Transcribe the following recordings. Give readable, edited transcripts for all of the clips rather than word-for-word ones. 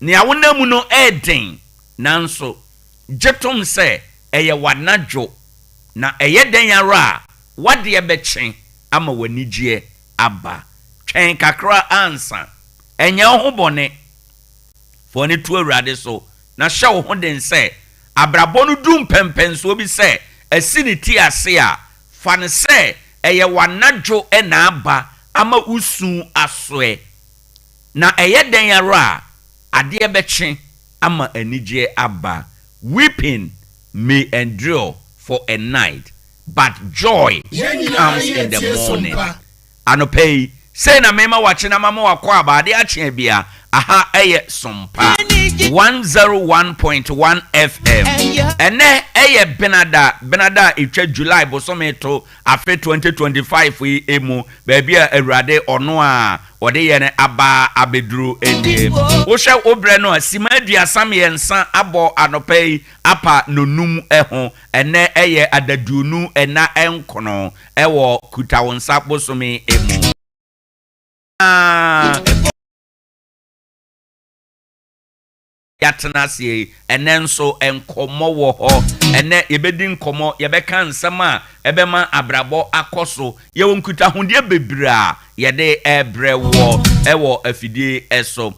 ne awona mu no eden nanso jetom se eye wanadwo na eye den yara wade ebechen ama wanigye aba twen kakra ansa enye ho bone for ne tu awurade so na hye wo ho den se abrabɔ no dum pempenso bi se asini ti ase a fa ne se eye wanadwo na aba ama usu asoe na eye den yara ade ebechen ama anigye aba. Weeping may endure for a night, but joy comes in the morning. Anopei say na mema wache na mama wakwa aba Ade Akye Abia aha eye Sompa 101.1 FM ene eye benada itwa July bosome to afe 2025 yi emu baby a awurade ono a ode ye ne aba abeduru enie wo hwe obre no asima aduasam yensa abo anopei apa nonum eho ene eye adaduonu ena enkono ewo kutawonsa bosome emu yatenasie enenso enkomo wo ho ene yebedi nkomo yebeka nsem a ebema abrabo akoso ye wonkuta honde bebra yede ebrewo ewo afidie eso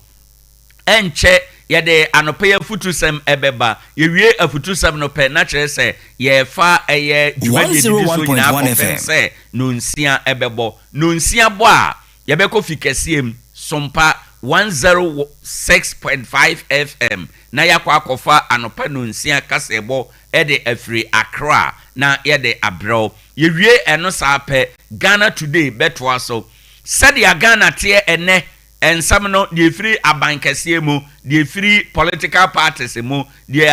enche yede anope ya futusem ebeba yewie afutusem no pe na kire se ye fa eye dwumadi so nyina afense no nsia ebebo no nsia bo a yebeko fikasiem Sompa 106.5 FM na yakwa akofa anopa no nsia kasebo ede afri Accra na yede abro yewie eno sape Ghana Today betwa so said ya Ghana tie ene ensam no de free abankase mu de free political parties mu de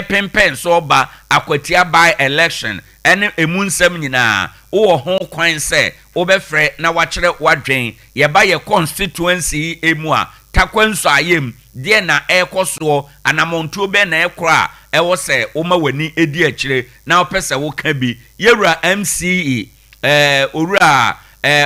pempen so ba akwatia by election ene emu nsam nyina wo ho kwan se wo befre na wachire wadwen ye ba ye constituency emu a takwanso ayem de na ekoso anamontuo be na ekora ewo se wo ma wani edi akire na wo pese wo ka bi yewura MCE owura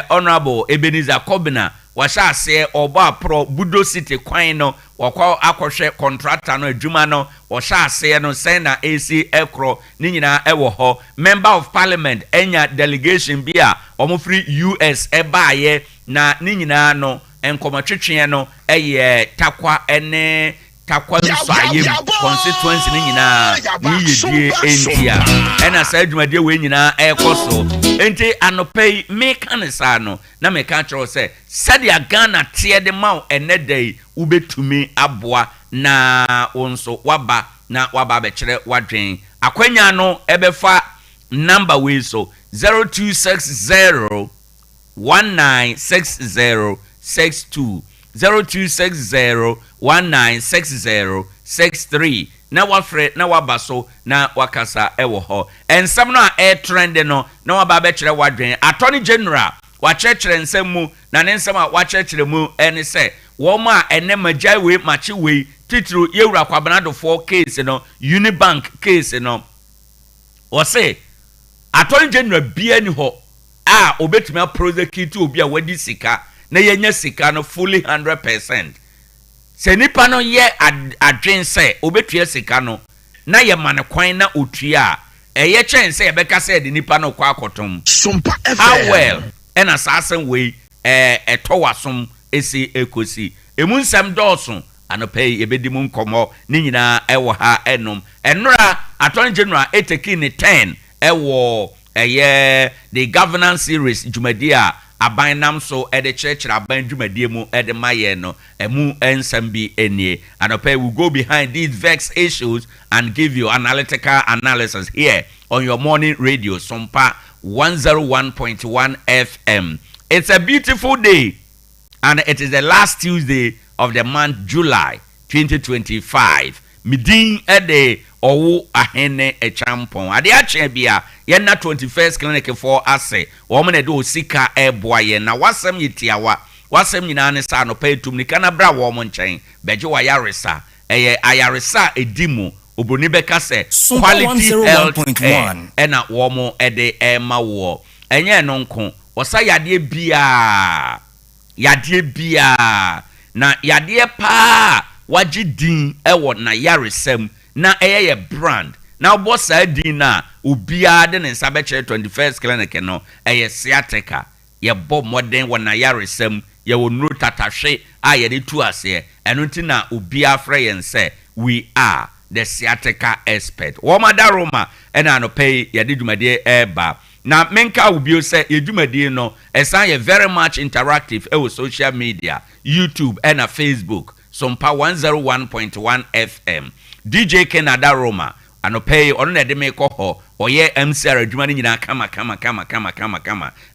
honorable Ebenezer Kobina washa ase oba pro Budo City kwan no wakwa akohwe contractor no adwuma no washa ase no sen na AC ekro ni nyina ewo ho member of parliament enya delegation bia omofri US ebaaye na ni nyina no enkomotwetwe no eye takwa ene takwa nsayem constituency ni nyina ni yedie endia ena sa adwumade we nyina ekoso enti anopei mekanisa no na meka kiro se sadia Ghana tie de maw enedai ubetumi aboa na onso waba na waba be kire wadwen akwanya no ebefa number we so 0260 196062 0260 196063 na wafre na wabaso na wakasa ewo ho ensam no a trend no na waba be kire wadwen attorney general wachekere nsam mu na ne nsam a wachekere mu ene se wo ma ene magai we machi we titru yewura kwabanado for case no Unibank case no o se attorney general bia ni ho a obetumi prosecute obi a wadi sika na yenya sika no fully 100%. Se nipa no ye adwen se obetua sika no na ye mane kwan na otua eye chen se ebeka se de nipa no kwa akotom Sompa how well en assassin we etowasom esi ekosi emu nsam dɔɔso anopɛ yebedi mu nkomo ni nyina ewo ha enom enra attorney general eteki ni 10 ewo the governance series jumadia abanam so ede church aban dwumadie mu ede maye no emu ensam bi enie anope we go behind these vex issues and give you analytical analysis here on your morning radio Sompa 101.1 FM. It's a beautiful day and it is the last Tuesday of the month July 2025. Midin ede Owoahene Acheampong Ade Akye Abia ye na 21st clinic for ase wo mo na de osika eboa ye na wasem yetiawa wasem nyina ne sa no paetum ni kana bra wo mo nchen beje wa yaresa ayaresa edimu obroni beka se quality health na wo mo ede ema wo enye no nko wosa yade bia na yade pa wagye din ewo na yaresem na eye brand na obo saa din na obia de ne nsa be kire 21st clinic no eye sciatica ye bo modern wo na yaresem ye wo nuru tatahwe a ye de tu ase eno nti na obia fra ye nse we are the sciatica expert wo madaroma ena no pay ye de dwumade eba na menka ubio say ye dwumade no esan ye very much interactive e social media YouTube and Facebook Sompa 101.1 FM DJ Canada Roma anope ono na de me kɔ hɔ ɔyɛ MC adwuma ne nyina kama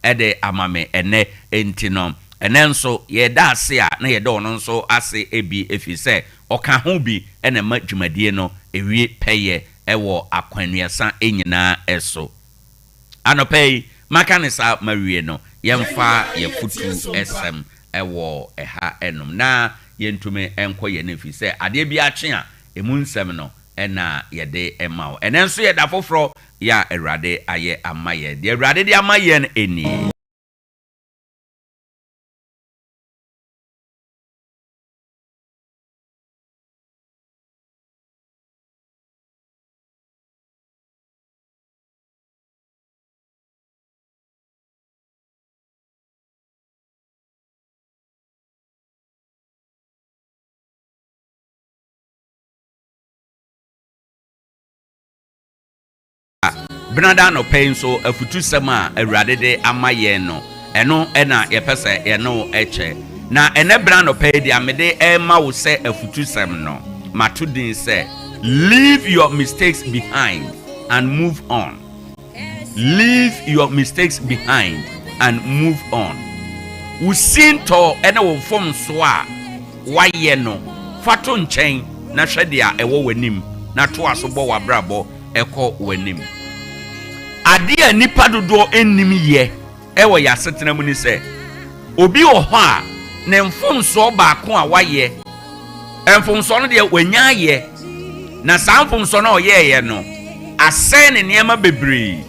ɛde amame ene entino ene nso ye da ase a na ye da ɔno nso ase ebi efi sɛ ɔka ho bi ene ma dwumadie no ewie pɛyɛ ɛwɔ akwanuasa enyina ɛso anope makanisa mawie no yemfa ye futu SM ɛwɔ ɛha ɛnom na yentume enko ye ne fi sɛ ade bi akye a emu nsɛm no ɛna yɛde ɛma wo ɛnɛ nso yɛda foforɔ ya Awurade ayɛ amayɛ de Awurade de amayɛ no eni Bernada no pain so afutu sema Awurade de amayɛ no ɛno ɛna yɛpɛsɛ ɛno ɛkyɛ na ɛne bra no pay de amede ɛma wo sɛ afutu sem no mato din sɛ leave your mistakes behind and move on. Leave your mistakes behind and move on. Usinto ɛne wo fom so a wayɛ no fato nkyɛn na hwɛ de a ɛwɔ w'anim na to aso bɔ w'abrabɔ ɛkɔ w'anim. Ade a nipa dodo ennim ye ewo ya setena mu ni se obi wo ho a ne mfomso baako a waye mfomso no de wanya ye na saa mfomso no ye no asɛn ne niema bebree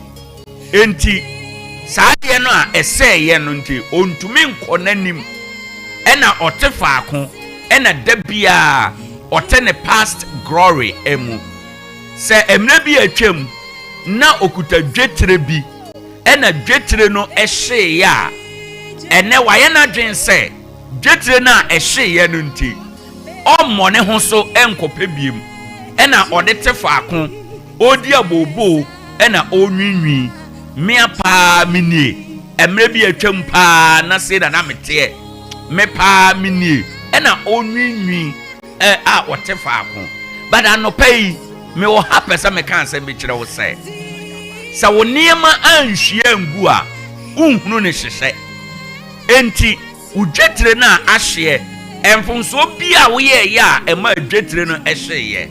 enti saa de no a ɛsɛ ye no nti ontumi nkɔ nanim ɛna ɔte faako ɛna dabia ɔte ne past glory emu sɛ emre bi atwam na okuta dwetre bi ena dwetre no ehye ya ene waye na dwen se dwetre na ehye ya no nti ommo ne ho so enkope biem ena ode te faako odi abobo ena onwinwi mia pa minie emre bi atwam pa na se na mete me pa minie ena onwinwi a wote faako bada no pay me wo hapesa me kan se me kire wo se sa wo niema anhwia ngu a unhunu ne hyehye enti udwetre na ahye emfonso bi a wo ye ya ema adwetre no ehye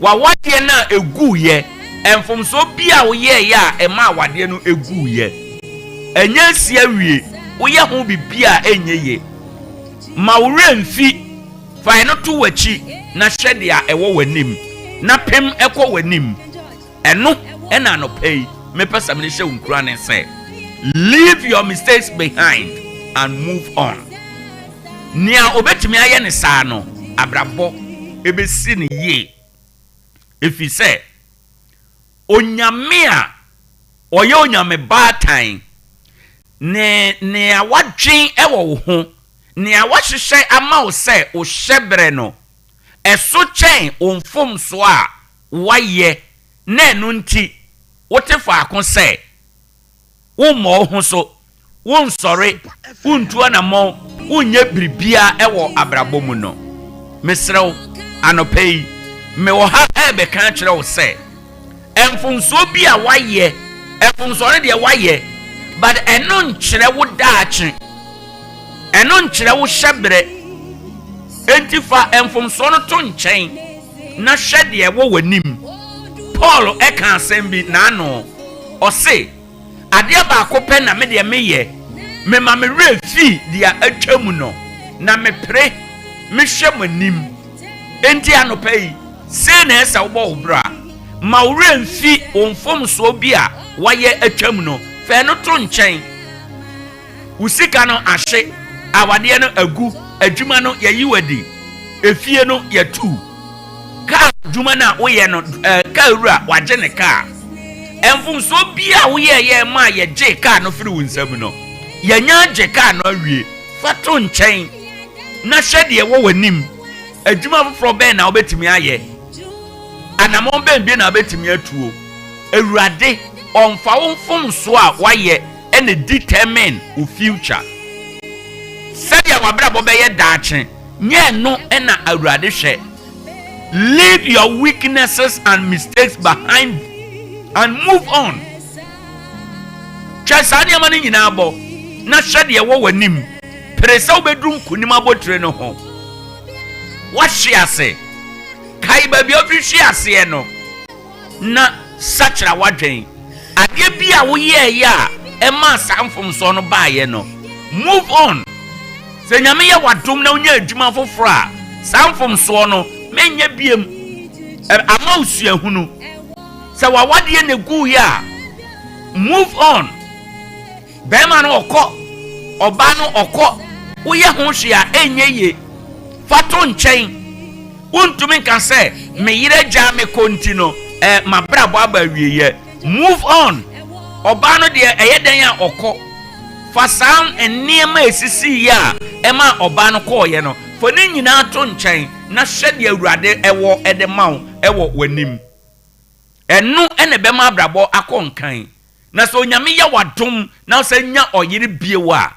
wa wade na egu ye emfonso bi a wo ye ya ema wade no egu ye enya sia wie wo ye ho bibia enye ye ma wo remfi fa no to wachi na hwede a ewo wanim na pem ekɔ wanim eno ena no pay me pesa me hye unkura ne say leave your mistakes behind and move on. Nia obetimi aye ne saa no abrabɔ ebesi ne ye efi say onyame a oye onyame baatan ne awadwen ewo wo ho ne awahyehyɛ ama wo say o hyebre no eso chen onfom so a waye na enu nti wote faako sɛ wo mo ho so wo nsɔre wo ntu anamo wo nya bribia ɛwɔ abrabɔ mu no mesrew anopei me wo ha ebe kan kyerɛ wo sɛ emfonso bi a waye emfonso ne de waye but eno nkyerɛ wo daakye eno nkyerɛ wo hyebre enti fa emfonso no to nkyɛn na hwɛ de ɛwɔ w'anim. Paul eka asɛm bi na ano ɔse ade baako pɛ na me de meyɛ me ma me refi dia atwam no na me pre me hwɛ manim enti anopa yi se na ɛsɛ wo bɔ wo bra ma wo remfi onfom so bi a wayɛ atwam no fɛ no to nkyɛn wo sika no ahye awade no agu adwuma no yayi wadi efie no ye 2 car dwuma na wo ye no car wura waje ne car enfum so bia wo ye ma ye je car no firi wo nsam no ye nya je car no awie fato nchen na hwede wo wanim adwuma foforo ben na obetimi aye anamon ben bi na obetimi atuo awurade onfa wo mfom so a waye ene determine o future sadia wabrabo be ye daache nye no ena awurade hwe. Leave your weaknesses and mistakes behind and move on. Chasani amani nyina abo na hwede wo wanim presa obedrum kunim abotre no ho wahye ase kai ba bi ofihye ase no na sachra wadwen ade bia wo ye ya ema samfom so no baaye no move on. Se nyame ye wadom na onya adwuma foforo a samfom so no menye biem ama usuahunu se wawade ne gu ya move on. Bema no okọ oba no okọ wo ye ho hwe a enye ye fato nchen untumi nka se me yire gya me kontino mabrabo aba wieye move on. Oba no de eyeden a okọ fasan enema esisi ya ema oba no kọ ye no fo ne nyina to nchen na hwede awurade ewo edemaw ewo wanim enu ene bema brabo akonkan na so nyame ya wadom na so nya oyire biewa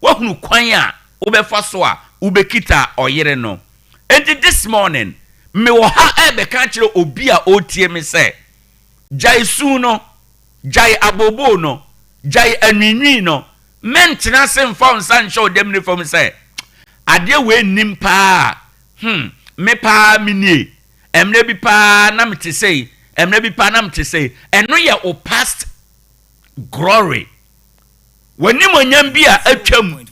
wahunu kwan a obefa so a ubekita oyire no. And this morning me wo ha ebeka kire obi a otie me se jai su no jai abobo no jai anwinwi no mentena se mfa nsa nhwe odem ne fom se ade we nim pa me pa minie emre bi pa na mte sei emre bi pa na mte sei eno ye o past glory wani monyam bi a atwam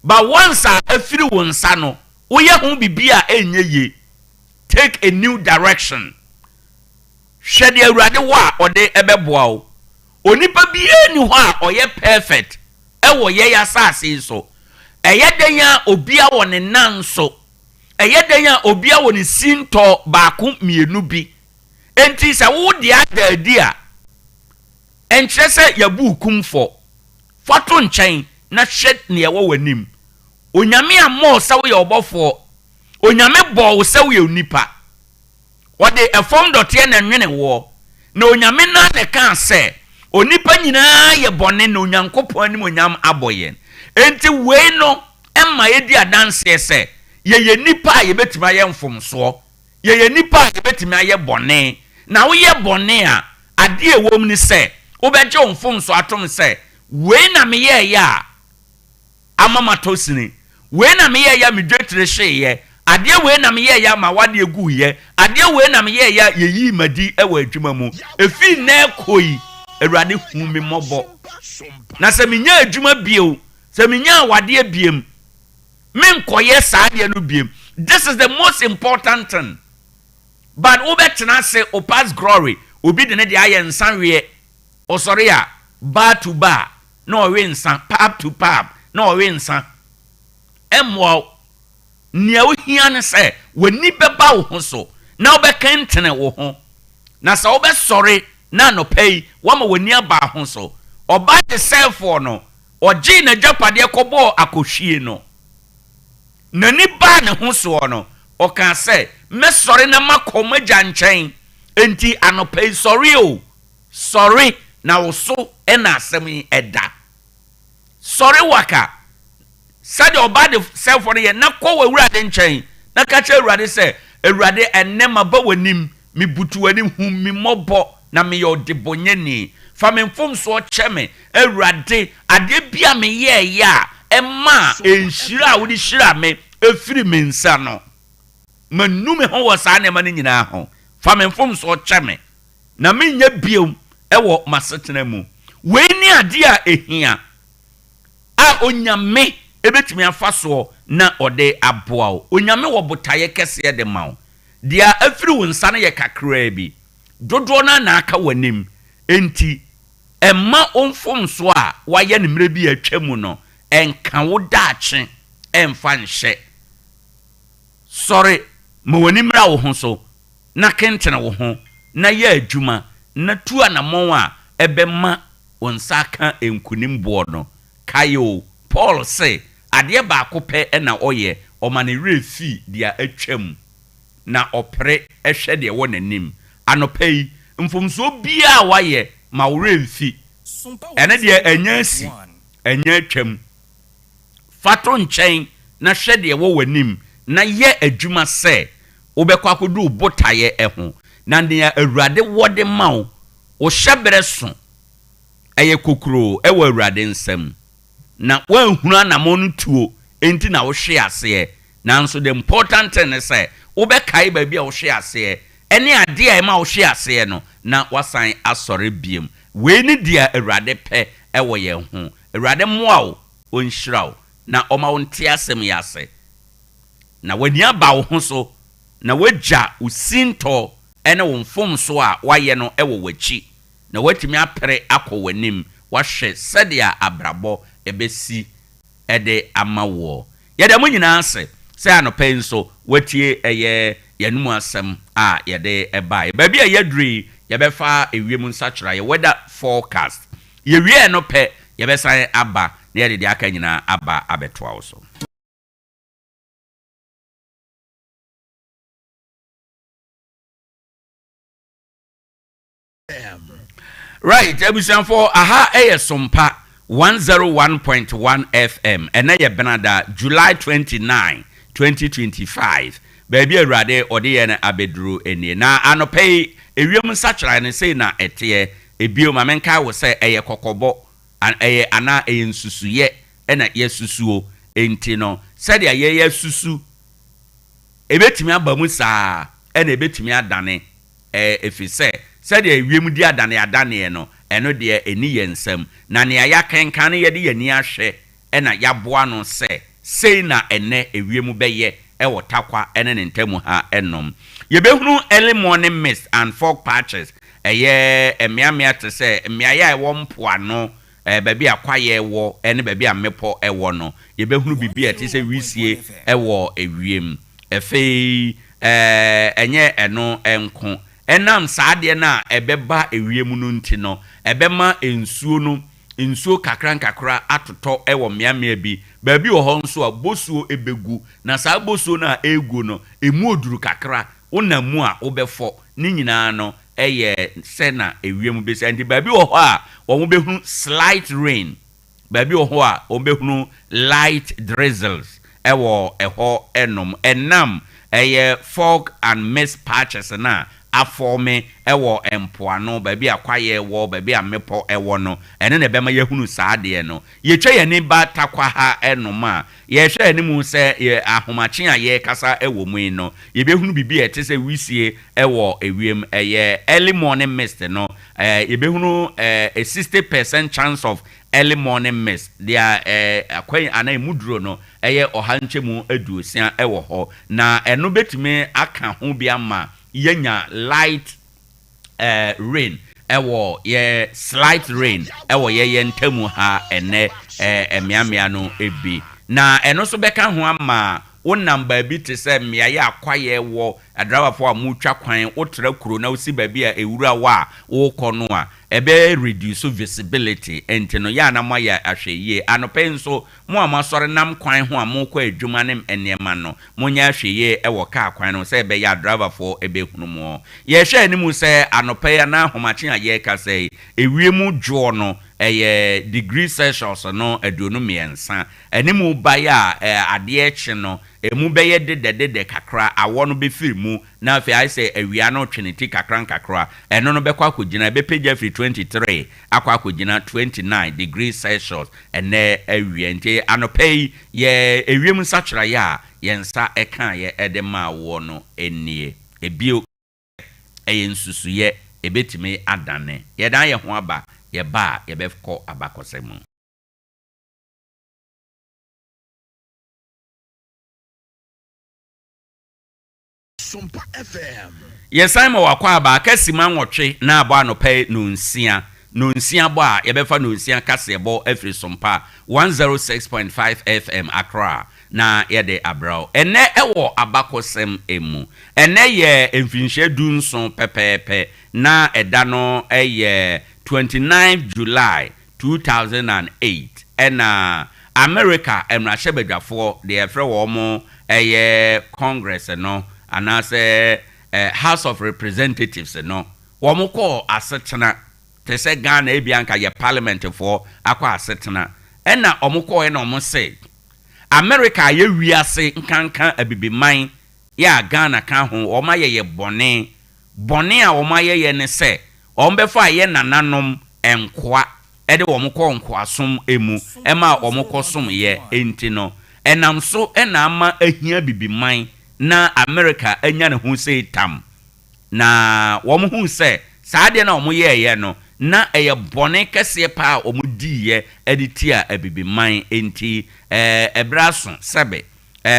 ba once a afiri wonsa no wo ye ho bibia enye ye take a new direction. Hwede awurade wo a ode ebeboa wo onipa bi eni ho a oye perfect ewo ye ya sase so eyeden ya obi a wo ne nan so eyeden ya obi a wo ne sinto baako mienu bi enti se wo de adadi a enkyere se yabu kumfo fato nchen na hwet ne ye wo wanim onyame amo se wo ye obofo onyame bo wo se wo ye onipa wode efom dote na nwene wo na onyame na ne kan se onipa nyina ye bone na onyankopon anim onyam aboyen enti we no emma ye di adanse se ye nipa ye betima ye mfomso ye nipa ye betima ye bone na wo ye bone a ade ewom ni se wo beje mfomso atom se we na me ye ya amama tosini we na me ye ya medwetire hye ye ade we na me ye ya ma wade egu ye ade we na me ye ya yeyi madi ewa adwuma mu efi na ekoi awurade hu me mobo na se menya adwuma bio se menya wade biem men koye saade no biem. This is the most important thing. But obetena se o past glory obi de ne de aye nsan we o sorry a bar to bar no we nsan pub to pub no we nsan emwo nia wo hia ne se wani beba wo ho so na obekentene wo ho na se obesori na no pay wama wani aba ho so oba de selfo no oji na japade kobo akohwie no nani ba ne ho so no o kan se mesori na makoma gyanchen enti anopay sorry o sorry na wo so ena asem eda sorry waka sade obade self on ye na ko wawurade nchen na ka che awurade se awurade enema ba wanim mi butu wani hum mi mobo na me yodibonyeni fa me mfom so cheme awurade ade bia me ye ya ema enhira wodi hira me efiri me nsa no manu me ho wo sa na ma nyina ho fa me mfom so cheme na me nya biom ewo masetena mu we ni ade a ehia a onyame ebetimi afaso na ode aboa o onyame wo botaye kese de mawo dia afiri wo nsa na ye kakra bi dodo na aka wanim enti emma onfom so a waye ne mre bi atwa mu no enka wo daache emfa nhye sorry ma wanimra wo ho so na kentene wo ho na ye adwuma na tu anamon a ebema wonsa ka enkunim bo no kayo Paul say ade ba akopɛ na ɔyɛ ɔmane refi dia atwam na ɔpre ɛhwɛ de wɔ nanim anɔpɛyi mfomso bia wayɛ ma wo refi ene de anyasi anya atwam fato nkyɛn na hwɛ de wɔ wanim na yɛ adwuma sɛ wobɛkɔ akodu botaye ɛho na nea awurade wɔde ma wo hyɛbrɛ so ɛyɛ kokro ɛwɔ awurade nsam na wanhunu anamon tuo enti na wo hwe ase nanso the important thing is say wobɛkae baabi a wo hwe ase ɛne ade a ɛma wo hwe ase no na wasan asɔre biem we ni dia awurade pɛ ɛwɔ yɛn ho awurade mmoa wo onhyira wo na ɔma wo nte asɛm yɛ ase na wani aba wo ho so na wagya wo sintɔ ɛne wo mfomso a wayɛ no ɛwɔ w'akyi na watumi apere akɔ w'anim wahwɛ sɛdeɛ abrabɔ ebesi ɛde ama wo yɛde mo nyinaa ase sɛ anɔpɛ nso watie ɛyɛ yɛnum asɛm a yɛde ɛbae baabi a yɛduri yɛbɛfa ewiem nsakyera yɛ weather forecast yɛwie no pɛ yɛbɛsan aba na yɛde de aka nyinaa aba abɛtoa wo so. Right, ebusanfo aha Sompa 101.1 FM and na ye benada July 29 2025 baby awurade ode ye na abeduru eni na anopei ewiem nsachira ne sei na ete ebio ma menka wo se eye kokobo eye ana eye nsusuye na ye susuo enti no said ye susu ebetimi aba mu saa na ebetimi adane efise said ewiem di adane no eno de eni yensam na ne ya kenkan ye de yani ahwe na ya boa no sei na ene ewiem beye ewo Tarkwa ene ne ntamu ha enom ye behunu early morning mist and fog patches eye emiamia te se emiaya ewo mpoano baabi akwaye ewo ene baabi amepo ewo no ye behunu bibia te se wisie ewo ewiem efei enye eno enko enam saade na ebeba ewiem no nti no ebema ensuo kakra atotɔ ewo miamia bi baabi wo nso a bosuo ebegu na saa bosuo na egu no emu oduru kakra onamu a obɛfɔ ni nyinaa no eye se na ewiem besi nti baabi wo a wo behunu slight rain baabi wo a wo behunu light drizzles ewo eho enom enam eye fog and mist patches na aforme ewo empoano baabi akwaye ewo baabi amepo ewo no ene na bema yehunu saade no yetwa ye ni ba Tarkwa ha enoma ye hwe animu se ye ahomache a ye kasa ewo mu no ye behunu bibi ete se wisie ewo ewiem eye early morning mist no ye behunu a 60% chance of early morning mist dia akwan anai muduro no eye ohanchemu aduosia ewo ho na eno betime aka ho bia ma yenya light rain ewo ye slight rain ewo ye ntamu ha ene emiamia no ebi na eno so beka ho ama wonam baabi te se miaye akwaye wo adrabafo a mutwa kwan wotra kuro na osi baabi a ewura wa wo kono a ebe reduce visibility enti no ya na moya ahweye anope nso mo amasore nam kwan ho a mo kwa adwuma ne enema no monya ahweye ewo ka kwan no se ebe ya adrabafo ebe hunu mo ye hwe animu se anope ya na homache a ye ka se ewiemu dwo no eye degree Celsius no aduonu miensa animu baya ade eche no emu beye de kakra awo no be firimu na afi ai say awia no twenty kakra eno no bekwa akogina be page 23 akwa akogina 29 degrees Celsius ene awia nti anopei ye ewiem nsachira ya yensa eka ye edema wo no enie ebio nsusuye ebetime adane ye dan ye ho aba ye ba ye befko abakosemu. Sompa FM. Yes, I'm wakwa ba kasima nwotwe na abo anope nonsia bo a yebefa nonsia kasebo every Sompa 106.5 FM Accra na yɛde abrao ene ewo abakosem emu ene ye mfinhye dunson pepepe na eda no 29 July 2008 ena America emrahye badwafo de efre wo mo Congress no anase House of Representatives no wo mo ko asetena te se Ghana ebianka ye parliament for akwa asetena ena omukọ na omuse America ye wiase nkankan abibiman ya Ghana kan ho oma ye bone a oma ye ne se ombefa ye nananom enkoa ede omukọ nkoasom emu ema omukọ som ye enti no enam so ena ama ahia bibiman na America anya ne ho se tam na wo hu se saade na omoye no na eye bone kese pa omudiye editia abibiman enti ebraso sebe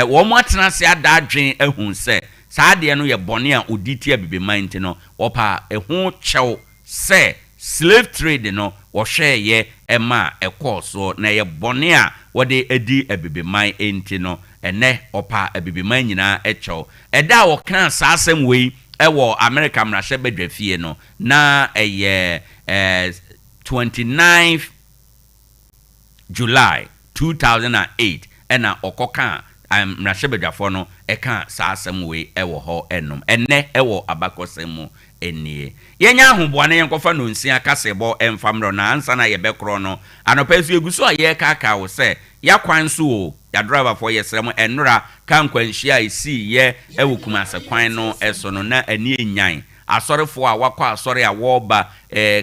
wo mo atena se adadwen ehun se saade no ye bone a oditi abibiman enti no opa ehu chew se slave trade no wo hweye ema ekoso na ye bone a wode edi abibiman enti no ene opa abibiman nyina echew eda wo kan saasem wei ewo America mrahye bedwafie no na 29 July 2008 ena okoka mrahye bedwafo no eka saasem we ewo ho enom ene ewo abakosem enie yenya ahoboane yenkofa no nsia kasebo emfamro na ansa na yebekro no anopesu eguso aye kaka wo se yakwan so o ya driver for yesrem enura kan kwanhia isi ye ewukuma asekwan no eso no na ani enyan asorefo a wakọ asore a woba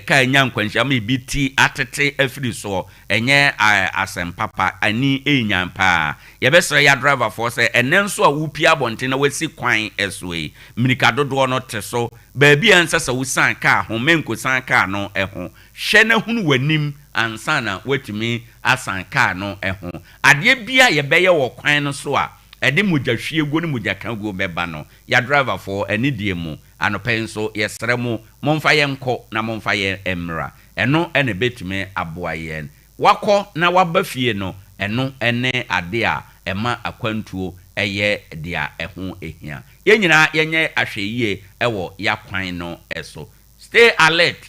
ka nya nkwanhia ma ibiti atete afiri so enye asempapa ani enyan pa yebesre ya driver for se enenso a wupi abonte na wasi kwan esoe mirika dodo no teso baabi ansasa wusan ka ho menko san ka no eho hye na hunu wanim ansana wetimi asanka no eho ade bia yebeye wo kwan no so a ede mujahwie go ne mujaka go beba no ya driver for anidie mu anopenso yesremu momfa yenko na momfa ye emra eno ene betime aboa yen wako na wabafie no eno ene ade a ema akwantuo eye dia eho ehia yenyina yenye ahweyie ewo yakwan no eso stay alert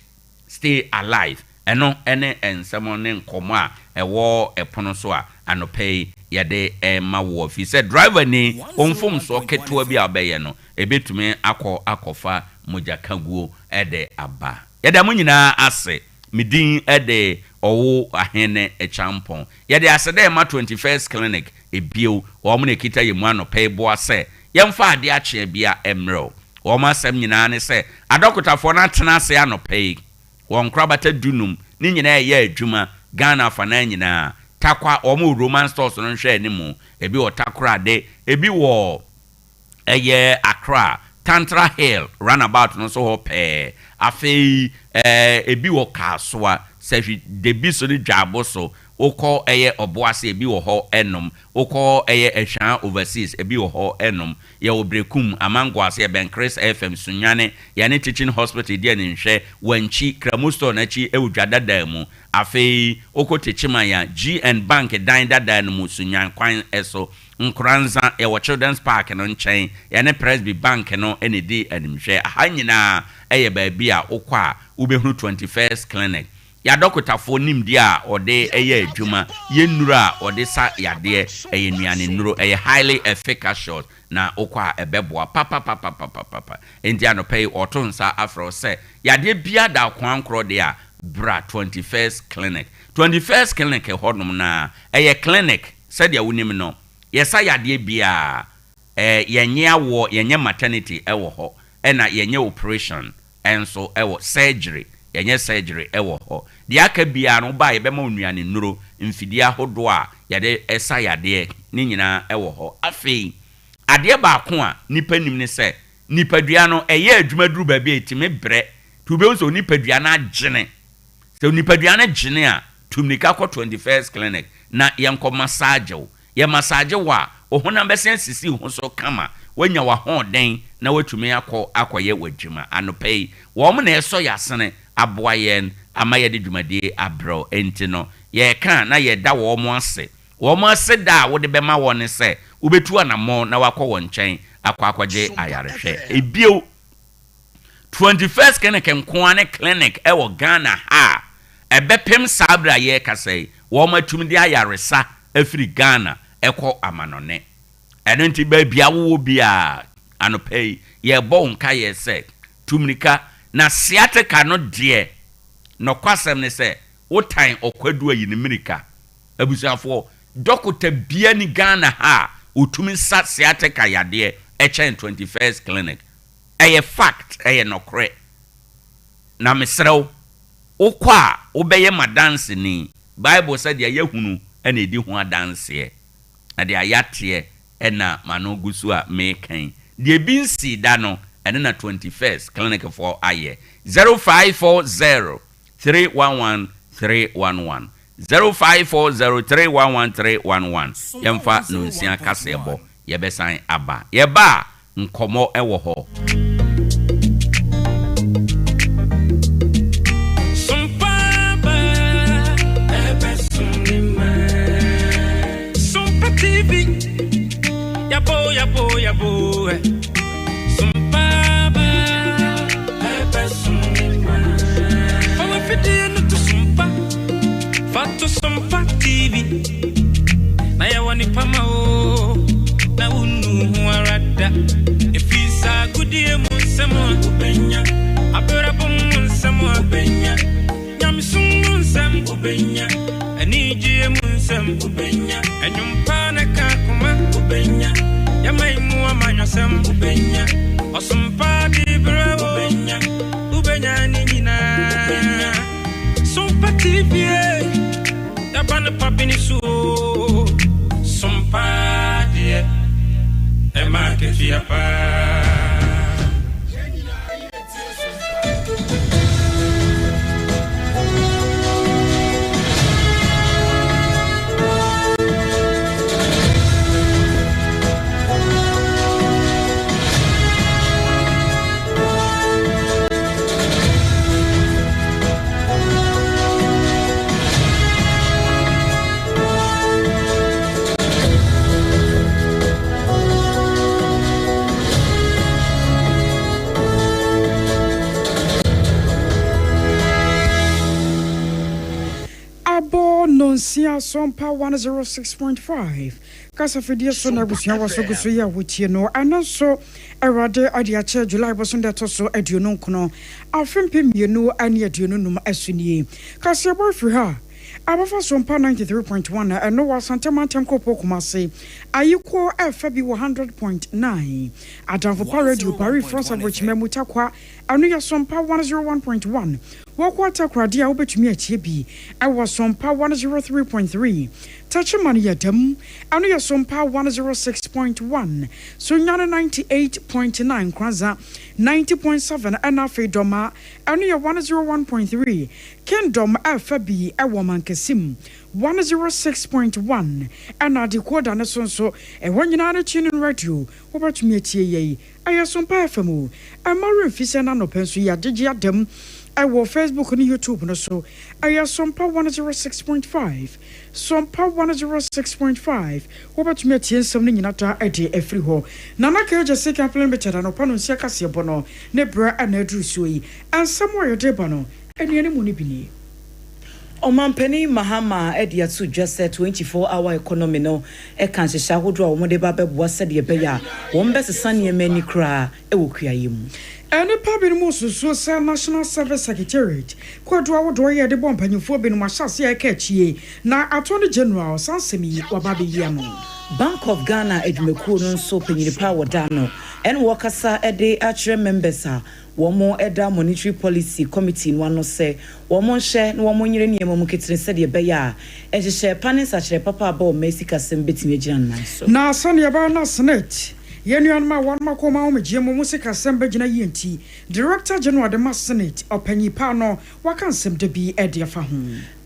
stay alive eno ene ensemo ne nkomo a ewo epono so a anopei yade ma wo fi se driver ni onfom so ketewa bi abeye no ebetume akofa mojakaguo ede aba yada munyina ase midin ede Owoahene Acheampong yade asede ma 21st clinic ebio wo mo nekita yemu anopei bo ase yemfa Ade Akye Abia emro wo ma asem nyina ne se adokotafo na tena ase anopei won krabata dunum ni nyina ye adwuma Ghana afana nyina Tarkwa omo Roman stores no hwe animu ebi wo Tarkwa de ebi wo Accra Tantra Hill runabout no so ho pe afei ebi wo Kasoa sefi debi so ni dwabo so okọ oboase ebi wo ho enom okọ ehwan overseas ebi wo ho enom ye obrekum amangwase ben Chris FM sunyane ya ne teaching hospital dia ne nhwe wanchi kramusto na chi ewudwadada mu afei okọ techima ya GN Bank dan dada no mu sunyan kwan eso nkranza ye wo Children's Park no nchen ya ne Presby Bank no enedi animhwe ahanyina baabi a okọ a ubehunu 21st clinic ya dokotafo nimdi a ode adwuma yenura ode sa yade nuane nuro highly efficacious na okwa ebeboa papa enti anopei otonsa afro se yade bia da kwankro de a bra 21st clinic hodum na clinic said ya wonim no yesa yade bia yenye awo yenye maternity ewo ho na yenye operation enso ewo surgery yenye surgery ewo ho dia ka bia no ba yebema onuane nuro mfidi ahodo a yade esa yade ni nyina ewo ho afei ade ba ko a nipa nim ne se nipadua no adwumaduru ba bi etime bre tube nso nipadua na agene se nipadua na agene a tumnika ko 21st clinic na yenko massage ye massage wa ohuna besen sisi ho so kama wanya wa ho den na watumi akoye wadwuma anopei wo mo na eso yasene aboa yen ama ye de dwumade abro enti no ye kan na ye da wo mo ase wo mo aseda wo de bema wo ne se wo betu anamo na wakọ wo nchen akwaje ayarehwe ebio 21st clinic ewo Ghana ha ebepem sabra ye kasai wo matum de ayaresa afiri Ghana ekọ amanone eno nti ba bia wo bia anopei ye bo nka ye se tumnika na sciatica no de no kwasem ne se wotan okwadu ayi ne mirika abusuafo dokota bia ni Ghana ha utumi sa sciatica yade echen 21st clinic eye fact eye nokre na mesrew okwa obeye madanse ni Bible said ya yahunu ena edi ho adanse na de ayate ena manogusu a mekan de binsi da no ena na 21st clinic for aye 0540 311 311 0540311311 yemfa no nsia kasebo yebesan aba yeba nkomo ewo ho Sompa TV yabo Sompa ba Follow video to Sompa Fato Sompa TV na ya wani pama o na unu arada efisa gudie munsemo ubenya abera bom munsemo ubenya nyamsum munsem ubenya anijie munsem ubenya enyumpa na kakuma ubenya yamaimu amanyosem ubenya osumpa dibra ubenya ninina Sompa TV Yabana papini su Sompa die Ema kefi apa Nonsia Sompa 106.5 Kasa Fedia Sona Busia was so good ya with you know and also a rather Ade Akye July was on that also at you no kono afim pim you know and yet you know asuni Kasa boy for her Abafa Sompa 93.1 and no was Santa Mantanko Pokumase Ayuko FB 100.9 Adanfo Radio Paris France of which Memutakwa and ya Sompa 101.1 Wakwa Tarkwa dia obetumi achie bi I was Sompa 103.3 Tachimani yadem anu ya Sompa 106.1 Sunyana 98.9 Kwanza 90.7 Anafe Doma anu ya 101.3 Kingdom FB ewo mankesim 106.1 ana decoder na sonso e wonyina na chinu radio obetumi achie yi aya Sompa FM amaru mfise na no penso ya dege adem I will Facebook and YouTube no so I Sompa 106.5 Sompa 106.5 What me tie some ni nata ade every ho Nana ka je sika plan better no pano sia kase bono ne bra anadru so yi and somewhere de bono eni mu ni bini Omampeni Mahama Ade Akye just said 24-hour economy no e kan hyehyɛ ahodo a wo de ba bɛboa sɛ de be ya wo mbɛsesa ne mani kra e wo kuayem Any public musu so National Service Secretariat kwadwa wodo ye de bompanyfo bi no mahyase ya kachie na Attorney General Sansemi wababe yiamo Bank of Ghana edwumekuo no nso panyinipa woda no en wokasa Ade Akye members a womo eda monetary policy committee no ano se womo hye na womo nyire niam mu ketire se de be ya ehye panis akire papa ba o mesika sem betimi agina nan so na sane ba na Senate Yenuanma one makoma omejiemo musika sembe gina yenti Director General de Mass Senate opanyipa no wakansem de bi ede afa ho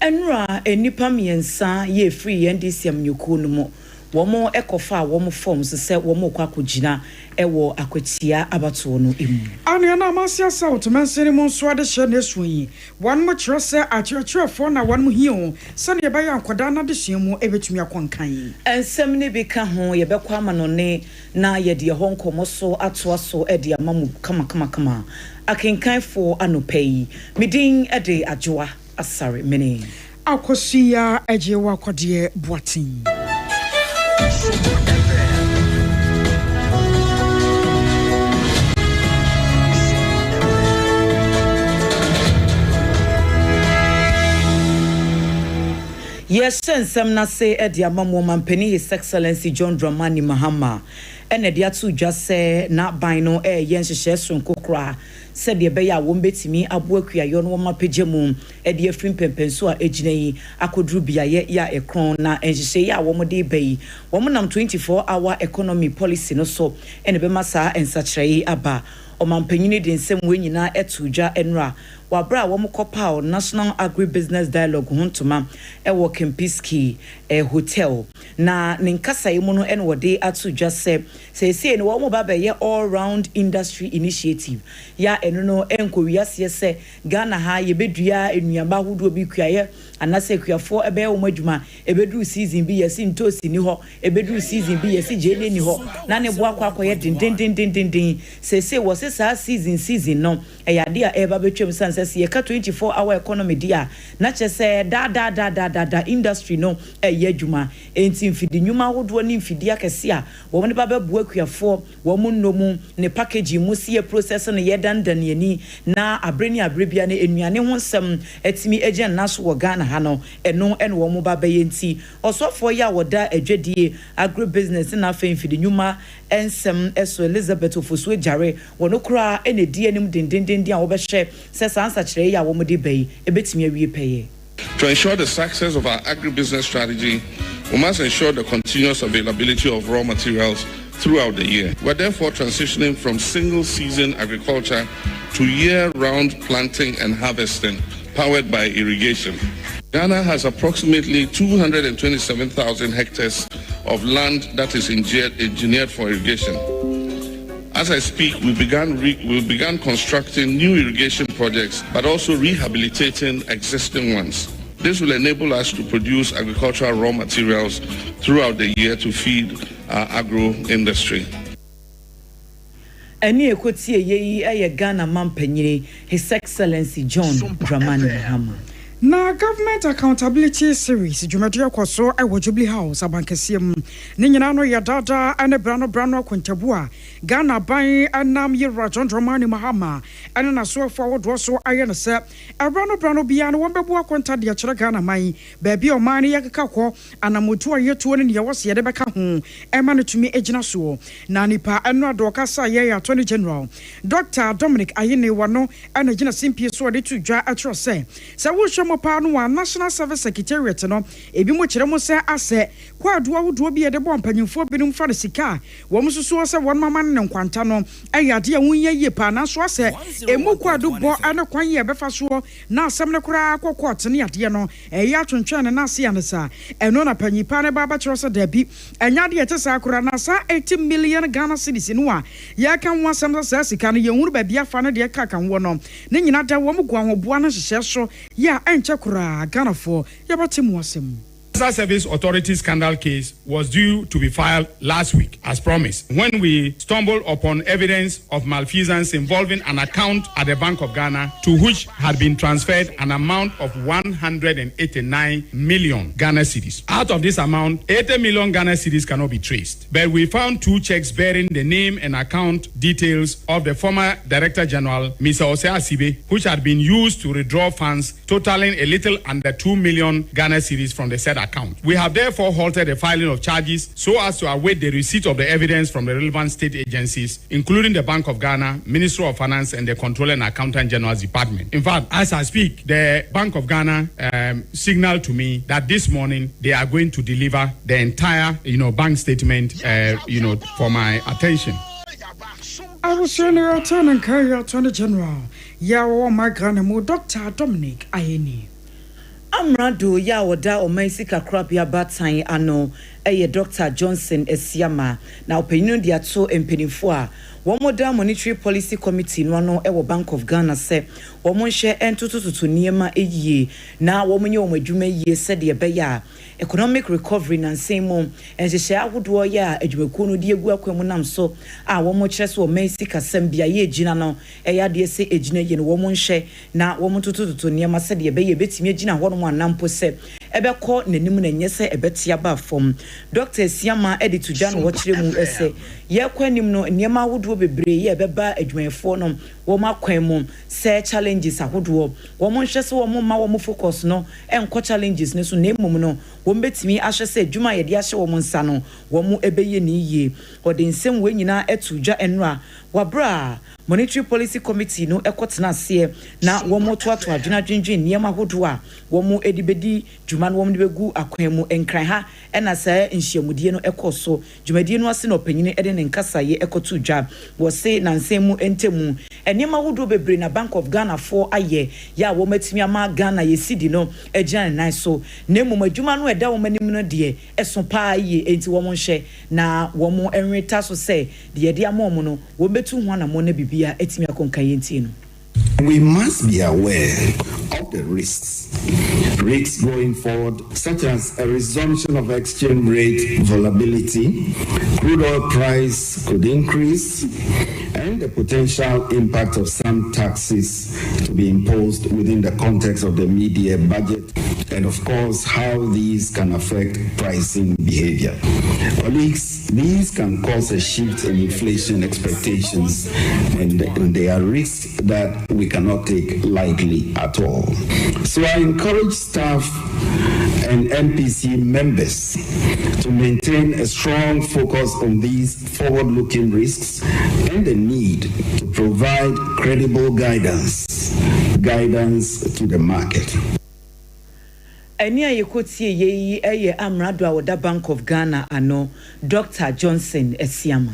Enra enipa miensa ye free NDC amnyuku no mo womo ekofa womo forms se womo kwa kugina ewo akwatia abato no emu ane na amasia south mansini mo so ade hye na esuyi wan mo kire se akyerɛkyerɛfo na wan mo hio sane ye baya akwada na de hyiemu ebetumi akonkan ensem ne bi ka ho ye bekwa manone na ye de ho nkomo so atoa so e de amamu kama akenkanfo anopai midin Ade Akye Asare mene akosia ejewa akode boatin Yes, sensem na say Ade Amamo Mampeni His Excellency John Dramani Mahama ene dia tu just say na ban no yen hyehyɛ sonko kra said de beya wo betimi abo akuayo no ma pagemu e de afrim pempenso a egina yi akodru biaye ya ekron na enhyehyɛ ya wo mo de bayi wo mo nam 24-hour economy policy no so ene be masa ensachrai aba o mampanyini de nsem we nyina etudwa enra wabra wo mo kopa National Agribusiness Dialogue huntuma e wo Kempiski hotel na ninkasa yi mu no ene wode atudwa se no wo mo ba be ye all round industry initiative ya eno no enkowiase se Ghana ha ye bedua enuaba hodo bi kuaye anase kuafo ebe wo madwuma ebeduru season bi yesi ntosi ni ho ebeduru season bi yesi jene ni ho na ne bo akwa ye din se wo se sa season no eyade a eba betwem sanse ye ka 24-hour economy dia na che se da industry no eye adwuma enti mfidi nyuma hodo ni mfidi akese a wo ne ba bebu akuafo wo mu nnomu ne package mu sie process no ye dandan yani na abreni abrebia na enuane ho nsem etimi agent naso wo Ghana ha no eno wo mu ba be enti osofo ya woda adwadie agribusiness na fa mfidi nyuma ensem eso Elizabeth Ofosu Jare wono kura ene die anim dendenden a wo be hye se sansa kire ya wo mu de bai ebetimi awie peye. To ensure the success of our agribusiness strategy, we must ensure the continuous availability of raw materials throughout the year. We're therefore transitioning from single-season agriculture to year-round planting and harvesting, powered by irrigation. Ghana has approximately 227,000 hectares of land that is engineered for irrigation. As I speak, we began constructing new irrigation projects, but also rehabilitating existing ones. This will enable us to produce agricultural raw materials throughout the year to feed our agro industry. Eni ekotie ye Ghana mampanyini His Excellency John Dramani Mahama. Na government accountability series jumadi akwaso ewo Jubilee House abankesiem ne nyina no ya dada ane brano kwentebua Ghana ban anam yira John Dramani Mahama ane na so forward so aye ne se brano bia no wonbebu akonta de akere Ghana man baabi o man ye keka kwo anamotu ayetuo ne ye wose ye de beka ho ema no tumi egina so na nipa eno adoka sa ye Attorney General Dr. Dominic Ayine wano ane gina simpie so de tudwa atro se wo mo pa no wa National Service Secretariat no ebi mo kire mo se ase kwadoa wodo bi de bo mpanyimfo binum fa sika wo mo susu se won mama ne nkwanta no ayade a won ye pa na so ase emu kwado bo ane kwan ye befa so na asem ne kura kokot ne ade no ya twentwen na ase ane sa eno na panyipa ne baba kire so da bi enya de ete sa kura na sa 80 million Ghana cedis no a ya kan wo asem sa sika no ye nwuru ba bia fa no de ka kan wo no ne nyina da wo mo gwa ho boa no hyehyɛ so ya Chakura Ghana for Yabatimu Wasem. National Service Authority scandal case was due to be filed last week, as promised, when we stumbled upon evidence of malfeasance involving an account at the Bank of Ghana to which had been transferred an amount of 189 million Ghana cedis. Out of this amount, 80 million Ghana cedis cannot be traced. But we found 2 checks bearing the name and account details of the former Director General, Mr. Ose Asibe, which had been used to withdraw funds totaling a little under 2 million Ghana cedis from the said account. We have therefore halted the filing of charges so as to await the receipt of the evidence from the relevant state agencies, including the Bank of Ghana, Ministry of Finance, and the Controller and Accountant General's Department. In fact, as I speak, the Bank of Ghana signaled to me that this morning they are going to deliver the entire, bank statement, for my attention. I was saying Attorney General, my Ghana, Dr. Dominic Ayine. Amrado ya woda o maisika krapia batan ano Dr. Johnson Esiama na opinion dia to empenifo a Womoda Monetary Policy Committee no ewo Bank of Ghana se womo nhye entutututu niema eyi na womo nye womo adwuma yi se de beya economic recovery na nsemo enhye ahodo ya adwumakuo no de egu akwam nam so a womo kyerɛ so mensi kasam bia ye gina no eya de se egina ye no womo nhye na womo tutututu niema se de beya betimi agina ho no anampo se ebekɔ nanim na nye se ebetia ba fom Dr. Siama editu jan wo kyerɛ mu ese ye kwanim no niema ahodo bebre ye beba adwumayefo no womo akwan mu se challenges ahodo womo nhye se womo ma womo focus no enko challenges ne so na emum no womo betimi ahye se adwuma ye de ahye womo nsa no womo ebeye ni yie ode nsem we nyina etu dwa enra wabra Monetary Policy Committee no ekotena ase na womo toato adwena dwendwen niema ahodo a womo edibedi dwuma no womo de begu akwan mu enkran ha ena sa nhyiamudie no ekoso dwumadie no ase no panyine ede ne nkasaye ekoto dwa wo se nansemu entemu niema ahodo bebre na Bank of Ghana for aye ya womo atimi ama Ghana yesidi no agyan nan so na emum adwuma no eda womo anim no de eso pa aye enti womo nhye na womo enreta so se de de amom no wo betu ho na mo na bibi. We must be aware of the risks going forward, such as a resumption of exchange rate volatility, crude oil price could increase, and the potential impact of some taxes to be imposed within the context of the mid-year budget, and of course, how these can affect pricing behavior. Colleagues, these can cause a shift in inflation expectations, and they are risks that we cannot take lightly at all. So I encourage staff and MPC members to maintain a strong focus on these forward-looking risks and the need to provide credible guidance to the market. Enia yekotie yeyi eye amrado a woda Bank of Ghana ano Dr. Johnson Esiama.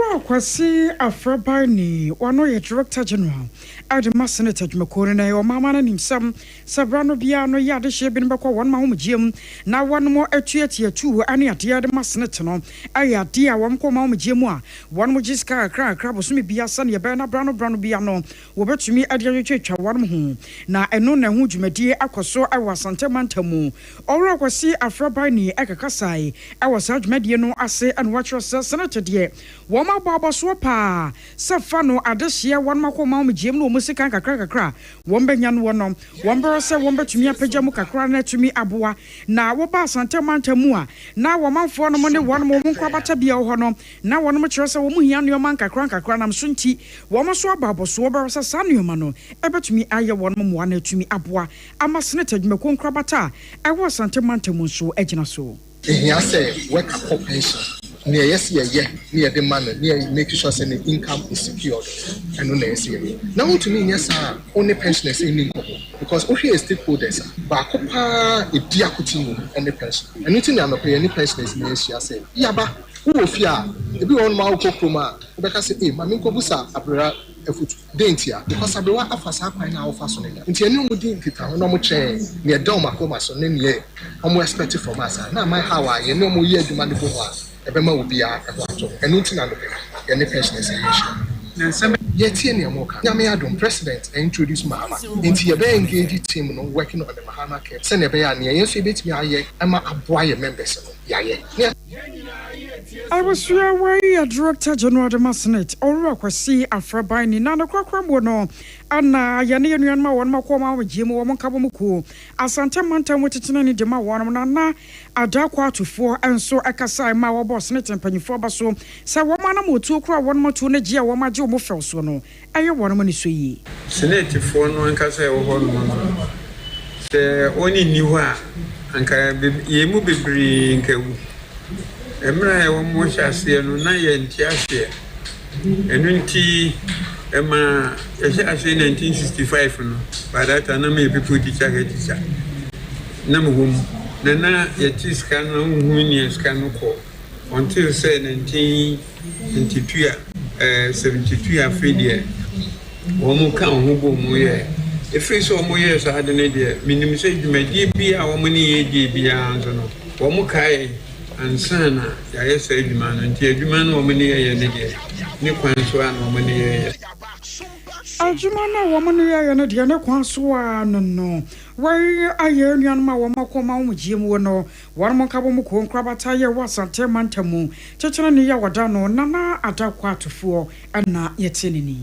Kwasi Afrabani, one of your Director General, Ade Senator Jmakore na your mama na nimsam Sabrano Biano Yada Shebin Bako one mahum gym, now one more at year 2, any at Yada Senator no, I dear one comma gymwa, one mujiska crabosumi biasan, Yabana Brano Biano, over to me at your church, one home. Now I know na huge media Aquaso, I was Santamantamu, or Kwasi Afrabani, Ekakasai, I was Saj Mediano, I say, and watch yourself, Senator dear. Wama baba swapa safano adehia wan makoma mjiem no musika kakra wombenya no wonom wombero se wombetumi apagya mu kakra na tumi aboa na wo ba santamantamu a na womanfo no ne wonom wo nkwabata bia ho no na wonom kire se wo mu hia no man kakra nam so nti wo so ababo so wo bero se sanuoma no ebetumi aye wonom mo na tumi aboa amasene tadwumako nkwabata e wo santamantamu so agina so ehia se work for pension near yes near the man near make sure say the income is secured and no yes now to me yes only pensioners in income because we are stakeholders ba kopa e dia kutinu and the pension and nothing am pay any pensioners in yes say yaba who ofia e bi won ma okokroma e be ka say eh ma me nkobusa abra efutu dentia because abrewa afasa kwan na ofa so nenya nti enu mu din kita no mo che ne dom akoma so ne ne omo expect from us na my how are no mo ye aduma ne bo ho ebema obi a ekwato enu nti na no ye ne pensioners na nsem ye tie ne mo ka nyame adom president introduce mahama nti ye be engage team no working on the mahama care se ne be ya ne ye so betimi aye ama aboa ye members no ya ye I was sure why a Director General de Massenet, or Kwasi Afrabani, Nana Kwakwamono, Anna Yanian Ma, one Makoma with Jim Womankabamuku, Asanta Manta with Tinani de Mawana, Adakwa to 4, and so Akasai Mawa Boss Net and Pennyfobaso, Sawamana Mutukra, one more to Najia, Wama Jomo Felsono, I want money sui. Senate for no Ankasa or one. The only new one, and Yemu be bring. Emra ya womo hyase no na ye ntiase enunti ema hyase 1965 no by that time na me people teacher na mo na ye tiska no hunni ska no ko until say 1922 72 afedie womo kan ho bo mo ye efiri so mo ye so ade ne de minim se dwumadi bia womo ne ye die bia nso no womo kai ansana yɛayɛ sɛ adwuma no nti adwuma no wɔn ne yɛyɛ ne deɛ ne kwan so a na wɔn ne yɛyɛ adwuma na wɔn ne yɛyɛ ne deɛ ne kwan so a no wɔyɛ ayɛ nnuanom a wɔn akɔma wɔn gyie mu no wɔn mo ka wɔn kɔ nkrabata yɛ wɔ asante mantamu kyekyere ne yɛ wɔda no nana adakwa atofoɔ ɛna yɛte ne ni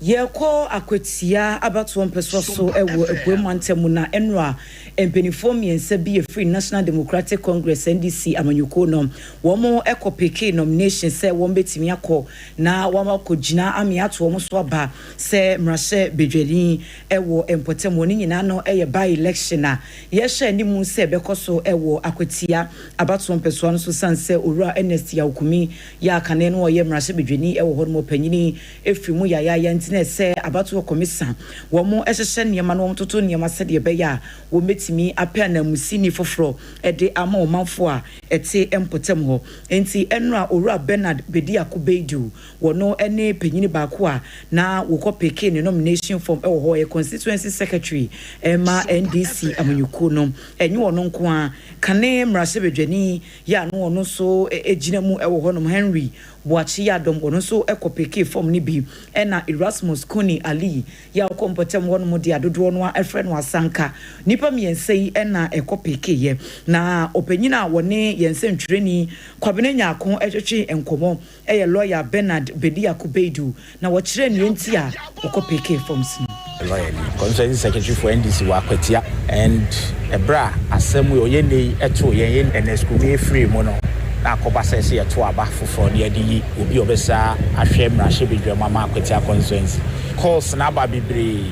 Yeko akwetia abato mpeso so ewo ebuemantemu na enra empenifo miense bi free National Democratic Congress NDC amanyuko no womo ekopeke nomination se won betimi akọ na wama kogina amiato womo so aba se mrahye bedwelin ewo empotemu ni nyina no eye by election na ye hye ni mu se bekoso ewo akwetia abato mpeso no so sanse owura NST ya hukumi ya kane no ye mrahye bedwelin ewo hono panyini efimu ya na se abato komisa womo ehhehye niema no mtoto niema se de be ya wo metimi apia na musini foforo ede ama omanfo a ete empotem ho enti enra owura Bernard Bedi Akubedu wono ene panyini baako a na wo kopeke ne nomination form ewo ho ye constituency secretary ema NDC amanyuko no enye wono nko a kane mrahye bedwani ya no wono so ejina mu ewo ho no Henry Boachi ya dom wono so ekopeke form ni bi ena Erasmus Kuni Ali ya kompotem wono mo dia dodo no a efre no asanka nipa miensei ena ekopeke ye na opanyina wone yense ntwereni kwabene nyako etwetwe enkomo eye lawyer Bernard Bedi Akubedu na wo kire ne enti a okopeke forms lawyer constituency secretary for NDC wa kwatia and ebra asem we oyene eto yen NSQ be free mo no na akoba sese ye to aba foforo ne adi obi obesa ahwe mrahye bedwama ma kwatia constituency calls na aba bibre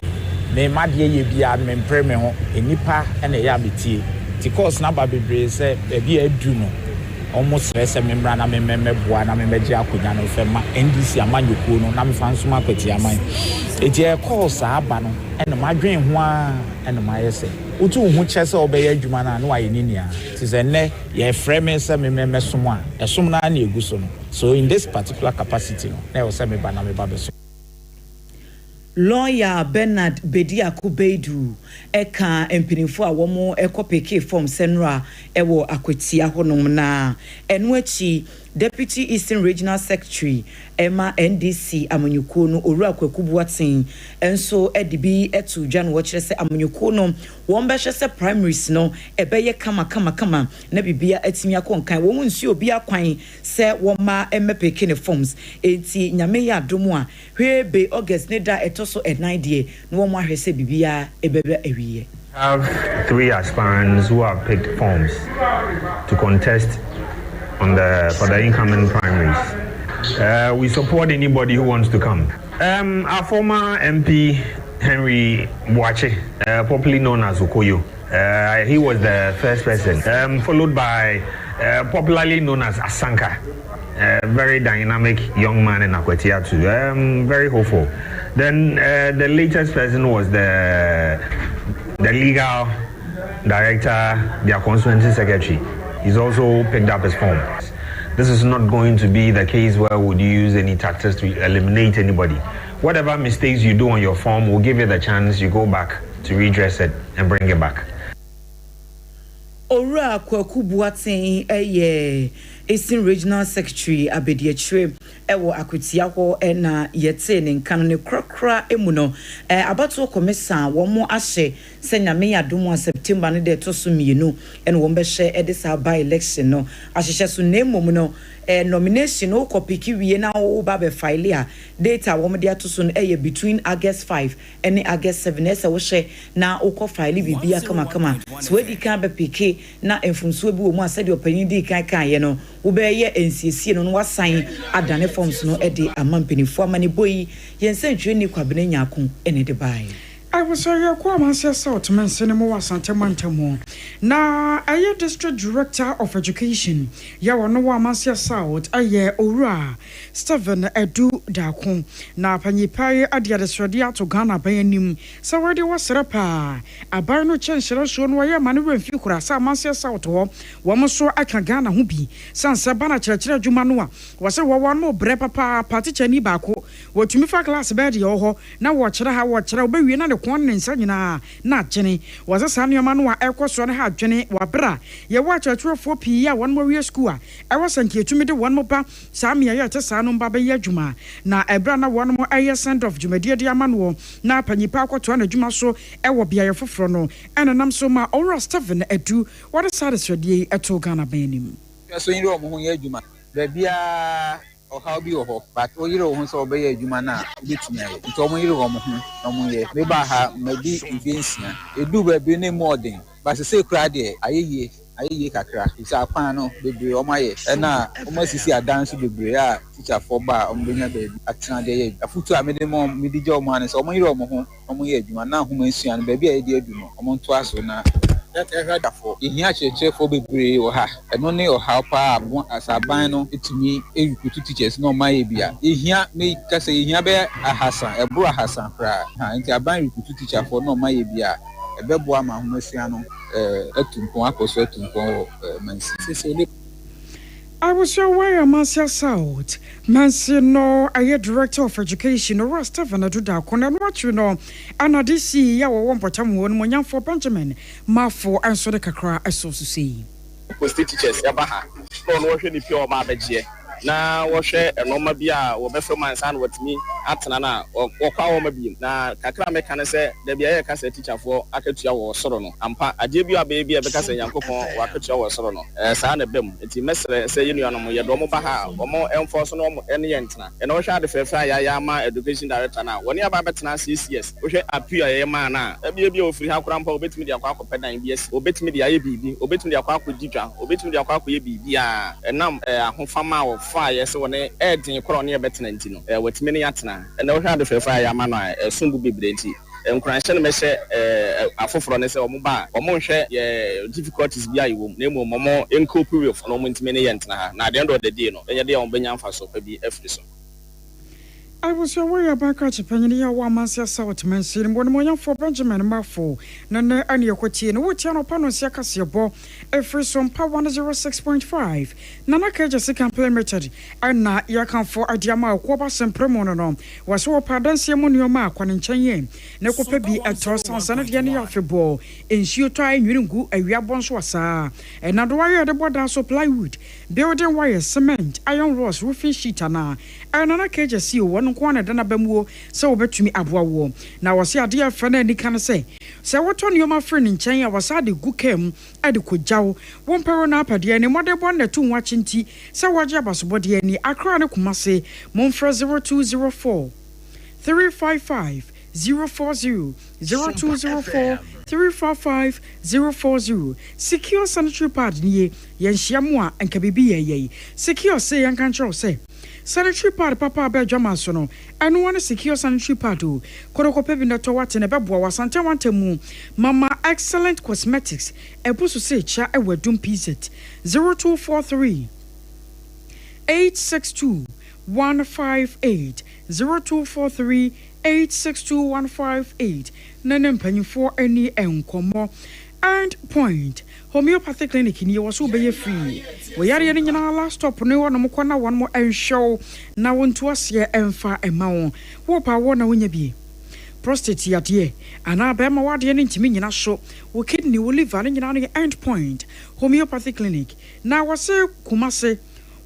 me madie ye bia me mpre me ho enipa na ya betie ti calls na aba bibre se bia adu no almost se memra na memeboa na memeje akonya no fema NDC amanyoko no na mefa nso makwati aman etie calls aba no ena madwen ho a ena mayese utu hu chese obeye adwuma na no aye ninia ti se ne ye frame se memesom a esom na na eguso no so in this particular capacity no na o se me ba na me ba beso lawyer Bernard Bedi Akubedu eka empinifo a womo ekopeke form senra ewo akwetia honom na enu achi Deputy Eastern Regional Secretary Emma NDC amanyuko no owura kwakubuaten enso edibi etu dwan wo kire se amanyuko no won be hye se primaries no ebeye kama na bibia atimi akonkan wo nsi obi akwan se wo ma emepeke ne forms enti nyame ya domo a hwebe August ne da etoso 9 die no wo mo ahwe se bibia ebebe awiye. I have 3 aspirants who have picked forms to contest for the incoming primaries. We support anybody who wants to come. Our former MP Henry Boachi, popularly known as Okoyo, he was the first person, followed by popularly known as Asanka, a very dynamic young man in Akwetia too, very hopeful. Then the latest person was the legal director, their constituency secretary. He's also picked up his form. This is not going to be the case where would you use any tactics to eliminate anybody. Whatever mistakes you do on your form, we'll give you the chance, you go back to redress it and bring it back. Owura kwakubuaten Eastern Regional Secretary Abediachire ewo akwetia ho na yete ne nkan ne krakra emu no abato komisa womo ahye senyame yadomo September ne de toso mienu ene wo mbehye edisa by election no ahyehye so na emom no nomination o kopiki wie na wo ba be file a data wo de atoso no between August 5 and August 7 ese wo hye na wo ko file bibia kama so we di kan be piki na enfumso bi wo mu asede opanyin di kan ye no wo be ye ensiesie no wasan adane forms no ede amampenifo amane boyi yense ntwe ni kwabene nyako ene de bai I was a Quamansia South Man Cinema Santa Mantamo. Now, I am District Director of Education. Yawa no Wamansia South, a year ora. Stephen Edu Dakon. Na Panipai Adia de Sradia to Ghana by him. So where they was rapa. A barno chancellor shown why a man when few Kurasa Mansia South or Wamaso Akagana Hubi. San Sabana Church Jumanua was a one more brepapa party chani bako. What you me for class bed yoho. Now watch her how watch her obey kon ne nsa nyina na agene wasa sa nneoma no a ekoso ne ha adwene wabra ye wa chachurofo pii a won mo wie school a ewasanke etumi de won mo ba sa me ya te sa no ba be adwuma na ebra na won mo aye send of dwumadie de amano na panyipa akoto na adwuma so ewo bia ye foforo no enanam so ma ora Stephen edu what satisfadie eto Ghana benim so yiri o mo ho ye adwuma ba bia o how bi o ho but o yiri o ho so be ye adwuma na betumi aye nti o mo yiri o mo ho o mo ye me ba ha ma bi nsia edu ba bi ne modern ba se kura de ayeye kakra isa kwan no bebre o maye na o masisi adanso bebre a teacher for ba o mbenya be atena de ye afutu a mede mo medije o man so o mo yiri o mo ho o mo ye adwuma na ho mansua no ba bi a ye de adu no o mo nto aso na for ihia cheche for bebre o ha eno ne o ha pa asaban no etumi erikutu teachers no maye bia ihia me kase ihia be ahasan ebro ahasan pra ha nti aban erikutu teacher for no maye bia ebebo ama ho mansua no atumpon akoso atumpon mansi I was your way Marcia South Mansi no aye director of education or Stephen Aduda kona what you know ana this ya wo potam won monyan for Benjamin Mafo anso de kakra aso so see state teachers ya ba ha no wo hwe ni pure ma bagye na wo hwe enoma bi a wo be from ansan watimi atena na wo kwa wo ma bi na kakra me kan se da bia ye ka se teacher for akatua wo soro no ampa ade bi aba bi e be ka se yankopon wo akatua wo soro no saa na bem enti mesre se yenu anom ye do mo ba ha wo mo enforce no mo ene ye ntena ene wo hwe ade fefa ya ma education director na woni aba betena CCS wo hwe apia ye ma na bi ofiri ha kora mpa obetimi de akwa akopedan bi esi obetimi de aye bibi obetimi de akwa akoditwa obetimi de akwa akoye bibi a enam ahofama wo fa yes won edin koro ne betena nti no watimi ne yatena na wo hwa de fefa ya ma no sumbu bebre nti nkranhye no mehye afoforo ne se omo ba omo hwe difficulties bi ayewo na emo momo encope with no mo ntimi ne yentena ha na at the end of the day no enye de on benya mfa so pa bi afri so I was aware about Catchpenny, a woman says South Mansin, one more for Benjamin Mafo, Nana and Yokotin, which are upon Siakasiabo, a free Sompa 106.5, Nana Kajas complimented, and not Yakan for Adiama, Quabas and Premono, was so pardon Simonio Mark one in Cheyenne, Nekopebi at Tosson, San Diana of the ball, in Shutai, Yungu, a Yabon Swasa, and Adwire the border supply wood, building wire, cement, iron rods, roofing sheet, and Nana Kajas see one. Kwana dana bemwo se obetumi aboawo na wose ade afana ni kan se what on your my friend in China was ade gukem ade kojawo won pero na apade ne modebo na tu nwachinti se waje abasobode ni akra ne kumase monfra 0204 355 040 0204 355 040 secure sanitary pad ni yen hyiamu a enka bibi ye secure say yan kan chro say sanitary pad papa be dwama so no eno one secure sanitary pad o kodokope bi na to wate ne beboa wasante wantemu mama excellent cosmetics ebusu se cha ewadum pz 0243 862 158 0243 862 nene mpanyifo ani enkomo and point homeopathic clinic ni was obeye free we yare ni nyina last stop ne wono mko na won mo enshow na wonto ase emfa ema wo pa wo na wonya bi prostate yade ana ba ma wade ni ntimi nyina so wo kidney wo liver ni nyina no end point homeopathic clinic na wase kumase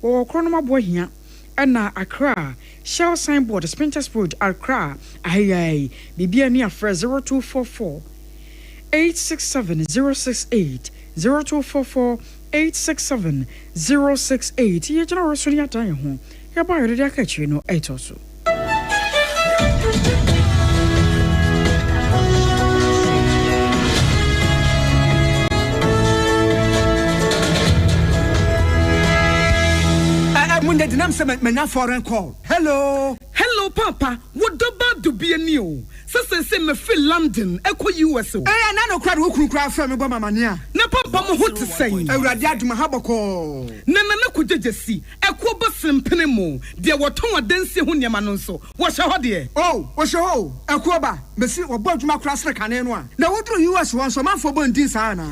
wo krono mabo hia ana Accra Shell signboard Spintex Road Accra ayai bibia ni afre 0244 867 068 0244 867 068 ye jana rasuli atan ho ya ba yode akachi no etoso Munde dinam se menya foreign call. Hello papa, what do be a new? Se me feel London, eko US. Eh na no crowd wo kru from me go mamania. Na na papa mo ho te sɛn awurade adoma ha bɔkɔ na kɔgyegyesi ɛko ba sempene mu de wɔtɔn adansie ho nneɛma no nso wɔhyɛ hɔ deɛ wɔhyɛ hɔ ɛko ba besi wɔbɔ adwuma kora sere kane no a na woduru US wɔn so manfo bɔ ndin saa na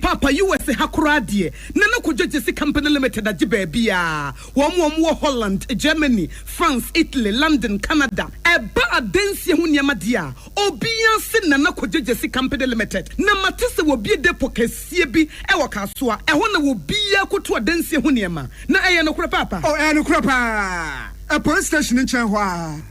papa US ha kora deɛ na kɔgyegyesi company limited agye baabi a wɔn wɔ Holland, Germany, France, Italy, London, Canada ɛba adansie ho nneɛma deɛ a obiara se na kɔgyegyesi company limited na mate sɛ wɔbie depo kɛseɛ bi ɛwɔ kasoa ɛhɔ na wɔbiara koto adansie ho nneɛma na ɛyɛ no kora papa ɛyɛ no kora paa a police station in Chanhua.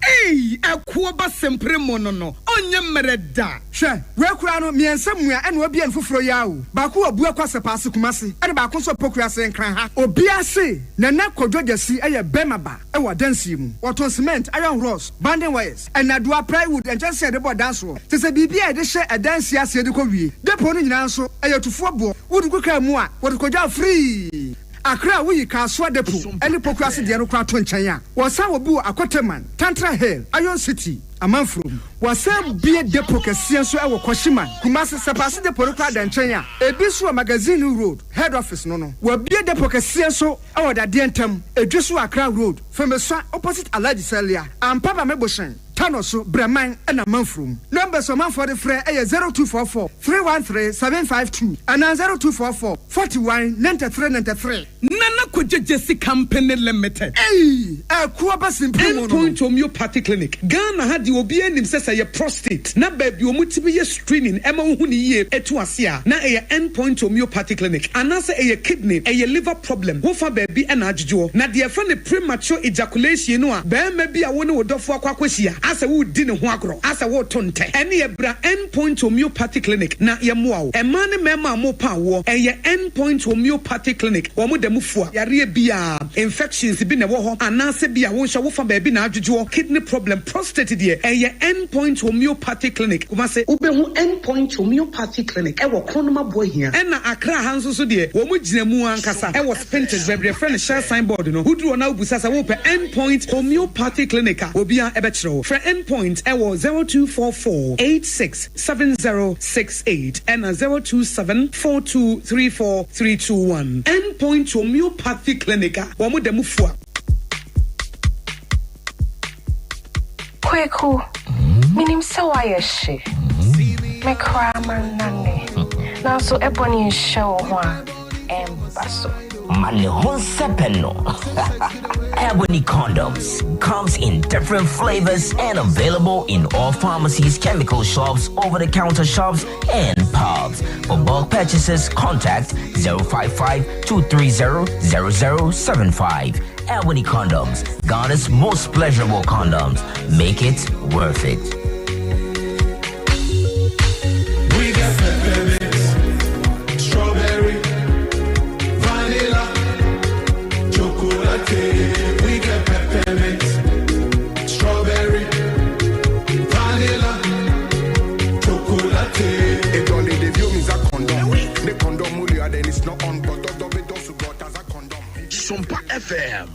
A Kuba sempre mono, on your mereda. Sure, Rakurano, me and somewhere and will be in Fufroyao. Baku, a Buakwasa Kumasi, and Bakuso Pocras and Cranha, or Biasi, Nanako Jogasi, a Bemaba, a dancing, what was cement, iron rods, banding wires, and Nadua plywood, and just said about dance roll. Tis a BBI, they share a dance yas, the Kobi, the pony in answer, a to football, would go more, what could you free? Akra we ka so depo any pokrasi de no kwa to nkyɛn a wɔsa wo bu akoteman Tantra Hill Iron City amanfrom wɔsa bie depo kɛseɛ so ɛwɔ Koshiman Kumasi Sapasi depo no kwa da nkyɛn a ebi so magazine road head office no wɔ bie depo kɛseɛ so ɛwɔ da de ntam edwi so Accra road Femesa opposite Alhaji Celia ampaba meboshen Tanoso Breman and a Manfrum. Numbers of man for the fray 0244 313 752 and 0244 41 93 93. Nana Kujesi Company Limited. Hey, a Kuabas Endpoint Homeopathy Clinic. Ghana had the Obian himself a prostate. Na baby, Omutibi screening, Emma Huni, Etuasia. Na a Endpoint Homeopathy Clinic. Anasa a kidney, a liver problem. Wofa baby and Ajjo. Na dear friend premature ejaculation. No, bear maybe I want to do for Quaquasia. As a wood dinner huagro, as a water tonte, any ebra endpoint homeopathy clinic, na yamuao, a man mema mo power, a ye endpoint homeopathy clinic, or mudemufua, yaria bia, infections been a woho, and nasa bia won shawofa baby na juju, kidney problem, prostate dear, a ye endpoint homeopathy clinic, umase ubehu endpoint homeopathy clinic, ewo konoma boy here, and na akra hanso so dear, womujinemu ankasa, I was painted very friend share signboard, no, who drew now busasa wope endpoint homeopathy clinic, obia ebetro, for endpoint ewo 0244 867068 and 02742343321 endpoint homeopathy clinic wamu demufua kweku minim se wayeshi me kraman nane na so ebony show ho embaso Mane Honsepeno. Ebony Condoms comes in different flavors and available in all pharmacies, chemical shops, over-the-counter shops, and pubs. For bulk purchases, contact 055-230-0075. Ebony Condoms, Ghana's most pleasurable condoms. Make it worth it. We got peppermint, strawberry, vanilla, chocolate. We got peppermint, strawberry, vanilla, chocolate. It only the view means a condom. The condom only and then it's not on, but it also got as a condom. Sompa FM.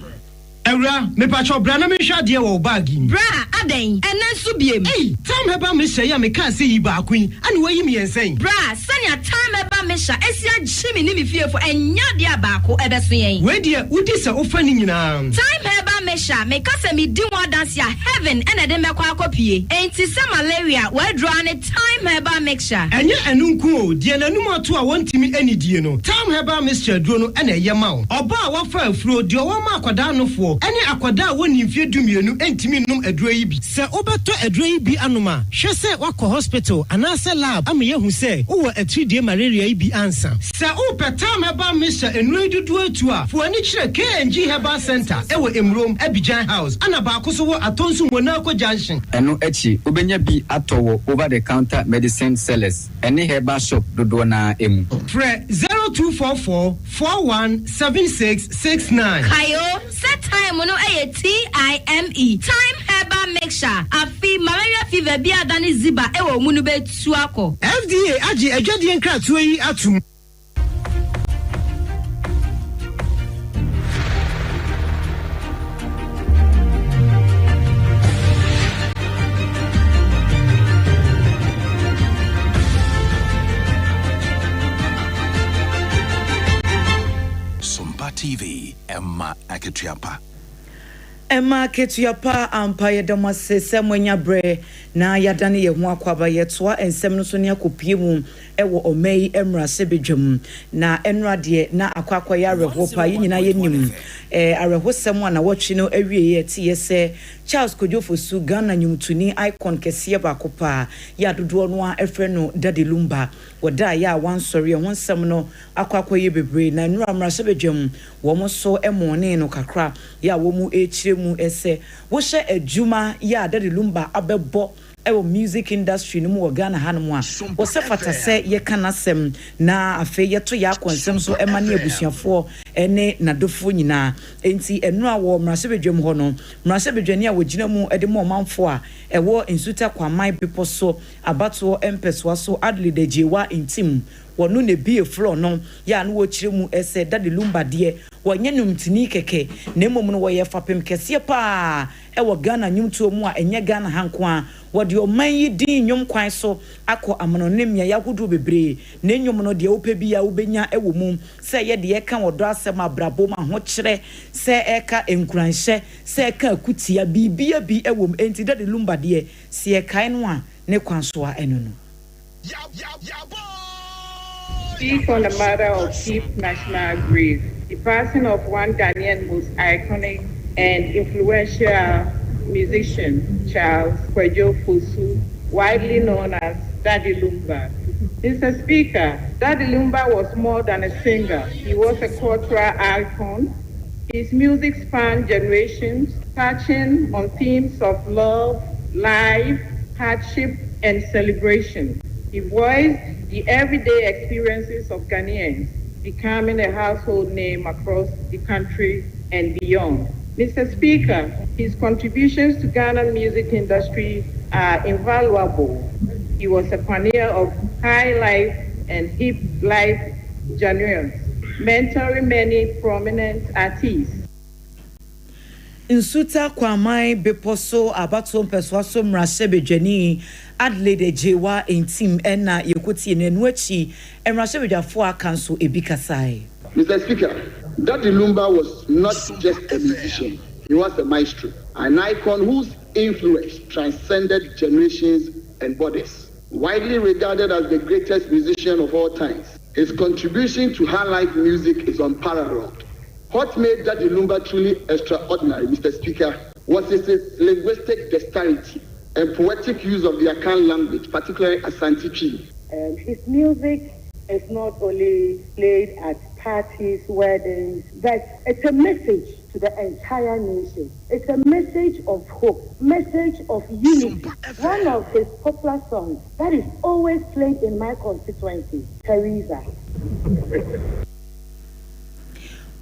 Ewra, me pacho bra na me hwa de wo bag bra aden ena so biem time heba me hye ya me kan se yi ba akun ane wayi me yensen bra sanya time heba me hya esi agye ni me fiefo enya de abako ebeso yen we de udi se ofa ni nyina time heba me hya me kasa me di one dance ya heaven ena de me kwa akopie enti se malaria we draw ne time heba mixture enye enunku o de nanum ato a wontimi anidie no time heba mixture duro no ena ye ma oba a wafa afuro de o ma akoda nofo ene akoda woni mfie dumienu entimi num aduro yi bi se obeto aduro yi bi anoma hwe se wakọ hospital anase lab am ye hu se wo atridie malaria yi bi ansa se o peta meba misha enu dudu atu a fo ani kire KNG Herbal Center ewo Emrom Abidjan House ana ba ko so wo atonsu wona ko junction eno echi obenya bi atowo over the counter medicine sellers ene herbal shop dodo na emu fre 0244 417669 kayo set time no TIME time herbal mixture afi malaria fever bi adani ziba ewo mu no betu akọ FDA agi adwade nkratoa yi atum TV, Emma Akye. Emma Ketuapa Empire Damase Semwenya Bre na yadane ye ho akwaba yetoa ensem no so ne akopie mu ewo omei emra sebedwam na enra de na akwakwa ya reho pa yina yenim areho sem na wotwe no awie ye tie se Charles Kojofosu Ghana nyumtuni icon kese ba kopa ya dodo no a efre no Dade Lumba woda ya wansori ho nsem no akwakwa ye bebre na enra amra sebedwam wo mo so emone no kakra ya wo mu echire mu ese wo hye adwuma ya Dade Lumba abebo ewo music industry no mu Ghana hanum a wo se fata se ye kanasem na afe ye to ya konsem so emane abusuafo ene nadofo nyina enti enu a wo mrasebedwam ho no mrasebedwani a wogina mu ede mo manfo a ewo Nsuta Kwamai people so abato empeswa so Adelaide Jewa intim wonu ne bie floor no ya no wo kire mu ese Dade Lumba de wonye numtini keke na emom no wo ye fapem kese pa ewo Ghana nyumtuo mu a enye Ghana hanko a wode oman yi din nyum kwan so akọ amanonemia yahudu bebre na nyum no de opebi ya ubenya ewo mum se ye de eka wodo asem abrabo ma ho kire se eka enkuranhye se eka akutia bibia bi ewo enti Dade Lumba de se eka no a ne kwanso a eno no. Speak on the matter of deep national grief, the passing of one Ghanaian most iconic and influential musician, Charles Kojofosu, widely known as Dade Lumba. Mr. Speaker, Dade Lumba was more than a singer. He was a cultural icon. His music spanned generations, touching on themes of love, life, hardship, and celebration. He voiced the everyday experiences of Ghanaians, becoming a household name across the country and beyond. Mr. Speaker, his contributions to Ghana music industry are invaluable. He was a pioneer of high life and hip life genres, mentoring many prominent artists. Nsuta Kwamai beposo abato mpeswa so mrasebedwani Adelaide Jewa intim ena yekoti nenuachi emrasebedwafo akanso ebikasai. Mr. Speaker, Dade Lumba was not just a musician, he was a maestro, an icon whose influence transcended generations and borders. Widely regarded as the greatest musician of all times, his contribution to high life music is unparalleled. What made Dade Lumba truly extraordinary, Mr. Speaker, was his linguistic dexterity and poetic use of the Akan language, particularly Asante Twi. His music is not only played at parties, weddings, but it's a message to the entire nation. It's a message of hope, message of unity. One of his popular songs that is always played in my constituency, Teresa.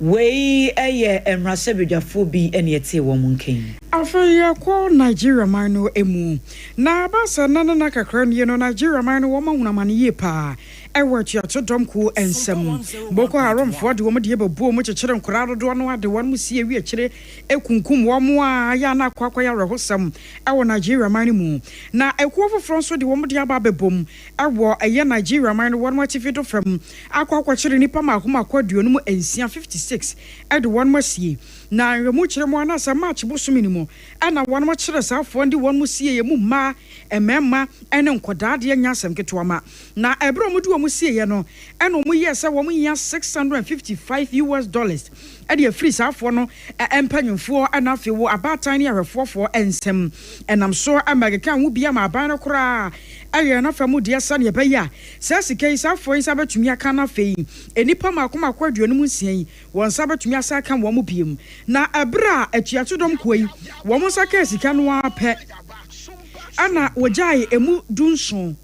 Wei eye emrasebedwafo bi ene ete wo munken afaya ko Nigeria man no emu na abasa na kakra ne no Nigeria man no wo mahunamane ye pa ewo tuato domku ensem Boko Haram fo de wo de bebuo mu kyekere nkora dodo no ade won mu sie wi akire ekunkum wo mu a ya na kwakwa ya rehosam ewo Nigeria man mu na ekuo foforo so de wo de aba bebom ewo eye Nigeria man no won matifido from akwakwa kyere nipa makoma kwaduo mu ensia 56 ede won masie na remu kyere mu ana sa match bosumi mu ana won mo kyere sa afo ndi won mu sie ye mu ma emema ene nkoda de nyasem ketoma na ebro mu du mu sie ye no ene mu ye se wo mu ya $655 ade free sa afo no empanyimfo ana afi wo abatan ne ahwefofo ensem enam so America wo bia ma aban no kora aye na fa mu de asa ne beya sa sikai sa afo isa betumi aka na fei enipa makoma kwaduo no mu sie won sa betumi asa aka wo mu biem na abra atuato dom koi wo mo saka sika no apɛ ana wojai emu dunso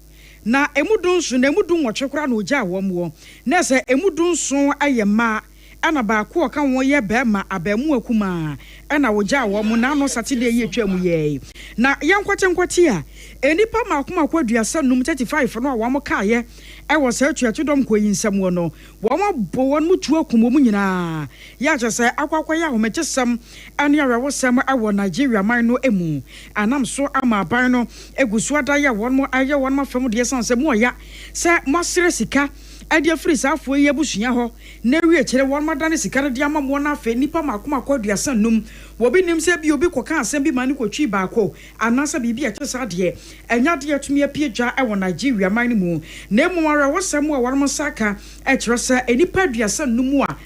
na emu dunso na emu dun wotwe kora na wojai wo mo na se emu dunso ayema ana ba ko ka won ye be ma abamu akuma ana wojai wo mo na no Saturday ye twam ye na yankwote a enipa makoma kwaduasa num 35 no wo mo ka ye e wo se atuato dom koi nsam wo no wo mo bo won mu tu akumo mu nyina ya je se akwakwa ya homekesam ane arewo sam awo Nigeria man no emu anam so ama aban no egusu ada ya won mo aye won ma fam de san se mo ya se mo sere sika ɛde afiri saafo yi abusua hɔ na wie kyerɛ wɔn madane sika no de ama mo na afa nipa makoma akɔduasa num wobi nim sɛ bi obi kɔka asɛm bi ma ne kɔtwi baako anasa biribi a kyesa deɛ ɛnya deɛ tumi apie dwa ɛwɔ Nigeria man no mu na mmomara wɔsɛm a wɔn saka ɛkyerɛ sɛ enipa aduasa num a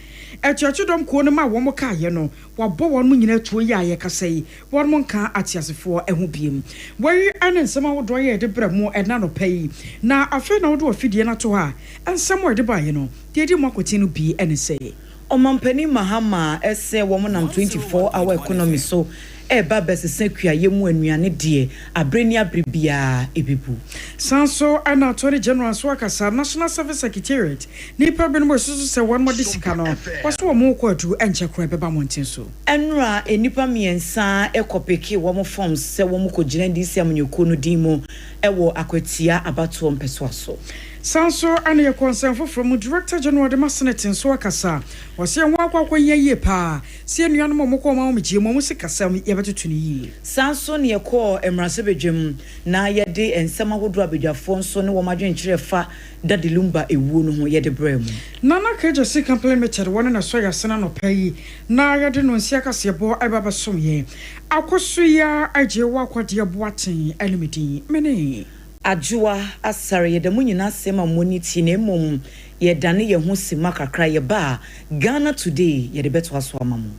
ɛkyerɛkyerɛdɔm kuo no ma wɔn kaayɛ no wabɔ wɔn nyina tuo yi a yɛkasa yi wɔn nka atiasefoɔ ɛho biem wɔyi ɛne nsɛm ahodoɔ yɛ de brɛ mu ɛna no pɛ yi na afei na wɔde afidie no ato hɔ a nsɛm a wɔde baayɛ no deɛ di mu akɔti no bi ɛne sɛ Omampani Mahama ɛsɛ wɔn nam 24-hour economy so eba besese kuaye mu anuane de abreni abribia ebibu sanso ana attorney general so akasa National Service Secretariat ni problem we so se won mo de sika no waso mo kwadu enche kro beba monten so enra enipa miensa ekopeke wo mo forms se wo mo kogina DC amnyoko no dimo ewo akwatia abato mpeso so sanso ana ye concern from Director General de Senate so akasa wase ho akwakwa yeye pa se anuano mo ko ma mo gie mo sikasam yebetoto ni yi sanso ne ye ko emrasebedwem na ye de ensem ahodo abedwafo nso ne wo madwenkyere fa dadelumba ewuo no ho ye de brem nana kaje se complemented one na so yasena no payi na ye de no nsia kasebo ebaba som ye akoso ya agye wo akwade boaten elimidi mene Ajua asare ye de munyina sema moniti na emom ye dane ye ho sima kakra ye ba Ghana Today ye de beto aso amamu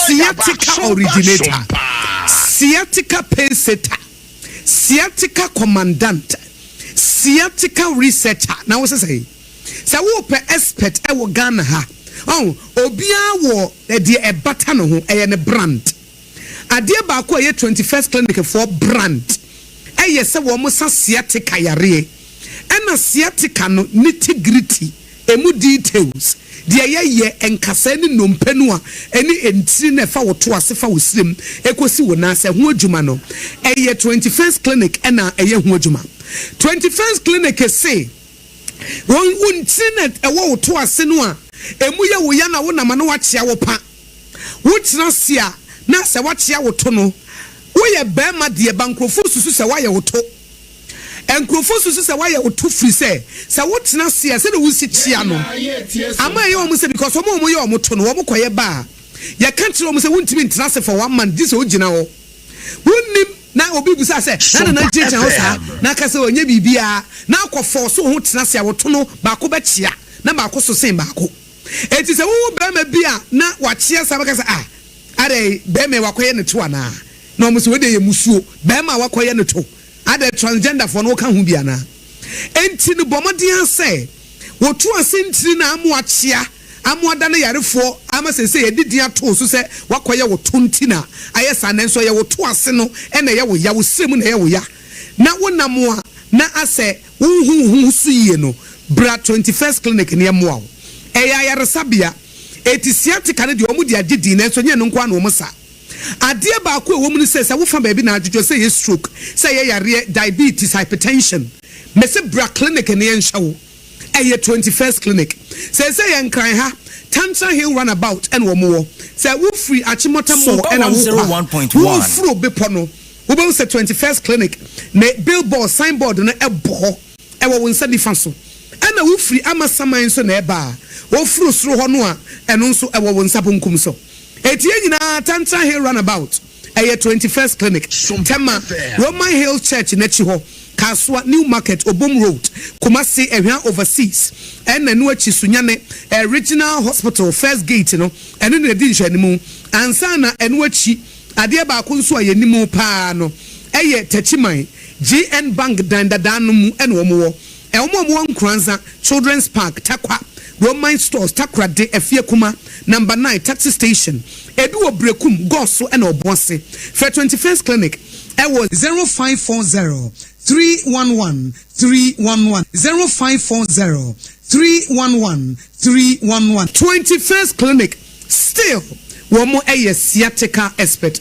Sciatica originator, sciatica pacesetter, sciatica commandant, sciatica researcher. Now what's say? Say wo pe expert e wo Ghana ha. Oh, obia wo de e bata no ho e ne brand. Ade ba ko ye 21st clinic for brand. E ye se wo mo sa sciatica yare. Ena sciatica no nitty-gritty, emu details. Dia ye enkasa ni nompenu a eni entiri na fa woto ase fa wosrem ekosi wona se ho adwuma no eye 21st clinic ena eye ho adwuma 21st clinic say won untinet ewo woto ase no a emu ye wo ya na wo na ma no wakyea wo pa wotina sia na se wakyea woto no wo ye be ma de bankrofo susu se wa ye woto enkrofo susu se wa ye woto free se wotina sia se de wo si chia no ama ye wo se because wo ye wo to no wo koye ba ye kan tire wo se wontimi ntina se for 1 month this o gina wo wonnim na obi busa se na teacher ho sa na ka se onye bibia na akofo so ho tina sia woto no ba ko ba chia na ba ko so sen ba ko enti se wo ba ma bia na wa chia sa ba ka se ade be me wa koye ne to ana na mo se we de ye musuo be ma wa koye ne to Ade transgender for no kan hu bia na enti no bomodin ase wotu asentiri na amu achia amu ada na yarefo ama se ye didin ato so se wakoye wotu ntina ayesa na nso ye wotu ase no ena ye wo ya wo srem na ye wo ya na wonamo a na ase hu su ye no bra 21st clinic ne mo eya yaresabia etisiatika ne de omu de agedin na nso nye no nkwa na omu sa Ade ba ko wo mu se wo fa ba bi na adwodwo se ye stroke se ye yare diabetes hypertension me se bra clinic ne yen hyewo eye 21st clinic se ye nkran ha Tantra Hill runabout and wo mo se wo free Achimota mo and a 101.1 wo fro bepo no wo be se 21st clinic ne billboard signboard no ebo e wo nsa difa so ana wo free amasaman so na eba wo fro soro ho no a eno nso e wo nsa bonkum so Etie nyina Tantra Hill runabout eye 21st clinic Tema Roman Hill Church nechi ho Kaswa New Market Obom Road Kumasi ehwan overseas ena no achi sunyane Regional Hospital First Gate no eno ne di nhwanimu ansa na eno achi ade ba ko nso ayenimu pa no eye Tachiman GN Bank dandadanu mu ena omo wo nkranza Children's Park Tarkwa Roman Stores Takra de Efie Kuma number 9 taxi station ebi wo brekum goso and obonse for 21st clinic it was 0540 311 311 0540 311 311 21st clinic still one more a sciatica expert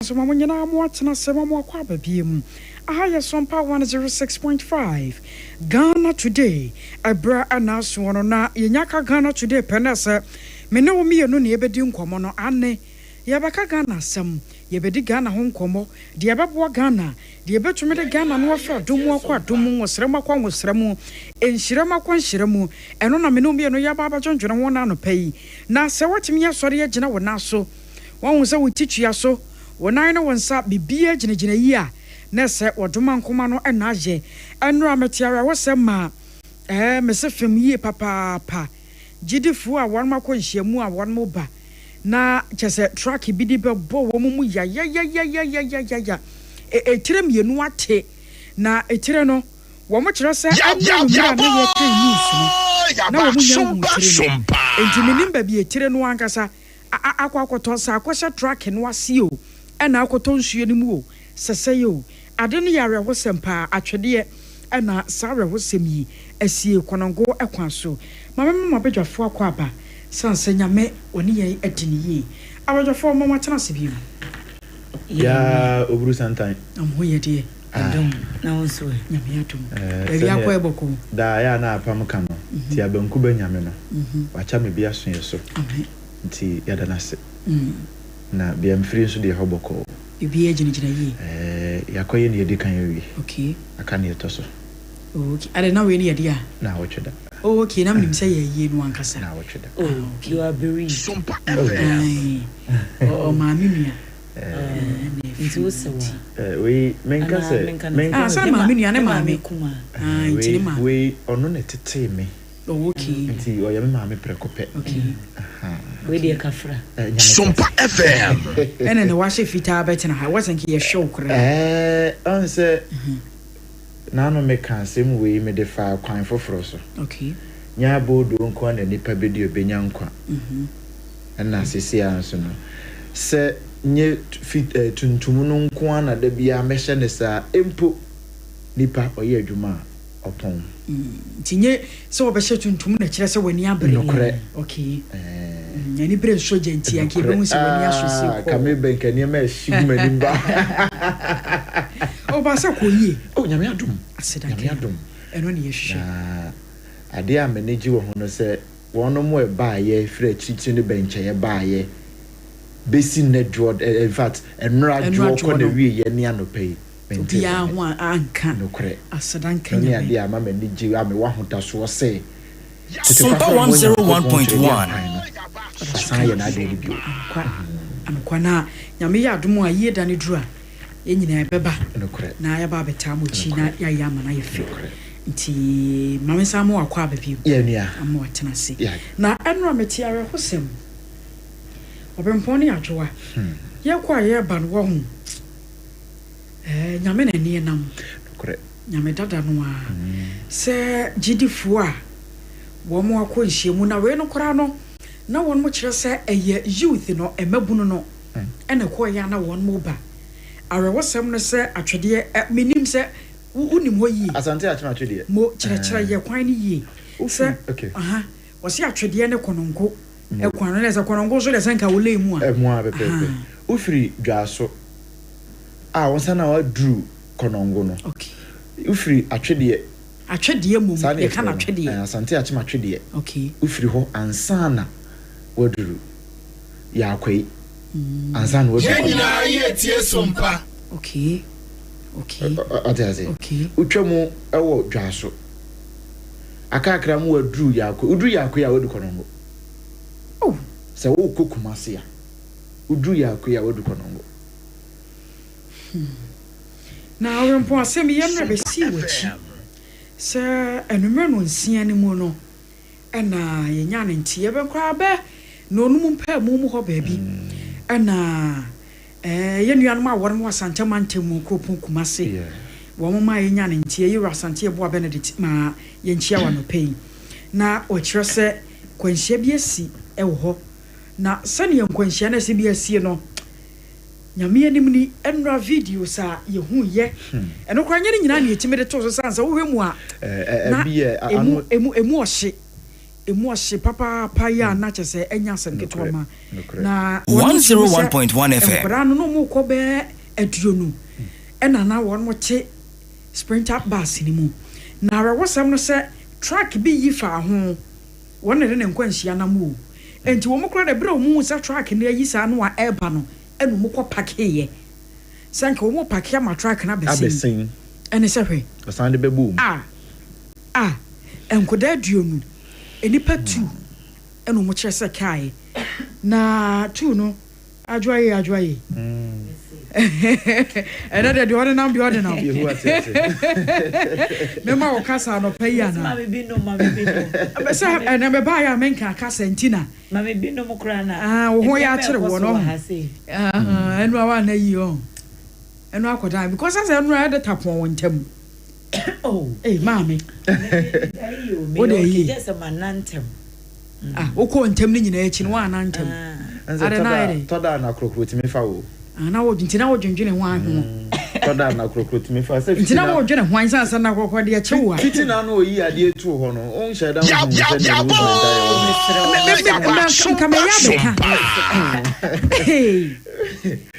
So mama nyina mo atena se mama akwa babiem. Ahaya Sompa 106.5. Ghana today. Abra anaso wono na yenyaka Ghana today penese. Me ne wo mienu ne yebedi nkomo no ane. Yebaka Ghana sem. Yebedi Ghana ho nkomo. De yebeboa Ghana. De yebetumi de Ghana no afa domu akwa domu wosrema kwa wosremu. Enhirema kwa nhiremu. Eno na me ne wo mienu yaba abajonjona ho na no pai. Na se watimi asori agina wo na so. Won se wo titua so. Wonai no wonsa bibia ginegina yi a na se wodoma nkoma no na aje enura metiara wosema mese fem yi papa gidifu a won makọ nhyiamu a won mo ba na chese track bi di bebo wo mu ya etire mienu ate na etire no wo mo kire se anya mura na ye kan news no na wo mu nya Sompa enti menim ba bi etire no ankasa akwakoto sa akwose track no asio ena akoto nsuo ni mu o seseyo ade no yare wo sempa atwede ena sare wo semyi asie konongo ekwan so mama bedwafo akwa aba sanse nyame oni ye adiniye abedwafo mama tena se bi ya oburu santan amho ye de adom na wonso nyame adom ebi akwa eboko da ya na apam kano ti abanku ba nyame no wacha me bia so yeso nti ya da na se na bia mfiri so de hoboko bibi ejinijina yi yakoye ne yedi kan yawi okay aka ne to so okay ale na we ne yedi a na wocheda okay na mnim say ye no ankasa na wocheda you are very Sompa ma minua nti wo se wa we menka se ma minua ne ma me kuma nti ma we ono ne tete me okay nti o ya me ma me prekope okay we dey kafra Sompa FM ene ne wa she fita betina ha wasn't ye show kra on se na no me kan sem we me de fa kwan foforo so okay nya bodo nko na nipa bedi obenya nkwa na sisi anso no se nye fit tuntum no nko na da bia mehye ne sa empo nipa oye adwuma opon tinye se obehye tuntum na kire se wani abere okay yani bre so genti anke be hu se wani asosi ko kame benka ne ma shigumani ba o ba se ko yi nyame adum aseda nyame adum eno ne yehwe ade a manage wo hono se wono mo e ba ye frɛ chichi ne benche ye ba ye besi na dwo in fact enra dwo ko na wie ye ne anopai bia ho anka aseda nka nya ade a ma manage a me wa hotaso se Sompa 101.1 Asaya na ade bi kwa na nyame ya adom a yie dane duru a yenyina beba na ya ba beta mo chi na ya ya mana ye fe nti mame samu akwa ababi ye nia amu atena se na enro metiare hosem obemponi adwoa ye kwa ye ba no ho nyame na ni nam nyame dada no a se gidifu a wo mo akọ nhyiemu na we no kora no na won mo kire se eye youth no emabunu no ena ko ya na won mo ba awe wosem no se atwede menim se unim ho yi asante atwena atwede mo kire ye kwan ni yi se aha wo se atwede ne kononko ekwan no se kononko so le sanka wo le mu a mu a pepepe ufiri dwaso a won sana wa dru konongo no okay ufiri atwede mum e kana atwede asante atwema atwede okay ufiri ho ansana waduru ya akwai ansana waduru nyina ye tie Sompa okay adaze utwemu ewo dwaso akakra mu waduru ya akwai uduru ya akwai ya wadu konongo se wo kokumase ya uduru ya akwai ya wadu konongo na awempo asem yemre be si wachi se enumere no nsia ne mu no ena yenya ne ntie be kwa be no onum mpa mu ho baabi ena yenuanum awore no asantema ntemu kopun kumase wo mama yenya ne ntie yi rasante ebo a Benedict ma yenchia wa no pay na o kire se kwanhia bi asi ewo ho na sane yankwanhia na se bi asi no nyame anim ni enra video sa yehu ye eno kwa nyene nyina na yetime de to so sansa wo hwemu a bi anu emu ohye emu ɔhye papa ya na kyɛ sɛ ɛnya asɛm ketewa ma na 101.1 FM nkwadaa no no mu kɔ bɛɛ aduonu ɛna na wɔn mo te sprinter bus ni mu na awɛwɔsɛm no sɛ track bi yi fa ho wɔn ne nkwanhyia na mu enti wɔn kora de bere wɔn sɛ track ne ayi saa no a ɛba no ɛna wɔn kɔ park yɛ sanka wɔn park ya ma track na bɛsɛn ɛne sɛ hwɛ ɔsan de bɛbu nkwadaa aduonu enipa 2 ɛna wɔn kyerɛ sɛ kae na 2 no adwaye ɛna de ɔde nam mema wo kasa no pɛ ya na mama bi no sɛ ɛna me ba ya menka kasa ntina mama bi no mo kra na wo ho ya kyerɛ wo no ɛno awa na yi o ɛno akoda because as ɛno ɛde tapon wo ntam oh mami o de yi just manantem wo ko ntam ni nyina akyi no wa anantem ada na toda na krokro timi fa wo na wo ntina wo dwendwene ho ahwo toda na krokro timi fa se ntina wo dwene ho ansa ansa na krokro de akye wo fitina no oyi ade etu ho no on hye da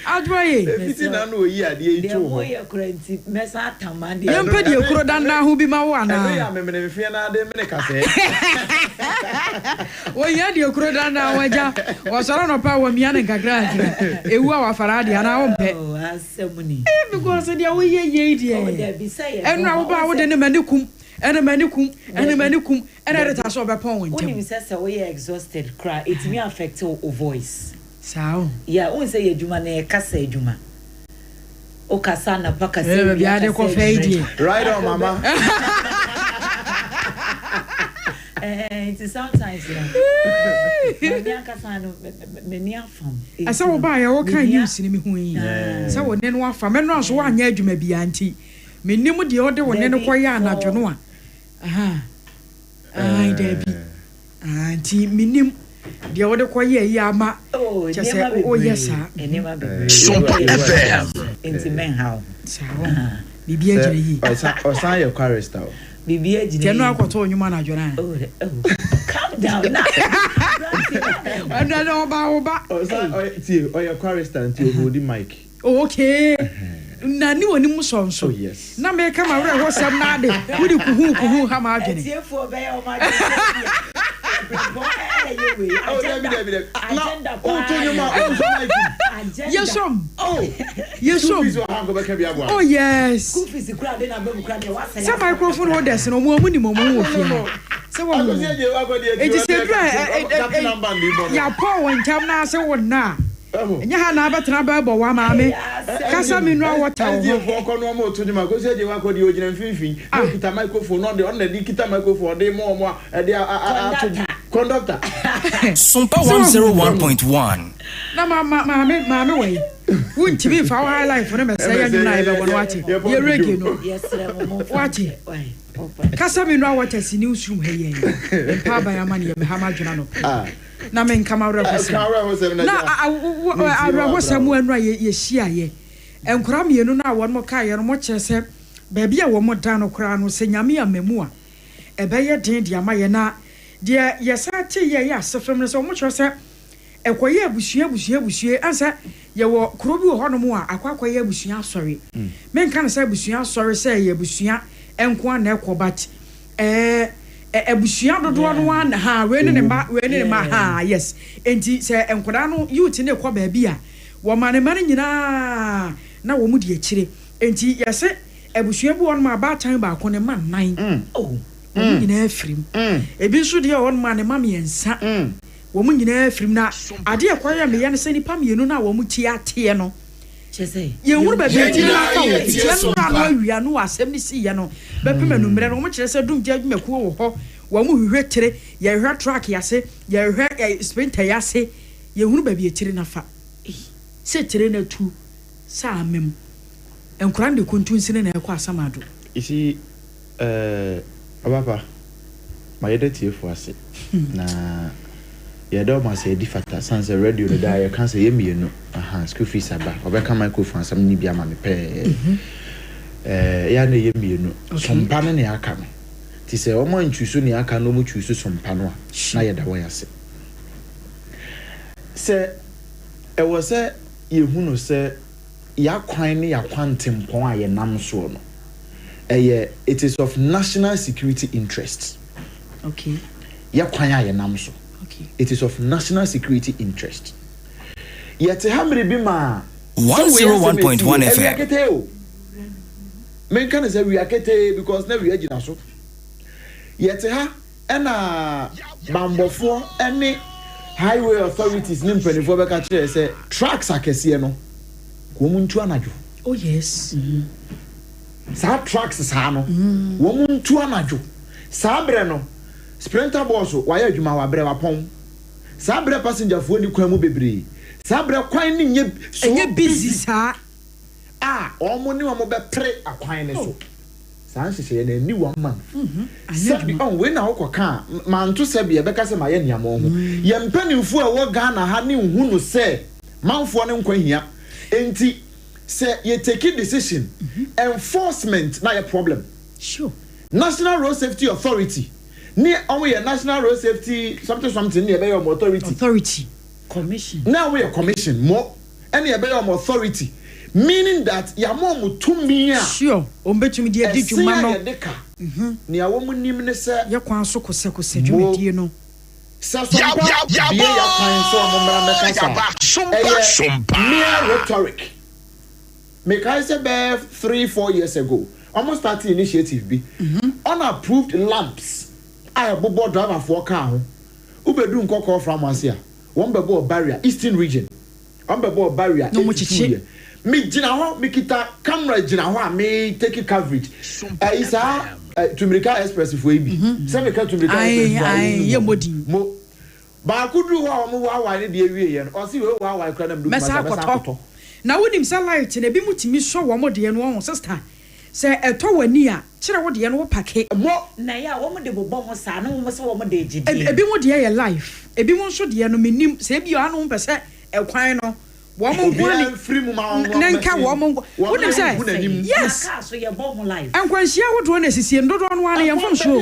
adwaye fitina no oyi ade etu ho ye kurenti mesa atamande yempe de ekuro danda ho bi ma wo ana ya memene fie na ade mene kase wo ye de ekuro danda waja wo soro no pa wo mia ne kakra ewu a wafara de ana wo mpe asemuni because de wo ye de enu a wo ba wo de ne manikum ene manikum ene reta so be pon won tem woni se se wo ye exhausted cry it me affect your voice sao ya won se ye djuma na e kasa djuma o kasa na pa kasa e bia de ko fade right on mama it is sometimes me kasa no me ni afam asa wo ba ya wo kan news ni me hu yi sa wo ne no afam me no so wa anya djuma bia anti me nim de o de wo ne no koya anadwo no a ai debi anti me nim de o de koya yi ama chese o yesa Sompa FM into men how bibi agire yi osan your chorister bibi agire je no akoto onwuma na jona calm down now ana no ba osan your chorister until hold the mic okay na ni woni mu sonso na me ka ma were ho sam na ade wudi kuhu ha ma adwene tiefo be o ma yesom oh yes se microphone holders no mo ni mo wo fia se wo e ti se dra ya po won tam na se wo na nya ha na abetra ba bo wa maame kasa mi no awota ho ko no mo to nyuma ko se je wa ko di ogina mfinfin kita microphone no de on na di kita microphone de mo de a conductor Sompa 101.1 na maame we wunti bi fa wa life no me say ya nyuna e be won wache ye reggae no wache kasa mi no awota si news room he ye pa ba ya mane ye me ha ma dwena no na men kama represent na awosam anu a ye hia ye enkora mienu na won mo ka ye no mo kyerese ba bia wo mo dan no kora no se nyame amamu a ebeye den dia ma ye na de ye sa te ye ya sefem no so mo kyerese ekoye abusua ansa ye wo kuro bi wo hono mo a akwakoye abusua asori men kan se abusua asori se ye abusua enko na ekobat abusua dodo no wan ha we ne ma ha yes enti se enkoda no youth ne kwa ba bi a wo mane nyina na wo mu de akire enti yese abusua bi won ma ba tan ba ko ne ma nan wo nyina afrim ebi so de won ma ne ma miensa wo mu nyina afrim na ade ekoya me ye ne se nipa mienu na wo mu ti ate no chese ye wuru ba bi ti na fa wo ti na no awia no asem ni si ye no be pema no mre no mo kire se dum je adwumaku wo ho wo mu hwehwe tire ye hwe track yase ye hwe sprinter yase ye wuru ba bi tire na fa se tire na tu sa amem enkura de kontun sine na ekwa asamado isi ababa ma yede tie fu ase na ye do ma se di factor sans radio no da ye kan se ye mienu school fees aba obeka microphone sam ni bia ma me pe ya na ye mienu sompa ne aka no Ti se omo ntwusu ne aka no mu twusu Sompa no a na yeda wo yase. Se e wo se ye hunu se ya kwan ne ya kwantempon a ye nam so no. It is of national security interest. Okay. Ya kwan a ye nam so. Okay. It is of national security interest. Yet hamre bi ma 101.1 FM. Men can say we are kete because never we agina so. Yet ha na bambofo any highway authorities nim penifo be ka kire say tracks akese no ko mu ntu anajo. Oh yes. Sa tracks sa no wo mu ntu anajo. Sa bre no sprinter boss wa ya adwuma wa bre wa pon. Sa bre passenger fo ni kwan mu bebre. Sa bre kwan ni nye busy sa omo ni omo be pre akwan ne so. San hye na ni one man. Sabi on we na okoka man to sabi e be ka se ma ye niamo ho. Ye mpanimfo a wo Ghana ha ni hu no se manfo ne nkwa hia. Enti se ye take decision enforcement na your problem. Sure. National Road Safety Authority. Ni omo ye National Road Safety something ni e be your authority. Commission. Now we are commission more any e be your authority. Meaning that ya mom to me sure ombetumi dia di dwuma no ni awo munim ne se ye kwan so kose dwumedie no sa Sompa ya kwan so amomra meka sa mere rhetoric make I say 3-4 years ago almost started initiative be unapproved lamps I bobo driver for car ho ubedu nkoko from asia one bebo barrier eastern region one bebo barrier no muchichi me jina ho me kita camera jina ho a me take coverage isa Tumrika Express for ebi say me ka Tumrika Express ye modi mo ba kudru ho mo wa ne de awie ye no o si we wa kra na mdu ma sa koto na wonim say light na bi mutimi so wo mo de no ho sister say eto wani a kire wo de no wo pake mo na ya wo mo de bobo ho sa na mo so wo mo de gidi ebi mo de ye life ebi mo so de no menim say bi anu pese ekwan no woman gwani free mu ma nanka woman wouldn't say yes so your bomb life and when she would want to see ndodo no ane yam show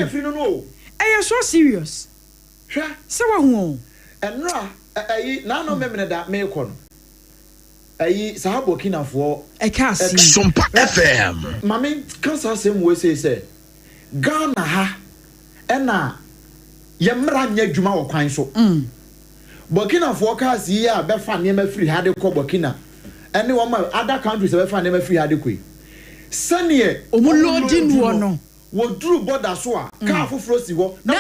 eh so serious hwa se wa hu enra na no memene da me ko no sahabo kinafo ekasi Sompa FM mami kansa sem we say Ghana ha ena yemra nya dwuma wo kwan so Burkina forecast here be fan near free had ko Burkina any one other countries be fan near free had ko sane omulodin wo no wo dru border so a car foforo si ho na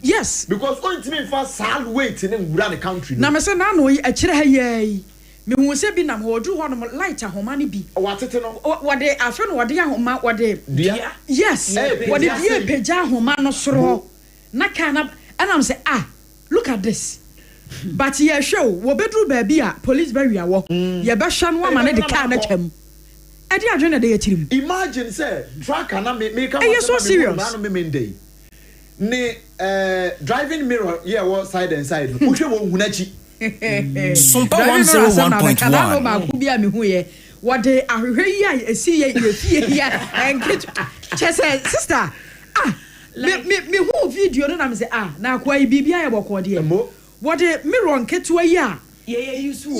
yes because on time fa sal wait in ngura the country na me say na no a kire ha yi me hu se bi na ho dru ho no light ahoma ne bi watete no wode afa no wode ahoma wode yes wode die peja ahoma no soro na kana and am say look at this. But yeah, show wo bedru baby a police be wi awo ye be hwa no ama ne de car na twam ade adwene de yatirim imagine say track na me come so serious na no me mendey ne driving mirror yeah what side and side wo hwe wo hunachi Sompa 101.1 na ba ku bia me hu ye wode ahwehwe yi a esi ye fie ya enke chese sister me hu video no na me say na kwa bibia ye bokode ye what a mirror ketua ya ye use wo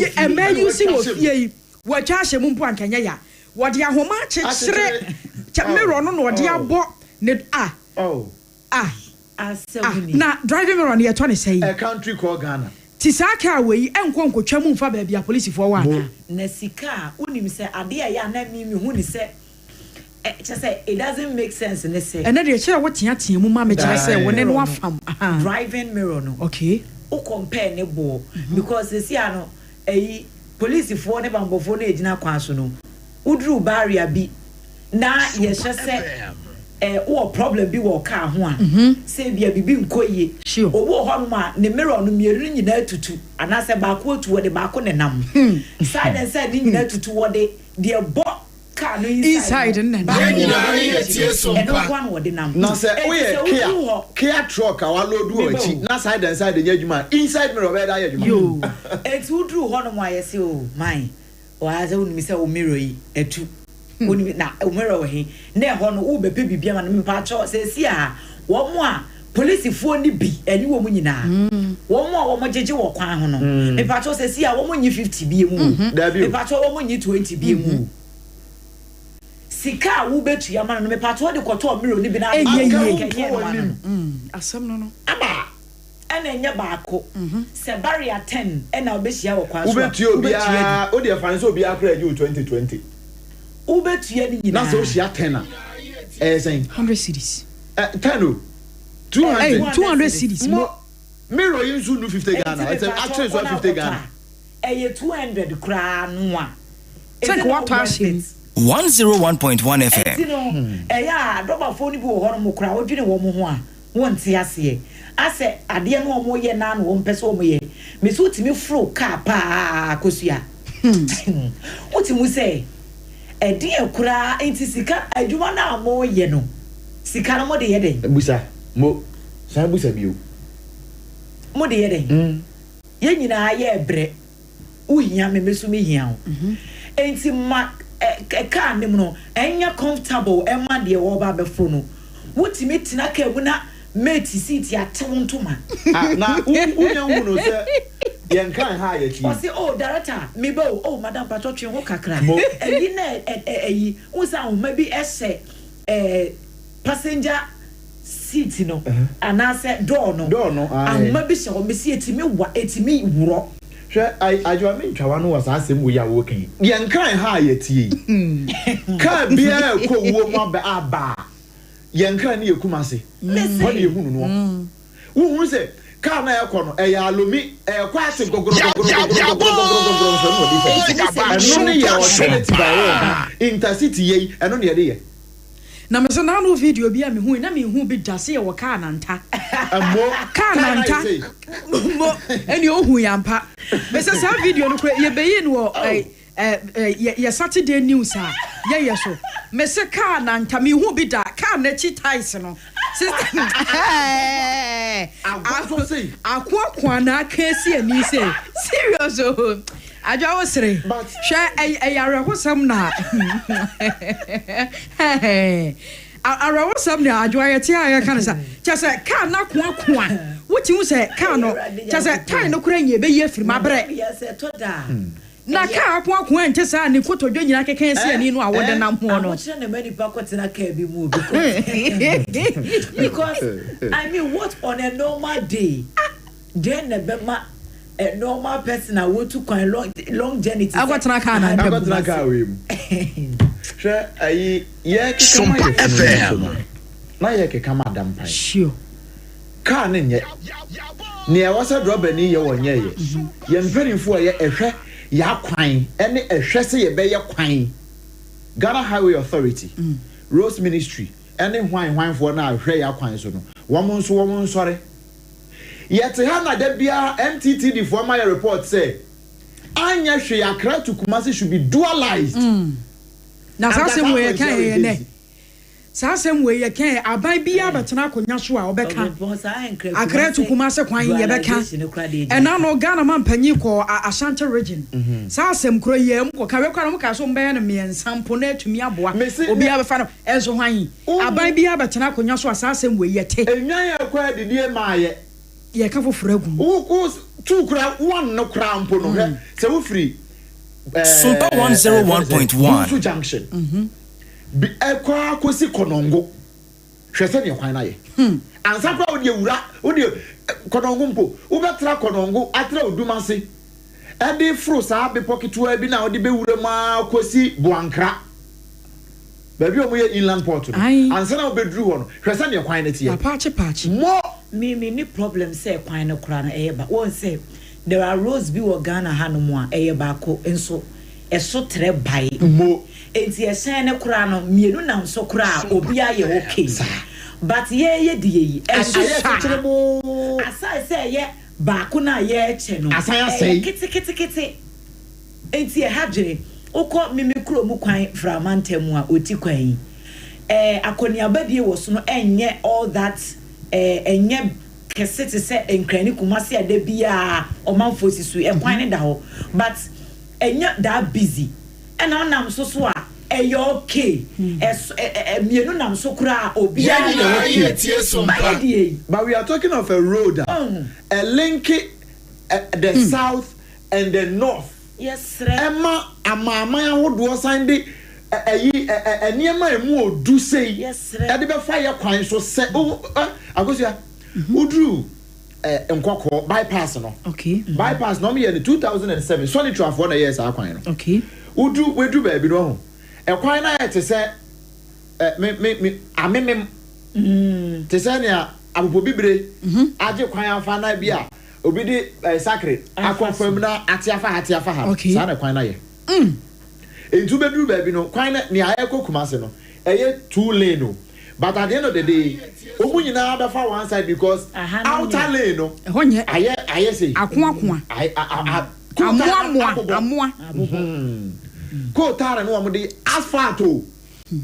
fie wo twa hye mu mpo ankanya ya wo de ahoma chekire mirror no no de abo ne na driving mirror ne to ne say a country called Ghana ti saka we enkonkotwa mu mfa ba bia police fo wa na sika unim say ade ya na mi hu ni say say it doesn't make sense ne say and dey kire wo tia mu ma me kire say wo ne no afam driving mirror no okay o compare ne bo because this year no police for ne bambofo na ejina kwan so no udru barrier bi na ye hye o problem bi wo car ho a say bia bibi nkoye owo ho no ma ne mirror no mieru nyina tutu anase ba ko otu wo de ba ko ne nam side and side nyina tutu wo de bo car no inside and na say we Kia truck our load do echi na side and side nya adwuma inside mirror be da ya adwuma yo exudru ho no mo ayese o man o aze unimi se o mirror yi etu unimi na o mirror he na ho no wo be pe bibia ma no mpa cho se si a wo mo a polisifoɔ ni bi ani wo mu nyinaa wo mo a wo mo jeje wo kwan ho no me pacho se si a wo mo nyi 50 bi emu me pacho wo mo nyi 20 bi emu sika wo betu ya man no me pacho de kɔtɔ miro ni bi na asɛm no aba ana nya baako se barrier 10 ena obehia wo kwan so ubetu obia o de fan so obia kra ju 2020 ubetu ya ni nyina na so ohia 10 a saying 100 cities 10 200 cities mirror yin su 50 Ghana it's actually so 50 Ghana 200 kra no a take what passion 101.1 FM doba phone bi wo hono mo kra odwene wo mo ho a won te ase ase ade no mo ye na no wo mpese wo mo ye me so timi fro car pa akosua utimu say ede ekura enti sika adwuma na mo ye no sika no mo de ye den busa mo sa busa bio mo de ye den ye nyina ye ebre uhia me mesu me hia ho enti ma car nim no enya comfortable ema de wo ba befro no wotimi tina ka mu na mate seat ya tewontoma na unya hu no se yen kan ha ya ti o say oh director me bo oh madam patotwe ho kakra eyi na eyi unsa ho ma bi ese passenger seat no anase door no ahoma bi se ho me si etimi wuro hwe ajo me ntwa no was asem wo ya wo kan yen kan ha ya ti ka bia ko wo mo aba yen kan ne yekumase ho ne yehu no wo hu se ka na ekọ no ya alomi kwa ase gogoro intercity ye eno ne ye na me se na no video bi a me hu na me hu bi dase ye wo ka na nta ka na nta mo eni ohu ya mpa me se sa video no kra ye beyi no ye Saturday news a ye so me se ka na nta me hu bi da ka na chi ties no akwa na kesi ani say serious oh ajo wo sere hwe ayare hosam na ara hosam na ajo ayete aya kan sa chese ka na kwa wuti mu se ka no chese time no kura nye be ye firi mabre na ka kwa ente sa ni foto dwo nyina keke si ani no awode nam ho no na many packets na ka bi mu because I mean what on a normal day then nebema a normal person I want to quite long journey to agwatana ka na agwatana ka we mu hwe ayi ye Sompa FM na ye keka madam pai sure ka ne nye ne e wasa drobe ni ye wonye ye ye mpanimfo ye ehwe ya kwan ene ehwese ye be ye kwan Ghana Highway Authority Roads Ministry ene hwan for na ahwe ya kwan so no wo sore yet hana da bia MTTD for my report say anya hwe Accra to Kumasi should be dualized na sasem we kan ye ne sasem we ye kan aban bia betena akonya so a obeka Accra to Kumasi kwan ye beka ena no Ghana man panyi ko Ashanti region sasem kro ye mko kawe kwa no ka so mbe na miensampo na atumi aboa obi abefa no enso hwan aban bia betena akonya so sasem we ye te enwan ya kwa didie maaye ye ka foforo agum wo tu kra one no kra mpo no he se wo free Sompa 101.1 junction bi ekwa kosi konongo hwese ne kwan na ye ansa kwa odi ewura odi konongo mpo wo betra konongo atra odumase ade fro sa be poketu abi na odi be wura ma kosi buankra baby omo ye inland port no ansa na obedru ho no hwese ne kwan na tie pachi mo me ni problem say kwan no kra na eba won say there are roads bi wo Ghana hanom a eba ko enso eso tre bai mo enti esen ne kra no mienu nam so kra obi aye okay but ye die yi eso kire mo asa say ye ba ko na ye che no asa say kiti enti e hadwere ukọ mimi kuro mu kwan framantem a oti kwan akoni abadie wo so no enye all that enye kesete se enkrani Kumasi ade bia omanfo sisu kwan ne da ho but enye da busy and onam so a okay mienu nam so kura obi but we are talking of a road a link the south and the north. Yes, Emma amama ahodo sign de eniema emu odu sei. Yes, e de be fire kwan so se agosia udru nkoko bypass no. Okay. Bypass no me in 2007 solid traffic for the years akwan no. Okay. Udru wedu ba bi no ho. E kwan na yete se me amemem te se ne abobo bibre age kwan afa na bia obi di sacred akonfam na atiafa ha sa na kwan na ye entu beduru ba bi no kwan na ne aye kokumase no eye 2 lane no but at the end of the day omu nyina be fa one side because outer lane no ehonye aye say akoa amua ko tara no am di asphalt o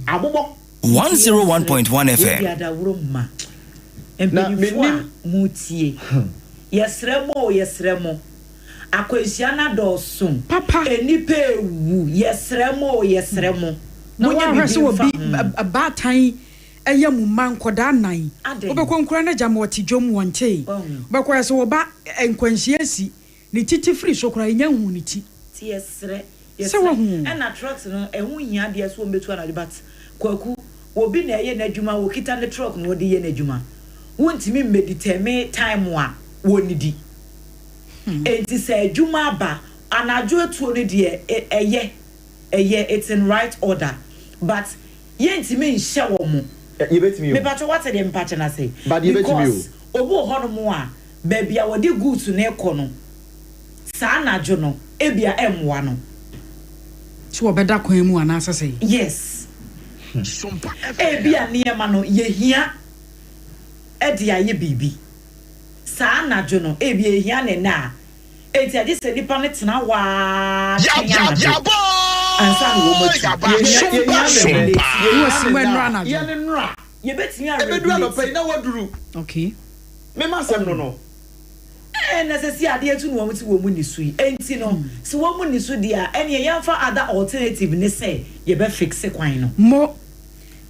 abobo 101.1 FM na menim mutie yesremo akwansia na dosun papa enipa ewu yesremo no one so be abatan eye mu man koda nan obekwankura na jama wati dwom wonche obekwa so oba enkwansia si ni titi free so kura nya hu ni ti yesre na trucks no ehu hia de so mbetu na but kwaku obi na eye na adwuma wo kita ne truck no de ye na adwuma wontimi meditame time wa wonidi enti say adwuma ba anajo etuo ne de eye it's in right order but yentimi nhye wo mo yebetimi me pacho what dem pacho na say but yebetimi obo ho no mo a ba bia wo de goods na ekono sa anajo no ebia emwa no so obeda kwan mu ana asase yes Sompa ebia niema no yehia edi aye bibi sa anajo no ebia ehia ne na enti ade se nipa ne tena wa ya ansa no mo ye betimi a ebedu no pay na waduru okay me ma sem no necessary ade etu no won ti wo mu ni sui enti no se wo mu ni su dia ene yemfa other alternative ne say ye be fix kwan no mo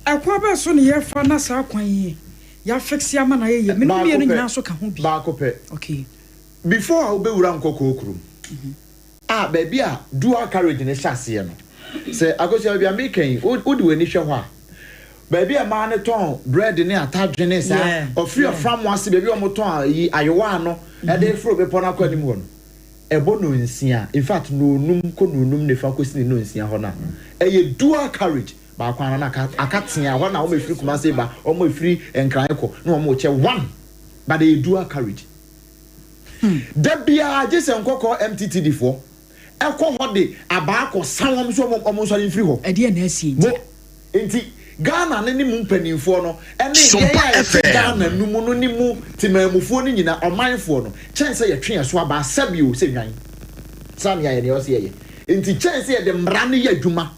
akwa be so ne ye fa na sa kwan yi ya fix ya ma na ye me no me no nyina so ka ho bi ba ko pe okay before I be wura nkoko okuru baby a dual carriage ne hyase no say agosia bia me kan odi wani hwe ho a baby a ma ne ton bread ne atadwe ne sa ofri ofram wase baby o mo ton yi ayewa no e de fro be pona kwa nim ho no ebo no nsia in fact no num ko no num ne fa ko sini no nsia ho na ye dual carriage ba kwa na akatia ho na o me firi kuma se ba o mo firi enkran ko na o mo che one but they dual carriage Debia just nkoko MTTD for ekọ ho de aba akọ sanwom so omo so firi ho e de na asi enti Ghana ne mu mpanimfo no ene ye Ghana numu no ni mu timamufo ni nyina omanfo no chense ye twe so aba sabio se nwan sam ya ye ne o se ye enti chense ye de mra ne ye adwuma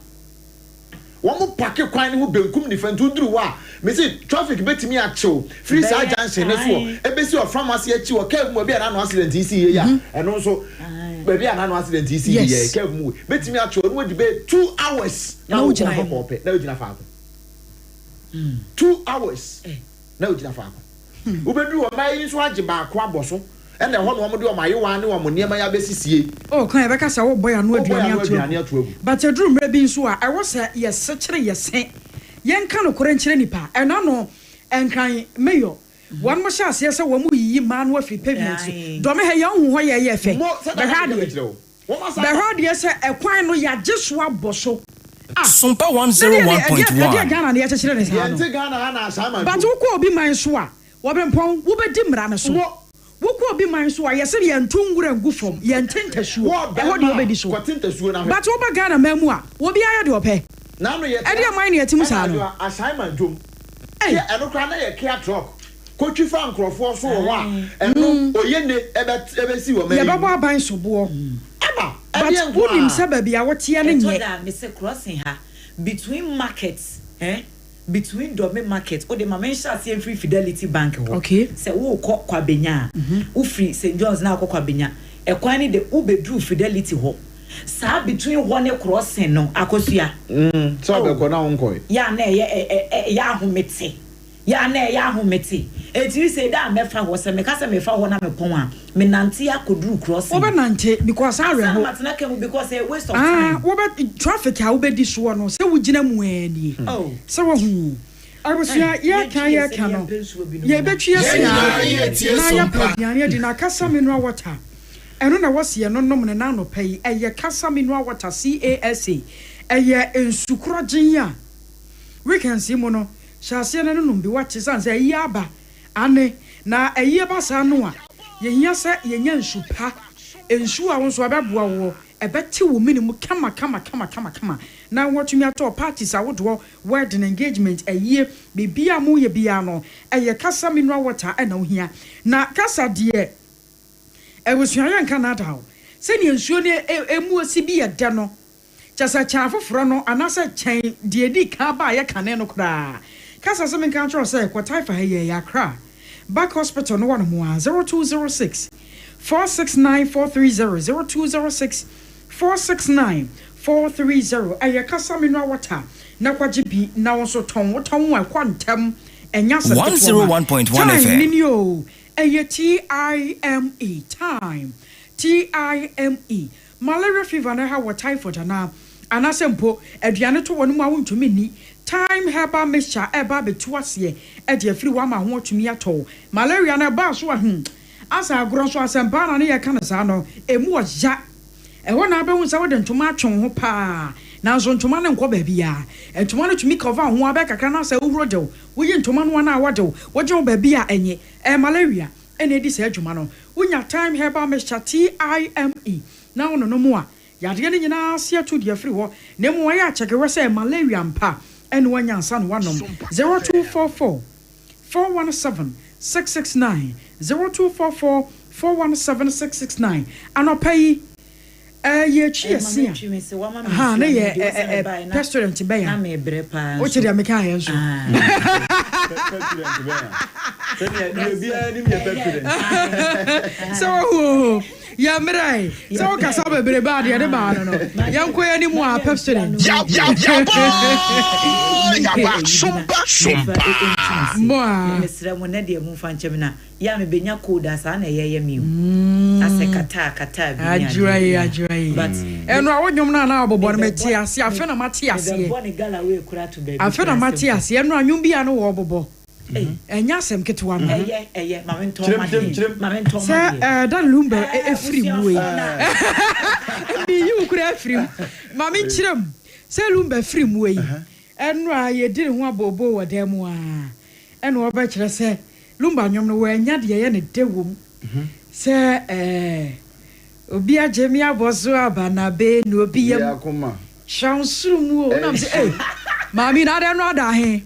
wo pake kwan ne ho benkum ni fantu duru wa me say traffic betimi a chew free sa junction ne so ebesi o pharmacy achi o kev mu bia na no accident isi ye ya eno so be bia na no accident isi ye kev mu betimi a chew no di be 2 hours na o jina ho pe na o jina fa 2 hours na o jina fa ko obedu o mai so age ba ko aboso ene ho no mo de o mai wa ne o mo niam ya besisie kan e beka sa wo boy anu aduane atu but edru mra bi nso a I was yes sekere yesen yen kan okore nkire nipa ena no enkan mayor one mo sha se wo mu yi ma no afi pavement do me he yan hu ho ye fe be hard se ekwan no ya jeso aboso Sompa 101.1 Ghana na ya chekere ne sa no Ghana na asama but wo ko obi man so a wo be pon wo be di mra ne so wo ko obi man so a ye se ye ntungura ngu fom ye ntentasuo e ho de obedi so kwatentasuo na but wo ba Ghana mamu a wo bi ayo de ope na no ye e de man ne yetimu sa no assignment dum ye eno kra na ye kia truck ko twifa nkrofo so wo a eno oyene ebe si wo me ye ba bo aban so bo aba but wo nim se ba bia wo tie ne nye me se crossing ha between markets between Dome Market or the Mamensha Free Fidelity Bank. Okay. Say, who kwa benya. Who free St. John's now kwa benya. E kwani de ube drew Fidelity ho. Sa between one crossing no akosua so be ko na wonkoi ya na ya ahomete ya na ya ahomete eti say da mefa ho se me ka se mefa ho na me pon a me nante akoduru crossing oba nante because I reho matna kemu because a waste of time oba traffic ha oba di so no se wugina mu ani se wo hu abusia ya kan no ye betwi ase na ya padiane di na kasa mineral water eno na wose ye no nom ne na no pay eye kasa mineral water CASA eye ensukrogen ya we can see mo no shase na no bi wache san say eye aba ane na eye ba sa no a ye hia se ye nya nsupa ensu a wonso abeboa wo ebeti wo minimu kama na watumi ato parties awodo wedding engagement eye bibia mu ye bia no eye kasa mineral water na ohia na kasa de ebusuanya nka na dawo se ni ensuo ne emu osi bi ye de no chasa cha foforo no anase chen de di ka ba ye kane no kra kasa se men kan tro se kwatai fa ye yakra back hospital no one mo 0206 469 430 0206 469-430 aya kasa mineral water na kwaje bi na wonso ton wa kwantem enya se 101.1 FM ninio aya time malaria fever na ha typhoid na anasempo aduane to wonu ma wontumi ni time herbal mixture eba betu ase e de afiri wa ma ho atumi ato malaria na ba so asa agro so asempa na ne ye kana sa no emu oja ewo na abehu sa wode ntoma atwon ho pa na so ntoma ne nkọ ba bia ntoma no tumi cover ho abekaka na sa uhuro de wo yi ntoma no na awode wo je ba bia enye malaria ene di sa adwuma no wonya time herbal mixture TIME na wono no mo a yade ne nyina sia to de afiri ho na mo ya cheke we say malaria mpa ene wanya ansa no wanom 0244 417 669 0244 417 669 anopai ye chia ha na ye restaurant be ya na me bre pa o chiri ameka ya nso so ya mrai so ka sa be bre ba de ba no yanko ya ni mu a restaurant ya Sompa mo mesra mo na de mu fa nchem na ya me benya koda sa na ye mi ase kata bi ajurai but eno a wonyom na abobo na meti ase afa na mati ase afa na mati ase eno anwum bia no wo bobo enya sem ketwa no eye mame ntoma se da lumba efri mu e bi yu kura efri mame nchirem se lumba efri mu e eno a ye dire ho abobo wo da mu a eno oba kire se lumba nyom no wo enya de ye ne dewom se obi ajemi aboso abana be no obi yam yakoma shansuru mu o na se mami na de no ada he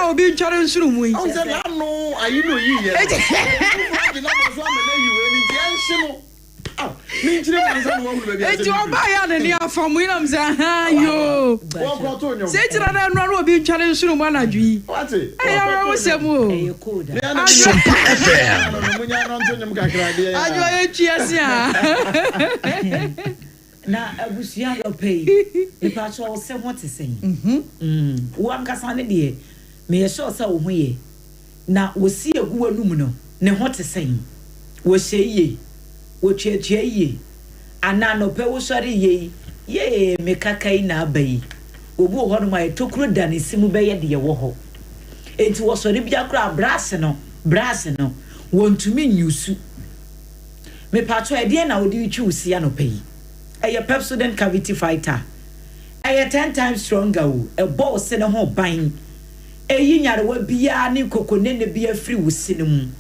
obi nchare nsuru mu yi se la no ayi no yi ye obi na boso amele yi we ni je nshino mi nchire manza no wo be bia eti oba ya ne ni afamu ina mza ha yo wo to nyom se tira na no obi nchare nsuru mu anadwu yi wati ya wo se mu Sompa FM munya no to nyom kakra de ya ajo ye chiase a na abusia lo pay e pa so se what is saying wo ankasa ne de me ye sure sa wo ho ye na wo si egu anum no ne ho te saying wo hye wo twetwe ye ana no pe wo sori ye me kakai na abai obu ho no mai tokuro da ne simu be ye de wo ho enti wo sori bia kura brass no wontumi nyusu me pato e de na wo di twi usia no pay a Pepsodent cavity fighter. A 10 times stronger. A boss in a whole bine. A yinyar will be a new coconut be a free with cinnamon.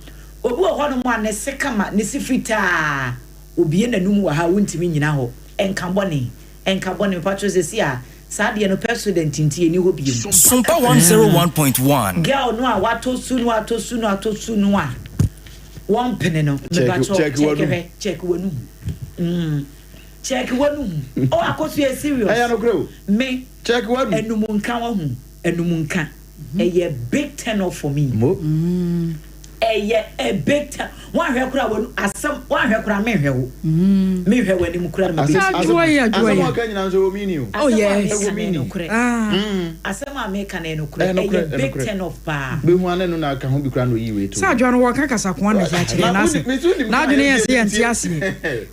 Obu one a second nisifrita. Ubi in a numu ha won't mean now. And Camboni patches is here. Sadly, and a Pepsodent in tea, and you will be Sompa 101.1. Girl, no, what to soon. One penny no. Check one. Check one. Oh, I got you serious. I no grow. Me check one. Enumunka. A big 10 off for me. a big time. One hair crowd, as some one hair crowd, me hell. Me hell when you crowd. Oh, yeah, as some make an eno crowd, a big 10 of bar. Be one and no can be crowned with you. Sir John Walker Casakwan is actually now you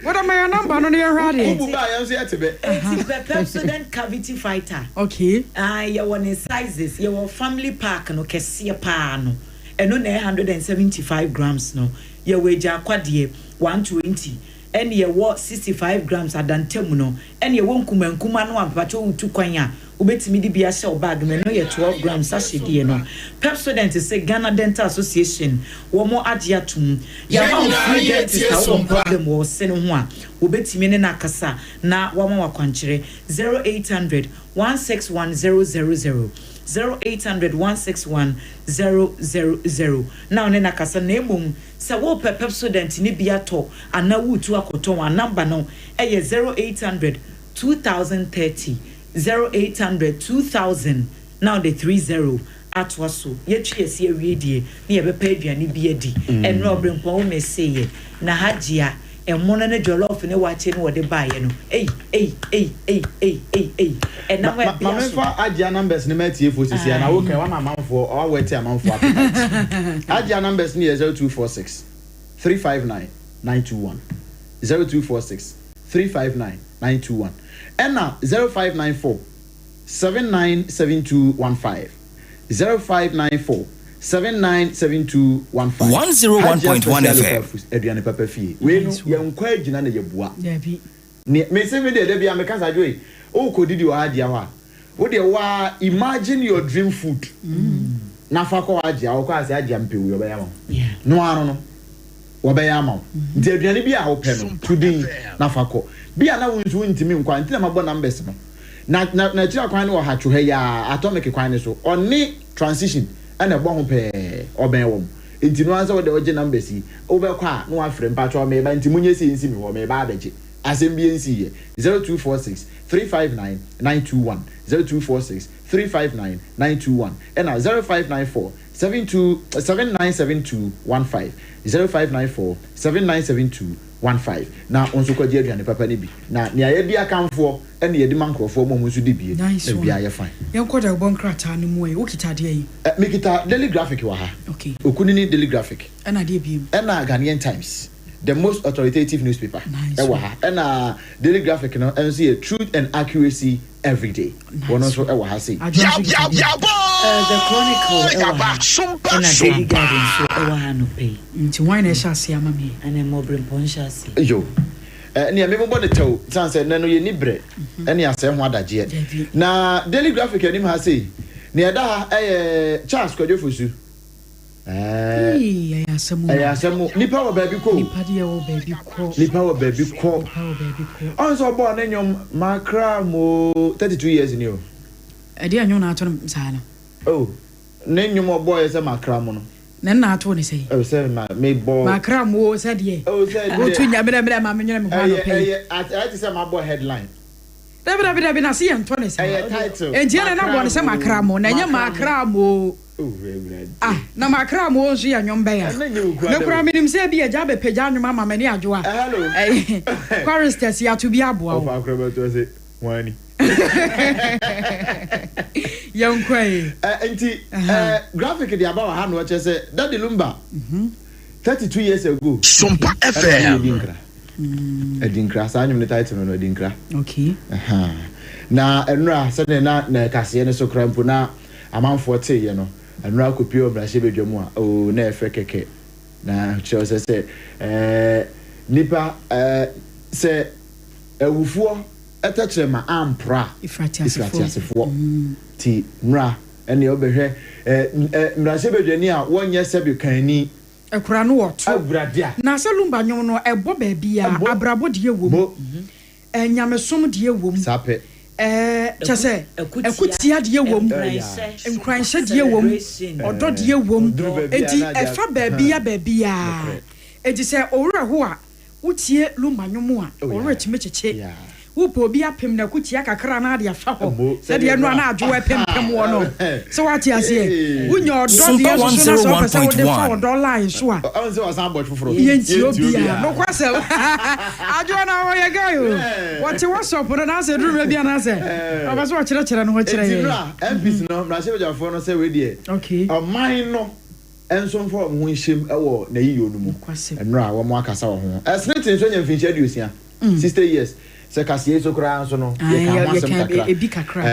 what am I number on your radio? Pepsodent cavity fighter. Okay. You want in sizes, your family park no kesia pano. And no 175 grams no. Your wage are quadie 120. And your what 65 grams are done temuno. And you won't come and come and patrol to Kwanya. Ubeti me be a shell bag, me no 12 grams sachet no. Pepsodent is a Ghana Dental Association. One more adiatum. Ya free dentist one problem was sending one. Ubeti me na kasa na one more kwanchere 0800 161 000. 0800 161 000. Now nena kasa na emum se wo Pepsodent ni biato ana wutu akoto wa number no eye 0800 2030 0800 2000 now the 30 atwaso yetwe ese awiedie na yebepa aduane bi adi enro obrempon me seye na hajia emono ne jollof ne wache ne wode baaye no ei and now my Ajia numbers ne matie for sisi na wo kan wa mamanfo o wete amanfo Ajia numbers ne 0246 359 921 0246 359 921 and now 0594 797215 0594 797215 101.1 FM Aduane Papa Fie we no ye nkwa agina na ye bua me say me dey bia me kasa joy o ko didi wa adia wa wo dey wa imagine your dream food na fa ko adia o ko ase adia mpewu yo be ya mo no aro no wo be ya mo nti aduane bia wo pe no today na fa ko bia na wonzu ntimi nkwa nti na mabo numbers no na tira kwan no ha twohe ya atomic kwan ne so oni transition ana gbo ho pe oben wo nti no anza wo de oje numbers yi wo be kwa no afre mpacho me ba nti munye si nsi mi wo me ba abeje assemble nsi ye 0246 359 921 0246 359 921 and 0594 797215 0594 797215 na onso kwaji aduane papa ne bi na ne aye bia kanfo ene ye di mankrofo mo nso di bie na bia ye fine yen koda bon krata ne mo e okita de yi me kita daily graphic wa ha okay okunini daily graphic ena de biem ena Ghanaian Times the most authoritative newspaper ewa ha ena daily graphic no enso ye truth and accuracy every day one also ewa ha say the Chronicle ewa Sompa Daily Garden so ewa ha no pay nti wine e sha se amame ana mo brempon sha se yo ne me bo ne taw sanse na no ye nibre ene ase ho adaje na daily graphic anim ha say ne da ha Charles Kwajofosu asemu nipa wo baby ko nipa de wo baby ko onso bo na nyom makra mo 32 years ni o e de anyom na ato msana oh ne nyom obo ye se makra mo no na na ato ne sei oh say me bo makra mo se de oh say de go tu nya bere ma me nyere me ho no pe I say my boy headline David na see ento ne sei entiana na bo ne se makra mo na nya makra mo na makra mo nso ya nyom be ya me kura minim se bia ja be pagya nyom ama mani adwo a hello choristers ya to bia boa of akra to say wani young kwai enti graphic di aba ha no che say Daddy Lumba 32 years ago Sompa FM Edinkra sa anyum ne title no Edinkra okay na enra se na kase ne so krampo na amanfo te ye no enra kopio brashe bedwamu a o na efe keke na che se nipa se ewufuo etachrema ampra ifratiasefo ti nra ene obehwe mrashe bedwani a wonye sebi kanni ekura no woto abradia na Salumba nyom no ebo ba bia abrabo de ewom enyamesom de ewom sape chese ekutia de ewom enkranhye de ewom odo de ewom enti efa ba bia enti se owura ho a utie Lumba nyom a owura chimecheche Upo bi apem na kutia kakra na de afa ho. Se de no na adwo apem wo no. So what you say? Unyo do de so na so pesa wo de fa $1 so a. I want say was ambot foforo. Yenti obia. No kwase. Adwo na wo ye gayo. What you was up na say drum bia na say. Obaso wo kire no wo kire ye. MPs no na shebe jafo no say we de. Okay. Mine no enso mfo mo nhim ewo na yiyo no mu. Enra wo mo akasa wo ho. Esnetin so nya mfinchi aduosia. 60 years. Se kasiye so kra nso no ye ka masem kakra. Ebi kakra.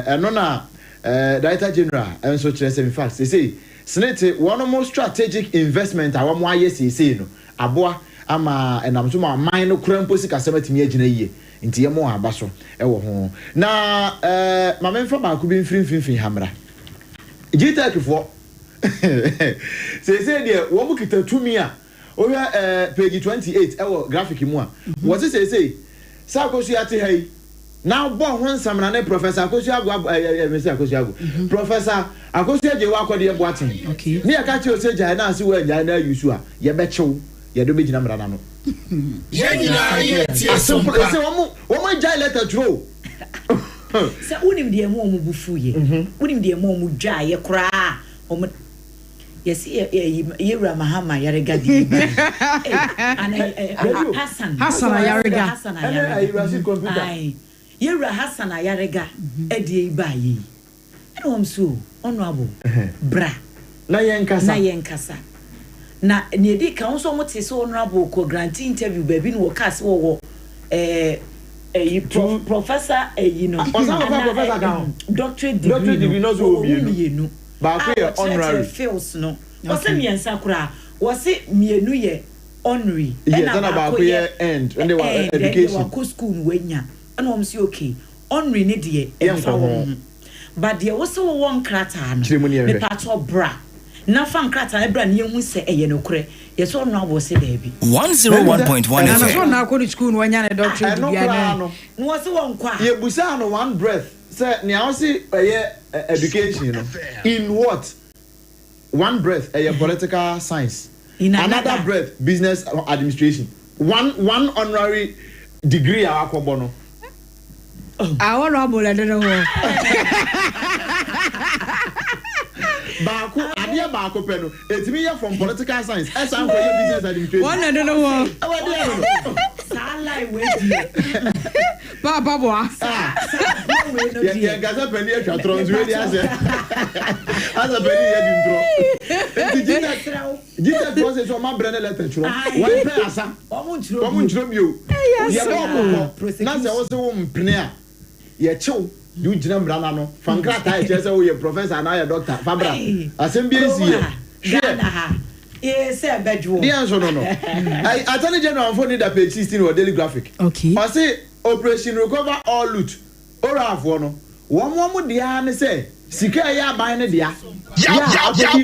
Eno na Director General enso kire say in fact say snete one more strategic investment a wo mo aye say no. Aboa ama enam so ma mine no kra mposi kasema timi agina yiye. Nti ye mo aba so ewo ho. Na ma memfa ba ku bi mfimfimfim hamra. Jita kifo say there wo mu kita tumi a o page 28 ewo graphic mu a what say sa akosu ate hai now born one samna ne professor akosu agu mesi akosu agu professor akosu aje wa akode eboaten okay ne aka che o se jai na ase wa jai na yusu a ye be chew ye do be gina mra na no ye nyina ye ti asompa se wo mo jai letter throw se unim de mo mu bufuye unim de mo mu dwa ye kra o yes yewra mahama yarega di Hassan yarega yewra Hassan yarega edi bayi eno so honorable bra na yenkasa na ne di ka so mote so honorable ko grant interview baby no cast wo professor you know professor kan doctorate degree no so obi no ba ko ye honorary feels no wose miensa kura wose mienu ye honorary na ba ko ye end when they were education wa ko school wenya na wom si okay honorary ne de e fa wo but de wose wo won krata no me pato bra na fa nkrata e bra ne hu se eye no kure ye so no abo se baabi 101.1 FM na so na ko school no wenya na doctorate degree no wose won kwa ye busa no one breath say ne awse education no in what one breath political science another breath business administration one honorary degree akobo no honorable don't know Baako adia baako pe no etimi ye from political science esan for business administration one don't know sala we die baba boa ye gaza peni e twa trons we dia se asa peni ye dintro jita process o ma brene letter churo one pe asa omo nchuro bio ye ba ko na se wo se wo mpene a ye chew you jina mrana no fankrata e chese wo ye professor na ye doctor fabra assembly ye say bedroom the answer no I attorney general for need page 16 or daily graphic okay I say operation recover all loot ora afo no wo mo dia ne say sika ya ban ne dia sabi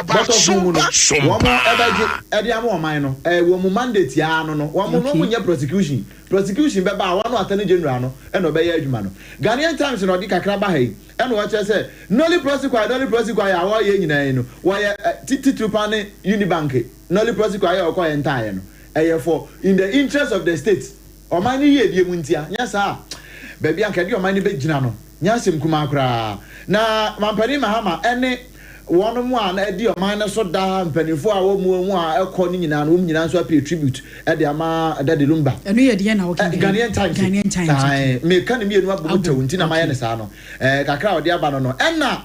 but of mu no wo mo ebeje e dia mo man no wo mo mandate ya no wo mo nya prosecution be ba wa no attorney general no e no be ya adwuma no Ghanaian Times no di kakra ba hai e no wa che say nolly prosecute ya wa ye nyina no wa ye titru pane Unibank nolly prosecute ya ko entire no e for in the interest of the state o man ni ye die mu ntia nya sa ba bia nka di o man ni be gina no nya sem kuma akra na mampani mahama ene wono mu a na edi o man so da mpanifo a wo mu a ekọ ni nyina no nyina so pay tribute e de ama Ade Lumba eno ye de na wo Ghanaian Times me kan mi enu abubuta wunti na maye ne sa no kakra odi aba no no ena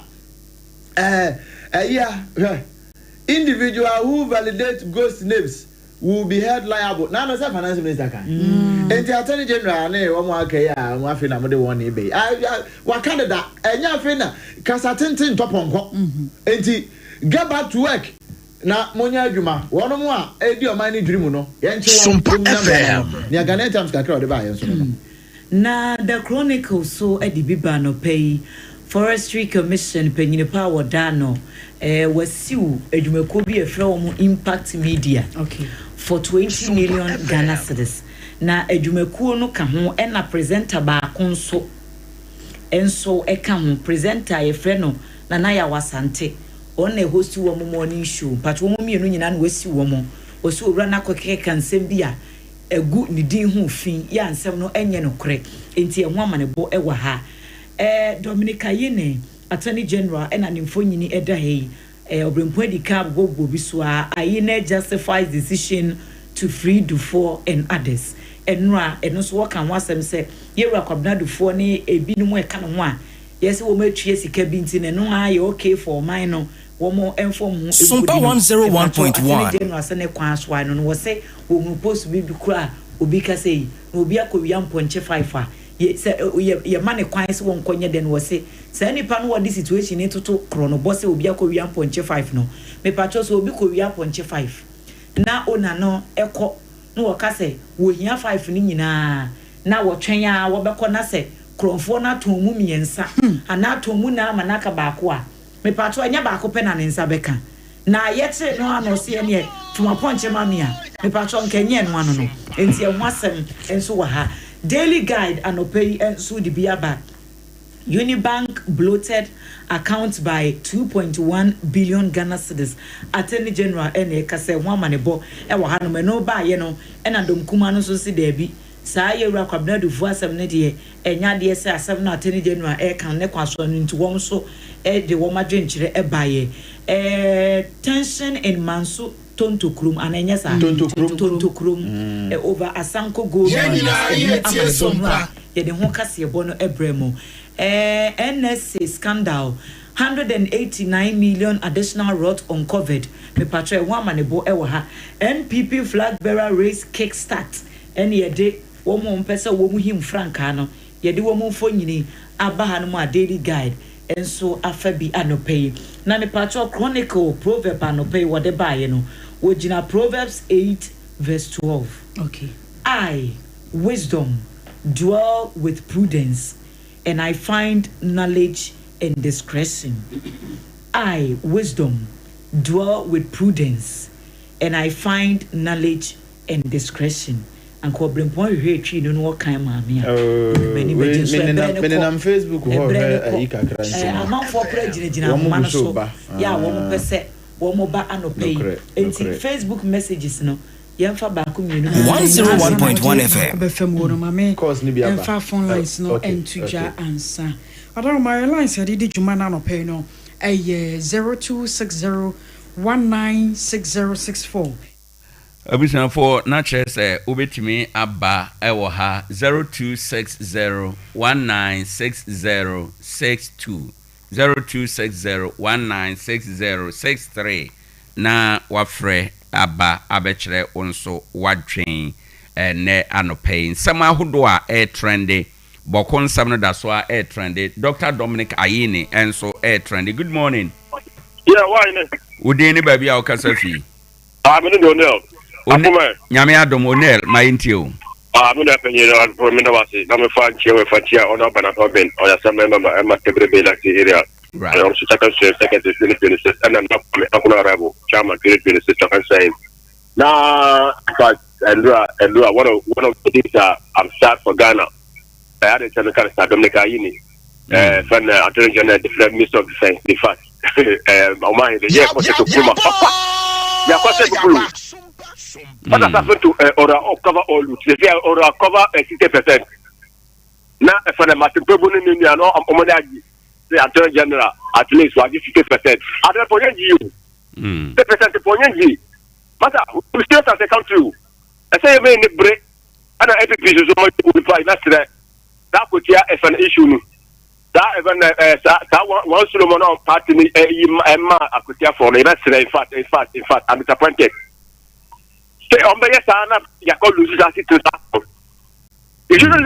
individual who validate ghost names will be held liable. Now, no, sir, finance minister can. And the attorney general, ne, one more kaya, one fina, more than one eBay. What Canada, and ya fina, Casatin top on go. And get back to work. Na monya adwuma wono mo a edi o man ni dream no yenche Sompa FM nya Ghanaian Times kakra de ba yenso no na the chronicle so edi biba no pay forestry commission penyine power dano wasiu adwumako bi efra wo impact media okay for 20 million Ghana cedis na adwumako no ka ho na presenter ba konso enso e ka ho presenter e frɛ no na ya wasante on a host wo morning show but wo mienu nyina na wasi wo mo osi owura na kokeke kansem bia egu ni din ho fin ya nsem no enye no kore enti enho amanebo ewa ha Dominica Yene Attorney General ena nimfo nyini eda hei obrempo edika gbogbo bisua Ayene justifies decision to free Dufo and others enra eno so kan wasem se yewura kwabna Dufo ne ebinum e kan ho a yes wo matwie sika bi nti ne no aye okay for mine no wo mo inform Sompa 101.1 General se ne kwa so no wo se wo mu post bi kura obi ka sei no obi akowia mponche 5 ye mane kwan se won konye den wo se say nipa no what situation ni toto krono bo se obi akowia mponche 5 no me patcho so obi kowia mponche 5 na ona no eko no wo ka se wo hia 5 ni nyina na wo twen a wo beko na se kronfo na tomu miensa ana tomu na manaka baako a me patcho anya baako pe na ne nsa beka na yete no ano se ne tuma ponche mamia me patcho nkenye no ano no enti e hwasem enso wa ha daily guide anopei enso di biaba Unibank bloated account by 2.1 billion Ghana cedis. Attorney General ene kase wamanebo e wa hanu me no ba ye no ena dom kuma no so si debi saa ye wura kwabna du fu asem ne de enya de se asem na Attorney General e kan ne kwaso no nti wom so e de wom adwenkyere e ba ye tension in Manso Tontokrum anenya sa Tontokrum over Asanko Gold ye de ho kase bo no ebremo NSA scandal 189 million additional rot uncovered me patre one manebo ewa ha NPP flag bearer race kickstart ene yede wo mo mpese wo mu him franka no yede wo mo mfo nyini abaha no mu a daily guide enso afabi anopei na me patre chronicle proverb anopei wode baaye no wo gina Proverbs 8 verse 12 okay I wisdom dwell with prudence and I find knowledge and discretion. I, wisdom, dwell with prudence, and I find knowledge and discretion. And ko brempo hwe twi no no kan ma me a menenam Facebook ho ika kranti amanfo prejina ma no so ya wo mo pese wo mo ba anopei enti Facebook messages no yemfa ba ko mienu 101.1 FM befem wo no mame course ni bia ba yemfa phone lines no entuja ansa adaro my lines ade di juma na no pay no 0260196064 Abishan for naturally say ubetimi aba ewo ha 0260196062 0260196063 na wafre aba abekere onso wadwen ne anopay nsem ahodo a trendy bokon nsem no da so a trendy Dr. Dominic Ayine enso trendy. Good morning. Yeah, why ne udeni baby a okasafi me no Onel nyame adom Onel mayintio me no penye no me no wase na me fa nche we fa tia ona bana to ben o ya sama ma tebrebe la area. Right. I'm second 2026 and I'm not arrival. Chairman 2026 saying now, but and one of the things I'm sad for Ghana. I had a channel called Dominica Yini. From Attorney General, the Minister of Defense, the fact. What has happened to or cover all loot? They say or cover 60%. Now, for the Martin Pebble in India, no, I'm the Attorney General at least was 50%. Other point you 50% point you. But we still as a country. I say in the break and every piece is so much to reply. That's that could hear as an issue. That even that one Solomon on party Emma I could hear for that's in fact I'm disappointed. Stay on by your son up you call loses as it. You shouldn't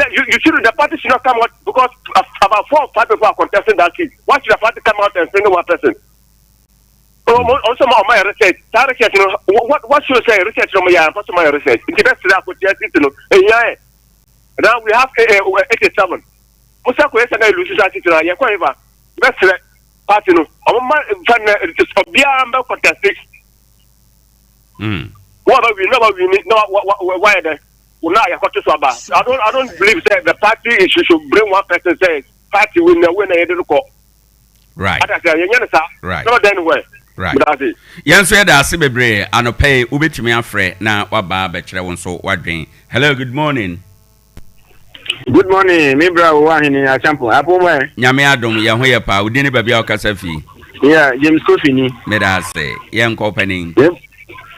the party should not come out because about 4 or 5 people are contesting that seat. Why should the party come out and send one person? Also, my research, what should I say? Research from my research. Now we have 87. Musa kwesa loses that seat. Ya kwa hiva. Best party no. It is beyond contesting. What we never why there. I don't believe that the party should bring one person say party will win a look. Right. Right. No then where. Right. Yes, we had a Sibebre and a pay Ubitimi Afre now Waba Betcher so wadring. Hello, good morning. Good morning, my brother Owoahene Acheampong. Apomwe. Nyame adom ye ho ye pa udini baabi okasafi. Yeah, James Kofi ni. Me da say, ye nko opening.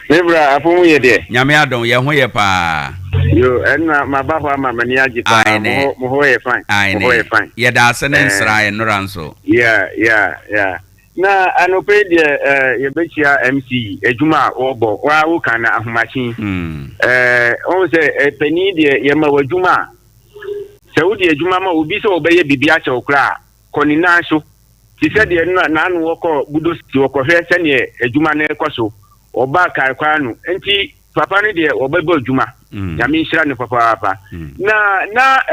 My brother Apomwe ye de. Nyame adom ye ho ye pa. Yo, enna mabafo ama mani agita. Mo ho ye fine. Mo ho ye fine. Ye da se ne nsra ye nranso. Yeah. Na anope de ye bechia MC ejuma obo wa wo kana ahomachi. On se peni de ye ma wadjuma. Saudi ejuma ma obi se obeye bibia che okra konina so ti se de na anu woko budo si woko hwe se ne ejuma na ekoso oba kai kwanu enti papa ne de obebe ejuma ya mi nhira ne papa na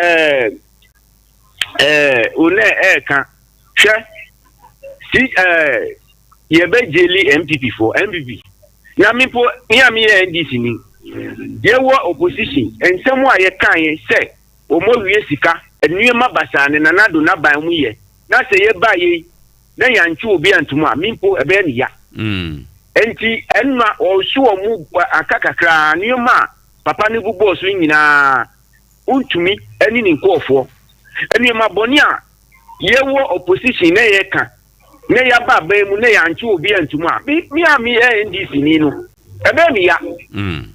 one kan hwe si ye be jeli MPP for MPP ya mi po ya mi NDC ni ye wo opposition ensemu a ye kan ye se omo wie sika enuema basane na nado na ban mu ye na se ye ba ye na yanchi obi antumu a mimpo ebe ne ya enti enma o su omu akakakra nuema papa ne bubo so nyina untumi eni ni nkofo enuema boni a ye wo opposition na ye kan na ya ba ba mu na yanchi obi antumu a mi ami NDC ni no ebe mi ya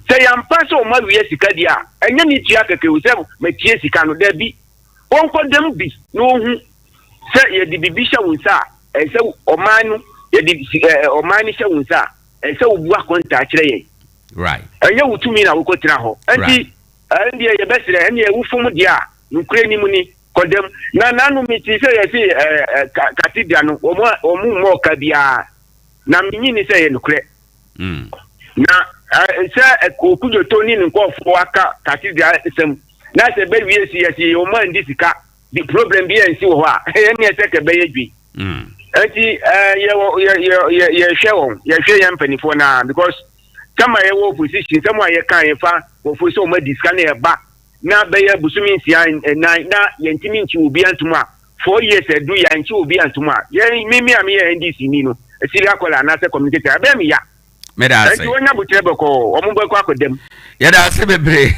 se ya mpaso o ma wie sika dia enye ni tia keke wo se me tie sika no da bi wonko dem bi no hu se ye di bibisha wunsa e se omanu ye di omani sha wunsa e se obu akonta kire ye right enye wutumi na woko tira ho enti ndi ye besire enye wufum dia nkure ni mu ni kodem na nanu mi ti se ye si katidra no omu mo ka bia na minyi ni se ye nkure na se okujo toni nkofo aka katidra sem na se be wie si yesi o man disika the problem bi ensi wo ha ye ne se ke be yedwi enti ye hwewon ye hwe ye mpanifo na because kama ye wo opposition sama ye kan ye fa wo fo so ma disika na ye ba na be ye busumi nsia na ye ntimi nchi obi antuma 4 years edu ya nchi obi antuma ye mimi am ye NDC ni no esiri akola na se communicator abe mi ya Medase. Enti wonya butere beko omugbe kwa kodem. Yada se bebre.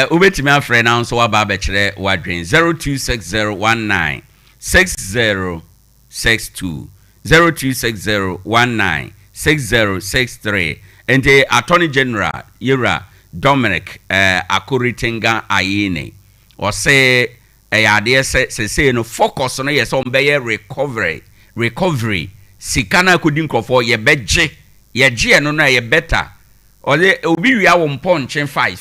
Ubetimi afre na nso wa ba bekire wadwen 026019 6062 026019 6063 ente Attorney General Yera Dominic Akuritenga Ayine o se ade se no focus no yes on be recovery sikana kudi nkrofo ye beje ye je no na ye better ole obi wi awo mponchen 5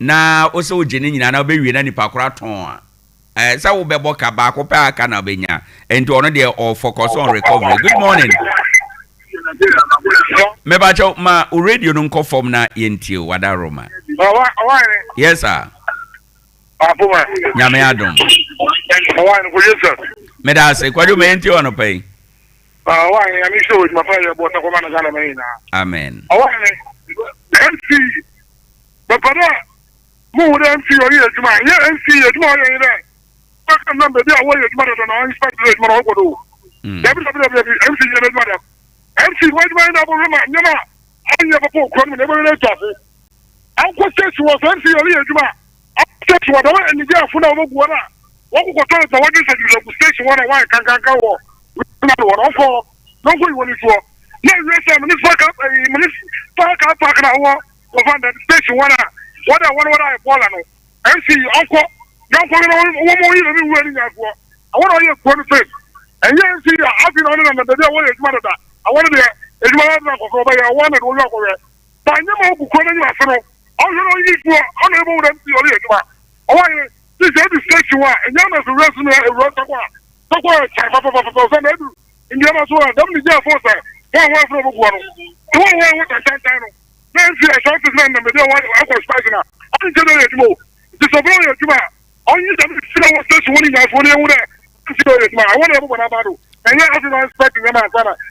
na o se ojene nyina na obi wi na nipa kora ton sa wo bebo ka ba ko pa aka na obenya and ono de all focus on recovery. Good morning. Me ba cho ma o radio no nko form na yentio wada roma. Yes sir. Apoma. Nyame adom. Owoahene ko yesa. Me da se kwadu me yentio no pay. Owoahene ami show with my father but ko ma na gana me na. Amen. Owoahene MC Bapada mo de MC o ye juma ye MC ye juma ye na. Back number dia wo ye juma na inspect ye juma ko do. MC ye na juma. MC wo juma na bo ma nyama anya ba ko ko me ne bo na tafi. An ko stage wo MC o ye juma. Stage wo da wa ni dia fu na wo go na. Wo ko to da wo ni stage wo na wa kan wo. Na do wo ko no ko wo ni so. Na we say me ni fuck up na wo. Wo fan da stage wo na. What I call no. MC uncle Yanko wo mo yi ni wo ni nyafo. I want to hear from face. And you MC I been on na the way you matter that. I want to be na ko ba ya want to wo ko we. Ba nya mo bu ko na nyafo no. I don't know if you are unable to MC or you. I want this is the station one. And you must rest me a road to go. So go so na do. In the so dem ni ja force. One from go no. One what I time. MC I shot this man the one I was spiking up. I didn't tell you more. This is a very all you have to see what this one is for you there. I want to know what about it. And you have to expect them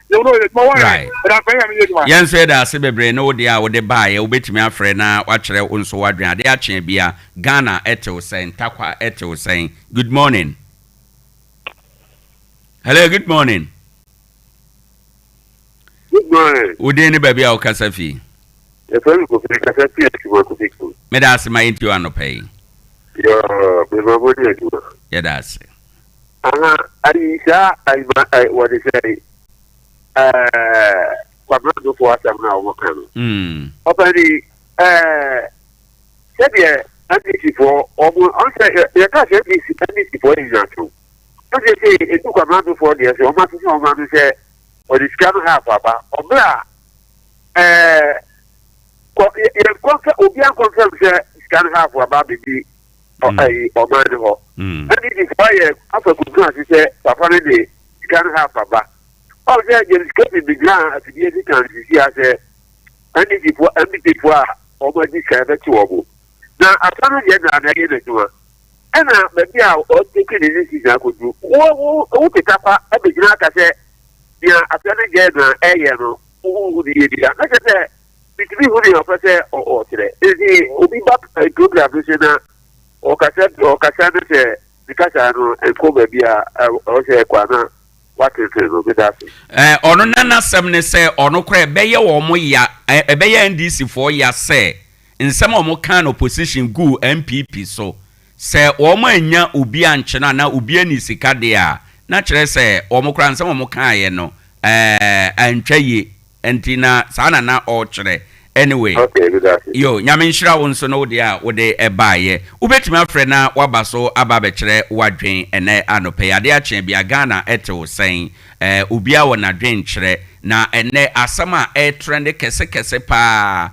you know it's my right. But I think Yan said that Sebebre no dia wo de buy e obetimi afre na wa kire unso wadwen Ade Akye Abia Ghana etew sen Tarkwa etew sen. Good morning. Hello, good morning. Good morning. Udeni baby au kasafi. The friend go for kasafi at you want to pick. Me das my into ano pay. Yo, me mabodi at you. Yeah, that's. Aisha, I what is say? Kwamado for us now, Wakano. Open said NDC for almost answer your cash NDC for example. Don't you say it took a man before the so much no man say or this can have papa or blah Obian confirm say can have about baby or man ho. NDC for after good say papa dey can have papa. Oh yeah, just get the ground at the can see as NDC for almost this kind of trouble. Now, I can't get an idea to her. And maybe I'll take it in this I could do. Oh, pick up a big knock. I said, yeah, I can't get an air. Who the idiot? I said, between who the officer or today. Is he will be back a good revolutionary or Cassandra because I know and cover beer or say, Quana. What is it? Ono nana semne se ono kra beye wo mo ya beye NDC for ya se nsem omo kan opposition gu MPP so se omo anya obi anchena na obi ani sika de a na kire se omo kra nsem omo kan ye no antwaye entina sana na o kire anyway okay good afternoon yo nyame nhira won so no de a wo de ebaaye ubetimi afre na waba so aba be kire wadwen ene anope Ade Akye Abia Ghana etewo sen ubia wo na dwen kire na ene asama trend kese pa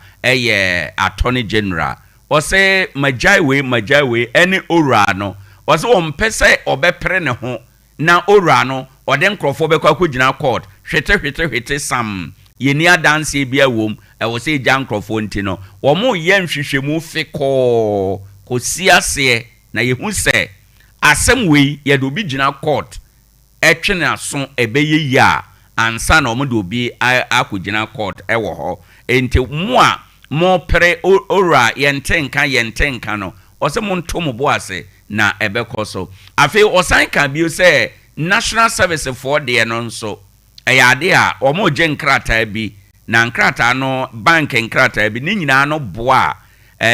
attorney general o se majaiwe ene ora no o se won pese obepre ne ho na ora no o de nkrofo be kwa kugina court hwete sam yeni adanse bia wom wo se gya nkrofo ntino wo mo ye nhwehwemu feko ko siase na yehu se asem wei ye do bi gina court etwene aso ebeye ya ansa na omo do bi akugina court ewo ho enti mo pere ora yentenka no o se mo nto mo bo ase na ebekoso afi osan ka bi se national service for the no nso ade a omo je nkrata bi na nkrata no bank nkrata bi ni nyina no boa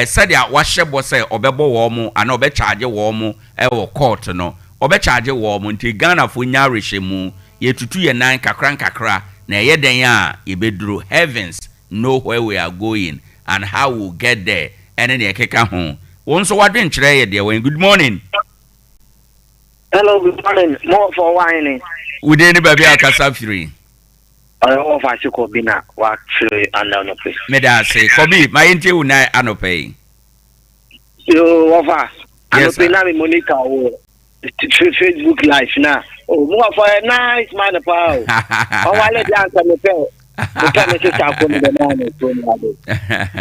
sadia wahye se obebo wo mo ana obe charge wo mo ewo court no obe charge wo mo nti Ghana fo nya rehemu yetutu ye nan kakra na ye den a ye beduru heavens know where we are going and how we'll get there and then ye keka ho won so wadwen kire ye de wen. Good morning. Hello, good morning. More for wine. Udeni baby akasa free. I offer to Kobina work free and anope. Me da say Kobi my enti una anope. You offer anope na me Monica o Facebook live na. Oh, more for a nice man pa. O wale dance me pe. Because me say ta ko me na me to na.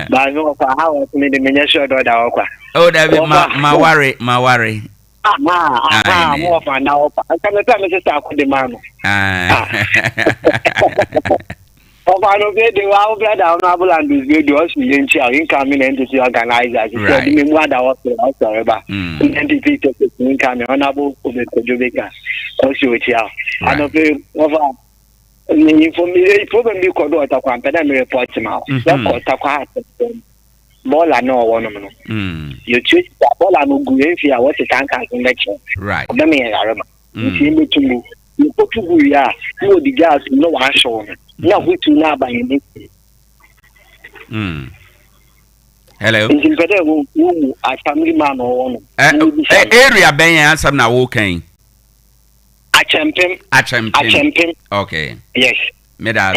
Ba no for how me the me sure do da okwa. Oh, David ma worry. More for now. I can't tell me to the man. Of I know the wow brother on and this video is incoming entity organizers. Said me what I was about. Entity to incoming honorable of the Jamaica. Also with you. I know over information problem you could do at a company report now. Bola no one no. You choose that bola no go if you what it can election. Right. Let me arama. You to me. You put to go ya. You the gas no one show. Now we to na by you. Hello. In better who a family man or one. Area ben answer na wo kan. Acheampong. Okay. Yes. Me da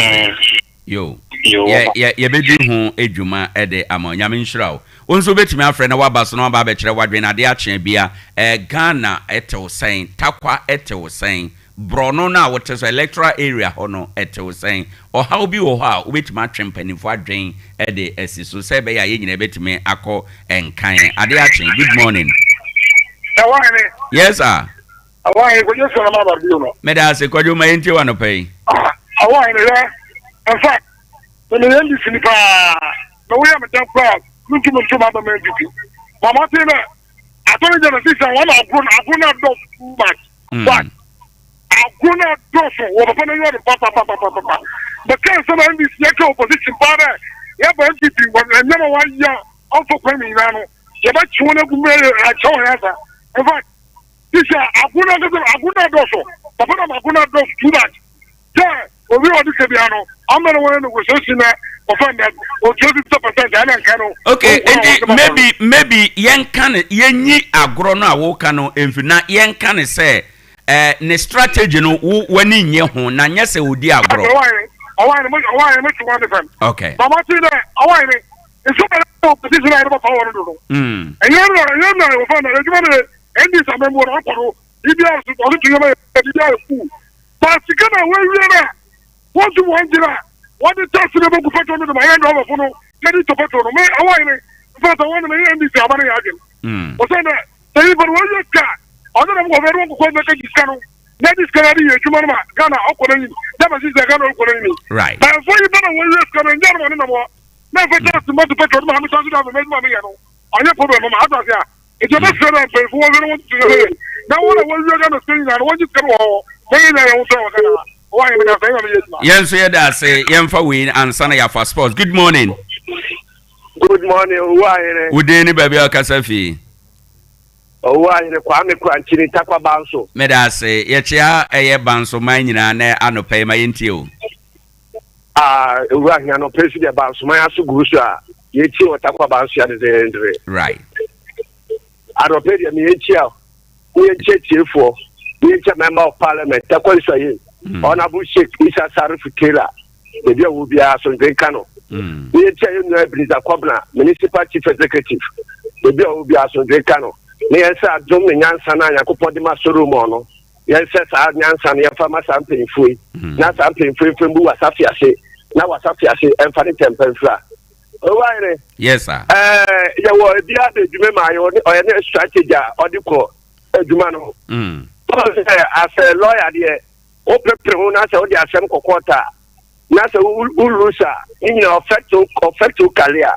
yo ye bedu hu edwuma ede ama nyame nhyira wo onso betimi afre na waba so na waba be kire wadwe na Ade Akye Abia Ghana etewo sen Tarkwa etewo sen brono na wote so electoral area hono etewo sen o how bi wo ha obetimi atwempanifo adwen ede esiso se be ya ye nyina betimi akọ enkan Ade Akye. Good morning. Owoahene. Yes sir. Owoahene ko yeso na ma bi no. Me da se kwadwo ma yenti wa no pay. Owoahene in fact, when the end is in the car, no way I'm a damn crowd. Look to my baby. Mama, I told you that this is one I've grown up too much. But I've grown up so what the papa. But can't some of this opposition party? Yeah, but MPP was never 1 year out for Penny Nano. Yeah, but you want to go at Chow. In fact, this year, I could not do so. Papa, I could not do that. Yeah, we are the Cabiano. I'm not one of the okay, maybe yen can yenyi agro no awoka no emfina yen can say ne strategy no wani nye ho na nya se odi agro. Okay. Mama say that awai it's so position I never power no. And you know for na you and this am mo na ko ibia so to you me ibia fu. But you can we what you want to what the test never go put on my hand over for no get it to put on me away but I want to me and this abani again but then they even when you car other than what everyone go make this cano that is gonna be a human Ghana okono that was the Ghana okono right but for you better when you cano and German no more never just to put on my chance to have made money no on your problem I was here it's your best friend and pay for what you want to do now what you gonna say and what you can when I want Yen so yeda say yen fa win ansa na ya for sports. Good morning. Good morning. Owoahene. Udeni baby akasafi. Owoahene Kwame Kwanchini Tarkwa Banso. Meda say ye chia eye Banso man nyina na anope ma yenti o. Owoahene no president Banso man aso gurusu a ye chi o Tarkwa Banso ya de ndre. Right. Arope dia me ye chia. Ye chiefo. Ye chia member of parliament. Tarkwa Isaye. Honorable Sheikh Isa Sarif Kela, the dear will be a son Kano. We tell you, Brisa Kobna, Municipal Chief Executive, the dear will be a son Kano. Yes, I don't mean Yansana, Yakopodima Soromono. Yes, I Yansan, Yafama something free. Not something free from Bua Safia say, now was Safia say, and Fanny Temple Fla. Oh, yes, sir. You were the other Jumema or any strategy or the call, Jumano. As a lawyer, dear. Open na se o di asem kokota na se ulusa in your effect career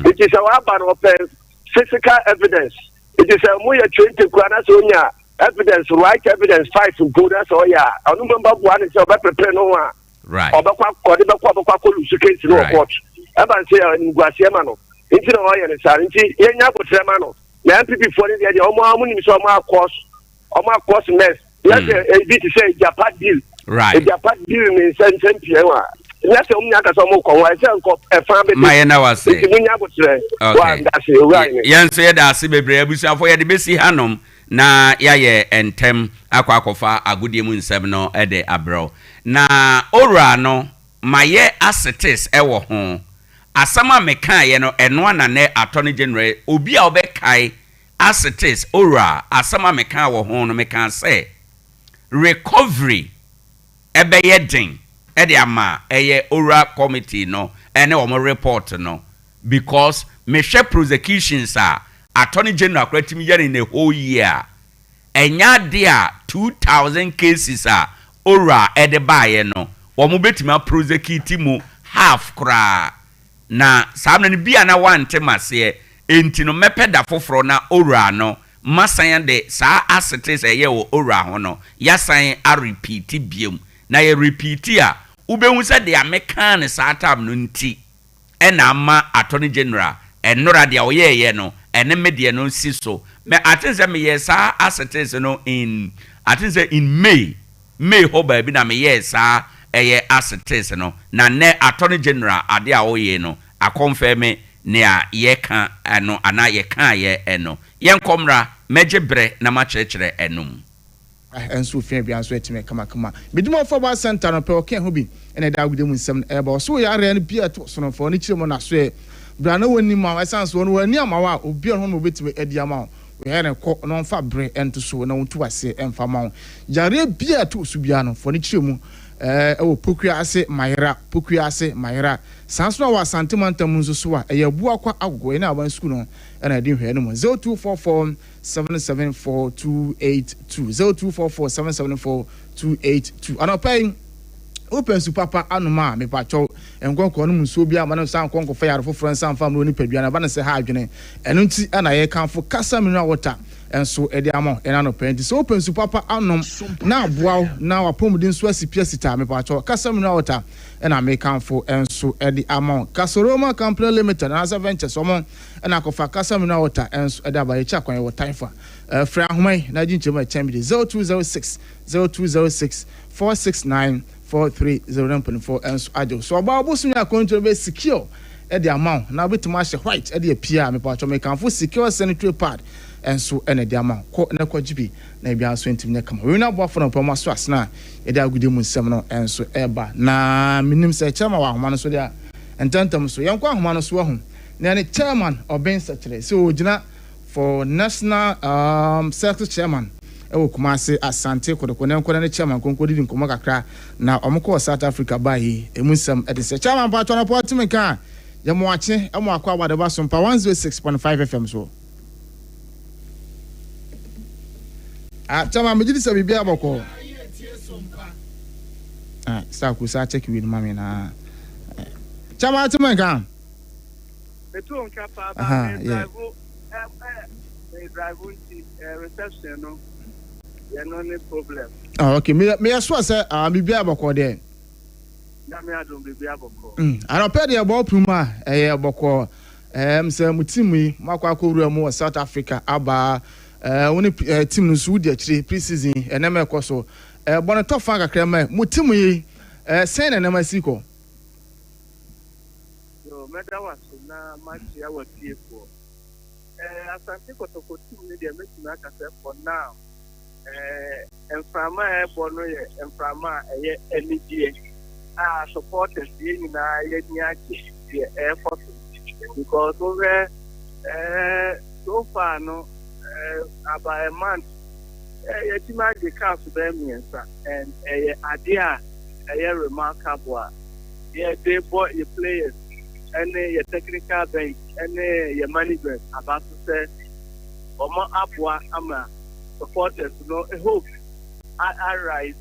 it is our ban open physical evidence it is a muy trained na so nya evidence right evidence fight go na so ya onu member bo an se o be prepare no wa right obekwa kodi bekwa kolusu case no court e ban se nguase ma no nti no ye ne sare nti ye nya botre ma no na MPP for the omo amuni so omo course mess. Yes, a bit to say Japan deal. Right. A Japan deal means same Pierre. Yes, a family. My was say. Okay. Yan said that Sibebre Busa for the Bessie Hanum na yaye entem akwakofa agudie mu nsem no ede abro. Na ora no maye assetes ewo ho. Asama meka ye no eno na ne attorney general obi a obekai assetes ora asama meka wo ho no meka say recovery ebe yedin ede ama eye oral committee no ene o report no because me hwe prosecutions attorney general kwatim yare in a whole year enya de 2000 cases oral ede baaye no wo mo betima prosecute mu half kra na samna ni bia na wante mase enti no mepeda foforo na oral no masan de sa assetes eye wo ora ho no yasan a repeat biom na ye repeat a ubehu se de ameka ne sa tam no nti e na ama attorney general enora de oyeye no ene medie no si so me atense me ye sa assetes no in atense in May ho ba bi na me ye sa eye assetes no na ne attorney general ade a oye no a confirm ne a ye kan eno ana ye kan ye eno yen komra mejebre na ma kyerɛkyerɛ enum enso fia bia so etime kama bidimo for ba center no pe oke ho bi ene da agudemu nsem e ba so ya re no bia to so no for ni kyerɛ mo na so e bra na woni ma essence no wani amawa obi ho no obetime edi ama we here ko no mfa bre ento so na wontu ase emfa ma jare bia to so bia no for ni kyerɛ mu ewo pokua ase mayra sanso na wa santimantam nso so a eyabu akwa agogo ina aban school no na di hwe no 0244 774282 0244 774282 anopai open su papa anuma me pacho enkonko no muso bia ma no san konko fa yare foforo san fam no ni padua na ba na se ha adwene eno nti na ye kanfo kasa menu water enso edi amo ena no penti so open su papa anom na boaw na wapomudin so asipia sita me pacho kasa mineral water ena me kanfo enso edi amo Kasoroma Company Limited na Ventures omo ena kofa kasa mineral water enso edi abaye cha kwan wo time fa fra ahomai na jinchema chambi 0206 469 4309.4 enso ajo so oba obosun ya control be secure edi amount na betima hye white edi apia me pacho me kanfo secure sanitary pad enso ene di amount ko na kwajibi na bia so ntim ne kama we na boafo no pama so asna edi agude mu nsem no enso eba na minim se chama wa ahoma no so dia entantam so yenko ahoma no so ho na ne chairman oben secretary so ogina for national circle chairman ewo Kumasi Asante kodoko na nko na chairman konko di nkomo kakra na omko South Africa bayi emu nsem edi se chairman pa to na po timika ya mo ache amo akwa wadaba Sompa 106.5 FM so chama mejidi se bibia boko sa ku sa check with mami na chama tumenka betu onka pa drive reception no ya no ne problem okay me so say bibia boko there na me adon bibia boko ara pe de bo pruma boko se mutim yi makwa akowura mu South Africa aba woni team no so di akire pre-season enema ekoso bono to fa kakra ma mutim yi sen enema siko yo meda waso na match ya watie ko Asante kotoko team ni de metina ka se for now enframa bono ye enframa ye enidie supporters ye na ye niachi ye effort because over so far no about a month yetima the cars be miensa and Ade Akye remarkable they bought your players and your technical bench and your management about to say omo abwa ama supporters no hope I rise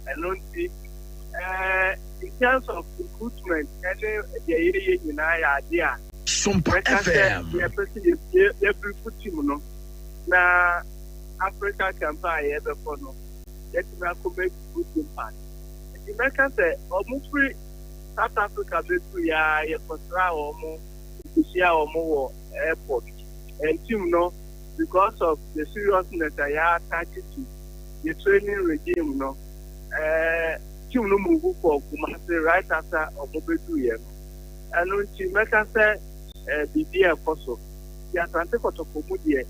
and don't see in terms of recruitment and the idea Sompa FM every team no na Africa campaign ever for no let me make good impact the American say free South Africa be to ya kontra omo isia omo airport and team no because of the seriousness I attached to the training regime no team no move for Kumasi right after omo be to ya and no team make say bibi akoso ya Asante kotoko mu de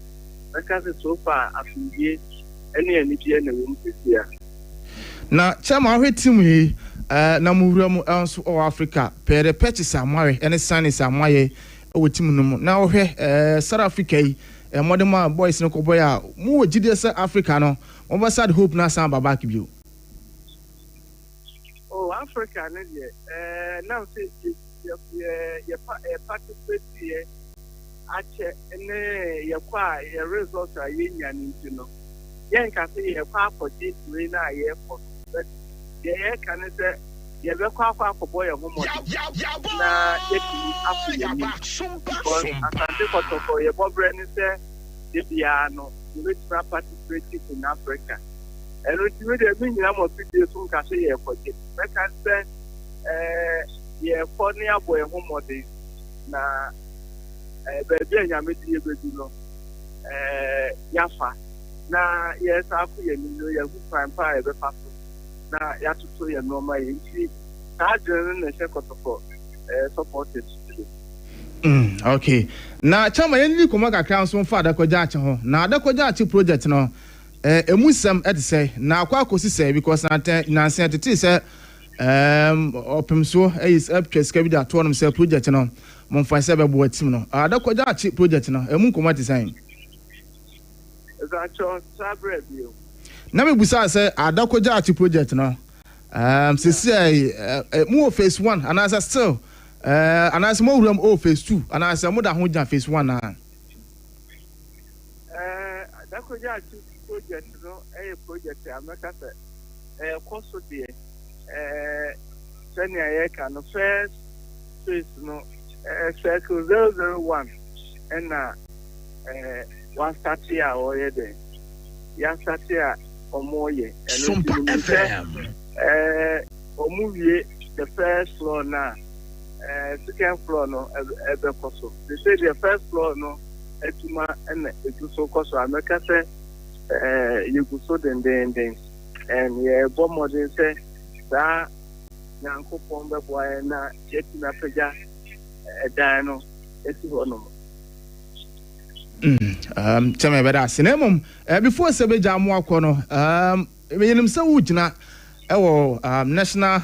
make say so far afidie any bia na wo mpisia na chama hwe team yi na muwura mu anso o Africa pere purchase amare ene sanis amaye o team no mu na hwe South Africa yi modern boys no ko boy a mu wogide se Africa no mo ba sad hope na san baba kibio oh Africa ne de now say ye participate here ache ene ye kwa ye result a ye nya ni no ye nka say ye kwa for this way na ye for but ye can say ye be kwa for boy ho mo na ye ti afu ye ni Asante kotoko ye bobre ni say de bia no we try participate in Africa and we dey me nyina mo video so nka say ye for this we can say ye for ni abo ye ho mo de na baby anyame die bedu no yafa na yes afu ye ni no ye gu prime pa e be paso na ya tutu ye no ma ye nti ka jere na she kotoko supported okay na chama ye ni koma kakra so fa Adakwaja Ache ho na Adakwaja Ache project no emusem etse na akwa akosi say because na sen tete say opemso is up to skabi da to no say project no mon fa say be bo team no Adakwaja Ache project no emu koma design Zacho sabre bio na me busa say Adakwaja Ache project no say mu phase 1 and as still and as more room phase 2 and as more da ho ja phase 1 na Adakwaja Ache project no project America say cost there senior year can first phase no circle 001 and one started already. Yan started Omoye. Sompa FM. Omuye, the first floor now. Second floor no, Ebekoso. They say the first floor no, Etuma and Eguso Koso. America say, you go so then, and yeah, Bomodin say, that Yanko Pomba boy na Jetina Peja, Dino, Etihono. Tell me about that. Cinemum, before Sabeja Mwakono, himself Ujina, National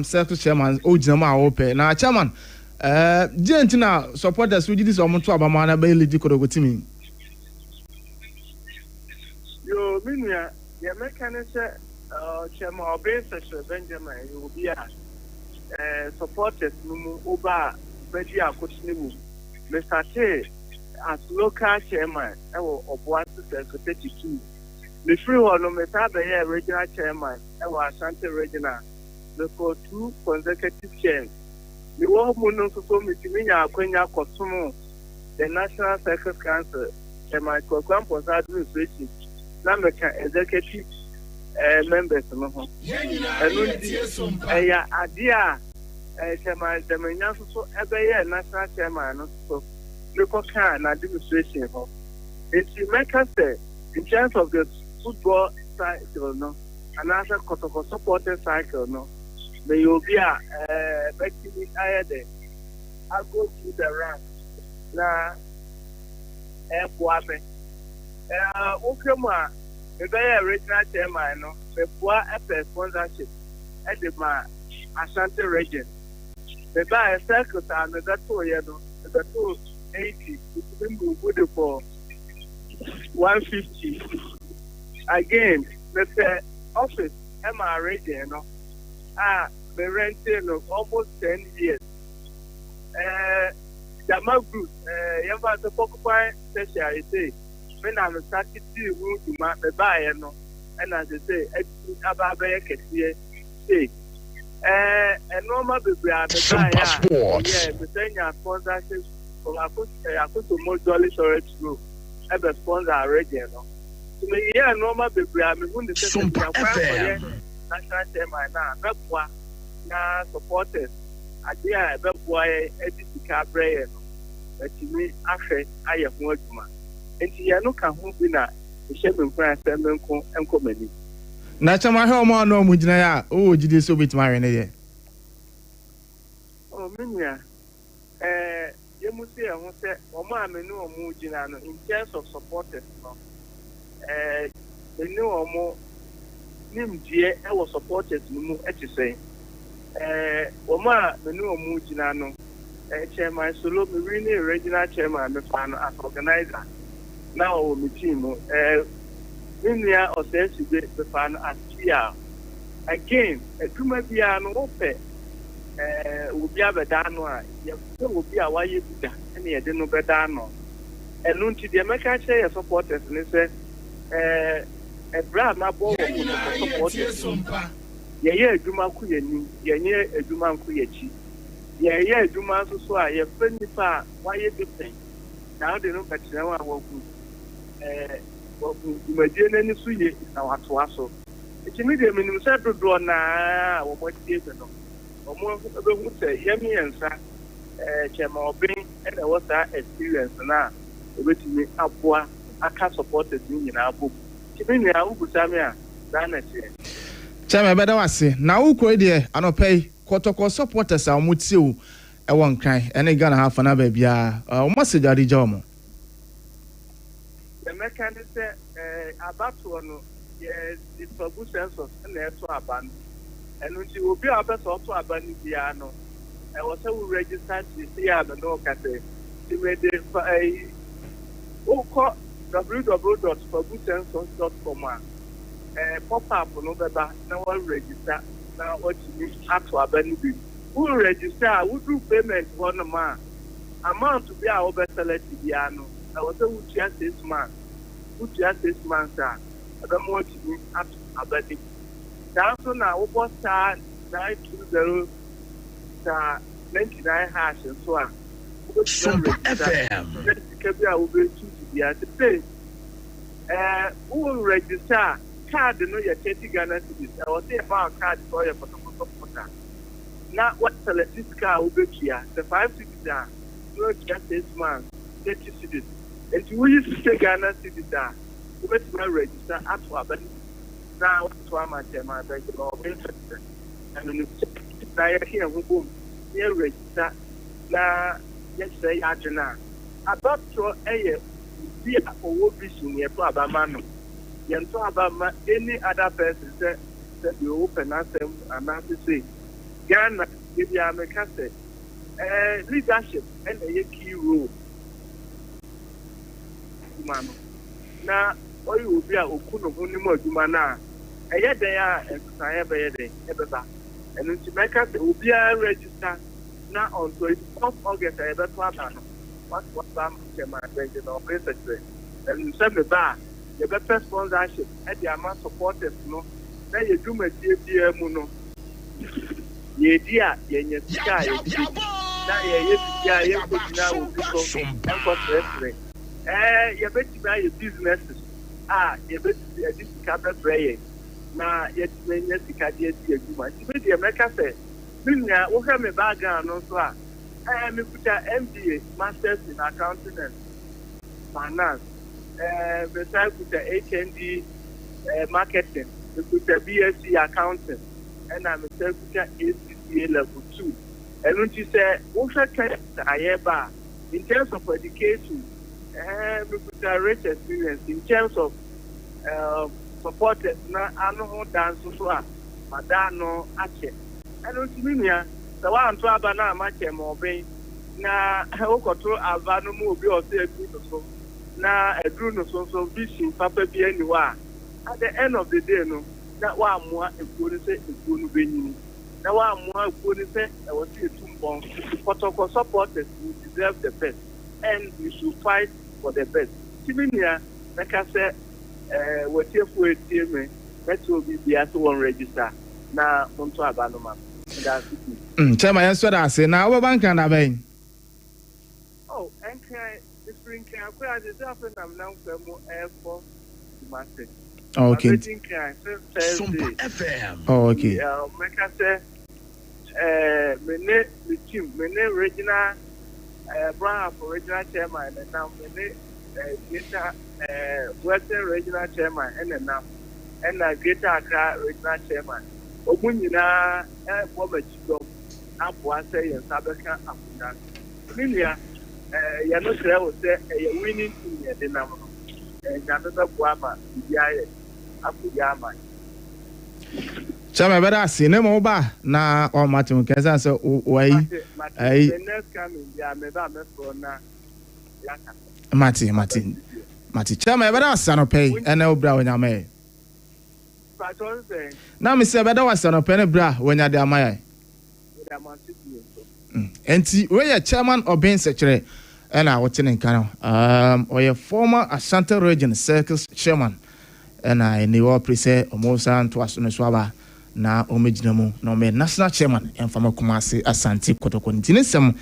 Circle Chairman, Ujama Ope. Now, Chairman, Gentina supporters, we did this on Abamana Bailey Dicodogotimi. Yo, Minia, the American Chairman of Benjamin, you will be supporters, Numu Oba, Bedia Cochinu, Mr. T. As local chairman, of 132. The free one, no matter the regional chairman, Ashanti regional, for 2 consecutive chairs. The world moon so meeting Quenya Kosumo, the National Circus Council, Chairman Kokwam was administration, Namaka executive members. And idea, Chairman, the Menyan so every year, National Chairman, so. Local can administration. It's in terms of the football cycle, no, and other supporting cycle, no, may you be effectively higher. I go through the rank. Now, Kwame, Okema, the very original chairman, no, the poor sponsorship at the Ashanti region. The buy a circle and the 2 years, the 280, it's been good for 150. Again, the office, MRA, you know, the renting of almost 10 years. The map group, you have to occupy session, I say, when I'm starting to move to my buyer, no, and as I say, about a say, and normal people are the buyer, yeah, the thing are sponsorship. I put to more Jolly Storage Group as a sponsor already. So, yeah, normal people are going to say, National Chairman now, supporters. I dear, that's why Edith Cabrera, but to me, actually, I have more. And she no can move in a shaman France and company. National Home, no Mujina, oh, did you so bit marine? Oh, Minia, you must say, I want to say, Oma, no Mujina, in terms of supporters, no, the new Omo, Nim G, I was supporters, no, as you say, Oma, the new Mujina, no, Chairman Solo, really regional chairman, the fan as organizer. Now, my team, India or says the fan as here. Again, a Kumabiano open will be a bedano, will be a way and he didn't know bedano. And look to the American share supporters and they say, a brand my boy supporters. Yeah, Duma Kuyani, yeah, a Duma Kuyachi. Yeah, Duma so I have friendly far, why you think? Now they don't catch now I walk. Imagine any sweet now at Wasso. It's immediately in the door now, or what is it? Or more would say, Yemi and Sir, Chairman Obin, and there was that experience now. With me, Apua, I can't support the thing in our book. Chimney, I will tell me that. Chairman, better was say, now who could I don't pay Kotoko supporters are Mutsu, a one cry, and they gonna have another baby. Must say, Jomo. The mechanic said, about one, yes, it's for good sense of and to abandon. And when she will be our best also abandon piano, I was so registered to see the no cafe. She made the www.forgoodsense.com. Pop up on November, no one register. Now, what you need to abandon. Who register? Who do payment 1 month? Amount to be our best selected piano. I was a wood just 6 months. Wood just 6 months, sir. I don't want to be up to abandon. Down to now, what star 920 star 99 hash and so on. Sompa FM. I will be 2 bia say who register card no your 30 Ghana cedis. I was say about card for your photo. Now what select this car will be here? The 5 cedis no just 6 months 30 cedis. And we used to say Ghana cedis we went to register at but now to my tema beg or interested. And now here we boom here register now yes say Adjana. About to a be a vision here for Abamano. You talk about any other person that you open us and not to say Ghana, if you are a leadership and a key role. Now, all you will be a Okuno Hunimo Jumana, a year they are and Sayaba ever. And to make us will be a register now on 24th August. I ever thought what I'm or basically. And send me back. The better sponsorship and the amount supporters, no. Then you do my dear Muno. Ye dear, ye sky. Now ye you bet you buy your businesses. You bet this capital prayer. Now, yet when you can't get your human. You bet the America say, Minya, who have a background also. I am put MBA, Masters in Accounting and Finance. Besides with the HND Marketing, with the BSc Accounting, and I'm a ACCA Level 2. And when you say, what I in terms of education, with the rich experience, in terms of supporters, now I know how dance so far, Madano Ache. And when you mean, the one to Abana Mache Mobe, now I will control Avano Mobi or say a good so. Now a Bruno so vision, Papa be anywhere. At the end of the day, no, that one more a good say a good venue. That one more good say I was here to bomb. Protocol supporters who deserve the best, and we should fight for the best. Similar, like I said, what if we team, that will be the other one register. Now, on to Abanoma. That's it. Chairman, yes, what I say now. What bank can I be? Oh, and spring can I just happen I'm now for more air for master. Okay. Sompa FM. Oh, okay. Like I said, the team, regional, Brown for regional chairman, and now Western regional chairman, and now, and Greater Accra regional chairman. Omunina, Boba Chico, Abuase, and Sabeka, Abuja. Minia, you're not sure I would say a winning team at the number. And another Guama, Yaya, Abuyama. Chama better see no more ba na o Martin Kesa so why ai Martin chama better sano pay and no bra when am na me say better was sano pay bra when ya dey amai enti we ya chairman Obin Secretary and I watching in Kano or your former Ashanti region circus chairman and I knew all preset almost and twice on the swaba na omejinamu no me national chairman en fama Kumasi Asante Kotoko ntinesem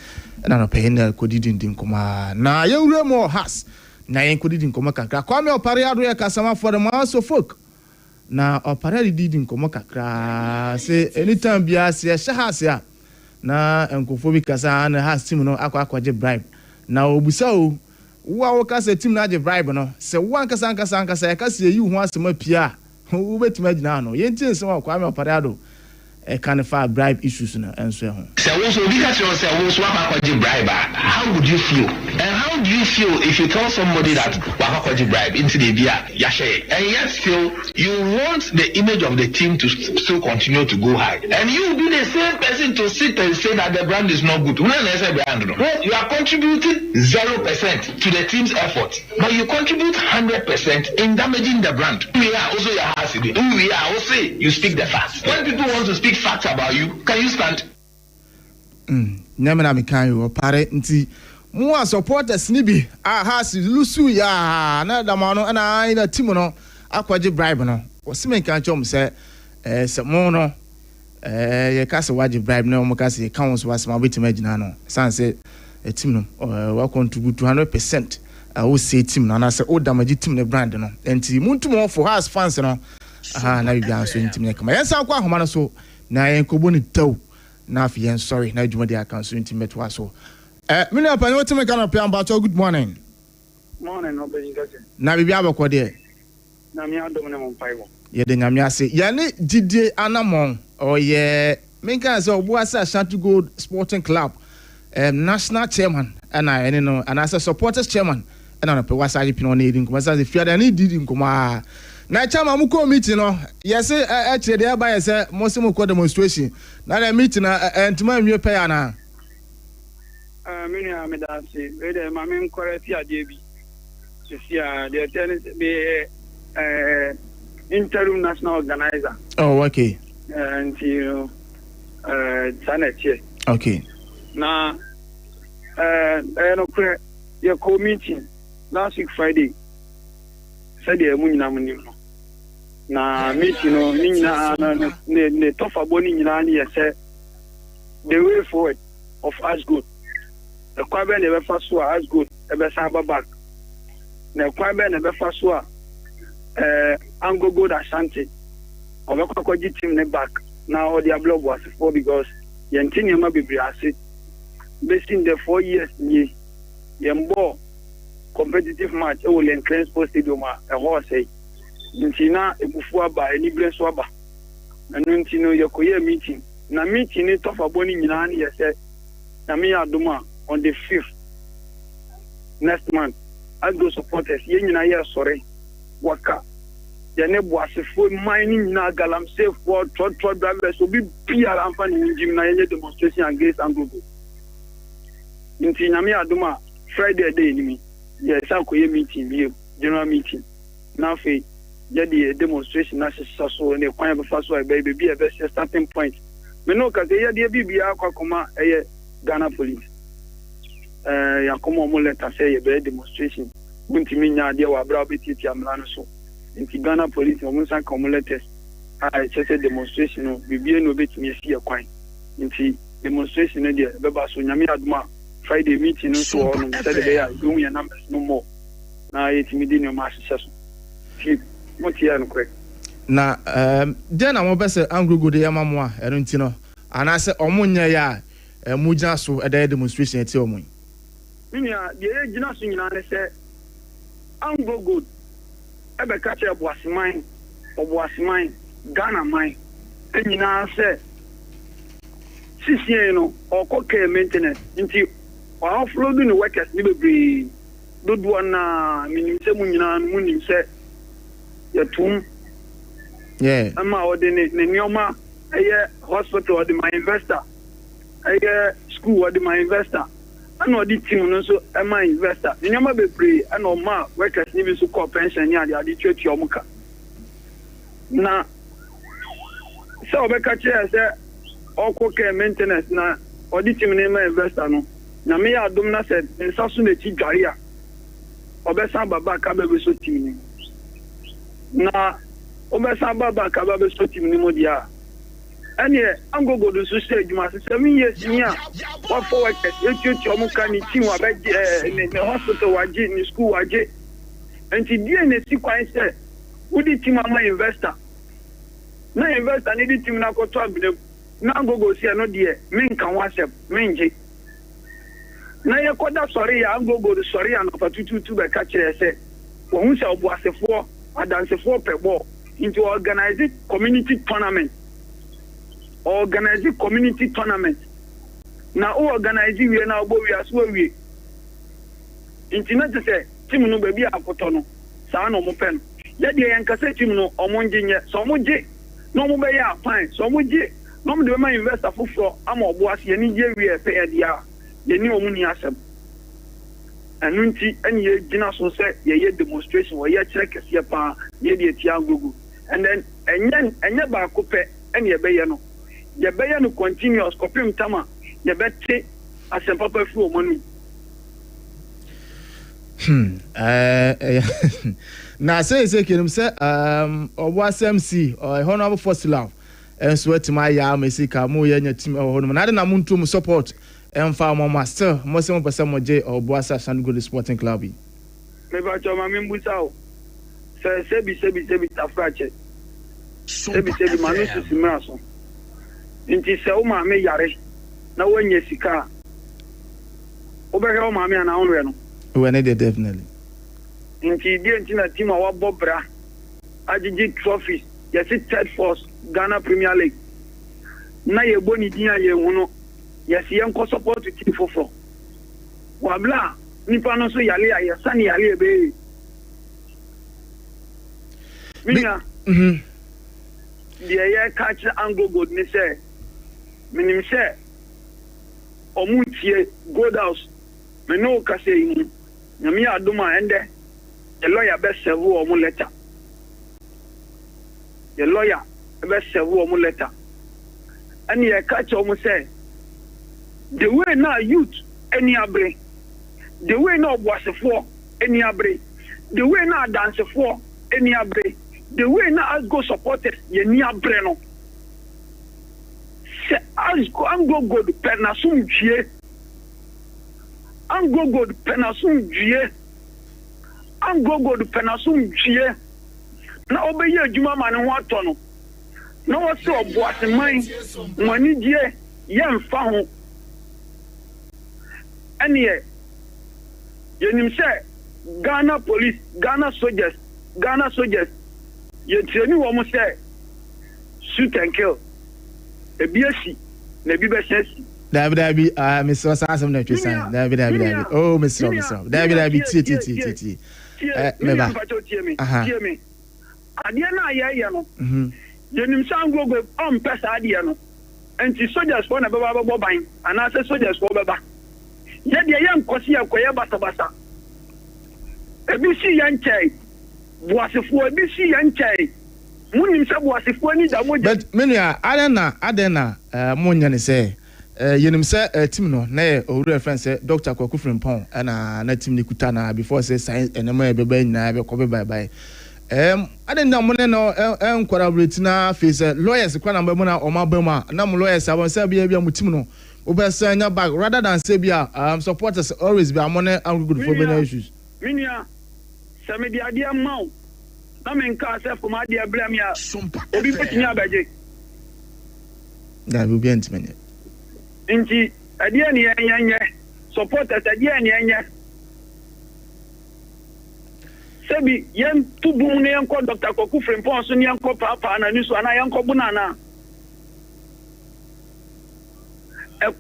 na no payenda kodidin kuma na yewure mo has na yen kodidin kuma kakra kwame opare ado ya kasama for the mass of folk na opare didin kuma kakra say anytime bia se shahase a na enkofo bi kasa na has team no akwaje bribe na obusa o wo kasa team na je bribe no se wan kasa ya kasa yi hu asema pia who bet me now no yentin some kwame operado e can fa bribe issues na enso ho so because you say we swap akwaji bribe how would you feel and how do you feel if you tell somebody that akwaji bribe into the bia ya share and yet still you want the image of the team to still continue to go high and you will be the same person to sit and say that the brand is not good when I say brand no you are contributing 0% to the team's effort but you contribute 100% in damaging the brand we are also your house we are also you speak the facts when people want to speak facts about you can you stand nyamena me kan yo pare nti mu a supporters ni bi has lusu ya na damano na ina team no akwaje bribe no wosimen kan chom se se mo no ye kase waje bribe no mo kase kan so wasema betima gina no san se team no wa contribute 200% wo say team na say o damage team ne brand no enti muntum for house fans no na bibia so ntimi ne kama yensa kwa ahoma no so na yenkobo ni taw na afi yen sorry na adwuma de aka so ntimi to aso mini apani wotime kana pe amba cho good morning no be ngase na bibia abakọ de na mi adom ne mon paiwo ye de nyame ase ya ne gidie anamon oye menka say Obuasi Ashanti Gold Sporting Club national chairman ana ene no ana say supporters chairman ana no pe wasaje pino na edin kuma say fiada na edin kuma na chama mu committee no yes chere dey ba yes mosimo ko demonstration na meeting na entuma nwe pe ya na mini amedasi we dey ma men correct ya dey bi sia dey tell be interim national organizer. Oh, okay. Until Saneche. Okay. Now, your co-meeting last week Friday said the moon. Now, meeting, the tough abonning in said the way forward of Ashgood. The Quaben never first saw Ashgood, ever Saba back. The Quaben never first saw Ango Gold Ashanti. Obekokoji team ne back. Now their blog was for because Yantini ma be brase. Based in the 4 years ye Yambo competitive match e will entrance post stadium a horse say. Ntina ebufu aba eni brenso aba. Anu ntino yokoye meeting. Na meeting ni tofa boni nyina na yese. Na me adoma on the 5th next month. As those supporters ye nyina ye sorry. Waka yene boasefo mining na galamsey for trot drivers so be PR amfani njim na yenye demonstration against Angogo. Nti nyame adoma Friday day ni yes akoye meeting bi general meeting na fe yedi demonstration na so ne kwan be faso e be bi e starting point me no ka yedi bibia akoma eye Ghana police yakoma mo letter say be demonstration bunti minya de wa bra betiti amla no so nti Ghana police mo san commulators I say demonstration no bibie no betimi esi ekwan nti demonstration no de beba so nyame aduma Friday meeting no so on said they are doing your numbers no more na yetimi di no ma hyehyɛ so ti mo ti ya no kwe na den na mo bese Angogo de yamamo a eno nti no ana se omunya ya mugina so eda demonstration eti omun minia de gina so nyina ne se Angogo ebe kache Owoahene Ghana mine enyina se sisi no okoke maintenance nti wa offload the workers ni bebre dodo na minim se mu nyina mu nim se yatum ama ode ne nioma eye hospital ode my investor eye school ode my investor ana odi team no so ema investor nioma bebre ana o ma workers ni bi so call pension ni ade twetwe omuka na se obeka che se okoke maintenance na odi team ni ma investor no na me ya dum na se nsaso na ti dware a obesa baba ka be so team ni na obesa baba ka be so team ni mo dia ene Angogo do so say juma 7 years ni a wa forward etutu omuka ni team wa be ne hospital waje ni school waje enti die ne si kwan se udi team ama investor na investor ni di team na ko to abine na Angogo si no die men kan wasep menje na ye koda sorry ya Angogo sorry ya no patututu be ka kire se wo hu se Obuasefo adansefo pebo into organize community tournament na o organize we na ogbo we aso we internet se team no be bi akoto no sa na mo pen ye de yan kase team no omonje nye so mo je no mo be ya fine so mo je no mo de ma investor foforo ama Obuasi ye ni je we pe e dia ye ni omu ni asem anunti eni ye gina so se ye demonstration wo ye kire kese pa ye de ti Angogo and then enye ba ko pe eni ye be ye no ye be ye no continuous kopim tama ye be te asempa pa fu omanu na say kinim say Obuasi MC or honorable Fossil enso etima ya mesika mo ye nya team ho no na de na muntu support emfa mo master mo se mo pese mo je Obuasi Ashanti Gold Sporting Club Meba choma mimbusa o. Sebi tafrache. Sebi manu sisimaso. Inti se o maame yare na wonye sika. Obere o maame ana onre no. We need it definitely. Inti die nti na team a wabɔ bra. Ajiji trophies. Yesi third force Ghana Premier League. Na ye boni din a ye wono. Yesi yenko support team foforo. Wabla nipa no so yale a yesane yale ebe. Mina. The air catch angle good ni say. Minim say. Omutie gold house. Me no ka say yin. Nyame adoma ende. The lawyer be serve omu letter. The lawyer be serve omu letter. And ye catch omu say. The way now youth any abre. The way now boasefo any abre. The way now dance for any abre. The way now go supported ye ni abre no. Se as go am go good penasum due. Am go good penasum due. Am go good penasum due. Na obeye adwuma ma ne ho ato no. Na wo se oboase man wani die ye mfa ho. Eniye yenim se Ghana police, Ghana soldiers, ye training wo mo say shoot and kill. Ebiasi na bi be sesi. David Mr. Sasam na twisan. David. Oh Mr. David ti. Meba. Tie me. Ade na ye no. Yenim sangogo on pesa ade no. Enti soldiers for na baba ban. Ana say soldiers for baba. Ye de ye nkosi akoye basa. Ebisi yanchai. Boasefo ebisi yanchai. Munim se boasefo ni da moja. But menua adena monya ne say yenim se team no na o reference say Dr. Kwaku Frimpong na team ni kuta na before say science enema e beba nyina be ko be bye. Adena mo ne no collaborate na face lawyers kwa na mo na o mabama na mo lawyers abon say bia mo team no obesa nya back rather than say bia supporters always be amone and good for many issues. Minia Samedi adia mau. Na men ka se for ma dia blam ya. Obi petinya abaje. Da bi bien timenye. Inji adia ni enye supporters adia ni enye. Sebi yen tubu ne yanko Dr. Kwaku Frimpong so ne yanko papa na ni so ana yanko bunana.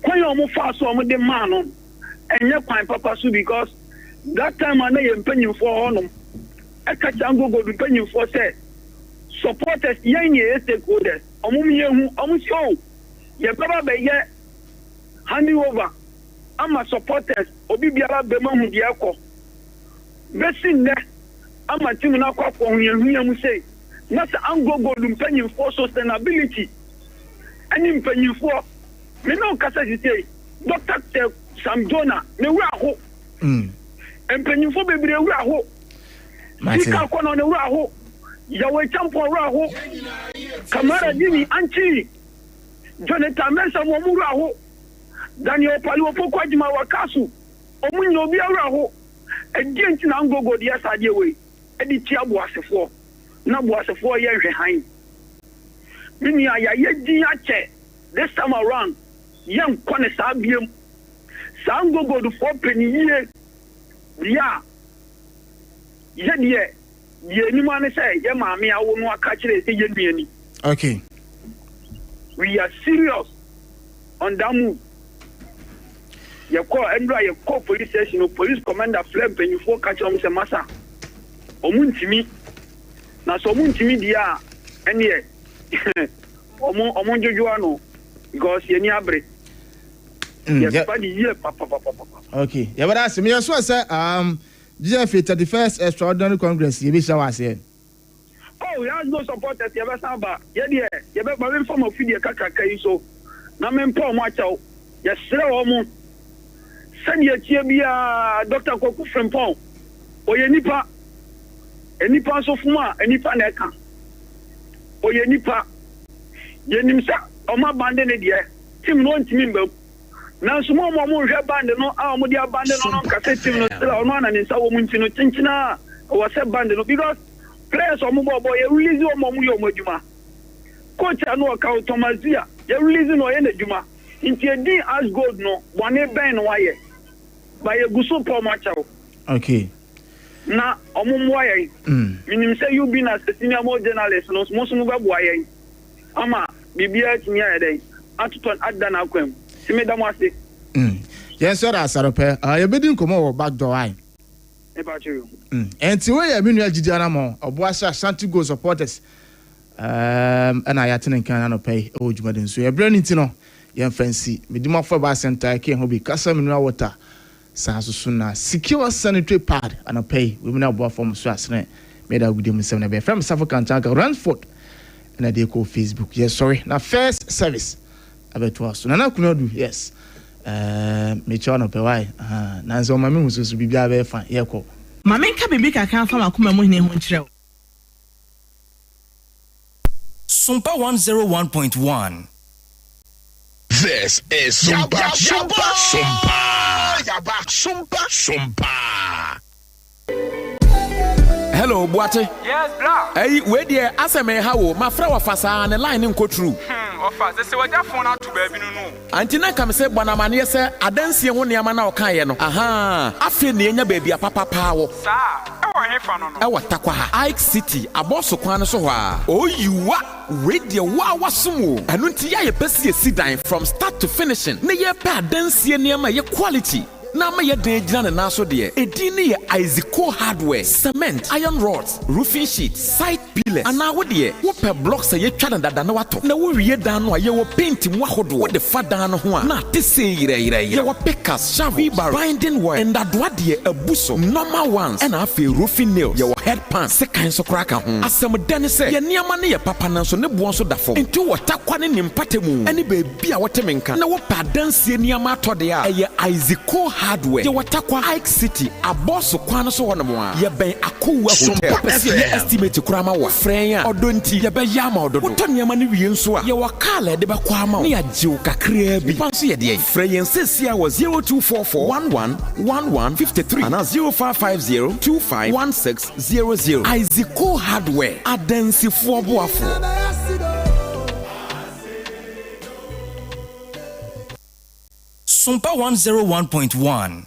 Kwan yo mo fa so mo de man no. Enye kwan papa so because that time I know you're paying for honum. I catch and go to paying for say supporters young stakeholders. Show ye baba be ye handing over. I'm a supporters obi biara be ma hu dia ko. Besin ne I'm a team na kwa ko hu say not an go to paying for sustainability. Any paying for me no kasa say Dr. Sam Jonah me wa ho. Empenyifo bebre wura ho. Sika kono ne wura ho. Yawe champo wura ho. Kamara dini anchi. Jonathan Mensah mo wura ho. Daniel Paliwo Pokwadima wakasu. Omunyo obi wura ho. Edi na ngogo de asade we. Edi ti aboasefo. Na aboasefo ye hwe han. Mini aya ye din ache. This time around, yam kone sa biem. Sa ngogo do for peniye. Yeah. Ye ni man say ye maami awo no aka kire say ye nuani. Okay. We are serious on that move. Ye call police station, police commander fled when you for catch on say massa. Omuntimi. Na so omuntimi dia ene omo jojo ano because ye ni abre. Okay. Yeah, but that's me. I say GF 31st Extraordinary Congress. You be sure I say. Oh, we have no supporters. You be samba. Yeah. You be my form of video kaka so. Na me mpo mo achaw. Ya sere wo mo. Send ye tie bia Dr. Kwaku Frimpong. Oye nipa. Enipa so fuma, enipa na eka. Oye nipa. Ye nimsa o ma bande ne de. Tim no ntimi mbam. na sumo mo mo hwe band no a mo dia band no cassette no still ono na nsa wo munti no chinchina wo se band no because players o mo boy e release o mo yo mo adwuma coach anu ka Thomasia e release no ye na adwuma nti edi as gold no bone ben no waye ba ye guso po ma chawo okay na omumwa ye minim say you been as a senior journalist no mo so mo ba boa ye ama bibia tinya ye den atuton adana akwam timeda mo ase yes sir asarope ye bedin komo wo back door ai e ba chiru enti we ye minu agidi ana mo obo asa Ashanti Go supporters ana ya tenen kan na pay o jumaden so ye brand nti no ye fancy medimo for ba center ke ho bi kasa minu water sanso na secure sanitary pad ana pay we na obo form so asene meda gudem 7 na be from South Kantanka Ranford na dey ko Facebook yes sorry na first service abeto so na kunadu yes me chono pe why na nso mama hu so bibia be fa ye ko mama nka bibi kaka fa makoma mu hine ho nkyerɛ Sompa 101.1. This is Sompa. Sompa. Hello, Boate. Yes, bra. Hey, where dear, aseme hawo, my friend wa fasa na line nko true. Ofa, se wa phone out to baby no. Antina kam se bonamane se adansie ho ne ama na okan ye no. Aha, afi ne nya baby apapa pawo. Sa, e wa hefa no no. E wa takwa ha. Ike City, aboso kwan so ho a. Oh you radio wa wasomo. Anu nti ya ye pesi sidan from start to finishing. Ne ye pa adansie ne ama ye quality. Na ma ye den gina na so de edin ne ye Isaac hardware cement iron rods roofing sheets side pillars ana wo de wo pe blocks ye twa na dada na wato na wo wie dan no ye wo paint mu ahodo wo de fadan no ho a na te se yire ye wo pickers shovel binding work and adoa de abuso normal ones and afi roofing nails ye wo head pan se kan so kraka ho asem dane se ye niama ne ye papa na so ne bo so dafo enti wo takwa ne nimpatemu ene be bia wo temenka na wo pa dansie niama atode a ye Isaac hardware. Ye watakwa Ike City, a boss kwan so wono mo a. Ye ben Akowa hotel. Pese ye estimate kurama wa frenya. Odonti ye be yama ododo. Woton ye ma ne wie nso a. Ye wakala de be kwa ma. Ne ya jiw kakra bi. Fanso ye de. Freyen sesia was 0244111153 and 0550251600. Isaac hardware. Adensifo boafo. Sompa 101.1.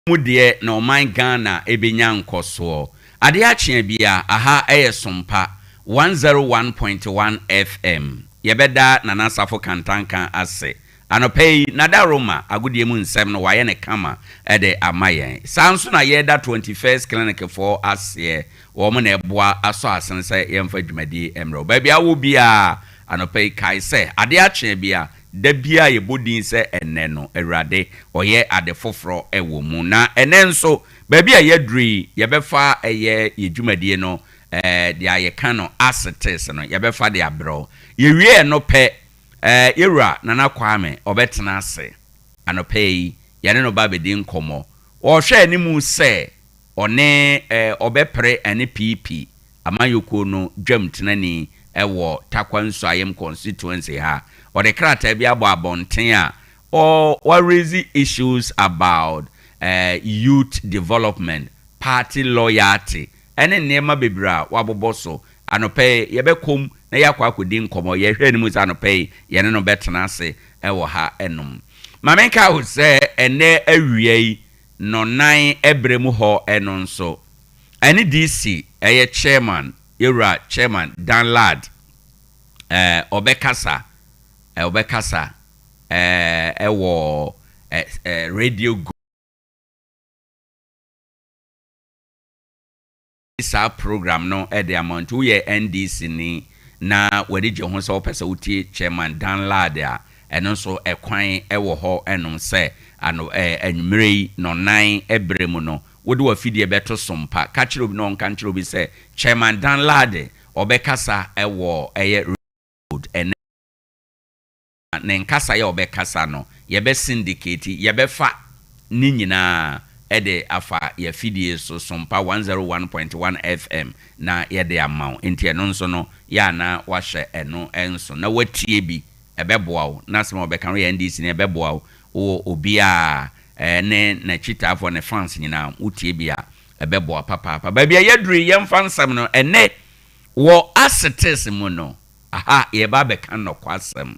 Mudie na oman Ghana ebenya nkoso Ade Akye Abia aha Sompa 101.1 FM yebeda na nasafo kantanka ase anopei na daroma agudie mu nsem no waye ne kama ede amayen sanso na yeda 21st clinic for ase wo mo na eboa aso asense yemfa dwumadi emro ba bia wo bia anopei kai se Ade Akye Abia da bia ye bodin se enne no awurade oye ade foforo ewo mu na ene nso ba bia ye dri ye befa eye ye dwumadie no dia ye kano assetes no ye befa de abro ye wie no pe yewura nana kwame obetena ase anopei ye ne no ba bedin komo o hwe animu se one obepre ane pp amayoko no dwam tenani ewo Tarkwa nso ayem constituency ha or the krata bi abo abonten or what raise issues about youth development, party loyalty, and then nema bebra waboboso anope yebekom na yakwa akodi nkomo ye hwe ni mu anope ye ne no betena se ewo ha enum mamenka wo se ene awie no nan ebremu ho eno nso ene DC eye chairman yura chairman Dan Lad obekasa ewo radio isa program no the amount we NDC ni na wadi je ho so pesa utie chairman Dan Lad a eno so ekwan ewo ho enom se ano enmrei no nan ebremu no wodi wa fidie beto Sompa ka kire obi no nka kire obi se chairman Dan Lad obekasa ewo eye road en na nkasa ye obekasa no ye be syndicate ye be fa ni nyina ede afa ye fidie so Sompa 101.1 FM na ye de amount enti eno nso no ya na wa hye eno enso na watie bi ebeboa wo na sema obeka ye NDC ne ebeboa wo obi a ne na chita afọ ne France nyina utie bi a ebeboa papa ba bia ye duri ye mfa nsam no ene wo asetes mu no aha ye ba beka no kwasem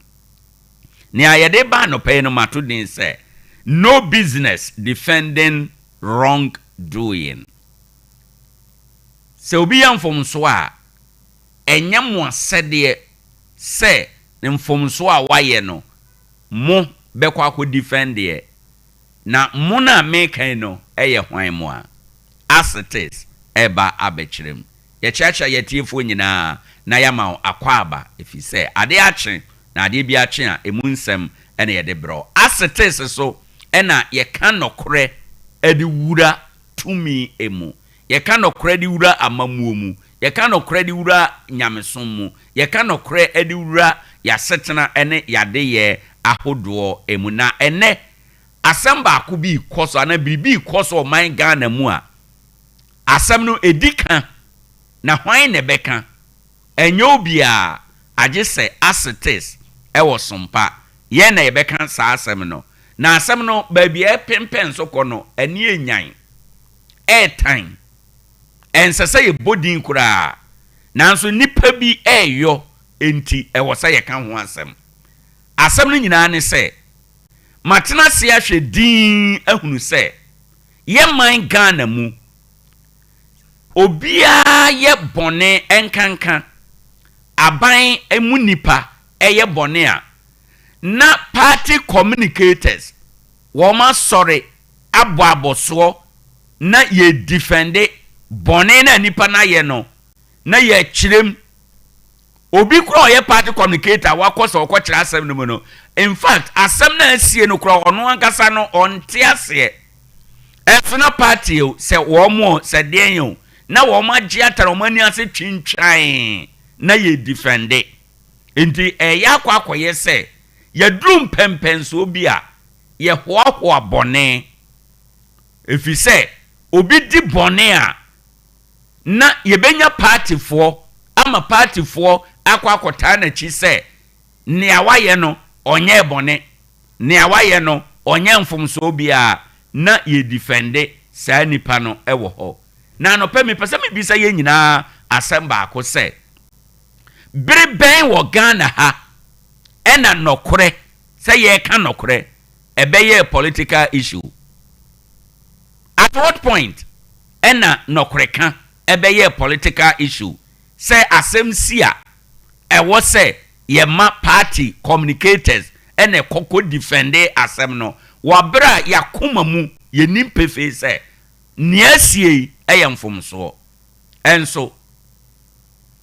ne ayede ba no pay no mato din say no business defending wrongdoing. Se obi ya mfomso a enya mo asede se ne mfomso a waye no mo bekwa akọ defend ye na mo na make no eye hwan mo a asetes eba abechirem ye chacha ye tiefo nyina na ya ma akwaba efi se ade akye na ade bi akye a emu nsem ene ye de bro asetes so ena ye kan nokre edi wura tumi emu ye kan nokre di wura amamuo mu ye kan nokre di wura nyamesom mu ye kan nokre edi wura ya setena ene yade ye ahodo emu na ene asamba akubi koso ana bibi koso man Ghana mu a asam no edika na hwan ne beka enyo bia age se asetes ewo Sompa ye na ye beka sa asam no na asam no baby pempen so kono ani enyan time ensese ye bodin kura nanso nipa bi eyo enti ewo sa ye kan ho asam no nyina ne se matena se ahwe din ahunu se ye man Ghana mu obia ye bone enkanka aban emu nipa eye bone a na party communicators woma sorry aboaboso na ye defende bone na nipa na ye no na ye chirem obi kura ye party communicator wakoso okokira asem no no in fact asem na asie no kura ono ankasa no onte ase efuna party se womo se den na woma giatara omani ase twintwan na ye defende enti yakwa akoye se ye drum pempenso bi a ye hoahoa bone efi se obi di bone a na ye benya party for ama party for akwa na chi se ne awaye no onye bone ne awaye no onye mfomso bi a na ye defende sa nipa no ewo ho na no pe me pese me bisa ye nyina asamba akọ se bere ben wo Ghana ha ena nokore say ye can nokore ebeye political issue at what point ena nokore kan ebeye political issue say asem sia ewo say ye ma party communicators ene koko defende asem no wabra yakoma mu ye nimpefe say niasie eyemfomso enso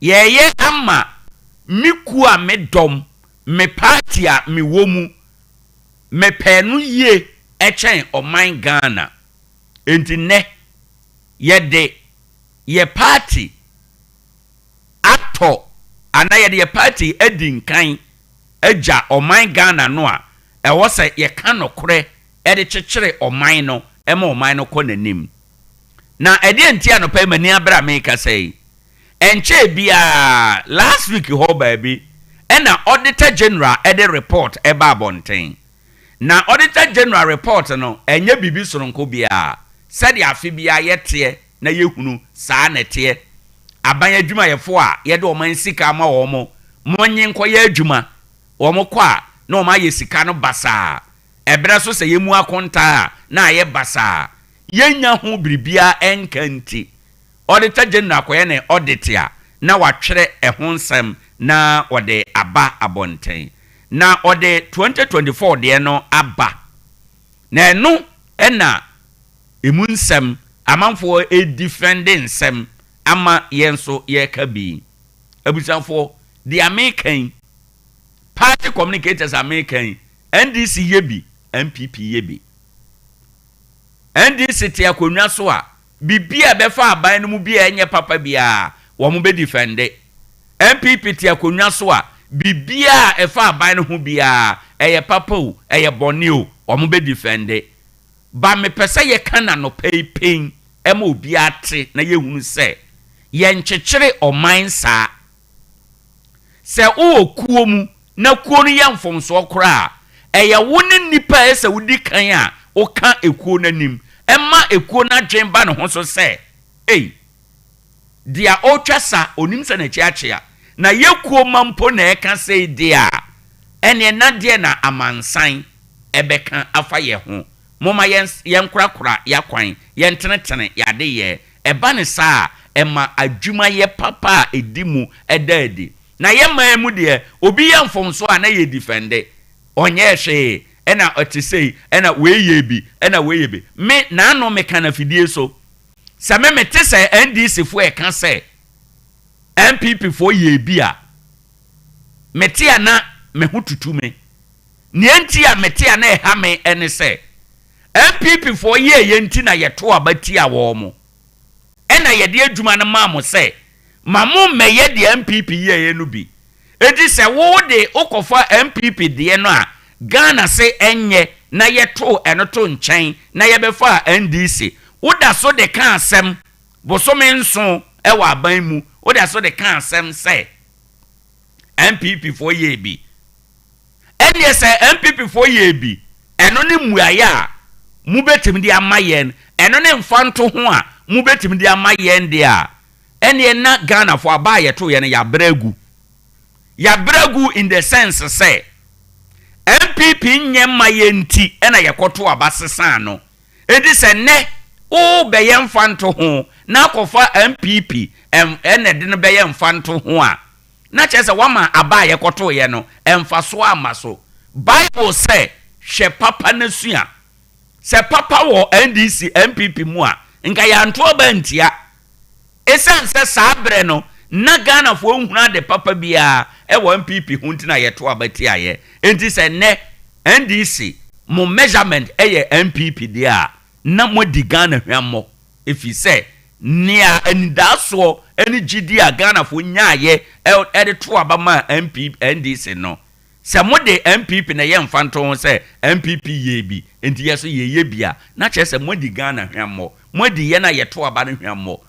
ye ama miku a medom me party a me womu me penu ye echen oman Ghana enti ne ye party ato ana ye party edinkan eja oman Ghana no a ewo se ye kan nokre ede kyekere oman no ema oman no konanim na ede enti anopa mani abra me ka sei enche bia last week ho ba bi ɛna auditor general ɛde report ɛba abɔnten na auditor general report no ɛnyɛ bibi soronko bia sɛde afi bia yɛteɛ na yɛhunu saa neteɛ aban adwumayɛfo a yɛde ɔman sika ama wɔn monye nkɔyɛ adwuma wɔn kɔ a na wɔn ayɛ sika no basaa ɛbrɛ so sɛ yɛmu akonta na ayɛ basaa yɛnya ho biribia ɛnkanti auditor general kɔyɛ ne audit a na watwerɛ ɛho nsɛm na wɔde aba abɔnten na ɔde 2024 deɛ no aba na ɛno ɛna emu nsɛm amanfoɔ edifende nsɛm ama yɛn so yɛka bi abusanfoɔ the American party communicators American NDC yebi MPP yebi NDC te akonwa so a bibia befa aban no mu bia enye papa bia wo mo be defende MPP te akonwa so a bibia efa aban no ho bia eye papa o eye bone o wo mo be defende ba me pese ye kana no peipin ema obi ate na ye hunu se ye nkyekere oman saa se o kuo mu na kuo no ye mfomso kora eye wo ne nipa ese wudi kan a o ka ekuo nanim ema ekuo na dwen ba no ho so se dia o twasa onim se na chiachia na ye kuo mampo na eka se dia ene na dia na amansan ebeka afa ye ho moma yen krakra yakwan yen tenetene yade ye eba ne saa ema adwuma ye papa edimu edadi na ye maemu de obi ye mfomso a na ye defende onye hwe ena otisei ena weye bi ena weye bi me na no me kana fidie so se me tese NDC fo e kan se MPP fo ye bi a mete ana me hututu me ne enti a mete ana e ha me ene se MPP fo ye nti na ye to abati a wo mo ena ye de adwuma na ma mo se mamu meye de MPP ye no bi edi se wo de okofa MPP de no a Ghana se enye na ye to eno to nchen na ye befa NDC woda so de kan asem bosome nso e wa aban mu woda so de kan asem se MPP fo ye bi enye se MPP fo ye bi eno ne muaya mu betim de amayen eno ne mfanto ho a mu betim de amayen de a enye na Ghana fo aba ye to ye ne ya bragu in the sense say MPP nyema yenti ena yekoto abasesa no edi se ne o beye mfanto ho na kofa MPP ene de no beye mfanto ho a na chese wama aba yekoto ye no emfaso amaso Bible say hwe papa na sua se papa wo NDC MPP mu a nka ya nto ba ntia esense sabre no na Ghana fo nhuna de papa bia e wo MPP hunti na yeto abati aye enti se ne NDC mo measurement eye MPP dia na mo di Ghana hwammo efi se nia enidaso eni gidi a Ghana fo nyaaye e de to abama MPP NDC no se mo de MPP na ye mfanto se MPP ye bi enti yeso ye bia na che se mo di Ghana hwammo mo di ye na yeto aba no hwammo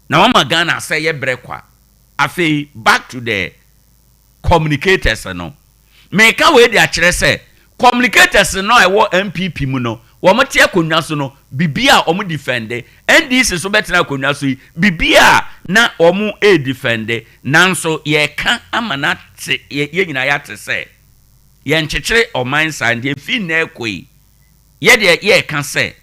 na mama Ghana say ye brekwa afi back to the communicators no meka we dey akere say communicators no e wo MPP mu no wo mo tie akonwa so no bibia o mo defende NDC so betina akonwa so bibia na o mo e defende nanso ye ka amana te ye nyina ya te say ye nkyekere o man sand ye fi na ekoi ye de ye ka say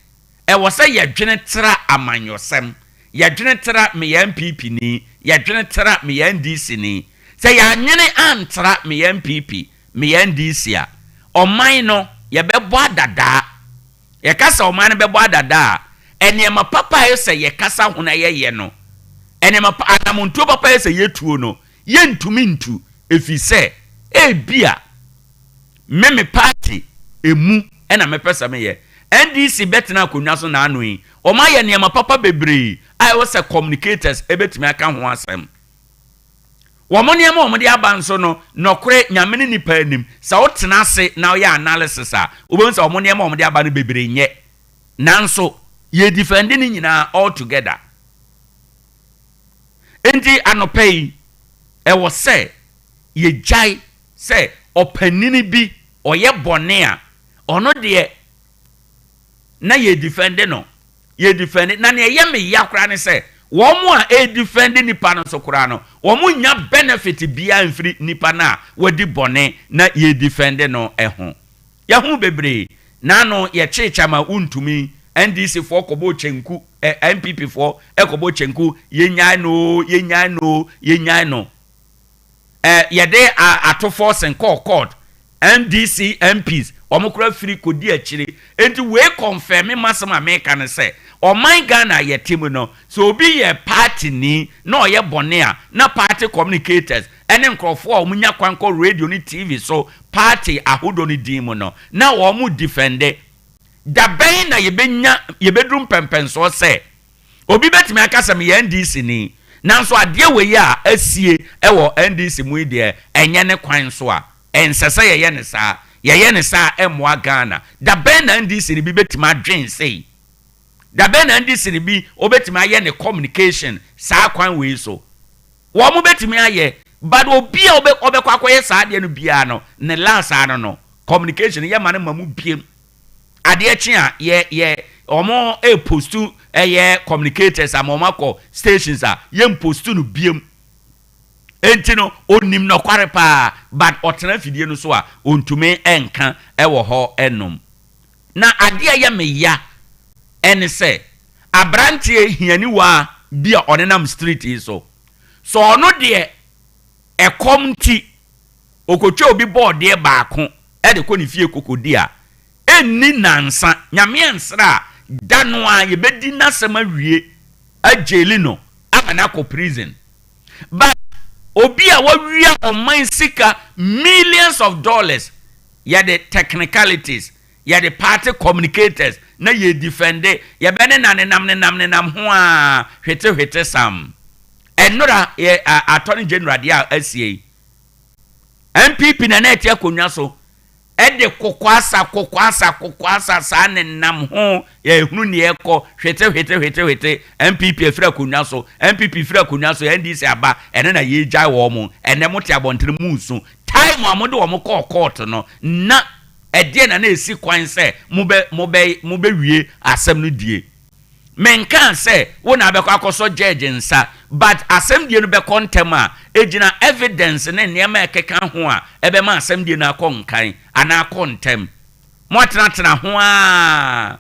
e wo say ye dwene tra amanyosem ya dwene tra me ya MPP ni ya dwene tra me ya NDC ni se ya nyene antra me ya MPP me ya NDC a oman no ye bebo adada ye kasa oman no bebo adada enema papa ye se ye kasa hona ye no enema anamuntu papa ye se ye tuo no ye ntumi ntu efi se bia me party emu ena me pesa me ye NDC betina akonwa so na anu yi o ma ye niam papa bebre I was a communicators ebetimi aka ho asem wo mo niam o mo de abanso no nokore nyamene nipa anim sa wo tena ase na ye analysis a obon sa wo mo niam o mo de aba no bebre nye nanso ye defend ni nyina all together enti anopei e wo se ye jai say opanini bi oye bone a ono de na ye defend no ye defend na ne ye me yakra ne say wo mo a e defend nipa no so kura no wo mo nya benefit bia mfiri nipa na wadi bone na ye defend no ho ya hu bebre na no ye checha ma untumi NDC for kobo chenku MPP for ekobo chenku ye nya no ye de ato force and call court NDC MPs omukura free kodi achire enti we confirm masama make na say o man Ghana ye team no so obi ye party ni na ye bone a na party communicators ene nkrofo a omunya kwanko radio ni TV so party ahodo ni dim no na wo mu defend da ben na ye bedrum pempen so say obi betimi akasa me NDC ni nanso ade we ya asie ewo NDC mu de enye ne kwan so a ensese ye ne sa emwa Ghana da ben na NDC ni bi betimi adwen sei da ben na NDC ni bi obetimi aye ne communication sa kwan we so wo mu betimi aye but obi a obekwa akoye sa ade no bia no ne last ano no communication ye mane mamu biem ade achi a ye omo postu ye communicators amomako stations a ye postu no biem enti no onim no kware pa but otena fidie no so a ontume enka ewo ho enom na ade a ye meya ene se abrantie hiani wa bia onenam street so ono de ekomti okotwa obi board e baako e de koni fie kokodi a enni nansa nyame ensra dano a ye bedi nasema wie ajeli no amana ko prison but obi a wawia oman sika millions of dollars ya the technicalities ya the party communicators na ye defende ya bene nam ho a hwete sam enora ye attorney general dia asie MPP na net ya konwa so ede kokwasa sa ne nam ho ya hunu ne ekọ hwete MPP efra konwa so MPP fra konwa so NDC aba ene na ye gya wo mo ene mote abontere musu time amode wo mo court no na ede na esi kwan se mobe wie asem no die menkan se wona abekọ akoso judge nsa but asem die no be contem a ejina evidence ne niam ekeka ho a ebe ma asem die no akonkan ana contem motena ho a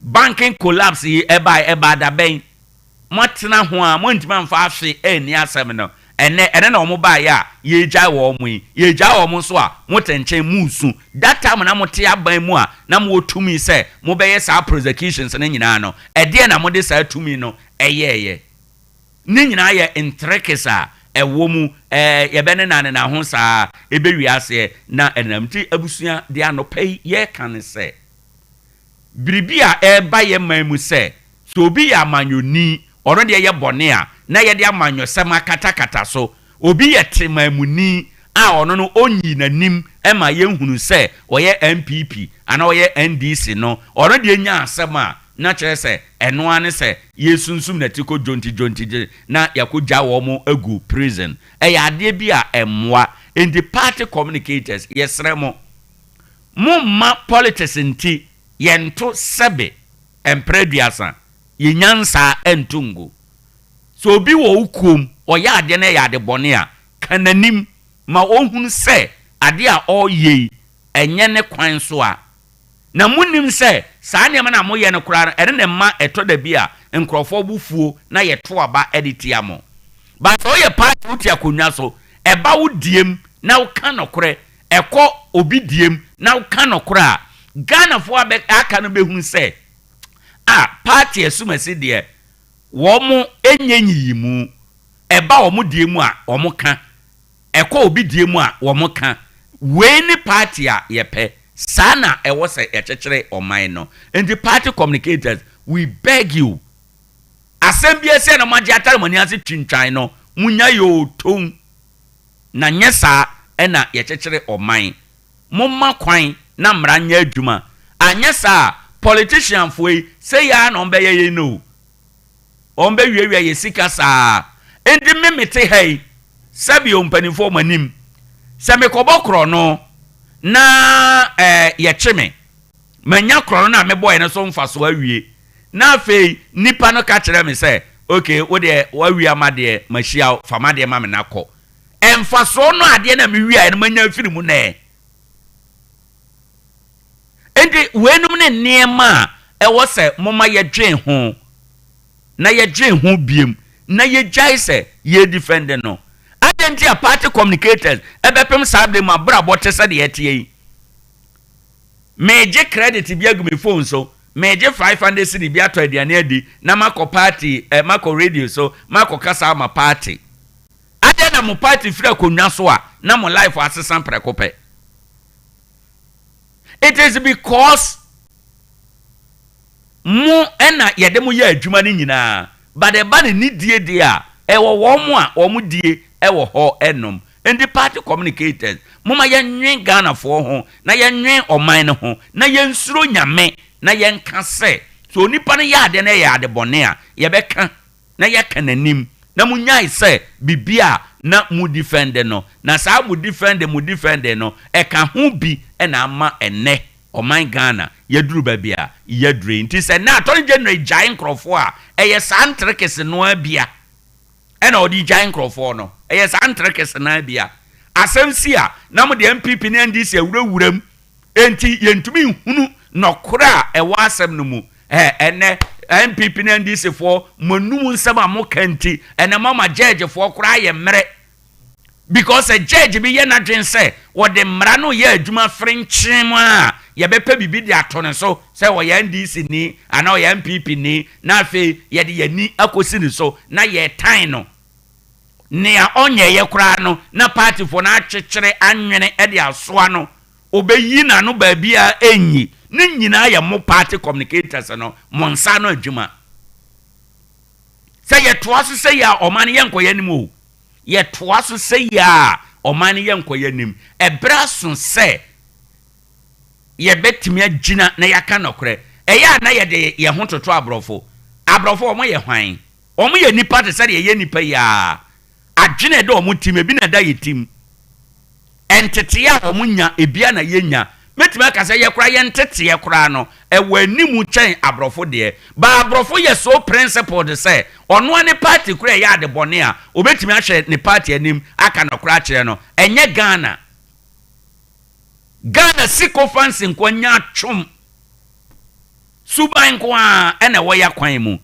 banking collapse eba da ben motena ho a montima mfa afi eni asem no ene na omo ba ya ye gya wo mo so a motenchen musu that time na mote aban mu a na mo tumi se mo be ye sa prosecutions na nyina no ede na mo de sa tumi no eyeye ni nyina ye intrekesa ewo mu ye be ne na ho sa ebe wiase na enamti abusua de anopai ye kan se biribia eba ye mamu se so obi ya manyoni ono de ye bone a na ye de amanyo sema katakata so obi ye temamuni a ono no onyi nanim ema ye hunu se oye MPP ana oye NDC no ono de nya asema na kire se eno ane se yesunsum na tiko jonti na yakogya wo mo agu prison ya ade bi a emwa in the party communicators yesremo mumma politics nti yento sebe empreduasa yenyansa entungu so obi wo ukum oya ade na ya ade bone a kananim ma ohun se ade a oye enye ne kwan so a na munim se saa ne ma na moye ne kura ene ne ma etoda bi a nkrofo bufuo na ye to aba editia mo ba so ye party uti akonwa so eba wudiem na uka nokore eko obi diem na uka nokore a Ghana fo abe aka no behun se party esumasi de womo enyenyi mu eba womo die mu a womo ka ekọ obi die mu a womo ka we ni party a yepe sana ewo se echechere oman no and the party communicators we beg you assembly ese na maji atare mani ase twintwan no munya yo tom na nyesa na yechechere oman momma kwan na mranya adwuma anyesa politician foi say ya na ombe ye no ombe wiewia ye sika saa endi memete hey sabi ompanifo manim se me kobokro no na ye cheme manya kro na me boy no so mfa so awie na afei nipa no ka kire me se okay wo de wawie amade machia famade ma me nakọ emfa so no ade na me wi no manya afiri mu na enti wenum ne niema ewo se moma ye dwen ho na ye dwen ho biem na ye jai se ye defend no adentia party communicators ebepem sabe ma bra bote se de yetie meje credit bi agumi phone so meje 500 cedi bi ato aduane adi na mako party mako radio so mako kasa ma party ade na mo party free akonwa so a na mo life asesan prekope. It is because mo ena yede mo ya adwuma ni nyina but the ban ni die die a ewo wo mo a wo mo die ewo ho enom and the party communicators moma yenwen Ghana for ho na yenwen oman ne ho na yensuro nyame na yenka se so nipa ne ya de na ya de bone a ye beka na ye kananim na munyai se bibia na mu defend no na sa mu defend no e ka ho bi e na ama ene oman Ghana yaduru babia yadure nti se na atoni general giant crofo a eye santrekes no abia e na odi giant crofo no eye santrekes na abia asemsi a na mu de MPP ne ndc awurawuram enti yentumi hunu nokora e wa asem no mu ene MPP ne ndc fo monum nsem a mo kanti ene mama judge fo kora ye mere because a judge be ye na dwen say wo de mra no ye adwuma frenchim a ye be pa bibi de atone so say wo ye ndc ni ana wo ye MPP ni na afi ye de yani akosi ni so na ye tan no ne a onye ye kura no na party fo na achechire anwene e de asoa no obeyi na no ba bia enyi ne nyina ye mo party communicators no monsa no adwuma say ye toaso say ya omane ye nkoye ni mo ye toaso say ya omane ye nkoye nim ebra so say ye betimi agina na yaka nokre eya na ye de ye ho toto abrofo omo ye hwan omo ye nipa te say ye nipa ya agina de omo tim ebi na da ye tim entete ya omo nya ebia na ye nya metime aka say ye kura ye ntete ye kura no e wanimu chen abrofo de ba abrofo ye so principle de say ono ani party kura ya de bone a obetime ahwe ne party anim aka no kura kire no enye Ghana siko fancy nkonya twom suban ko a ene wo ya kwan mu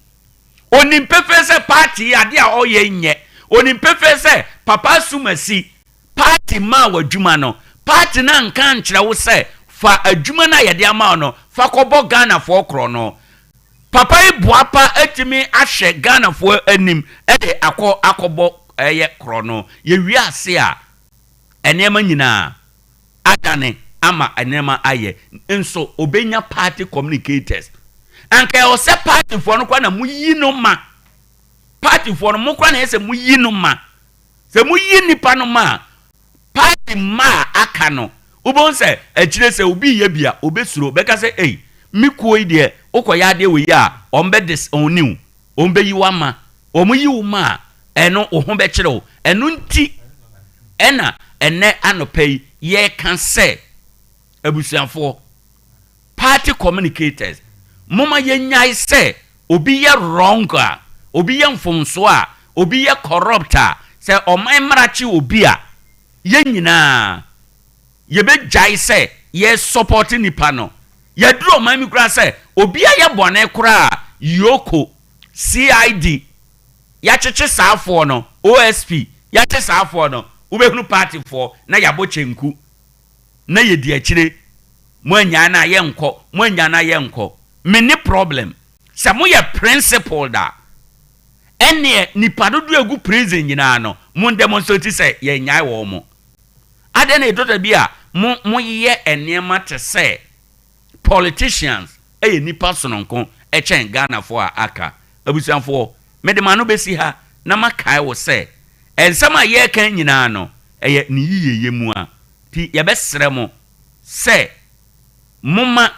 onimpefe se party ade a oye nye onimpefe se papa sumasi party ma wadwuma no party na nka nkyere wo se fa adwuma na yede ama no fa kobo Ghana fo kro no papa ibuapa atimi ahwe Ghana fo anim e de akobo eye kro no ye wi ase a enema nyina adane ama enema aye nso obenya party communicators anka o se party fo no kwa na muyi no ma party fo no mo kwa na ese muyi no ma se muyi nipa no ma party ma aka no ubonse echire se obi ye bia obesuro beka se mikuo ide okoya de we ya ombe dis oniu ombe yiwa ma omuyi wo ma eno ohun be kire o eno nti ena ene anopai ye kan se abusuafo party communicators moma ye nyai se obi ye wrong a obi ye mfomso a obi ye corrupt a se oman marachi obi a ye nyina ye be jai se ye support nipa no ye duro man mi kura se obi a ye bone kura yoko CID ya cheche saafo no OSP ya cheche saafo no ubehunu party for na yabo chenku na ye di akire mwanya na ye nko mini problem se mo ye principle da ene nipa dodo egu prison nyina no mo demonstrate se ye nyai wo mo ade na edota bia mo ye enema te se politicians eye nipa sononko echen Ghana fo aka abusanfo medemano besi ha na makai wo se ensama ye kan nyina no eye ni yiyeye mu a ti ye besere mo se moma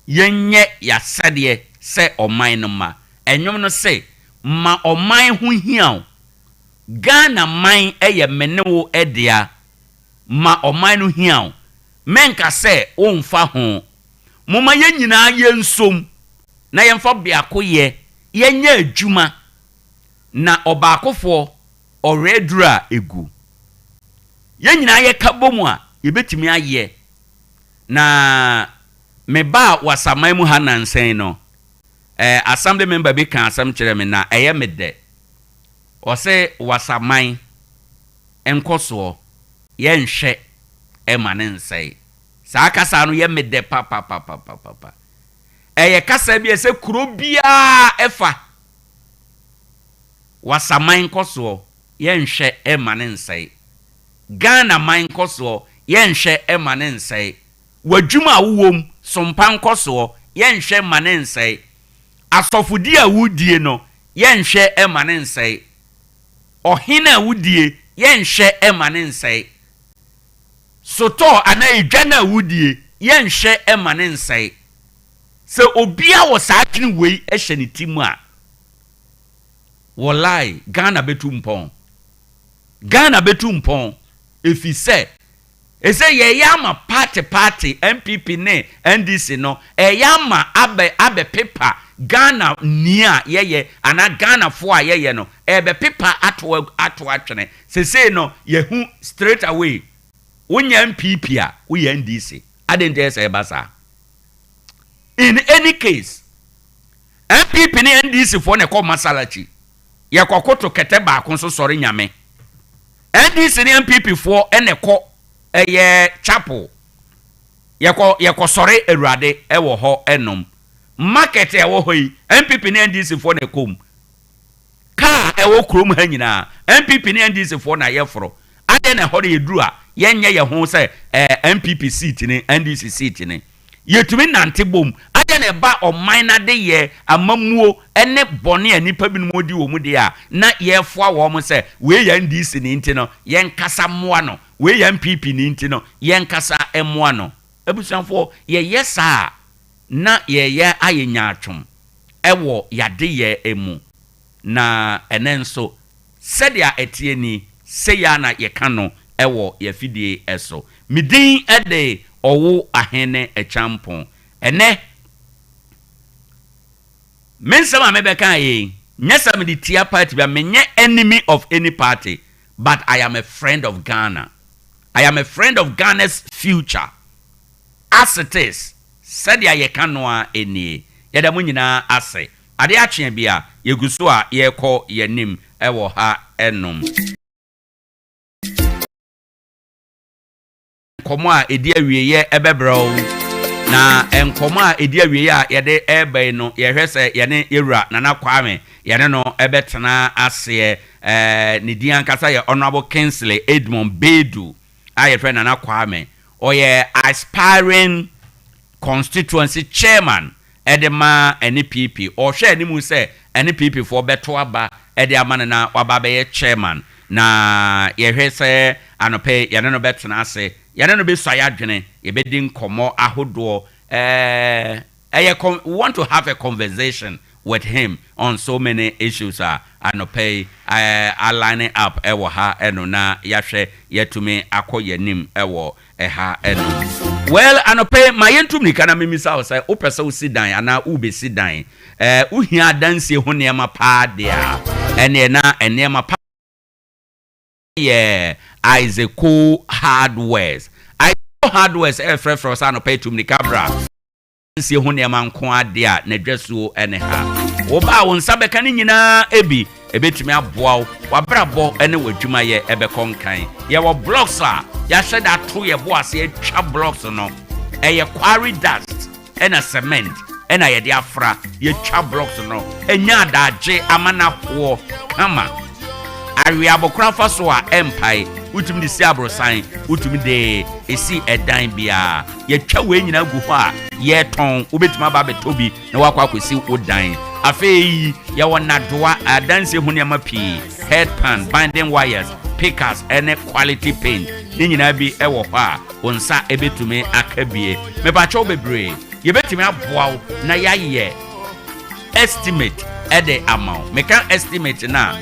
yenye ya sade se oman no ma enwom no se ma oman ho hiaw Ghana man eye menewo edia ma oman no hiao menka se wonfa ho moma ye nyina ye nsom na yemfa biako ye nya adwuma na obaakofo oredura egu ye nyina ye kabomu a ye betimi aye na meba wasamai mu hanansen no assembly member bi kan asam kire me na eye mede o se wasamai enkoso ye nhwe emane nsai saa kasa no ye mede papa eye kasa bi ese kuro bia efa wasamai enkoso ye nhwe emane nsai Ghana man koso ye nhwe emane nsai wadwuma awom Sompa nkoso ye nhwe mane nsai asofudi awudie no ye nhwe emane nsai ohina awudie ye nhwe emane nsai soto ana edwana awudie ye nhwe emane nsai se obia wo saatwene wei ehye ne timu a wallahi Ghana betu mpon efi se ese ye yama party MPP ne NDC no yama abe paper Ghana nia ye ana Ghana fo a ye no ebe paper ato atwene se no ye hu straight away wonya MPP a wo ye NDC adente se basa. In any case MPP ne NDC fo ne ko masalachi ye kokoto kete ba kon so sori nyame NDC ne MPP fo ene ko eye chapel yeko sori erade ewo ho enom market ewo hoi MPP ne NDC fo ne kom ka ewo krom ha nyina MPP ne NDC fo na yefro ade na ho de eduru a yenye ye ho se MPP seat ni NDC seat ni yetumi nante bom ade na ba oman na de ye amamuo ene bone anipa binom odi wo mu de a na yefo awo mo se we ya NDC ni ntino yen kasa moa no we ya MPP ni ntino yen kasa emoa no abusanfo ye yesa na ye ayenya atwom ewo yade ye emu na enenso sedia etie ni se ya na ye kano ewo ye fidie eso midin ede Owoahene Acheampong ene mensama mebeka ye nyesa me di tia party bia menye enemy of any party but I am a friend of Ghana. I am a friend of Ghana's future as it is said ya yekanoa eni yeda mu nyina ase Ade Akye Abia yeguso a yekọ yanim ewo ha enom enkomo a edi awieye ebebro na enkomo a edi awieye a yede ebe no yehwese yene ewura nana kwame yene no ebetena ase ne di ankasa ye honorable Kingsley Edmond Bedu aye friend nana kwame oye aspiring constituency chairman edema NPP o hwe animu se NPP for beto aba ede amane na waba be chairman na yehwese anope yene no betena ase yane no be soya dwene ye be din komo ahodo we want to have a conversation with him on so many issues anope aligning up ewo ha eno na yahwe yetumi akoyanim ewo ha eno well anope mayentum ni kana memisa o say opese o sidan ana ube sidan uhia danse ho ne ma pa dia ene na ene ma pa yeah Isaac hardwares frefro sa no pay to me cabra nsi ho ne ma nko ade a na dwesuo ene ha wo ba won sabeka ni nyina ebi ebetumi aboa wa brabo ene wadwuma ye ebe konkan ye wo blocks a ya hye da to ye bo ase atwa blocks no ye quarry dust ena cement ena ye de afra ye twa blocks no enya adaje amanapo kama ari abokra fa so a empire utumi de si abrosan utumi de esi edan bia ye twa we nyina gu ho a ye ton obetuma ba betobi na wakwa kwesi odan afei ye wona doa adanse hu ne mapi headpan binding wires pickers and quality paint ni nyina bi ewo ho a onsa ebetumi akabie me ba cho bebre ye betumi aboa na yaye estimate ede amount me kan estimate na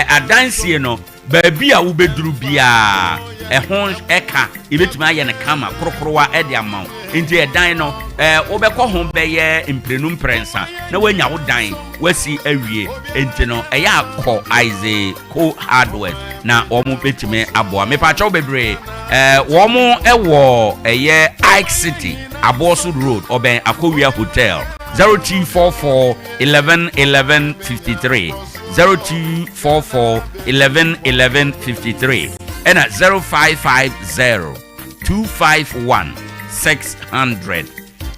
adanse no baabi a wobeduru bia ɛho ɛka ebetuma ayɛ ne kama korokorowa ɛde ama nti ɛdan no wobɛkɔ ho bɛyɛ mprenu prensa na wanya wo dan wasi awie nti no ɛyɛ akɔ Isaac Co Hardware na wɔn betime aboa mepacho bebre wɔn ɛwɔ ɛyɛ Ike City Abosu Road Oben Akowia Hotel 0244 11 11 53 0244 11 11 53 and at 0550 251 600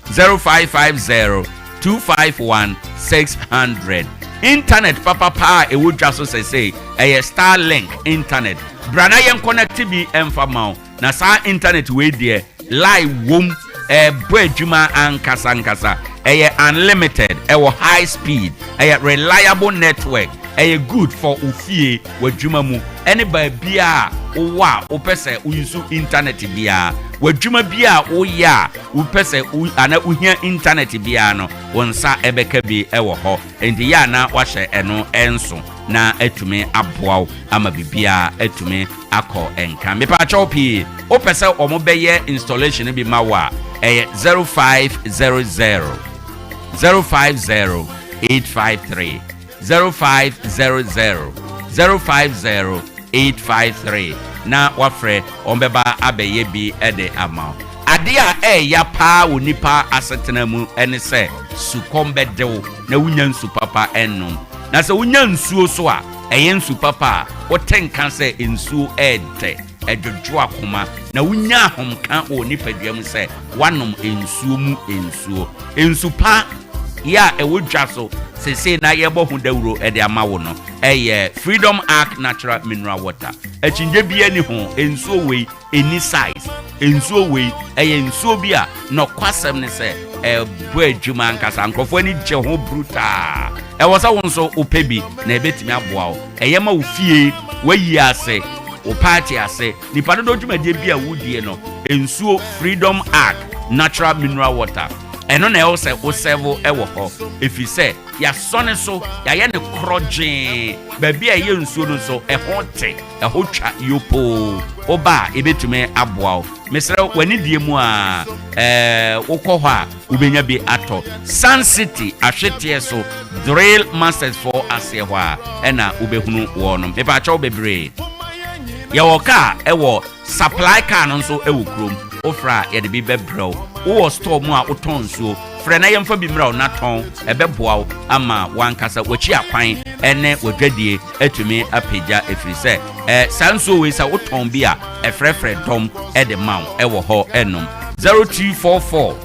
0550 251 600 internet papa e would just say a Starlink internet brana yen connect bi emfama na sa internet we there live wom boadwuma ankasa unlimited high speed reliable network good for ufie wadwuma mu anybody bia wa opese uyusu internet bia wadwuma bia wo ya opese ana uhia internet bia no wonsa ebeka bi ho enti ya na wahye eno enso na etume aboa ama bibia etume akọ enka mepa chopi opese omobeye installation bi mawa 0500 050 853 0500 050 853 na wafre ombeba abeye bi ede ama ade a ya pa wonipa asetena mu ene se sukombe dewo na wunya nsu papa ennom na se wunya nsuo so a nsu papa wotenka se nsuo ede edwodwo akoma na wunya ahomka wonipa duam se wanom nsuo mu nsuo pa ya ewodwa so sese na yebo hu dawuro ede amawo no Freedom Arc Natural Mineral Water echinje bia ni ho ensuo wei any size ensuo wei ensuo bia no kwasem ne se bo adwuma nkasa nkofo ani je ho bruta wosa wonso opebi na ebetimi aboa wo ma ofie wayi ase o party ase nipa do dwumadie bia wudie no ensuo Freedom Arc Natural Mineral Water eno na else o servo ewo ho efise ya sone so ya ye ne kroje baabi a ye nsuo no so ho te ho twa yopo oba ebetume aboa mesre wani die mu a wokɔ hɔ a ubenya bi ato Sun City ahwete so drill masters for ase hɔ a ɛna ubehunu wo no mepa cha obebre ya woka ewo supply car no so ewo krom ofra ye de bi bebrɛw wo store mu a woton so frɛ na yemfa bi mra na ton ebeboa ama wankasa wachi akwan ene wadwadie atumi apagya efiri sɛ sanso we sa woton bi a efrɛfrɛ dom ede maw ewo hɔ enom 0244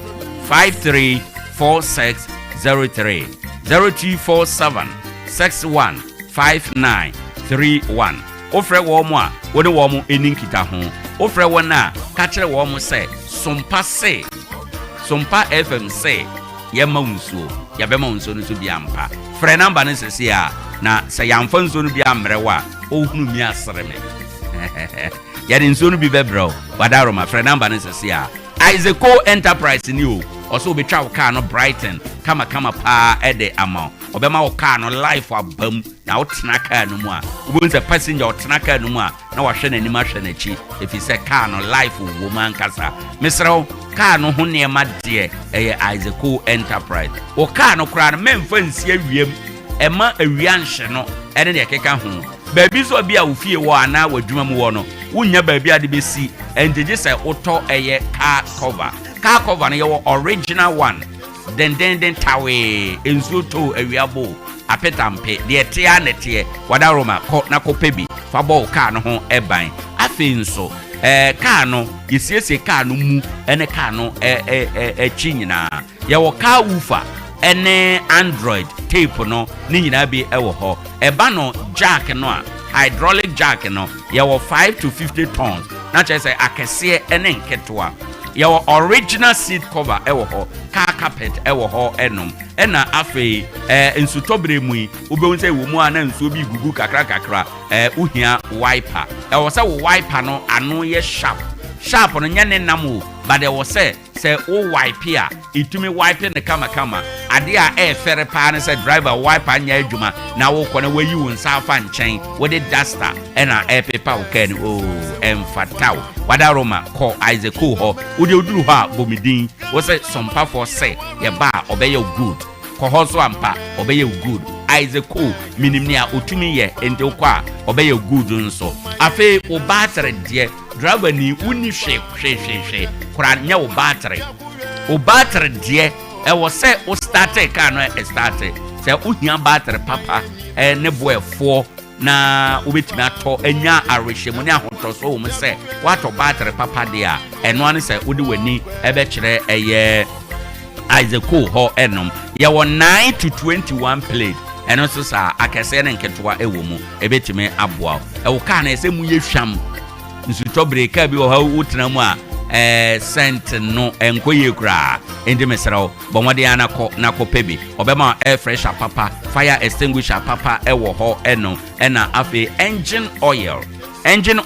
534603 0247 615931 ofrɛ wo mu a wode wo mu eninkita ho ofrɛ wo na ka kyerɛ wo mu sɛ Sompa FM say yema unsuo yabema unsuo no so bia mpa frɛ number ne sese a na sɛ yamfa unsuo no bia mrewa ohunu mi asere me yade unsuo no bi bebrɛ wadaroma frɛ number ne sese a Isaac Co Enterprise ni o also betwa wo car no Brighton kama pa ede ama obema wo car no life abam na wo tena car no mu a wo nse passenger wo tena car no mu a na wo hwɛ n'anim ahwɛ n'akyi efi sɛ car no life wo man kasa mesrew car no ho niema de Isaac Co Enterprise wo car no kra no memfa nsi awiem ema awia nhye no ene de keka ho baabi so bia wo fie wo ana wadwuma mu wo no wonya baabi ade besi enjeje sɛ wotɔ car cover no your original one den tawe ensuo to awiabo apetampe de tia netie wadaroma ko na kopebi fa bɔ car no ho eban afi nso car no yesiesie car no mu ene car no chinyina your car woofer ene Android tape no ni nyina bi ewo ho eba no jack no a hydraulic jack no your 5 to 50 tons na chese akese ene nketoa your original seat cover ewo ho car carpet ewo ho enom ena afei ensutobre mu obewu se wo mu ana nsuo bi gugu kakra uhia wiper ewo se wo wiper no ano ye sharp no nyane nam o but ewo se say o wipe a itumi wipe ne kama ade a fere pa ne say driver wipe anya adwuma na wo kɔ na wayi wo nsa afa nkyɛn wo de duster ɛna pepa wo kan emfataw wada roma kɔ Isaac ho wo de oduru ho a bomidin wo say Sompa for say ye ba obeye good kɔ ho so ampa obeye good Isaac minim ne a otumi ye ente kɔ a obeye good nso afi wo battery de driver ni uni hwe kura nya wo battery de wo say wo start car no start say wo hia battery papa ne boefo na ubetimi ato enya arehwemu ne ahonto so wo me say wato battery papa de a eno ane say wodi wani ebe kire eye Isaac ho enom ye wo 9 to 21 plate eno so sa akese ne nketoa ewo mu ebetimi aboa wo car na ese mu ye hwam nsu to breaker bi wo ha wotena mu a sent no enkoye kra ende mesrawo bomode anako nako pebi obema air fresher papa fire extinguisher papa ewo ho eno ena afi engine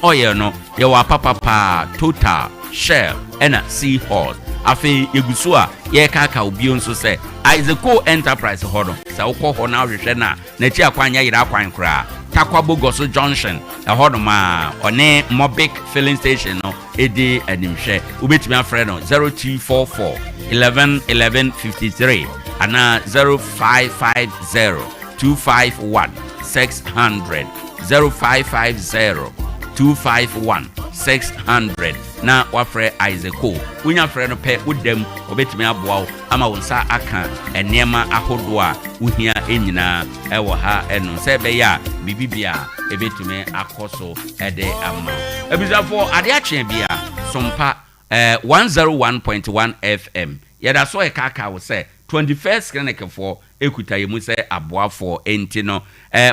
oil no ye wa papa Total Shell ena Sea Horse afi egusu a ye kaka obi nso se Isaac Enterprise hodo se ukọ ho na hwehwe na chi akwanya yira akwan kra Tarkwa Bogoso Junction hodo ma one Mobic filling station no edi animhwe ubetimi afre no 0244 11 11 53 ana 0550 251 600 0550 251 600 na wafre Isaac unya frɛ no pɛ wodam obetimi aboa ama wonsa aka enema ahodo a uhia enyina ɛwɔ ha ɛno sɛ bɛyɛ a bibibia ebetimi akoso ɛde ama ebizafo Ade Akye Abia Sompa 101.1 FM yɛda so ɛkaka wo sɛ 21st clinic for ekuta yemu sɛ aboafo enti no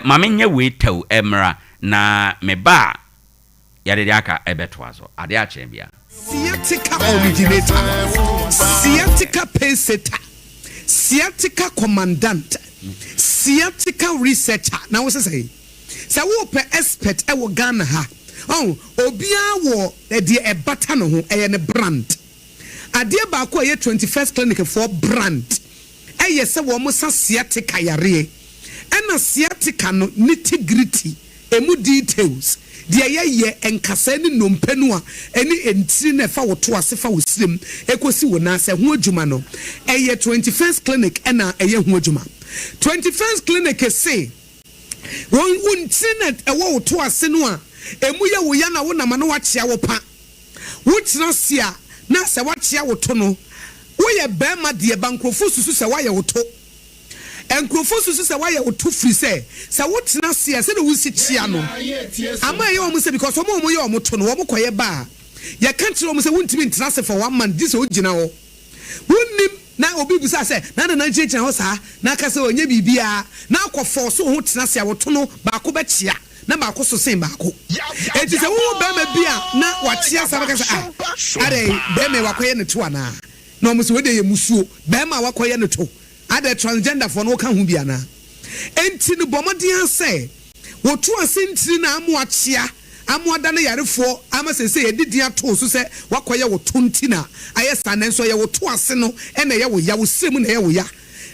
mame nya we taw emra na meba Ade aka ebetwazo Ade Akye Abia Sciatica originator, sciatica paysetter, sciatica commandant, sciatica researcher. Now what's say? Say wo pe expert e wo Ghana ha. Oh, obia wo de e bata no ho e ne brand. Ade ba ko ye 21st clinic for brand. E ye se wo mo sa sciatica yare. E na sciatica no nitty-gritty, emu details. Dia ye enkasa ni nompenu a eni entiri na fa woto ase fa wosirem ekosi wona se ho adwuma no eye 21st clinic ena eye ho adwuma 21st clinic say won untiri na ewo woto ase no a emu ye wo ya na wo na ma no wakyea wo pa wo tira se a na se wakyea wo to no wo ye ba ma de bankrofo susu se wa ye woto enkrofo susu se wa ye woto firi se wo tena se se de wo si chia no ama ye o mo se because o mo ye o mo to no o mo koye ba ye kan kire o mo se wontimi ntena se for 1 month this o gina ho wonnim na obi bisa se na nchechina ho sa na ka se onye bibia na akofo so ho tena se woto no ba ko ba chia na ba ko so sen ba ko enti se wo ba ma bia na wa chia sa ba ka se are be me wa koye ne to ana na o mo se we de ye musuo be ma wa koye ne to Ade transgender for no kan hu bia na enti no bomodian say wo to asentiri na amoachia amoada na yarefo ama sese yedidian to so se wakoye wo tonti na ayesa na nso ye wo to ase no e na ye wo ya wo srem na ye wo ya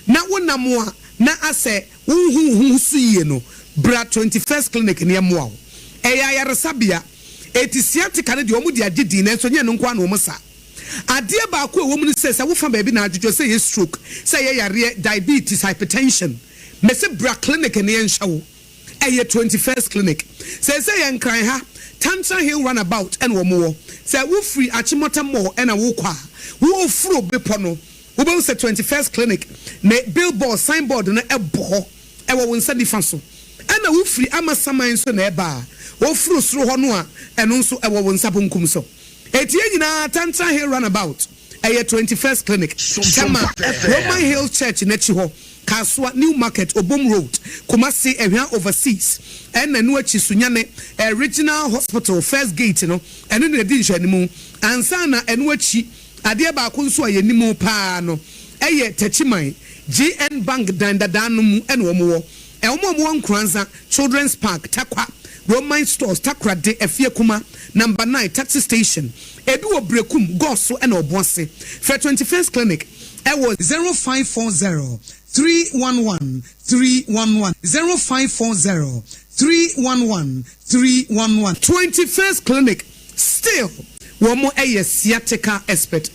na wonamo a na ase hu suye no bra 21st clinic ne mo a eya yaresabia etisiatika ne de omudi agidi na nso nye no nkwa na omusa Ade ba ko wo mu se wo fa baabi na adwodwo se ye stroke se ye yare diabetes hypertension me se bra clinic ne ye nhyawo eye 21st clinic se ye nkran ha Tantra Hill runabout and wo mo se wo free Achimota mo na wo kwa wo ofuro bepo no wo be se 21st clinic ne billboard signboard no ebo e wo nsa difa so na wo free amasaman so na eba wo furo soro ho no a eno nso e wo nsa bonkum so Etie nyina Tantra Hill runabout eye 21st clinic Chama Roman Hill Church nechi ho Kaswa New Market Obom Road Kumasi ehwan overseas ena no achi sunyane Regional Hospital First Gate no eno na di nhwanimu ansa na eno achi ade ba ko nso ayenimu pa no eye Tachiman GN Bank dandadan no mu eno mo wo Nkranza Children's Park Tarkwa Roman Stores, Takra de Efiekuma, number 9, taxi station. Ebi wo brekum goso and obonse. For 21st clinic, it was 0540 311 311 0540 311 311. 21st clinic, still one more a sciatica expert.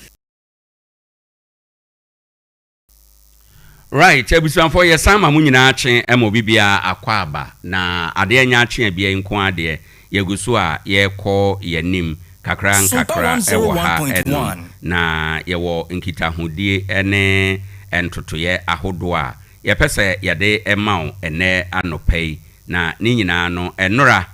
Right, ebusuan for ye sama mu nyina ache emo bibia akwaba na ade anya ache bia nko ade yeguso a ye kɔ yanim kakra nkakra ewo ha na yewo nkitahudie ene entotoye ahodo a ye pese yade emaw ene anopai na ni nyina no enora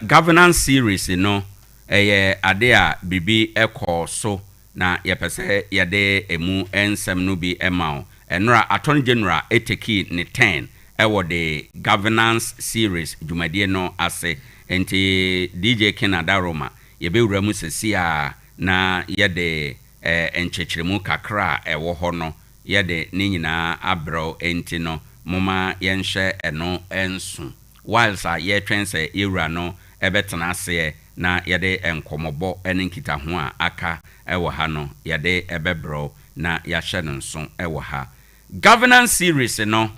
governance series no eye ade a bibi ekɔ so na ye pese yade emu ensem no bi emaw enora attorney general eteki ne 10 ewo the governance series jumadie no ase enti DJ Canada Roma yebe wura mu sesia na yede enchechiremu kakra ewo ho no yede ne nyina abro enti no moma yenhye eno ensu whilst ye twense yewura no ebetena ase na yede enkomobo ene nkita ho a aka ewo ha no yede ebebro na yahye no nso ewo ha governance series no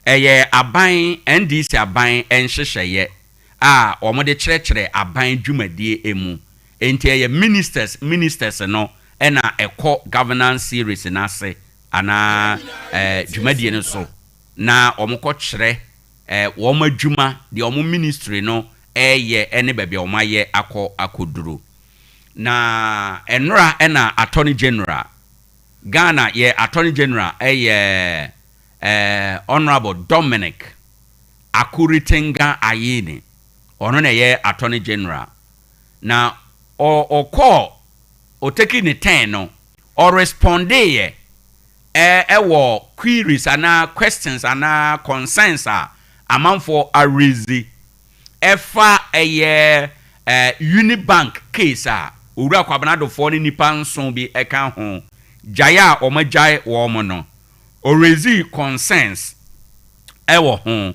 eye aban NDC aban enhyehyeye a omode kyerɛkyerɛ aban dwumadie emu enti eye ministers no ena ekɔ governance series na ase ana dwumadie no so na omukɔ kyerɛ woma dwuma de omu ministry no eye ene baabi omaye akoduro na enora ena attorney general Ghana ye attorney general honorable Dominic Akuritinga Ayini ono na ye attorney general na o take ni 10 no or responde ye ewo queries ana questions ana concerns amanfo arizi efa Unibank case owura kwabanado fo ni nipa nson bi eka ho Jaya omajai womono orezi concerns ewo ho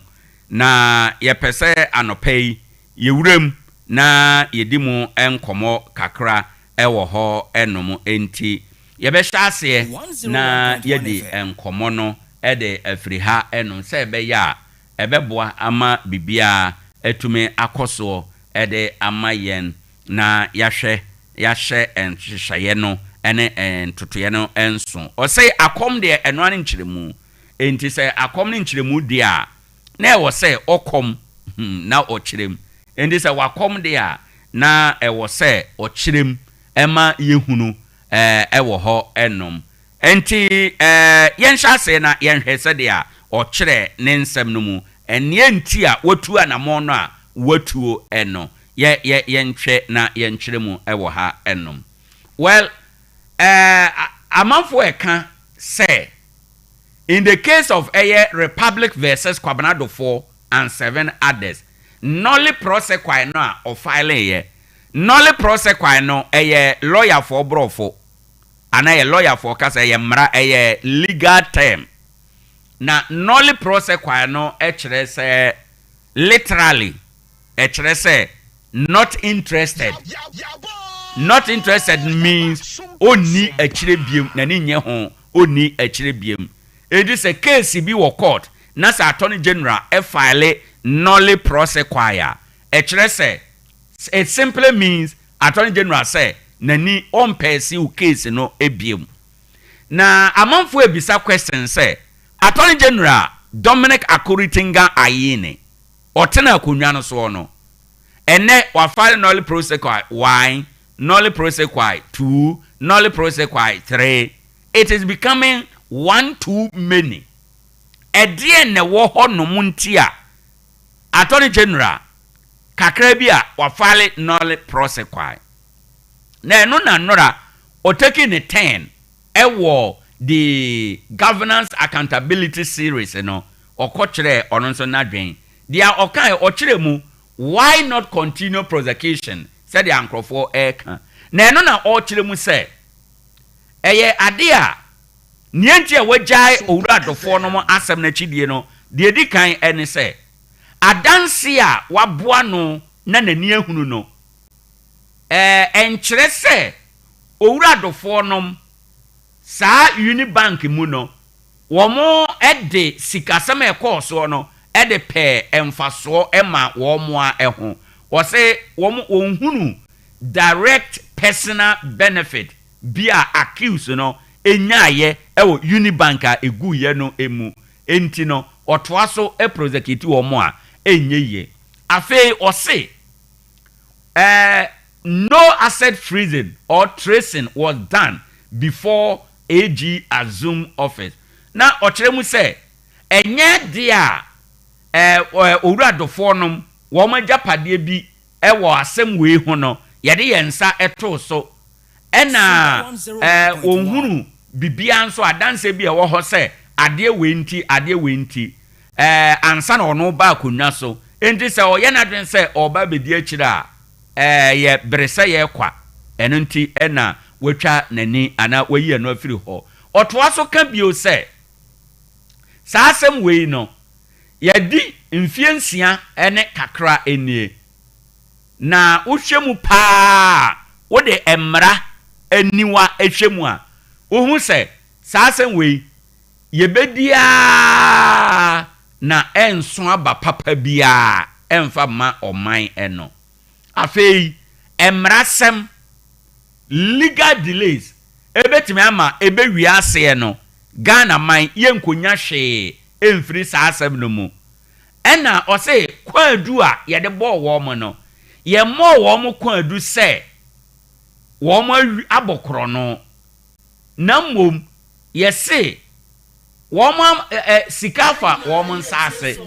na yepese anopei yewurem na yedimu enkomo kakra ewo ho enom enti yebehya ase na yedi enkomo no ede afriha enom se ebeya ebeboa ama bibia etume akoso ede ama yen na yahye enhyehyeye no ene entotoye no enso o say akom de eno an nkyeremu enti say akom ne nkyeremu de a na e wo say okom na okyerem enti say wakom de a na e wo say okyerem ema yehunu wo ho enom enti yenhya say na yenhwese de a okyere ne nsem no mu ene enti a watu anamon no a watuo eno yenhwe na yenkyeremu wo ha enom well amanfo eka say in the case of Republic versus Kwabanado 4 and 7 others nolly prosequy no or file ye nolly prosequy no lawyer for brofo and a lawyer for kasa mra legal term na nolly prosequy no say literally say not interested. Not interested means only a chirebium na ni nye ho oni a chirebium. It is a case bi wo court na sa attorney general file nolly prosequire. It simply means attorney general say na ni on pesi u case no ebiem. Na amanfo ebisa question say attorney general Dominic Akuritinga Ayini otena akonwa no so no. Ene wa file nolly prosequire why nolly prosequy 2, nolly prosequy 3. It is becoming one too many. Edie ne wo ho no muntia. Attorney General kakrabia wa file nolly prosequy. Na eno na nora o taking the 10 ewo the governance accountability series no okokyere ono nso na dwen. Dia okai okyeremu why not continue prosecution? Said the uncle for eka. Na eno na ochiremu say eye ade a nienti a wajai owura dofo no mo asem na chidie no de di kan ene say adanse a waboa no na nani ehunu no enkyerɛ sɛ owura adofo nom saa Unibank mu no wɔn ɛde sikasɛm ɛkɔɔso no ɛde pɛ ɛmfasoɔ ɛma wɔn a ɛho wɔsɛ wɔn ohunu direct personal benefit bi a accuse no enyaayɛ ɛwɔ Unibank a egu yɛ no emu enti no ɔtoa so prosecute wɔn a enye yie afei ɔse no asset freezing or tracing was done before AG assumed office. Na ɔkyerɛ mu sɛ ɛnyɛ de a owura dofo nom wɔn agyapadeɛ bi ɛwɔ asɛm wei ho no yɛde yɛn nsa ɛto so ɛna wɔnhunu bibia nso adanse bi ɛwɔ hɔ sɛ adeɛ wei nti ansa na ɔno ba akonnwa so enti sɛ ɔyɛ n'adwene sɛ ɔba bedi akyire a yɛ beresa yɛ kwa ɛno nti ɛna watwa n'ani ana wayi no afiri hɔ ɔtoa so ka bio sɛ saa asɛm wei no yɛdi mfie nsia ɛne kakra enie na wohwɛ mu paa wode mmara aniwa ehwɛ mu a wohu sɛ saa asɛm wei yɛbɛdia na ɛnso aba papa bia ɛmfa ma ɔman ɛno afei emrasem legal delays ebetimi ama ebewi ase no Ghana man yenkonya hwe emfiri saa asem no mu ɛna ɔse kwadu a yɛde bɔ wɔ mo no ye mo wɔ mo kwadu sɛ wɔ mo abokoro no na mmom yɛse wɔ mo sikafa wɔ mo nsase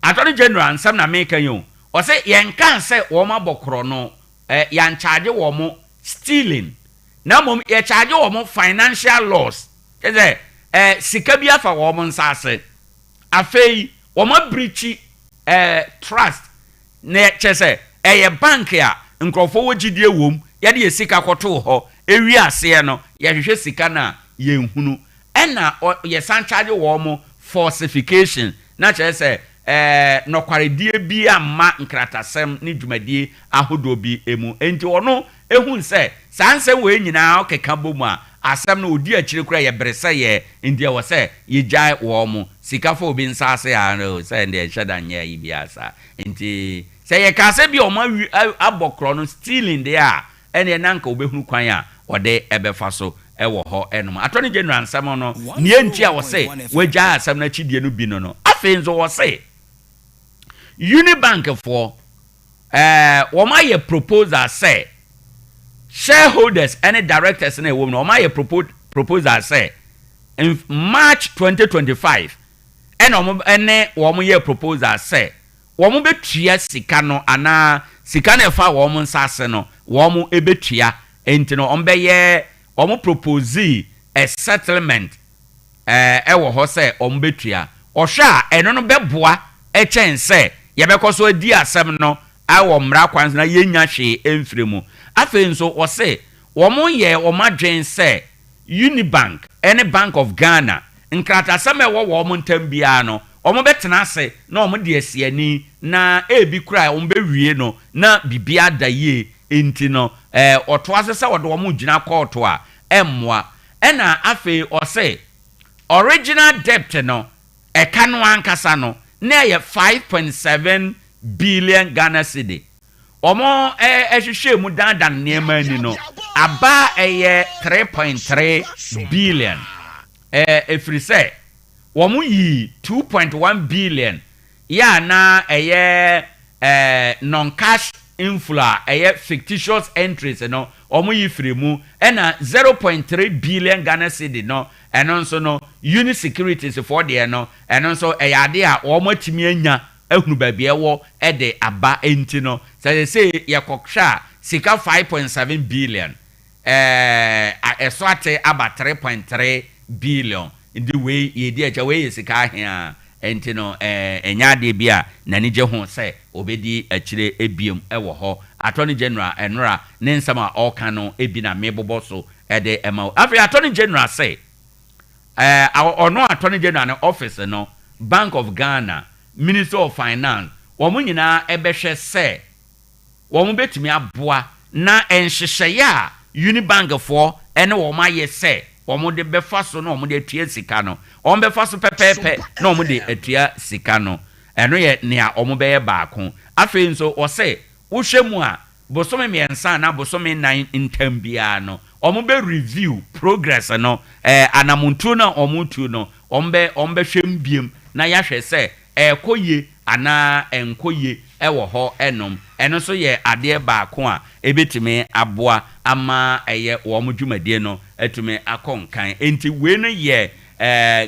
Attorney General nsam na meka yo ɔse yɛnka sɛ wɔn abɔkorɔ no yɛn charge wɔn stealing na mmom yɛ charge wɔn financial loss kyerɛ sika bi afa wɔn nsase afei wɔn breach trust na kyerɛ sɛ ɛyɛ bank a nkurɔfoɔ wɔ gyidie wɔm yɛde yɛ sika kɔtoo hɔ ewi aseɛ no yɛhwehwɛ sika na yɛnhunu ɛna yɛ san charge wɔn falsification na kyerɛ sɛ nokwaredie bi amma nkratasem ni dwumadie ahodo bi emu enti ono ehun se sansem we nyina okeka bomu a asem no odi akire kura ye brese ye ndia wo se ye jai wo mu sikafo obi nsase a no se ndia hweda nya yi biasa enti se ye ka se bi o ma abokro no stealing de a ene nanka obehunu kwan a ode ebefa so ewo ho enum Attorney General nsam no nie nti a wo se we jai asem na chidie no bi no afenzo wo se Unibank for woma ye proposal say shareholders and directors na wo no woma ye proposal say in March 2025 ene womo ye proposal say womo betua sika no ana sika na fa womo nsase no womo ebetua enti no ombe ye womo propose a settlement ewo ho say womo betua ohwa eno no beboa echen say yɛbɛkɔso adi asɛm no awɔ mmara kwan na yɛnya hwe emfire mu afei nso wɔse wɔn yɛ wɔn adwen sɛ Unibank ɛne Bank of Ghana nkratasɛm ɛwɔ wɔn ntam biara no wɔn bɛtena ase na wɔn de asiani na ebi kura wɔn bɛwie no na bibia da yie enti no ɔtoa sɛ wɔde wɔn gyina kɔɔto a ɛmmoa ɛna afei ɔse original debt no ɛka no ankasa no na ye 5.7 billion Ghana cedi omo ehwehwe mu dandan neema ni no aba 3.3 billion efiri se womu yi 2.1 billion ya na non cash inflow fictitious entries no omu yi firi mu na 0.3 billion Ghana cedi no eno nso no unit securities for there no eno nso ade a omu atimi anya ehunu ba bia wo de aba enti no say yakokwa sika 5.7 billion eso ate aba 3.3 billion in the way ye di acha we sika ahia enti no enya de bia nani je ho say obedi akire ebiem ewo ho Attorney General enra ne nsama oka no ebi na mebobo so de ema after Attorney General say ono Attorney General office no Bank of Ghana Minister of Finance wɔn nyinaa ɛbɛhwɛ sɛ wɔn bɛtumi aboa na nhyehyɛeɛ a Unibank for ɛne wɔn ayɛ sɛ wɔn de bɛfa so na wɔn de atua sika no wɔn bɛfa so pɛpɛɛpɛ na wɔn de atua sika no ɛno yɛ nea wɔn bɛyɛ baako afei nso wɔsɛ wohwɛ mu a bosome mmiɛnsa na bosome nan ntam biara no wɔn bɛ review progress no anamontuo na wɔn tu no wɔn bɛhwɛ mbiem na yɛahwɛ sɛ ɛkɔ yie ana ɛnkɔ yie ɛwɔ hɔ ɛnom ɛno so yɛ adeɛ baako a ebetumi aboa ama ɛyɛ wɔn dwumadie no etumi akɔ nkan enti wei no yɛ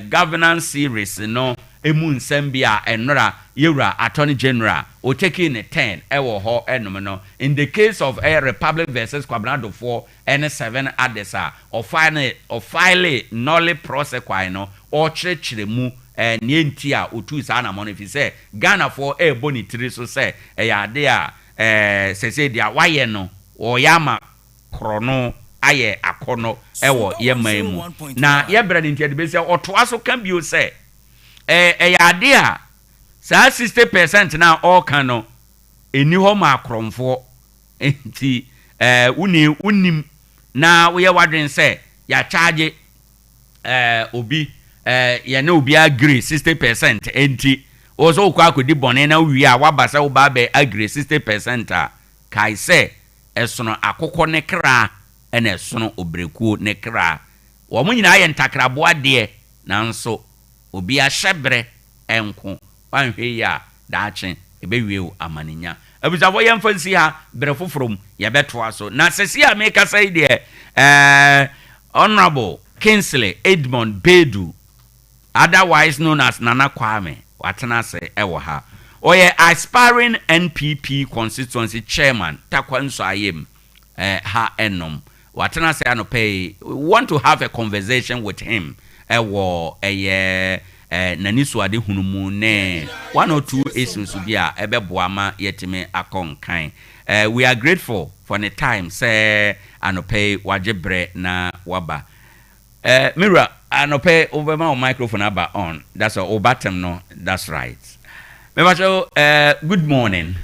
governance series no emu nsɛm bi a ɛnora yɛwura attorney general o taking 10 ɛwɔ hɔ ɛnom no in the case of Republic versus Kwabena for ɛne 7 others a ɔfile nolly prosecute no ɔkyerɛkyerɛ mu nienti a otu saa na mono fi sɛ Ghana for boni tiri so sɛ ɛyɛ ade a sɛsɛ dia wayɛ no ɔyama krono ayɛ akɔnɔ ɛwɔ yɛman mu na yɛbrɛ ne ntiade bɛsi ɔtoa so ka bio sɛ ɛyɛ ade a saa 60% na ɔka no eni hɔ ma akromfo enti unim na woyɛ wadwen sɛ ya charge obi yɛne obi agree 60% enti oso kwa akodi bɔne na wi a wabasa wo ba be agree 60% a kai sɛ ɛsono akokɔ ne kra ɛna ɛsono obrekuo ne kra wo mo nyina ayɛ ntakraboa de nanso obi ahyebre enko wanhwe ya daache ebewie o amaninya abusafo yɛmfa nsi ha brɛ foforom yɛbɛtoa so na sesi a meka sɛ de Honorable Kingsley Edmond Bedu, otherwise known as Nana Kwame, watena se ewo ha. Oye aspiring NPP constituency chairman Tarkwa nso ayem ha enom. Watena se anope want to have a conversation with him. Ewo nanisu ade hunumu ne 1 or 2 issues bia ebeboama yetime akonkan. We are grateful for the time say anope wajebre na waba. Mira, anope over my microphone aba on. That's all bottom no. That's right. Good morning.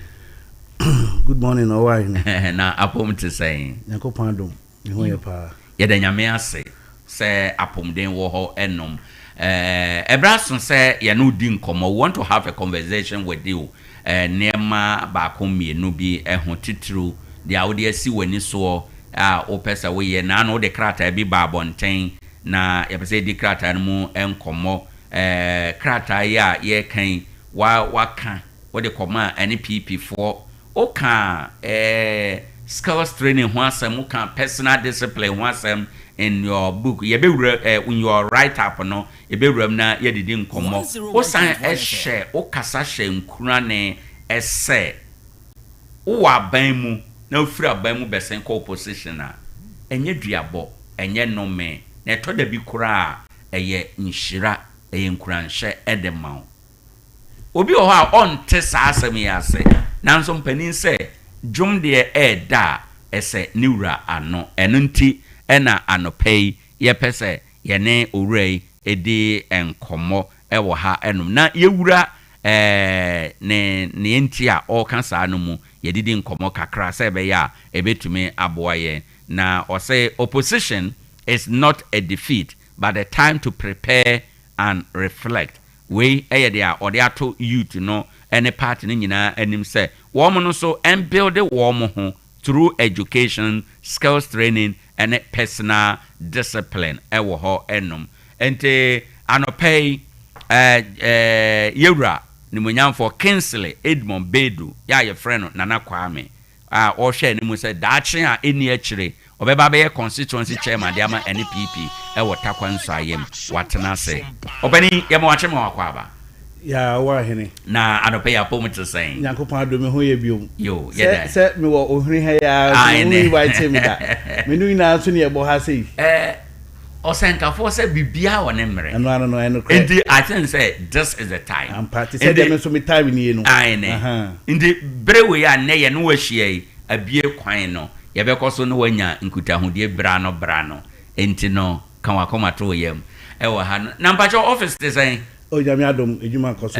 Good morning, Owoahene. Na apom te say. Yakopandom. Yehoye pa. Yeda nyame ase say apom den wo ho enom. Ebrason say ye no di nkomo. We want to have a conversation with you. Nema baako mienu bi ehon titru de awode asi wani so a opesa we ye na no de krata bi ba bonten na ye pese di krata no mu enkomo krata ya ye kan waka wo de koma NPP4 o kan skills training ho asem o kan personal discipline ho asem in your book ye be in your write up no ye be wram na ye didi nkomo o san ehye o kasa hye nkura ne ese o wa ban mu na ofiri aban mu besen ko opposition a enye duabo enye nome na to da bi kura eye nhira eye nkura nhye edema obi o ha on te sa asem ya se nanso mpanin se dwom de da ese niwura ano eno nti ena anopei ye pese ye ne owurei edi enkomo ewo ha enum na yewura ne enti a o kansa no mu ye didi nkomo kakra se be ya ebetumi aboaye na o say opposition is not a defeat but a time to prepare and reflect we dia o de ato youth no any party ni nyina anim se wo mo no so and build wo mo ho through education, skills training, and personal discipline. Ewo ho enum. Ente anopei yewra ni munyam for Kingsley Edmond Bedu ya ye friend Nana Kwame. O hwe ni mu se daache a eni akire obeba be constituency chairman de ama NPP ewo Tarkwa nso ayem watena se. Obani ye mo wache mo akwaba. Ya Owoahene na anope ya pomu to saying Yakopon adome ho ye biom yo ye se me wo ohiri ha ya we invite me da me nu ina so ne ye bo ha sei osenkafo se bibia wone mre no enti I think say this is the time am party say dem so me time ni no enti brewe ya ne ye no wahie abie kwan no ye be koso no wanya nkutahudie bra no enti no kan wakoma to yem e wo ha no na mpacho office te saying Ojami adom ejuma koso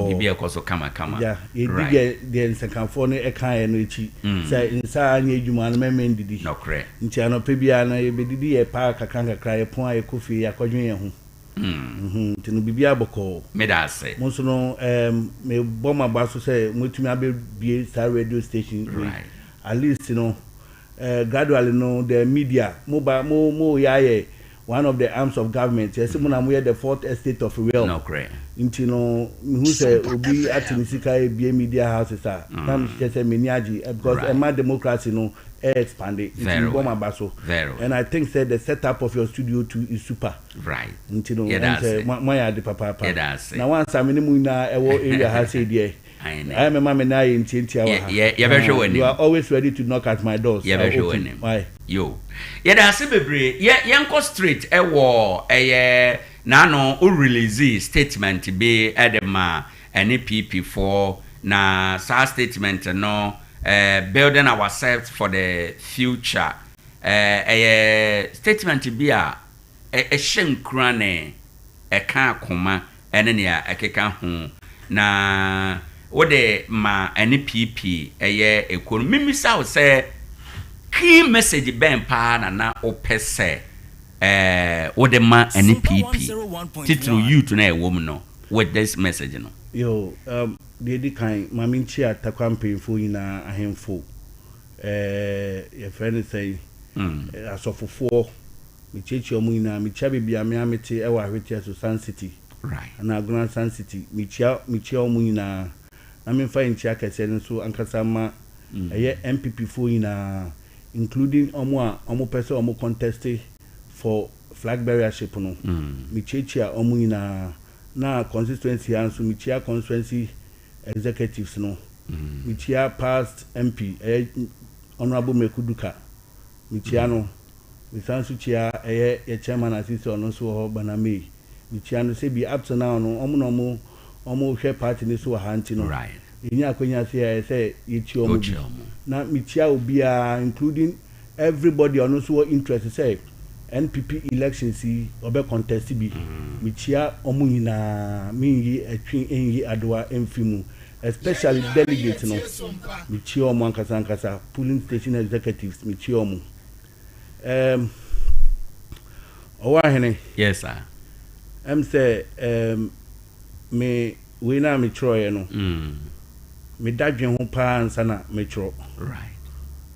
bibia koso kama yeah ye dige the nsekanfo no ekan no echi say nsa anya ejuma no memmen didi no kre nti anope bia na ye bedidi ye pa kakra ye pon aye kofi ya kwadwen ye ho nti no bibia boko me da say mo so no me boma baso say motumi abie star radio station right at least you know gradually no the media mo yaye one of the arms of government. Yes, we are the fourth estate of real. No, great. Into no, who say Obi Atinisika be media houses. Some just a miniaji because a man democracy no expanded. Very and I think said the setup of your studio too is super. Right. Into no, my the papa. Now once I'm in the moon area has said yeah. I am a man and I in you are always ready to knock at my doors. Why? Yo. That's a baby. Yanko Street, Nano, release statement be Edema, NEPP4, na sa statement no, building ourselves for the future. Statement be a shen crane, a car coma, and any a keka home. Na Ode ma NPP economy misa say key message ben pa na opese ode ma NPP titru youth na woman no with this message no yo the kind mami chia Tarkwa mpemfo ina ahemfo your friend say asofofo mi chechi omu ina mi chia bibia me amete e wa hwetia so Sun City right na Aguna Sun City mi chia omu ina na me fa ntia kese nso ankasa ma MPP fo ina including omo person omo contest for flag bearership no mi chechia omo ina na constituency anso mi chia constituency executives no mi chia past MP honorable Mekuduka mi chia no mi sanso chia ye chairman assist ono so ho baname mi chia no say be up to now no omo hwe party ni so ha nti no right inya akonya say yichi omo na mitia obia including everybody ono so interest say NPP elections si obe contest bi mitia omo nyina minyi atwi enyi adoa emfimu especially delegates no mitia omo ankasa polling station executives mitia omo Owoahene yes sir say me we na me troye no me dadwen ho pa ansa na me tro right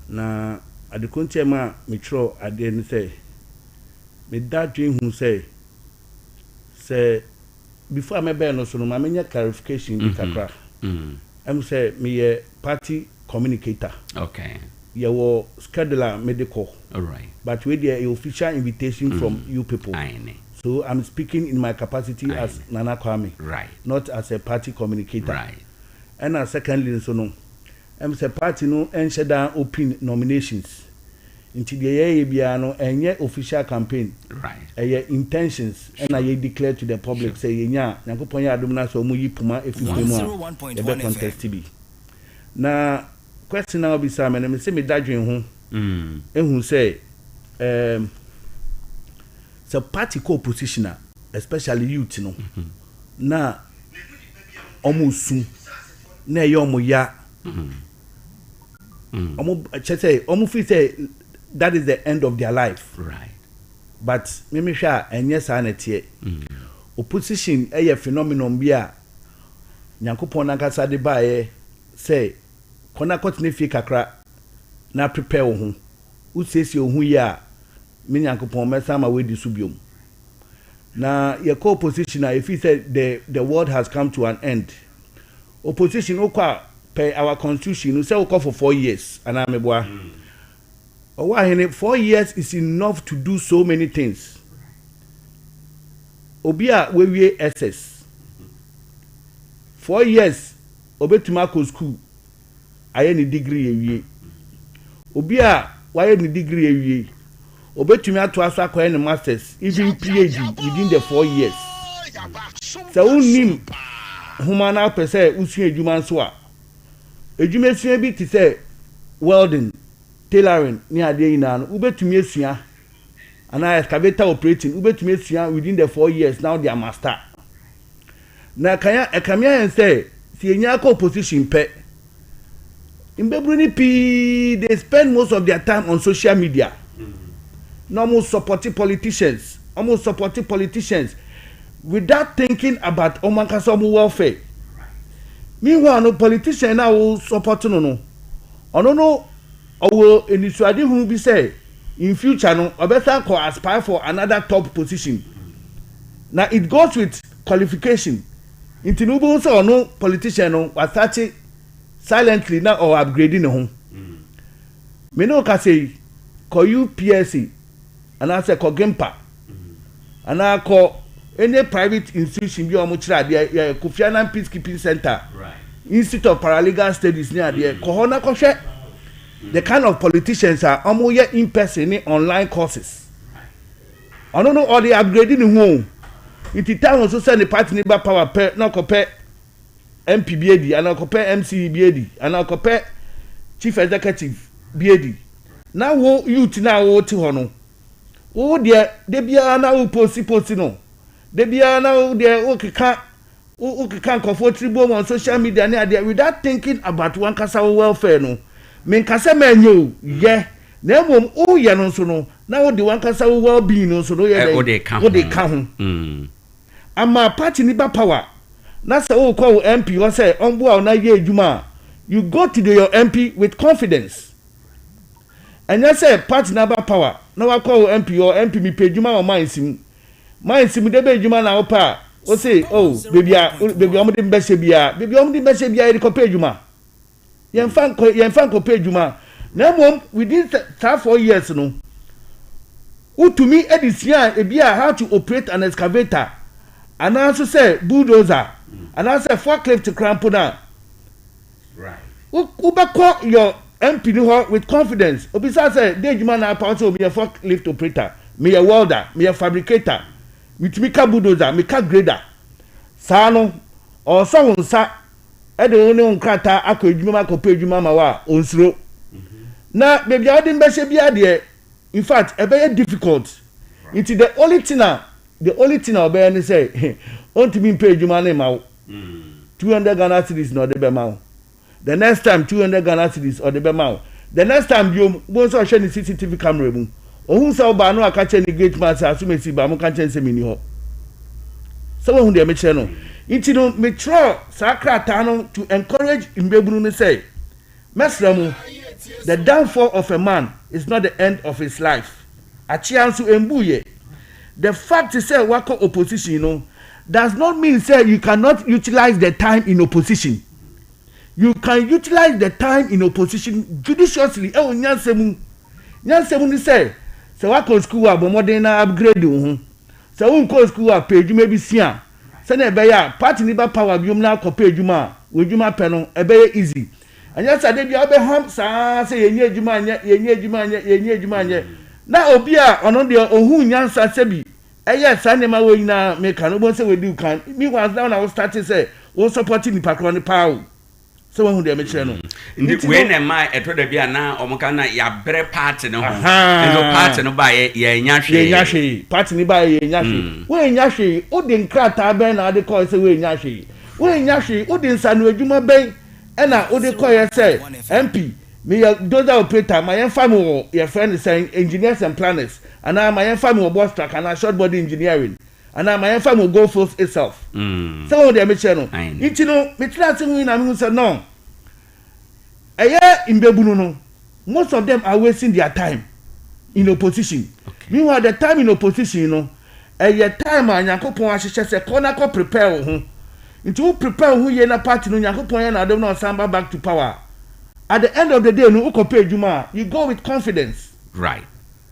na adekonti ma me tro ade ni say me dadwen hu say before me be no so no ma menya clarification bi kakra say me party communicator okay your scheduler medical all right but with the official invitation from you people so I'm speaking in my capacity as Nana Kwame right not as a party communicator right and secondly so no say party no ensheda open nominations into the year bia no enye official campaign right intentions and I declare to the public say yenya Nyankopon ya adom na so mu yi puma efifemu a be contest bi na question now be say me say me dadwen ho ehun say so party co-positioner especially youth no na omusu na yomo ya omo say omo feel say that is the end of their life right but me hwa enye sa na tie opposition phenomenon bia Nyankopon na kasa de baaye say kona kotne fi kakra na prepare wo ho usesi wo hu ya me Nyankopon mesa ma we di subiom na your co-opposition if he said the world has come to an end opposition okwa per our constitution say okwa for 4 years and ameboa Owoahene 4 years is enough to do so many things obia we SS 4 years obetuma ko school aye ni degree ewie obia waye ni degree ewie obetumi ato aso akoye ni masters even PhD within the 4 years so unim humana pese usu edwuma nso a edwuma sua bi ti say welding tailoring ni ade ina no ubetumi esua ana excavator operating ubetumi esua within the 4 years now they are master na kanya ekamia en say si enya ko opposition pe Imbebruni P, they spend most of their time on social media. Almost supporting politicians. Without thinking about Omankasomu welfare. Meanwhile, no politician now will support no. No, or initially who will be say in future no, or better could aspire for another top position. Now it goes with qualification. In Tinubu so no politician no was 30 silently now or upgrading the home. Me no can say call you PSC and I say call Gempa and I call any private institution you are much there Kofi Annan Peacekeeping Center, Institute of Paralegal Studies near there. Kohona Koshe, the kind of politicians are almost in person online courses. I don't know all the upgrading the home. It time also send the party neighbor power per no compare MPBAD and I'll compare MCBAD and I'll compare Chief Executive BAD. Now youth now what to hono. Oh dear, they be now post no. They be now there okay can't comfortable on social media there without thinking about one kasa welfare no. Men kasa men you yeah. Never oh yeah no so no. Now the one kasa well being no so no yeah. What they count. And my party neighbor power. That's all call MP or say on na ye juma. You go to your MP with confidence. And you say party number power. Now I call MP or MP me pay juma or mine sim. Mine sim de be juma na opa. O say oh baby omo de be bia. Baby omo de be bia e ko pay juma. Yen fan ko pay juma. Na mom within 4 years no. Who to me edisia e bia how to operate an excavator. And I also say bulldozer. And I say forklift to crampona. Right. Uba call your MP with confidence. Obisa say, Dejman na part me a forklift operator, me a welder, me a fabricator, me bulldozer, me grader. Sano or someone sa e de only on krata akọ edwuma ko pe edwuma ma wa onsuro. Na baby I didn't be bia there. In fact, e be difficult. It's the only thing obey say on to be paid you money ma 200 Ghana cedis no the be ma. The next time 200 Ghana cedis or the be ma. The next time you won so share the CCTV camera mu. Ohun say oba no aka che ni gate man say asumi si ba mo kan che se mini ho. So who dey me che no. It no me try sakrata no to encourage Mbebunu no say mesramu the downfall of a man is not the end of his life. Achiansu embuye. The fact is say wako opposition you know does not mean say you cannot utilize the time in opposition. You can utilize the time in opposition judiciously. E onyansemu ni say wako school abomode na upgrade ho. Se won ko school a page maybe sia. Se na be ya party ni ba power biom na ko page ma wodwuma pe no e be easy. Anya sa de bia be ham sa say yenye adwuma anye na obi a ono de ohun nyansa sebi eye sanema we na make no bo say we do kan me was down I was starting say we supporting the pakro ni power so we hu de me kire no ndi we na mai eto da bia na omuka na ya bre party no ho endo party no ba ye nya hwe party ni ba ye nya hwe we nya hwe o de nkrata ben na de call say we nya hwe o de nsanu adwuma ben e na o de call ye say MP me those operator my family your friend is saying engineers and planners and my family boss track and short body engineering and my family go forth itself so they make no it no me try to win am say no in Mbebunu no most of them are wasting their time in opposition. Meanwhile the time in opposition you know time Yakopon ahyehyɛ say corner ko prepare ho into prepare who ye na party no Yakopon ye na dem na samba back to power. At the end of the day, no compare Juma. You go with confidence. Right.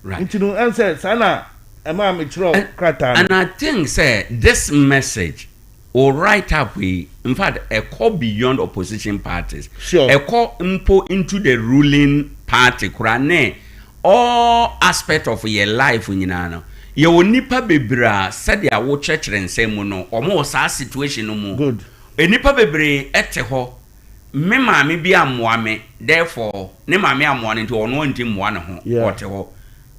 Into no answer, Sana. And I think, say this message will right up we. In fact, a call beyond opposition parties. Sure. A call into the ruling party. Kurane all aspect of your life, you know. You will nipa bebra said ya wo church and say mono or more sa situation no more. Good. A nipa bebre eteho. Me maame bi amoame therefore ne maame amoane nti ono nti moane ho wote ho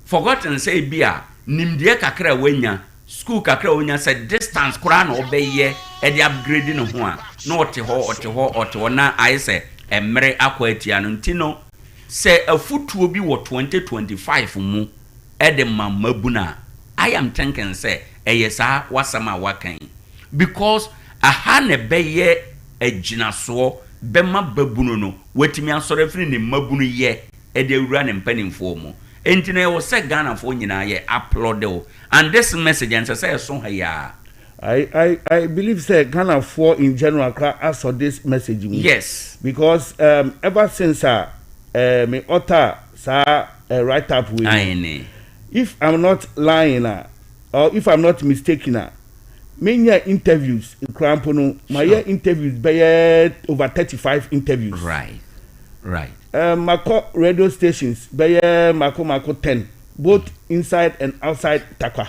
forgotten say bia nimdie kakra wanya school kakra onya say distance kura na obeye e dey upgrade no ho a na ote ho na I say emre akwatia no ntino say afutuo bi wo 2025 mu e de mamabuna I am thinking say eyesa wasama wakan because aha ne beye aginaso bema babunu no watimi asore firi ne mabunu ye e de wura ne mpanimfo mu entine wo se Ghana fo nyina ye upload o and this message and say so ya I believe say Ghana for in general as for this message. Yes, because ever since me author write up with if I'm not lying or if I'm not mistaken many interviews in Krampono my interviews by over 35 interviews. Right. Mako radio stations by Mako 10 both inside and outside Tarkwa.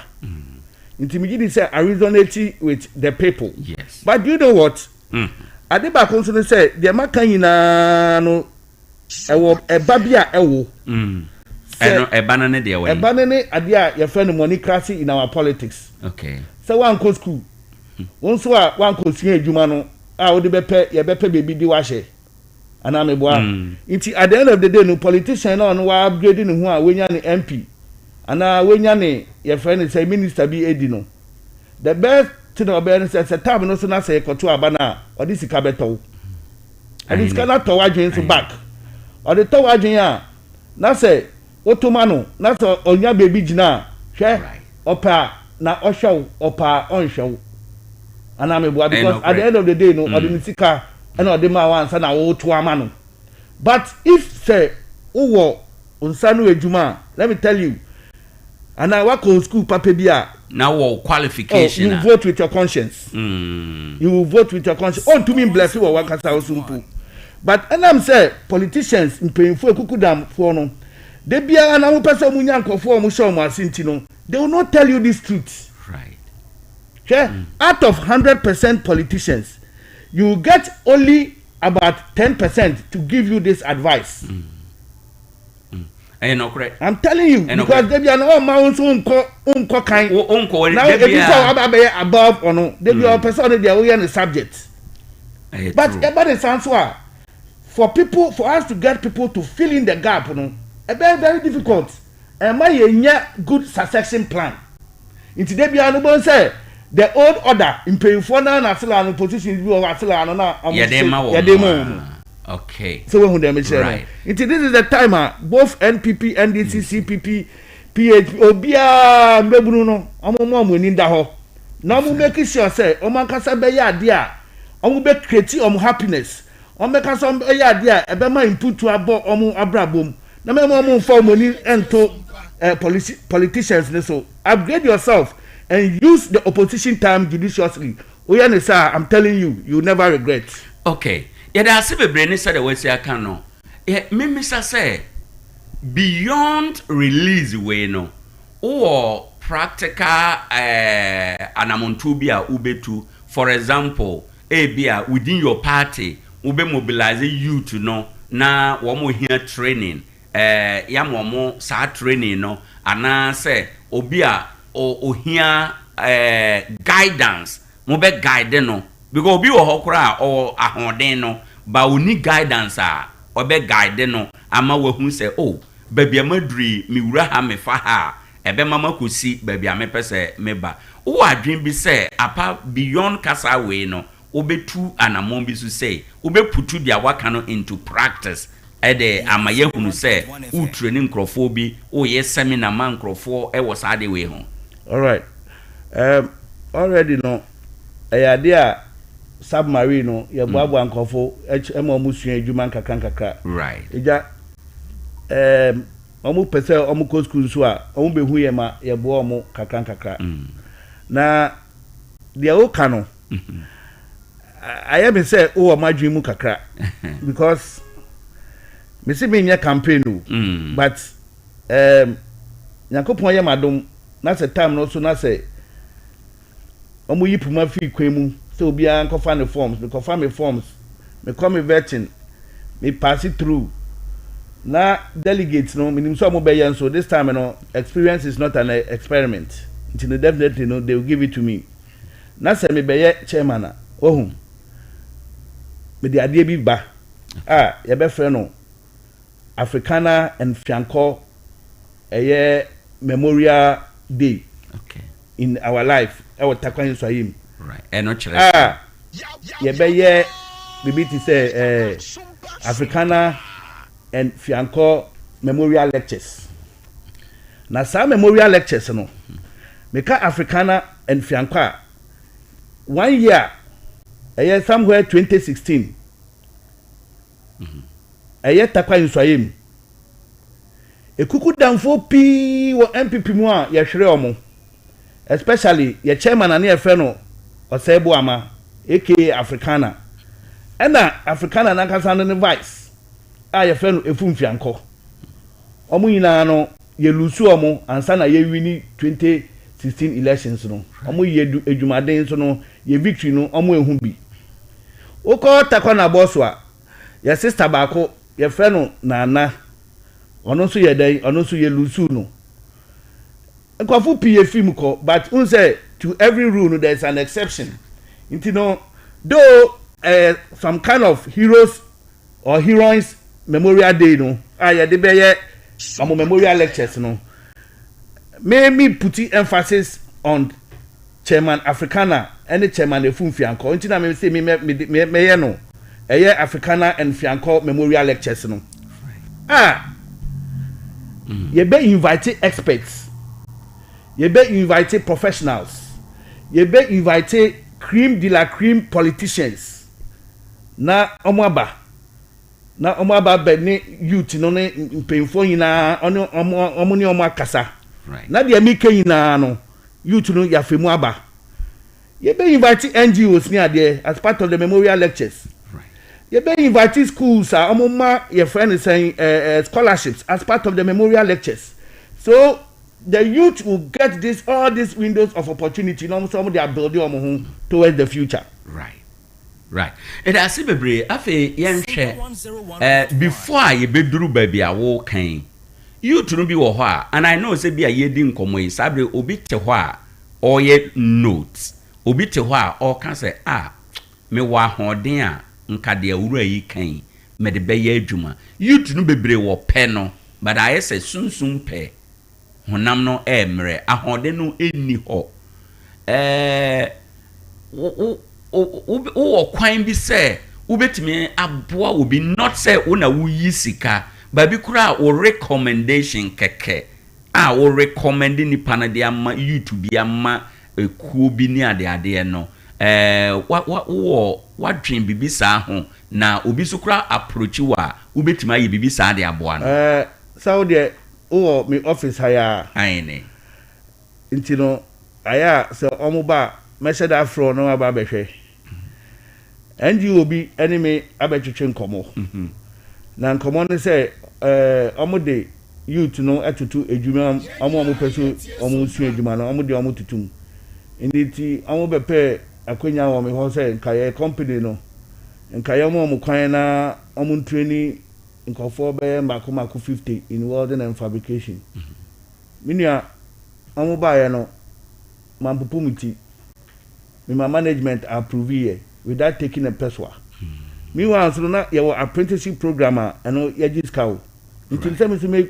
Intimidity say I resonate with the people. Yes. But do you know what? Ade ba konso say the maka nyina no ewo ebabia ewo. Eno ebanane de ewo. Ebanane ade a your friend money crashing in our politics. Okay. So one go school. One so one go sua adwuma no a wo de bepe ye bepe baby di wa hye. Ana me boa. Inti at the end of the day no politician no wa upgrade ni ho a wenya ni MP. Ana wenya ne your friend say minister bi edi no. The best thing about say time no so na say koto aba na odi sika beto. Odi sika na to wadwen so back. Odi to wadwen a na say otomano na so onya baby gina hwe opa na ohwew opa onhwew. Ana me boa because at the end of the day no odi sika and odi ma wan sa na wo to ama no. But if say uwo unsanu ejuma, let me tell you, and I work on school papa bia now qualification. You vote with your conscience. You will vote with your conscience. Oh, to me bless you or wakasa osumpu. But and I'm say politicians in painful kukudam for no. They be an amu person munyanko for mu show mu asinti no. They will not tell you this truth. Right. Okay? Out of 100% politicians, you get only about 10% to give you this advice. I'm telling you, because they be an all mounts unko kind. Now, if you talk above or no, they be a person they are in the subject. But everybody sounds for people, for us to get people to fill in the gap, no, very, very difficult. And my good succession plan. In today, be an say the old order in paying for now, and position you are okay. So when they mention right. This is the time both NPP, NDC, CPP, PHP, Obia, Mbebruno, Omo money da ho. Now we make sure say Omo kasa be ya dia. Omo be create happiness. Omo kasa be ya dia e be ma input to abo omo abrabom. Na me omo for money ento politicians so upgrade yourself and use the opposition time judiciously. Oyanisa, I'm telling you, you never regret. Okay. Yada asibe brene said the way say aka no. Me say beyond release we no. Or practical anamontu bia ubetu. For example, bia within your party ube mobilize youth no na womo here training. Ya momo sa training no ana say obia o here guidance mo be guide no because obi wo hokra or ahoden no ba oni guidance or be guide no ama wahun say oh baby amadri mi wura ha me fa ha ebe mama kosi baby amepese meba wo adwen bi say apa beyond kasa we no obetu anamon bi so say obeputu dia waka no into practice ede amaye hunu say u training crofo bi o ye seminar man crofo e was ade we ho. All right. Already no idea submarine no ye boabo ankofo emo musua adwuma kakra. Right. Eja omu pese omu ko school so a omu behu ye ma ye bo omu kakra. Na dia o kano. I am say o amadwin mu kakra because me see me nya campaign no but yakopon ye madom na se time no so na se omu yipuma fi kwemu so obi an ko fan forms me ko fan me forms me come vetting me pass it through na delegates no minim so omu be yan so this time no experience is not an experiment definitely no they will give it to me na say me be chairman na ohun me de ade bi ba ye be frɛ no Africana and Fianco Memorial Day in our life our Tarkwa Swahim right eno chere ye be ye bibi ti say Africana and Fianco Memorial Lectures na sa Memorial Lectures no meka Africana and Fianco 1 year somewhere 2016 Tarkwa Swahim ekuku danfo pi wo MPP mu a ye hwere omo especially ye chairman na ye fe no Osebo ama aka Africana ena Africana na kasa no vice ye fe no efumfianko omo nyina no ye lusu omo ansa na ye wini 2016 elections no omo ye edumaden so no ye victory no omo ehu bi oko Tarkwa na boss wa ye sister baako ye fe no Nana ono so ye dai ono so ye lusu no nkwafu pie film ko but un say to every rule no, there is an exception you know though some kind of heroes or heroines memorial day no ye de be ye memorial lectures no me put emphasis on chairman Africana and chairman Efumfianko ntina me say me ye no Africana and Fianco memorial lectures no you be invite experts, you be invite professionals, you be invite cream de la cream politicians. Na omaba be ni youth no ne mpemfo nyina omo ni omo akasa. Na de amike nyina no youth no ya femu aba. You be invite NGOs ni ade as part of the memorial lectures. You be inviting schools your friend is saying scholarships as part of the memorial lectures. So the youth will get all these windows of opportunity. Some they are building towards the future. Right. It has been brave. Afe yenhwe before you be duru baby a wo kan. Youth no bi wo ho a and I know say bi a ye di nkomo yi sabre obi te ho a or ye notes. Obi te ho a or kan say me wa hoden a nka de awura yi kan me de beye adwuma youth no bebre wo pe no but I say sunsun pe honam no emre ahode no eni ho wo kwan bi say ubetimi aboa obi not say una wo yi sika ba bi kura wo recommendation keke wo recommend ni pana de ama youth bi ama ekuo bi ni ade no what dream bibi sa ho na obi sukura approach wa ubetima ye bibi sa de aboa no so de me office haya aine intino aya so omuba mesha da fro no aba behwe NGO bi enemy abetwetwe nkomo na nkomo ne say omude youth no atutu edwuma omo peso omo su edwuma no omude omo tutum nditi omo bepe akwenya wo me ho say nkaye company no nkaye mo kwan na omo training nkofo be mako 50 in welding and fabrication minia omo baye no mampupumiti my management approve here without taking a peswa meanwhile so na your apprenticeship programmer and you just cow until me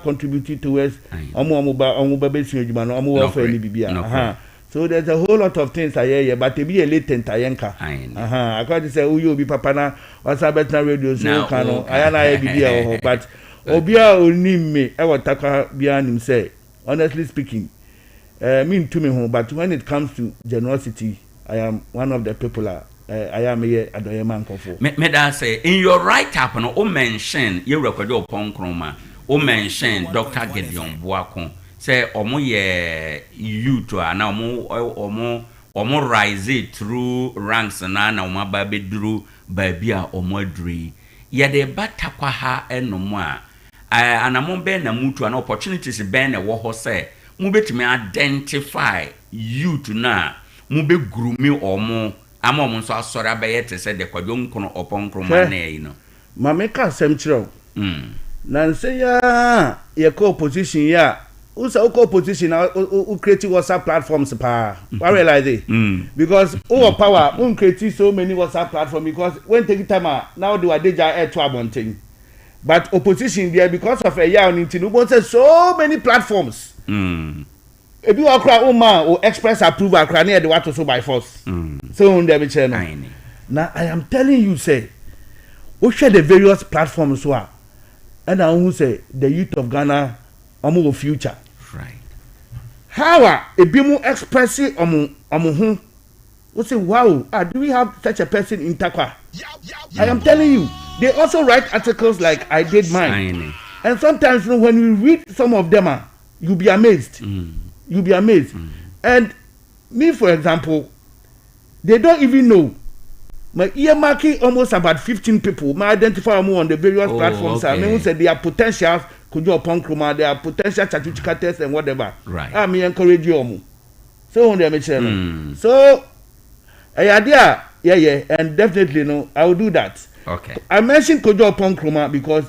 contribute towards omo ba be su adwuma no omo welfare ni bibia so there's a whole lot of things I hear, but to be a latent ayenka. I can't say, you be papa na what's a better radio so cano. I am but Obia only me, I will Tarkwa behind him say, honestly speaking, mean to me home, but when it comes to generosity, I am one of the people I am here at the man for. Me da say, in your write up, no mention, you record your pong chroma, mention Dr. Gideon Boakon. Say omo ye youth na omo rise through ranks na omo ba beduru ba bia omo aduri ye de batakwa ha enomo a anamo be na mutu na opportunities be na wo ho say mu betimi identify youth na mu be grumi omo ama omo so asori abaye te say de kwadwo nkono oponkroma na yi no ma me ka sem kire na nse ya ye ko opposition ya also opposition who create WhatsApp platforms pa. I realize it. Because our power who create so many WhatsApp platforms because when take time now they are deja air to abonting. But opposition there because of a year on Tinubu so many platforms. If you are cry or express approval cry near the water so by force. So on the channel. Now I am telling you say we share the various platforms so and I who say the youth of Ghana omo future. Right. How a bimu expressing omo we say wow, do we have such a person in Tarkwa? I am telling you, they also write articles like I did mine. And sometimes when you read some of them, you'll be amazed. You'll be amazed. And me, for example, they don't even know. My earmarking almost about 15 people. My identify them on the various platforms. I mean, say they are potential Owoahene Acheampong, they are potential Chatuchika tests and whatever. Right. I mean, encourage you. So on the channel. So, idea, yeah, and definitely no, I will do that. Okay. I mentioned Owoahene Acheampong because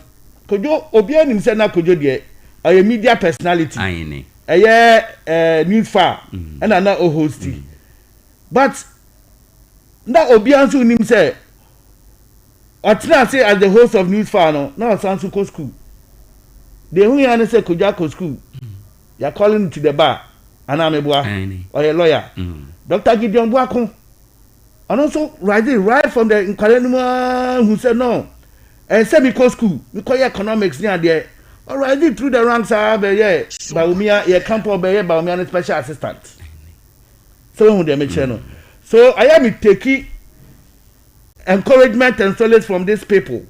Obian himself na Kojo there, a media personality. News far and another hosty. But now Obian so him say, Otina say as the host of News far no, now sounds to school. They only say Kojo school. You are calling to the bar, and I'm a boy or a lawyer. Dr. Gideon Boakon. And also right from the Nkalenuma who said no. And semi-co school, because economics near there. Already through the ranks Baumia, Campo Bay, Baumia special assistant. So they make channel. So I am taking encouragement and solace from these people.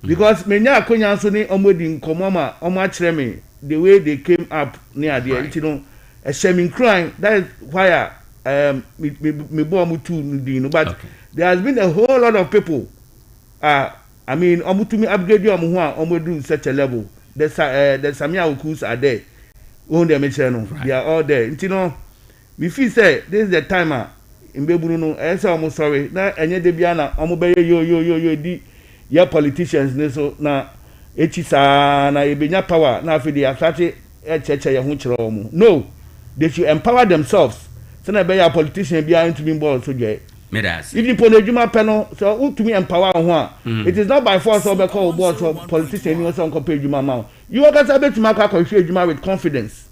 Because many are going to omodin komoma omachreme the way they came up near there, you know, a shaming crime. That is why me but there has been a whole lot of people. I mean, to upgrade you do such a level. The Samia Ukus are there. They are all there. You know, we feel say this is the timer in Bebuno. I say almost sorry. Now, and yet the Biana, yo, your politicians, so now, Echisa, na Ebenya power, now for the Asati, no, they should empower themselves. So now, be a politician behind to be involved. So, if you put a Juma panel, so who to me empower one? It is not by force or because board or politician you also compare Juma now. You are going to make a Juma with confidence.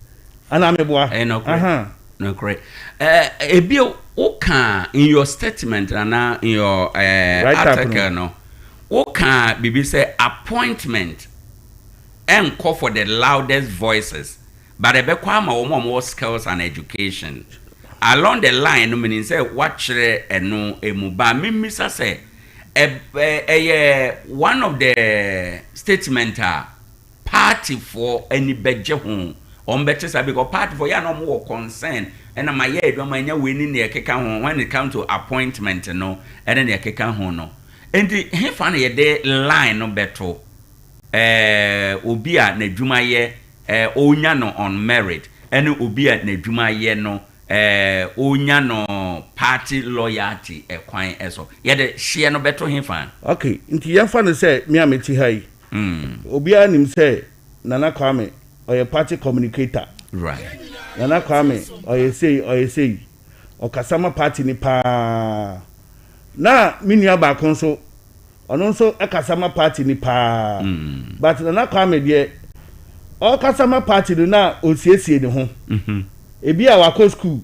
And I'm a boy. No, great. Ebio, Oka in your statement and in your article, no. Oka, Bibi say appointment and call for the loudest voices, but a bequama more skills and education. Along the line, no meaning say watch and no emuba. Mimisa say one of the statement party for any beje home. On better say because party for ya no more concern. And my year do my winning the keka home when it comes to appointment no, and then the keka home no. And the he funny a day line no better. Ubia ne juma ye onya no on merit, and ubia ne juma ye no. Onya no party loyalty kwan eso ye de hye no beto he fan. Okay, nti ya fa no say me ameti hai. Obia nim say Nana Kwame or party communicator. Right. Nana Kwame or say or Kasama party ni pa. Na minia ba konso ono so Kasama party ni pa. But Nana Kwame de or Kasama party do na osiesie ne ho. Ebi a wako school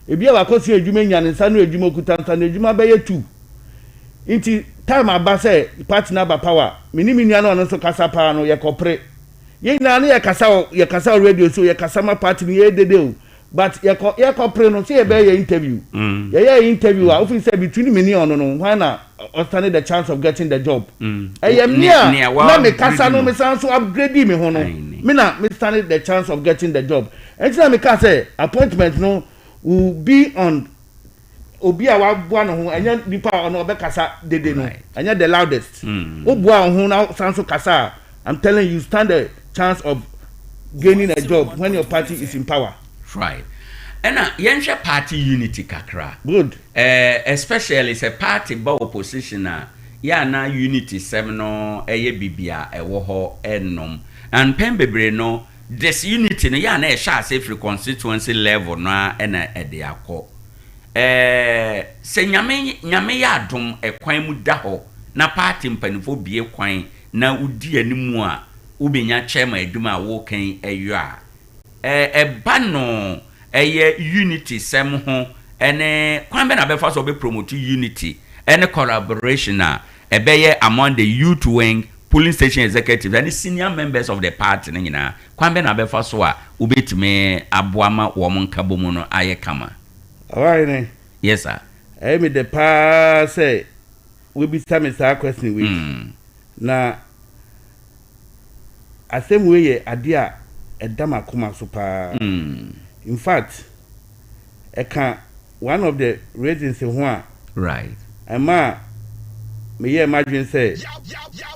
ebi a wako si edwuma nya ne nsa no edwuma kutansa ne edwuma be yetu nti time aba say party na ba power minimi nya no so kasa pa no ye kopre ye na ne ye kasa radio so ye kasa ma party ni ye dede o but ye kopre no say ye be ye interview ye interview a officer between me on no why na stand the chance of getting the job I am near na me kasa no me san so upgrade me ho no me na me stand the chance of getting the job. And so I say appointment no will be on Obia wa no ho anya nipa on obekasa dede no anya the loudest obua ho na sanso kasa. I'm telling you stand a chance of gaining a job when your party is in power. Right. And yenhwe party unity kakra. Good. Especially say party ba opposition ya na unity 7 no eye bibia ewo ho ennom and pen bebre no disunity no ya na e sha say free constituency level no na e de akọ se nyame ya adom ekwan mu da ho na party mpanifo bie kwan na udi animu a ubenya chairman aduma wo kan eyo a ba no eye unity sem ho ene kwan be na be fa so be promote unity ene collaboration a ebeye among the youth wing polling station executives and the senior members of the party nyina kwan be na be fa so a ubetime aboama wo mon kabomu no aye kama. Alright. Yes sir. Me the pa say we be time say question we. Na asem we ye ade a edama kuma so pa. In fact, one of the reasons why right. Ama me ye imagine say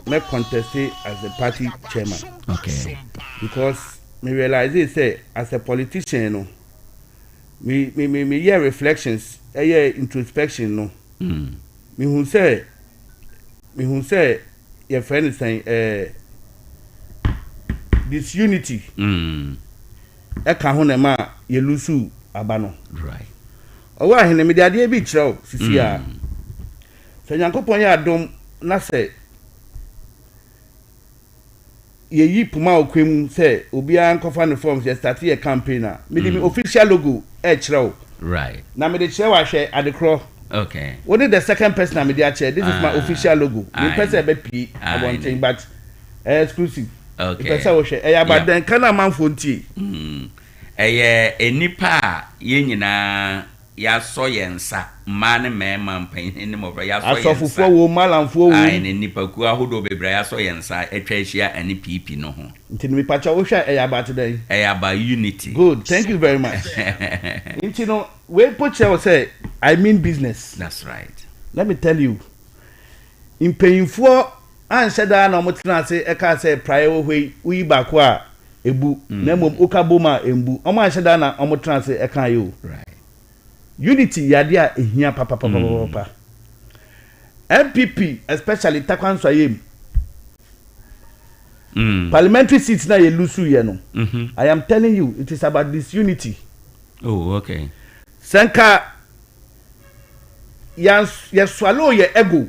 me contest as a party chairman. Okay. Because me realize it say as a politician, you know, me hear reflections, hear introspection, no. Me who say your friend is saying this unity. Ho na ma ye lusu abano. Right. Owoahene me de ade bi kire sisi a. Se Nyankopon ya adom na se ye yi puma okwem se obi an kofa no forms ye start ye campaign a me di official logo kire. Right. Na me de kire wa hwe adekro. Okay. Only the second person I me dey share. This is my official logo. The person be P abonten but exclusive. Okay. The person we share. But then kana man fonti. Enipa ye nyina ya so yensa ma ne mema mpan ne mo ya so yensa. Asofufo wo malamfo wo. Ai ne nipa ku ahodo bebra ya so yensa etwa ehia ane PP no ho. Nti me pacha wo hwa about today. About unity. Good. Thank you very much. Nti no we put you say I mean business. That's right. Let me tell you. In painful answer that no mutina say e ka say prior we back wa ebu na mom okaboma embu omo answer that na omutina say e kan you. Right. Unity yade a ehia papa. MPP especially Takwan Swayem. Parliamentary seats na ye lusu ye no. I am telling you it is about this unity. Oh, okay. Senka yes swallow your ego.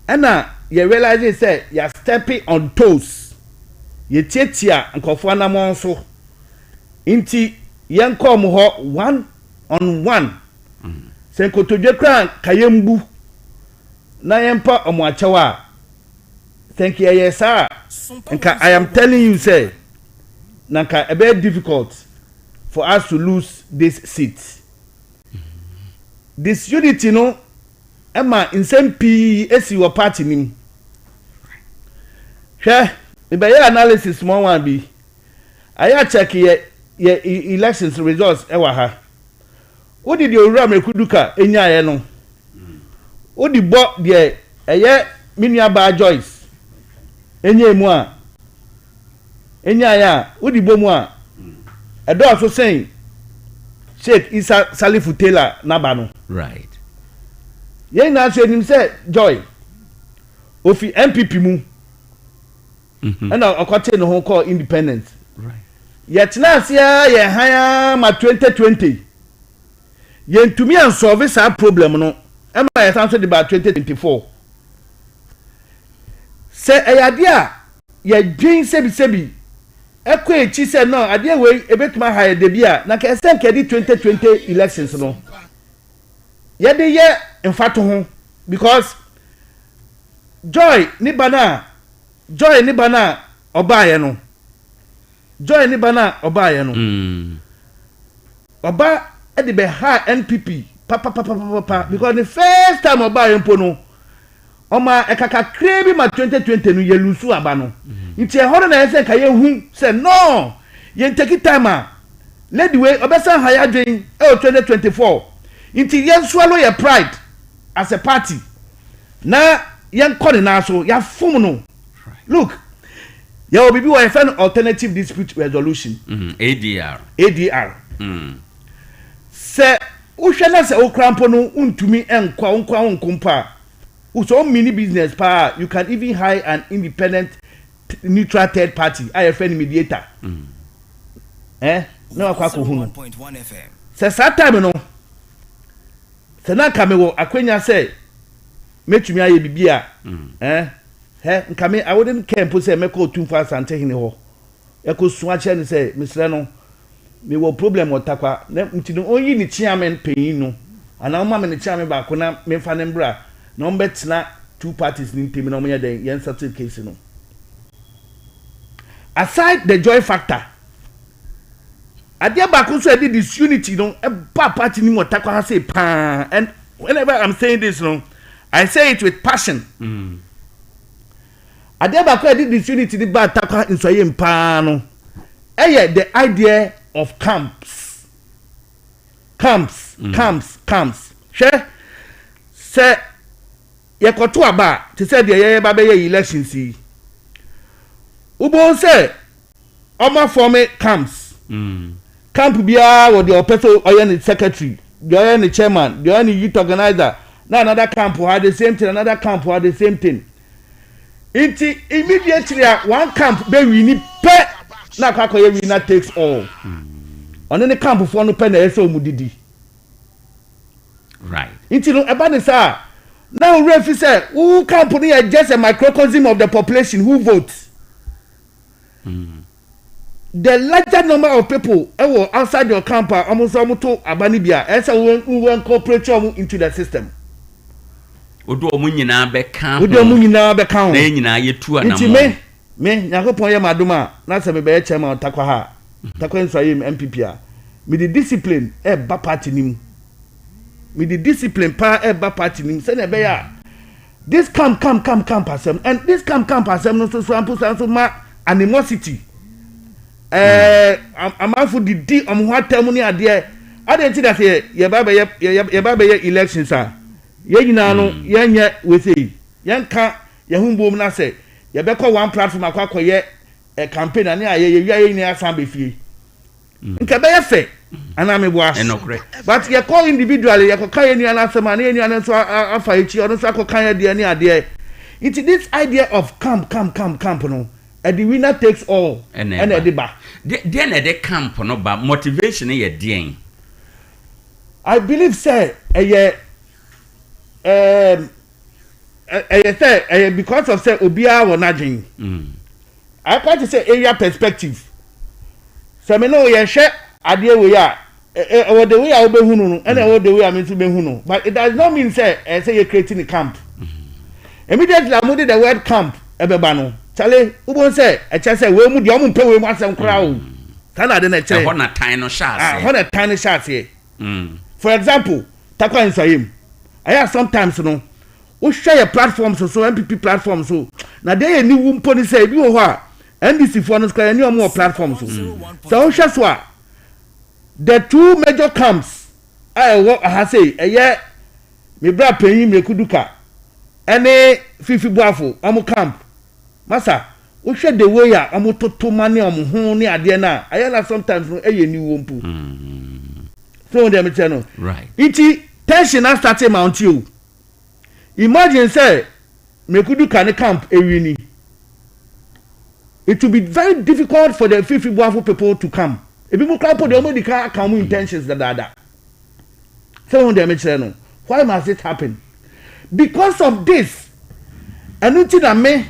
Ena you realize say you are stepping on toes. Ye tietia nkofo na mo so. Inti yen kom ho 1-on-1. Senko todwe kran kayembu. Na yempa omo achewa. Thank you yes sir. Nka I am telling you say nanka a very difficult for us to lose this seat. This unity no Emma in same P esi your party nim. Hwe e be analysis small one bi. Aya check ye elections results ewa ha. What did you ram ekuduka enya ye no? What the bo de eye minia ba Joyce. Enya mu a. Enya ya, what the bo mu a. Edo also saying Sheikh Isa Salifu Taylor Nabano. Right. Ye na so him say Joy. Ofi MPP mu. And akwate no ho call independent. Right. Yet na sia ye higher ma 2020. Ye ntumi an solve sa problem no. Am I answer about 2024. Say ayade a ye dwin sebi ekwe echi say no ade we ebetuma higher de bia na ka sen kedi 2020 elections no. Ye de ye mfato ho because Joy ni bana obaye no. Joy ni bana obaye no. Oba e de be high NPP pa because the first time obaye mpo no oma ekaka krebi ma 2020 no ye lusu aba no. Nti e hono na ese ka ye hu say no ye take time let the way obesa higher dwen 2024. Nti ye swallow your pride as a party. Na ye nkọ na so ya fom no. Look, there will be a alternative dispute resolution. ADR. Say, Ushana se okrampo no untumi enkwa unkumpa. Uso mini business pa, you can even hire an independent neutral third party I friend mediator no akwa ko hu no se that time no se na ka me wo akwanya say metumi aye bibia nka me I wouldn't care mpo say meko tumfa asante hene ho ekosu ache ne say misre no me wo problem otakwa na ntino onyi ni chairman payin no ana ma me ni chairman ba ko na me fa ne mbra na on betina two parties ni ntemi na omo den yen settle case no. Aside the joy factor adia ba ko so did this unity no e ba party ni mo takwa ha say pa, and whenever I'm saying this no I say it with passion. Adia ba ko did this unity ni ba takwa insoye mpa no the idea of camps. Share say ye koto aba te say de ye ba be ye election si ubo say omo form camps. Camp bia wo the person oye ni secretary, the oye ni chairman, the oye ni youth organizer. Na another camp had the same thing, another camp had the same thing. Immediately one camp be win pe na kwakoye winner takes all. On any camp for no pen so mudidi. Right. Inti no eba ne sa now refi say who camp ni just a microcosm of the population who votes. The larger number of people outside your camp are almost to abanibia as we incorporate into the system. Odo omu nyina be kan. Na nyina yetu anamo. Inti me Yakopon ye maduma na se me be chairman Tarkwa ha. Tarkwa nsayim MPP a. Me the discipline ba party nim. Me the discipline pa ba party nim se na be ya. This camp asem, and this camp asem no so ampo so ma animosity. I'm out for the D on what termony are there. I didn't see that ye baba elections are. Ye no, ye with it. Yan can't ye whom boom na say. Ye better one platform a campaign and ye near Sambi fee. Nkabaya fe, and I'm a wash. But ye call individually, ye call any answer man, any answer after each other, so I call any idea. It's this idea of camp, no. And the winner takes all. And the back. Then the camp no ba motivation ye den. I believe say because of say obia wo najin. I quite to say area perspective. So me know ye share ade we ya or the way I be hunu no and the way I mean to be hunu. But it does not mean say you creating a camp. Immediately I moved the word camp ebeba no. Chale ubon say e che say we mu de omo pe we mu asem kra o kana de na che e hona tiny shots hona tiny shots here. For example Tarkwa nsayim aya sometimes no we share your platforms so MPP platforms so na dey ni wu mpo ni say bi wo ho a NDC for no square ni omo platforms so we share so the two major camps I say me bra panyin me kuduka ene fifi buafo omo camp Masa, we share the way ya amoto money ho ni ade na ayala sometimes no ni wompu. So dem tell no. Right. Iti tension na start mount you. Imagine say me kudu kan camp ewini. It will be very difficult for the Fifi Buafo people to come. If people camp the only come intentions that. So dem tell no. Why must it happen? Because of this. Anuti na me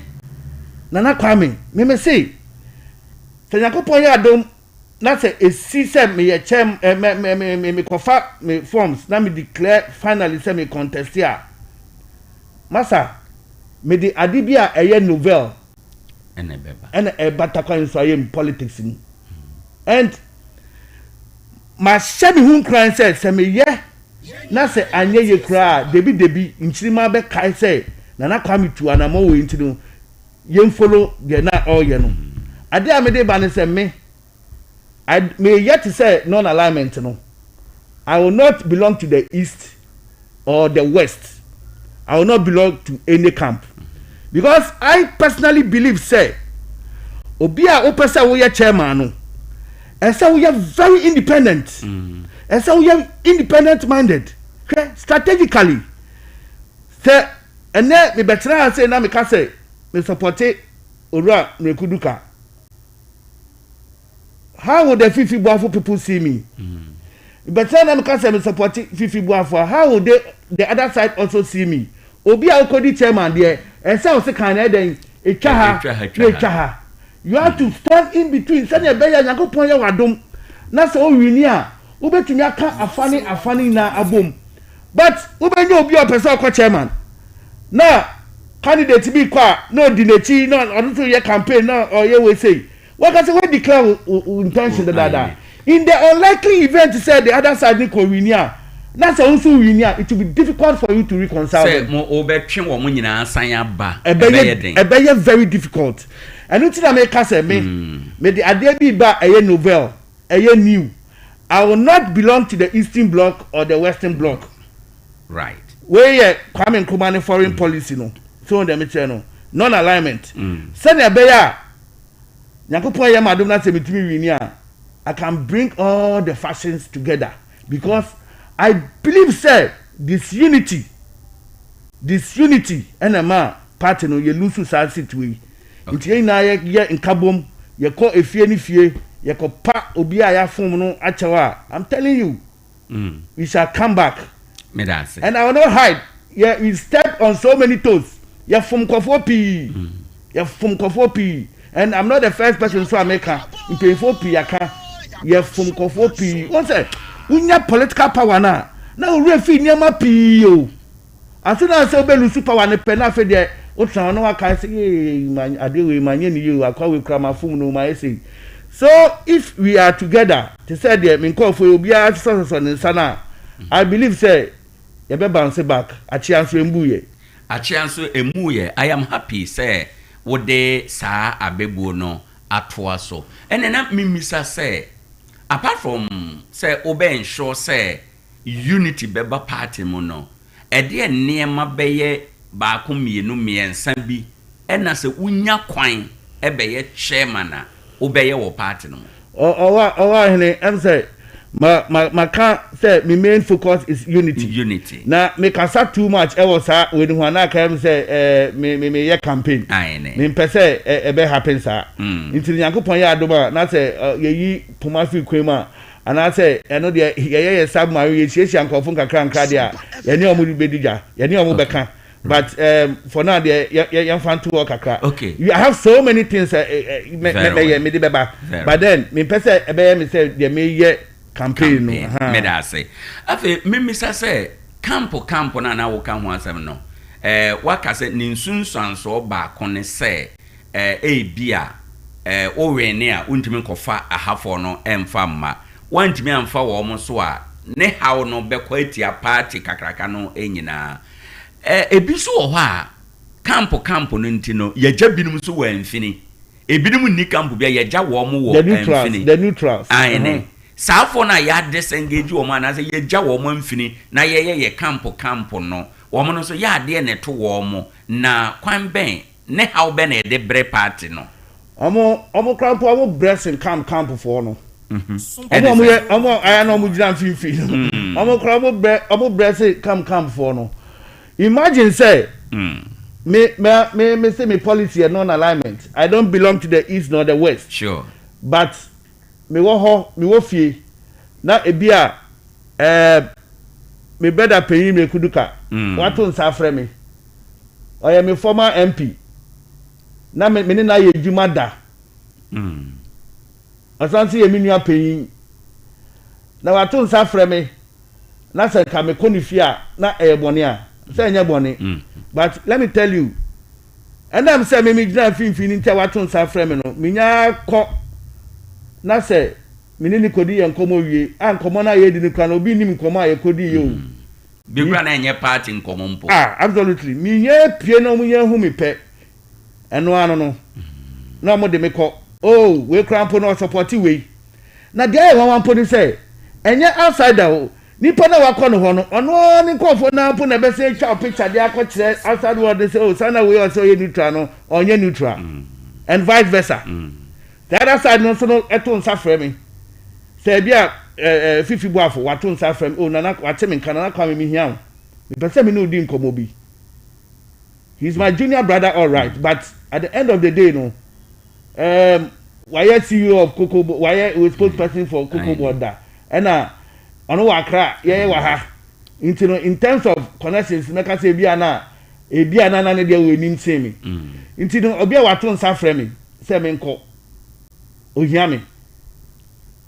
Nana Kwame, me say, Yakopon ya dom na say a system me chem me confer me forms na me declare finally say me contest here. Masa me the adibia eye novel ene beba ene Tarkwa nsayim politics ni. And my shame hun cry say me ye na say anye ye kra debi nchirima be kai say Nana Kwame tu anamo we ntino yen follow the na all you know. Ade amede ba ne say me I may yet say non-alignment no. I will not belong to the east or the west. I will not belong to any camp. Because I personally believe say obia o pesa wo ye chairman no. And so we are very independent. And so we are independent minded. Okay? Strategically. Say and then me betra say na me ka say me support Ora Mrekuduka. How would the Fifi Buafo people see me? But then I'm supporting Fifi Buafo. How would the other side also see me? Obi Alkodi chairman there, and so kind of then a chaha. You have to stand in between. Send your bear and go point your wadum. That's all we near. Ube to me a funny na a boom. But Ube no be a person chairman. Now, candidate to be quiet, no dinechi, no, or to your campaign, no, or you will say. What can we declare intention that in the unlikely event to say the other side ni winia, that's also winia, it will be difficult for you to reconcile. Say more over chin woman in a sayaba. A very difficult. And until I make us say me the idea be ba a novel, a new. I will not belong to the Eastern Bloc or the Western Bloc. Right. Where you come and command foreign policy no. So on the channel. Non-alignment. Send a bear. I can bring all the factions together because I believe, sir, this unity, and a man party no you lose society to it. It's in Kabum, you call a fear, you call pa obia form no achawa. I'm telling you, we shall come back. And I will not hide. Yeah, we step on so many toes. You're from Kofopi. You're from Kofopi. And I'm not the first person to America. You pay for Piaka. You're from Kofopi. What's that? We have political power now. Now we're feeding your PO. As soon as I lose power and the penalty there, what's on no I can say, man, I do with my you. I call with Krama Fum no my say. So if we are together to say there, me call for you be a son in Sana. I believe say you better bounce back. Acheampong Emuye. I am happy say. What they sa abebu no atoa so and then me misa say apart from say obe ensure say unity beba party mo no e de niema beye ba ko mienu miensa bi and na say unya kwan e beye chairman a obeye wo party no Owoahene am say my can say my main focus is unity. Now me can say too much. I was when Juana came say me campaign. Me pese e be happen sir. Until Yankopon ya adoma na say ye Pumafi Kwema and I say I know the ye submarine ye nkofo kakra dia ye ne omu bedija ye ne omu beka. But for now the fan to work kakra. Okay. You have so many things me de beba. But then me pese e be me say the me ye campaign no me da say afi me misa say campo na wo ka ho asem no waka say ninsunsanso ba kone say bia o wene a untimi kofa ahafo no emfa ma wantimi amfa wo mo so a ne hawo no bekwa atia party kakraka no enyina ebiso wo ho a campo no ntino yagya binum so wa mfini ebinum ni campo bia yagya wo mo wo mfini the neutrals ayene Safo na ya disengage wo man say ye gya wo man mfini na ye campo no wo no so ya de ne to wo mo na kwan ben ne how ben e de bre party no omo campo omo blessing camp for no omo aya no mo gina fifi omo blessing camp for no imagine say me say me policy and non-alignment. I don't belong to the east nor the west. Sure. But me wo fie na ebia me better pay me kuduka wato nsa frɛ me oya me former MP na me ne na ye djuma da asanti ye minua pay na wato nsa frɛ me na se ka me konifia na bone a se nya bone but let me tell you and I'm say me gina finfini ntia wato nsa frɛ me no me nya kɔ na se minini kodi ye nkomo wie a nkomo na ye di ni kwa na obi nim nkomo a ye kodi ye o bi kwa na enye party nkomo mpo absolutely mi nye pie na mu ye hu mi pe eno ano no na mo de me ko we krampo no support we na dey wan mpo ni say enye outsider o nipa na wakọ no ho no ono ni nkofo na mpo na be say twa picture dey akọ outside world say sana we also ye neutral no onye neutral and vice versa. The other side no so no eto nsa frɛ me say bia fifi boafo wato nsa frɛ me na wate me kana na kwa me hia me pese me no di nkomo bi. He's my junior brother all right, but at the end of the day no why CEO of Cocoa why we spokesperson for Cocoa Border and ono wakra ye wa ha in terms of connections make say bia na na ne dia we nim say me intino obi a wato nsa frɛ me say me nko ohia me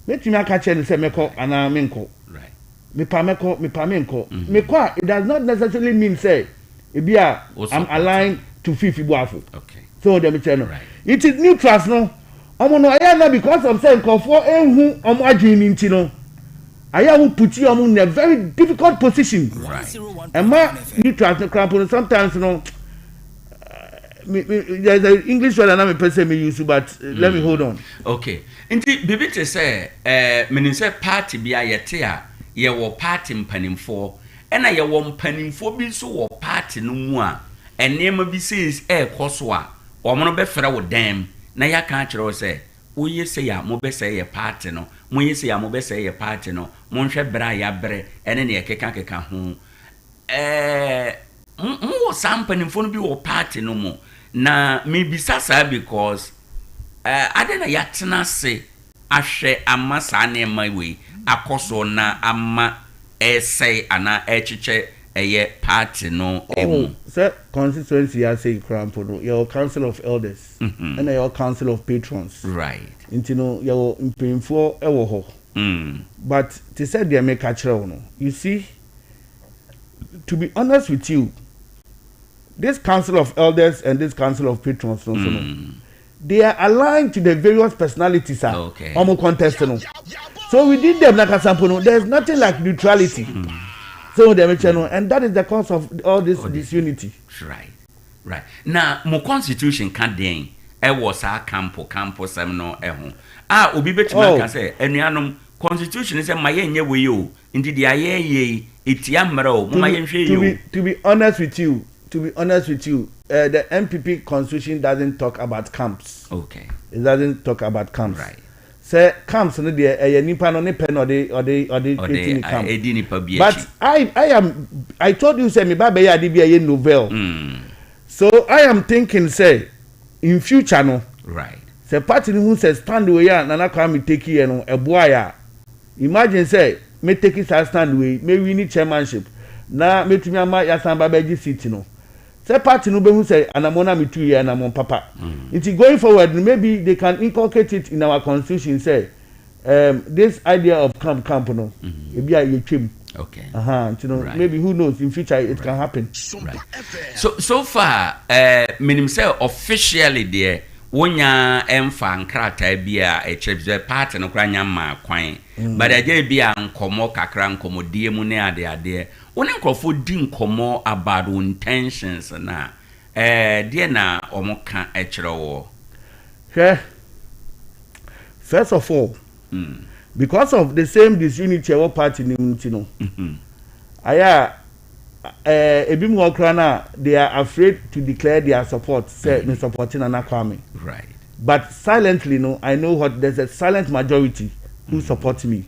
metimi aka che ne say me ko ana me nko right me pa me nko me ko it does not necessarily mean say ebia I'm aligned to Fifi Boafo okay so dem channel right. It is neutral no omo no aya na because of say nkofo enhu omo adwin ni ntino aya who put you in a very difficult position right and my neutral no sometimes no there's an English word and I'm a person me use but let me hold on okay inti bibi te say menim say party bia yete a ye wo party mpanimfo ena ye wo mpanimfo bi so wo party no mu a enema bi says koso a omo no be frɛ wo dem na ya kan kyerɛ wo say wo ye say ya mo be say ye party no mo ye say ya mo be say ye party no mo nhwɛ bra ya bre ene ne keka ho mo sampanimfo no bi wo party no mo na maybe sasa because ade na yatena se ahwe ama sa na ema we akoso na ama say ana echiche eye party no emu sir constituency I say crampo no your council of elders and your council of patrons right intino your mpemfo ewo ho but they said they make a no you see to be honest with you this council of elders and this council of patrons they are aligned to the various personalities okay omo contest no so we did them like a sample there's nothing like neutrality so they channel and that is the cause of all this disunity right now mo constitution can den e was a campo sem no ho obi betima kan say enuanom constitution say maye nye we o indi dia ye etia mra o mo maye nhwe yo to be honest with you the MPP constitution doesn't talk about camps okay it doesn't talk about camps right say camps no dey nipa no ne pen or the camp but I told you say me ba be ya dey be novel so I am thinking say in future no right say party who say stand way ya na kwa me take here no eboa ya imagine say me take it stand way me win chairmanship na metumi ama ya samba beji city no say party no be who say anamona me 2 year na mon papa it going forward maybe they can inculcate it in our constitution say this idea of camp no e bia ye twem okay you know right. Maybe who knows in future it can happen right. so far minim say officially there wonya emfa nkrata bia e chebze party no kranya ma kwan but aje bia nkomo kakra nkomodie mu ne ade woni nkrofo di nkomo about intentions na die na omoka e kirewo first of all because of the same disunity our party no aya ebimokrana they are afraid to declare their support say me supporting Anakwame right but silently no I know what there's a silent majority who support me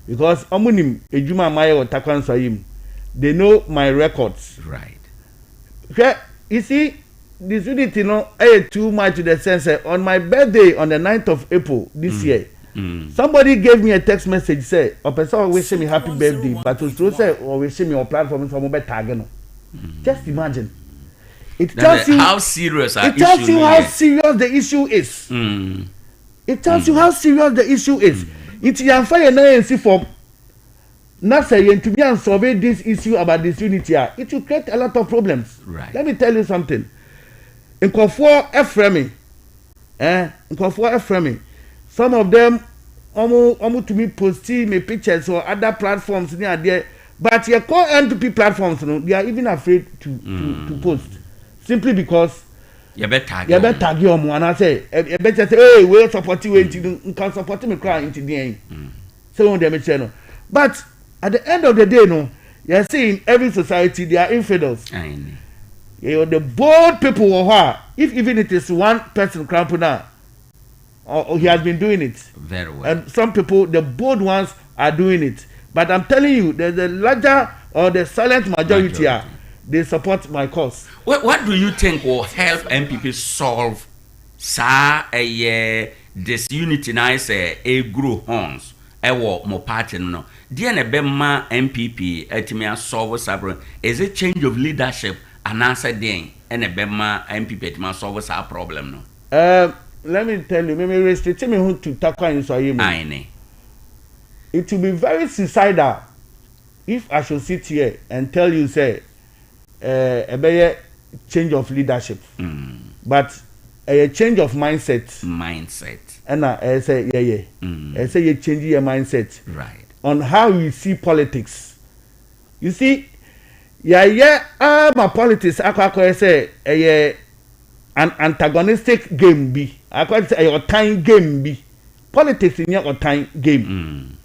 because omunim ejuma maye otakwan soyim they know my records right you see this unity no too much to the sense on my birthday on the 9th of April this year somebody gave me a text message say a person wish me happy birthday but to say or wish me on platform for mobile tag no just imagine it tells you how serious the issue is it tells you how serious the issue is it yan fire na ensi form na say yen to be and survey this issue about this unity it will create a lot of problems right let me tell you something nkofo efremi some of them omo to me posting me pictures or other platforms near there but your core MPP platforms no they are even afraid to post simply because you better tag you and I say you better say hey we support you can support me cry into the end so on them channel but at the end of the day no you see in every society there are infidels the bold people who if even it is one person cramping now or he has been doing it very well and some people the bold ones are doing it but I'm telling you there's a larger or the silent majority. They support my cause. What do you think will help MPP solve sa disunity na say grow horns ewo mo party no dear na bema MPP etimi solve problem is it change of leadership and answer den and a bema MPP etimi solve that problem no let me tell you, maybe restrict me who to Tarkwa in Swahili. It will be very suicidal if I should sit here and tell you, say, a better change of leadership, but a change of mindset. And I say, I say you change your mindset, right, on how you see politics. You see, my politics. I say, an antagonistic game be. I quite say your time game be. Politics in your time game.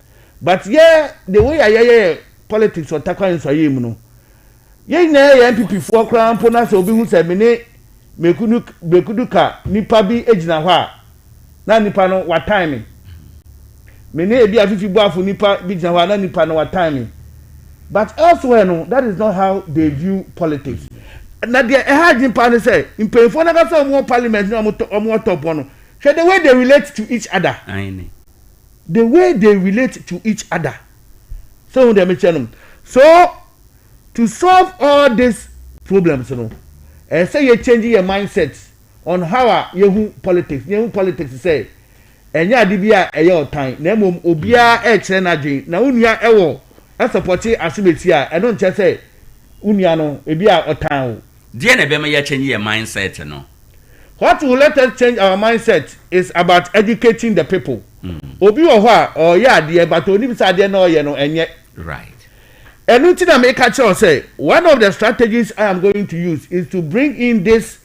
But the way I politics or Tarkwa in Swahili no. MPP for crown pona so bi hu se me mekuduka nipa bi ejina ho a na nipa no wa time me ne ebi afifi bu afu nipa bi ejina ho a na nipa no wa time. But elsewhere no, that is not how they view politics. Na the hard part is say in for na say more parliament no more top one. So the way they relate to each other. The way they relate to each other. So they mention so to solve all these problems, say you're changing your mindset on how you politics say and ya dibia a your time. Nemo obia energy. Na unia ewo I support it as I don't just say uniano ebia or town. Dear Nebema, you change your mindset, no. What will let us change our mindset is about educating the people. Obi or dear, but only beside no, and yet. Right. And nothing I make a say, one of the strategies I am going to use is to bring in this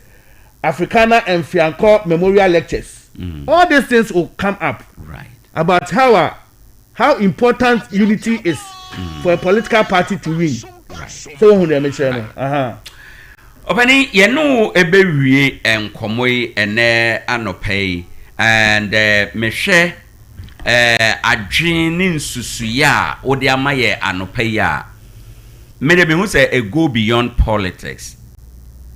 Africana and Fianco memorial lectures. All these things will come up. Right. About how important unity is for a political party to win. Right. So who they mention? Openi yenu ebewie enkomoi ene anopei and mehwe adwene nsusuya odi amaye anopei a me hu say e go beyond politics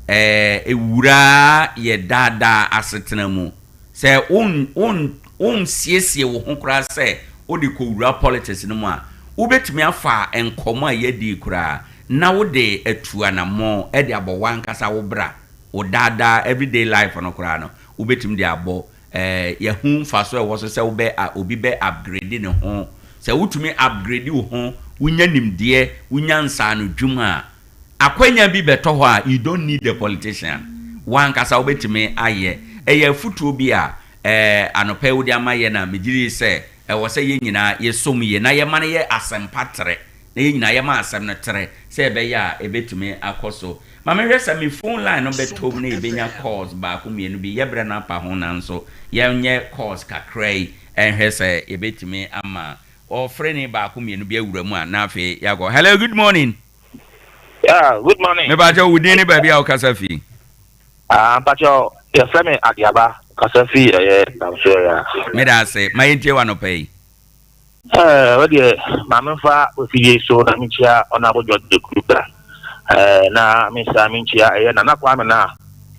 ewura ye dada asetena mu say on siesie wo ho kra say odi ko wura politics no mu a ubetimi afa enkomo a yedi kra na wo de atua na mo e de abo wankasa wo bra wo dada everyday life no kra no ubetim de abo ya hu faso e wo so se wo be obi be upgrade ne ho se wutumi upgrade wo ho wunya nimde wunya nsa no dwuma akwanya bi beto ho a you don't need a politician wankasa wo betimi aye ya futuo bi a anope wo de amaye na megiri se e wo se ye nyina ye som ye na ye mane ye asempatre na ye nyina ye ma asem no tre se be ya ebetumi akoso ma me hwesa me phone line no betom na ebenya calls ba ko mienu bi ye bre na pa ho na nso ye nye calls kakrai hwesa ebetumi ama o freni ba ko mienu bi awura mu a na afi ya go hello good morning. Yeah, good morning. Me ba jo wudi ni ba bia o kasafi Pacho ye frame Ade Akye kasafi I'm sure ya me da say ma yentie wa no pay what the mamfa ofie so na michia ona bojo de kruka na misa minchia na nakwa me na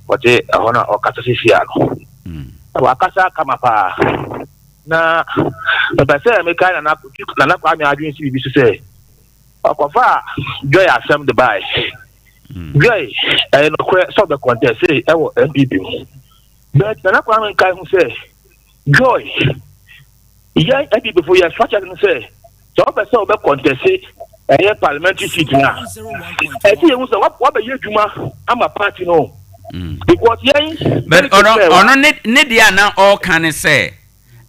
wote hona okasafi ano wakasa kama pa na pese me kai na nakwa me adwin si bibi se akofa joy asem the buy joy no kwe so the contest say e wo MPP but na nakwa me kai hu say joy yeah, before you structure and say, so person be contest a parliamentary seat now. I think you say what be Juma I'm a party no. Because but ono ne dia na all can say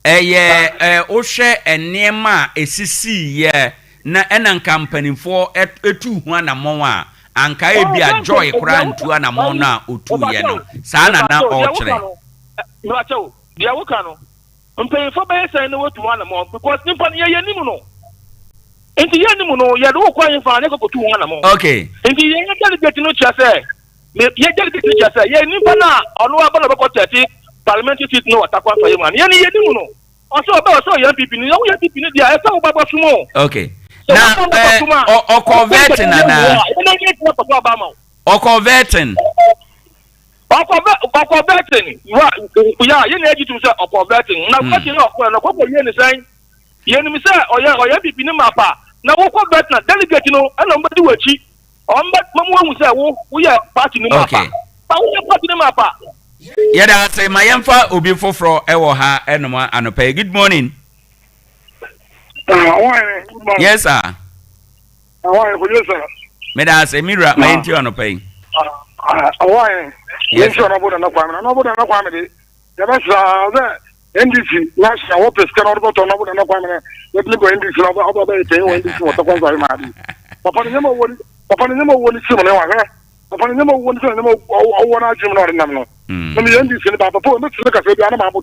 o hwe enema esisi ye na enan company for etu hu na mon a anka e bia joy kura ntu na mon na otu ye no sa na all kire no acho dia wo kan no pay for by saying what one more because nipa ye nimu no enti ye nimu no ye do kwa yin fa ne ko tu one more okay enti ye delegate no cha say me ye delegate no cha say ye nipa na ono aba no be ko tete parliamentary seat no Tarkwa fa ye man ye nimu no also ba so ye MPP ni ye MPP ni dia e fa ba ba sumo okay na o converting na o converting ọkọ betting ya ye na eji tu say ọkọ betting na question ọkọ na kwọ ye ni say ye ni say oya pipi ni mapa na wo kwọ bet na delegate no e no mbadi wachi o mba mamu hu say wo ye party ni mapa pa wo ye party ni mapa ye da say mayemfa obi foforo e wo ha enoma anopa. Good morning. Yes sir. Me da say mira mayenti anopa. Yes, sir. NDC national office can order to know what NDC Papa Nemo won similar. Papa Nemo won one argument or no. When the NDC Papa, let's look at the animal.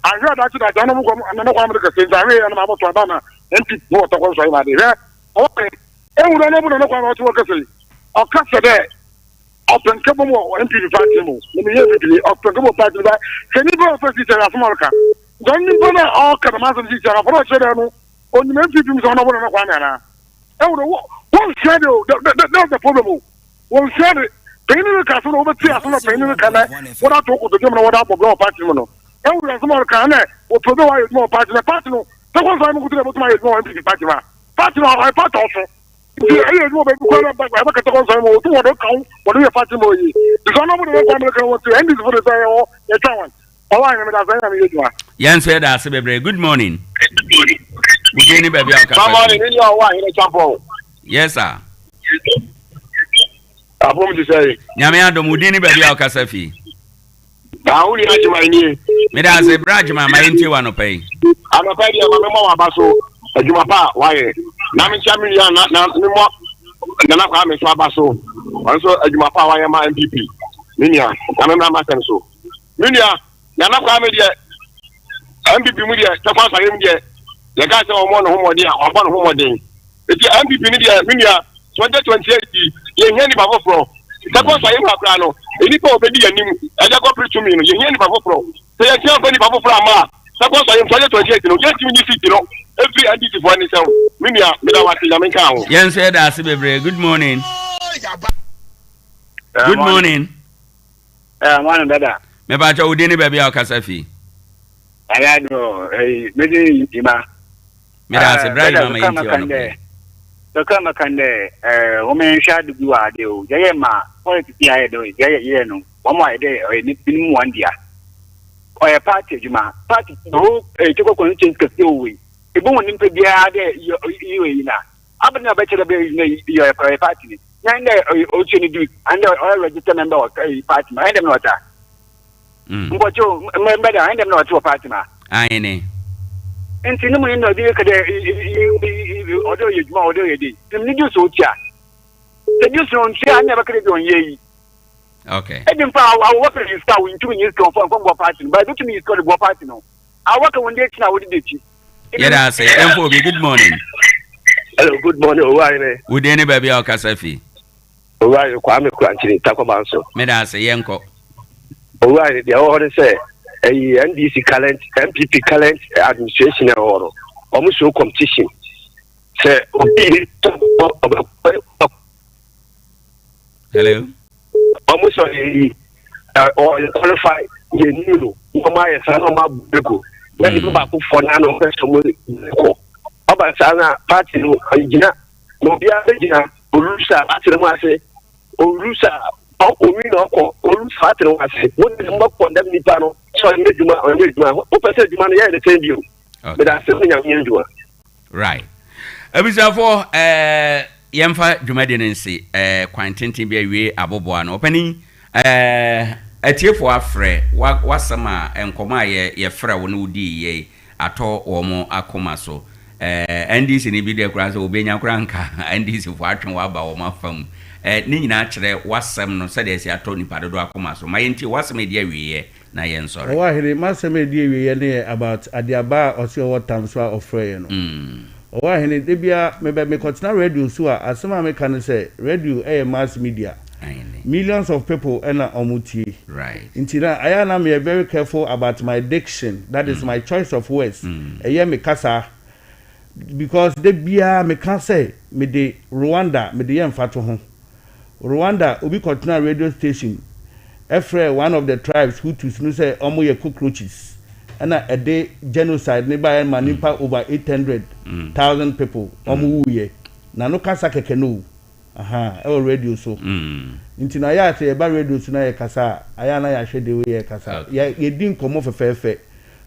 I heard actually that I don't know America since I read about Obama and people was right there. Okay, and we don't know what to work say. I'll cut there. Open couple more MP party more. Let me hear it. Open couple party that can you go first teacher of America? Don't you know all kind of master teacher of Russia? On the MP on over and one shadow, that's the problem. One shadow, painting the castle over 3 hours, painting the canal. What I talk to the German, what I will party. And we are small canal, or to the way more party, the party. The one time we could have my more MP party. Party, I part also. What do you party more? Because nobody want to end this for the Yan said that good morning. Good morning, baby. Good morning, in your Owoahene Acheampong. Yes, sir. I'm going to say, Yamiado Mudini baby Alcasafi. I only had my name. Meda say Brajma, my inti one pay. I'm a paddy of my mama basso, a Jumapa, why? Namin Chamilia, not more than a family Swabasso. Also, a Jumapa, why am I MPP? Minia, I'm a Masenso. Minia, Yana family, MPP media, Tapas, I am there. The guys are one home day, or one home day. It's the MPP media, Minia, 2028, you hear about pro. Tapas, I am a plano. Any poor baby and him, I got preach to me, you hear about pro. Say, I can't any Papa Frama. Tapas, I am 2028, just you need to know. Every entity for any sound. Minia, Midawati, Yan said that good morning. Good morning. Morning, brother. Me ba cha udini baby Alcasafi. I know, maybe Ima. Mira, say Brajma, my inti one pay. The Kamakande, woman shall do a deal. Jayama, politics, I do it, Jayano, 1 more day or anything 1 year. Or a party, Juma, party, no, a choco conscience can still win. A woman in Pebia, you know. I've been a better you're a party. And Ocean do under all registered member of a party. I am not that. But you remember, I am not to a party. I know. And cinnamon, no, dear, although you more already. The new soldier. The new soldier, I never could go ye. Okay. I didn't find our worker is now in 2 years confirmed from what party, but I think it's called a party. No, I work one day now with the ditch. Yeah, I say, good morning. Hello, good morning, Owoahene. Would any baby Alcasafi? Owoahene, Kwame Kranchini, Tarkwa. Meda say, Yanko. Owoahene, the order say, a NDC current, MPP current administration or almost no competition. Say, hello? Almost or qualified, you knew, my son of my Beko. Let me go back for nano question. About Sana party, no, Nobia Regina, Urusa, Atirmase, Urusa, Omino, Urusa, Atirmase, what is not for them, Nipano, so I made you my what percent you money the same you. But I still think I'm right. Abisafo, Yamfa, Jumadinensi, Quantintin be we Aboboan opening, tear for a fre, what summer and Koma ye fra one di ye at all or more Akomaso. NDC ni bi de kranza obenya kranka NDC fo atwen wa ba wo mafam ni nyina kire wasem no se de esi ato ni padodo akoma so mayenti wasem e dia wiye na ye nsore Owoahene masem e dia wiye ne about adiaba osi owo tamso ofre no Owoahene de bia me continue radio so asema me kan say radio mass media millions of people ena omutie right intina I am very careful about my diction, that is my choice of words me kasa because the bia me can say me de Rwanda me de yemfa to ho Rwanda obi continue radio station Efre one of the tribes Hutus no say omo ye cockroaches. And a day genocide nearby manipa over 800,000 people omo wuye. Na no kasa keke no. Aha, e radio so. Nti na ya say ba radio so na ye kasa, aya na ya hwe de we ye kasa. Ye din komo fefefe.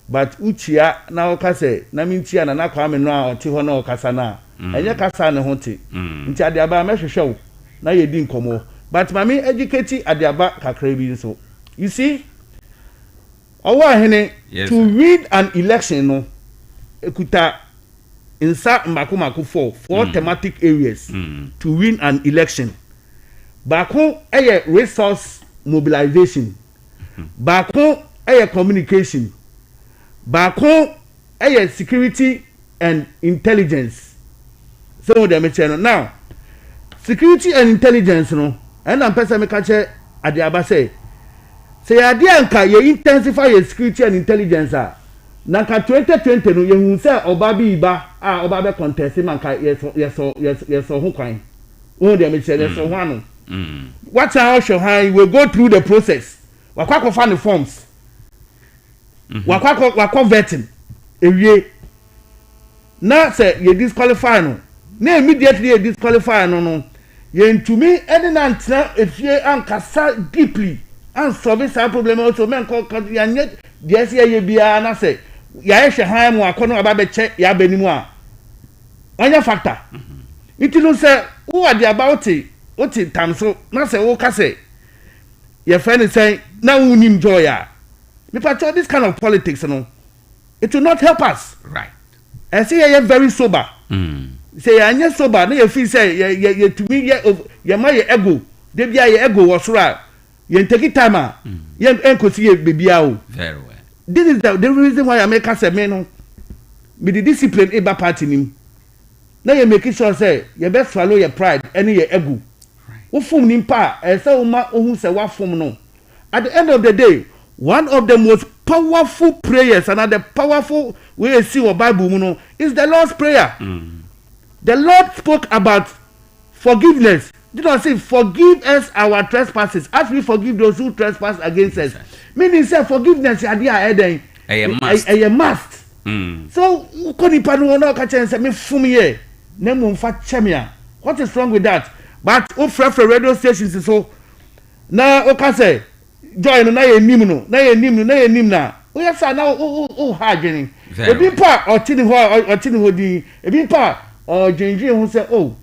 But uchia na o kasa na mintia na na kwa me no a oti ho na o kasa na. Enye kasa ne ho te. Nti ade aba me hwehwe wo na ye din komo. But mami educate ade aba kakra bi so. You see, Owoahene to win an election no ekuta insa mbako four thematic areas to win an election. Bako eye resource mobilization. Bako eye communication. Bako eye security and intelligence. So they mention now security and intelligence no and am person me catch ade aba say ade anka ye intensify your security and intelligence na ka 2020 no ye hu say oba bi ba oba be contest man ka yes ho kwan o dey me say so ho ano what how show how we go through the process wakwa find the forms wakwa vetting ewie na say you disqualify no na immediately you disqualify no ye ntumi ene na ntra efie ankasa deeply and solve some problem also men ko yanye dey say ye bia na say ya ehwe han mu akono aba be che ya banimu a onya factor itinu say who are the about it time so na say wo ka say your friend say na unim joy a me patch this kind of politics no it will not help us right I say you very sober say anya sober na you feel say you to me ye ma ye ego de bia ye ego wo sura ye take time a ye enkosi ye bebia o very well. This is the reason why I make us a man with the discipline eba party nim na you make sure say you best swallow your pride any your ego wo fom nim pa e say wo ma ohun say wa fom no at the end of the day one of the most powerful prayers and the powerful way you see what Bible mu no is the Lord's prayer. The Lord spoke about forgiveness. Did not say forgive us our trespasses as we forgive those who trespass against us. Meaning say forgiveness a must. So koni panu no ka chen say me fum ye na mu mfa chemia. What is wrong with that? But o free radio stations so na o ka say join na ye nim no na ye nim na o ya sa na o ha dwene ebi pa o tini ho di ebi pa o dwendwen ho say oh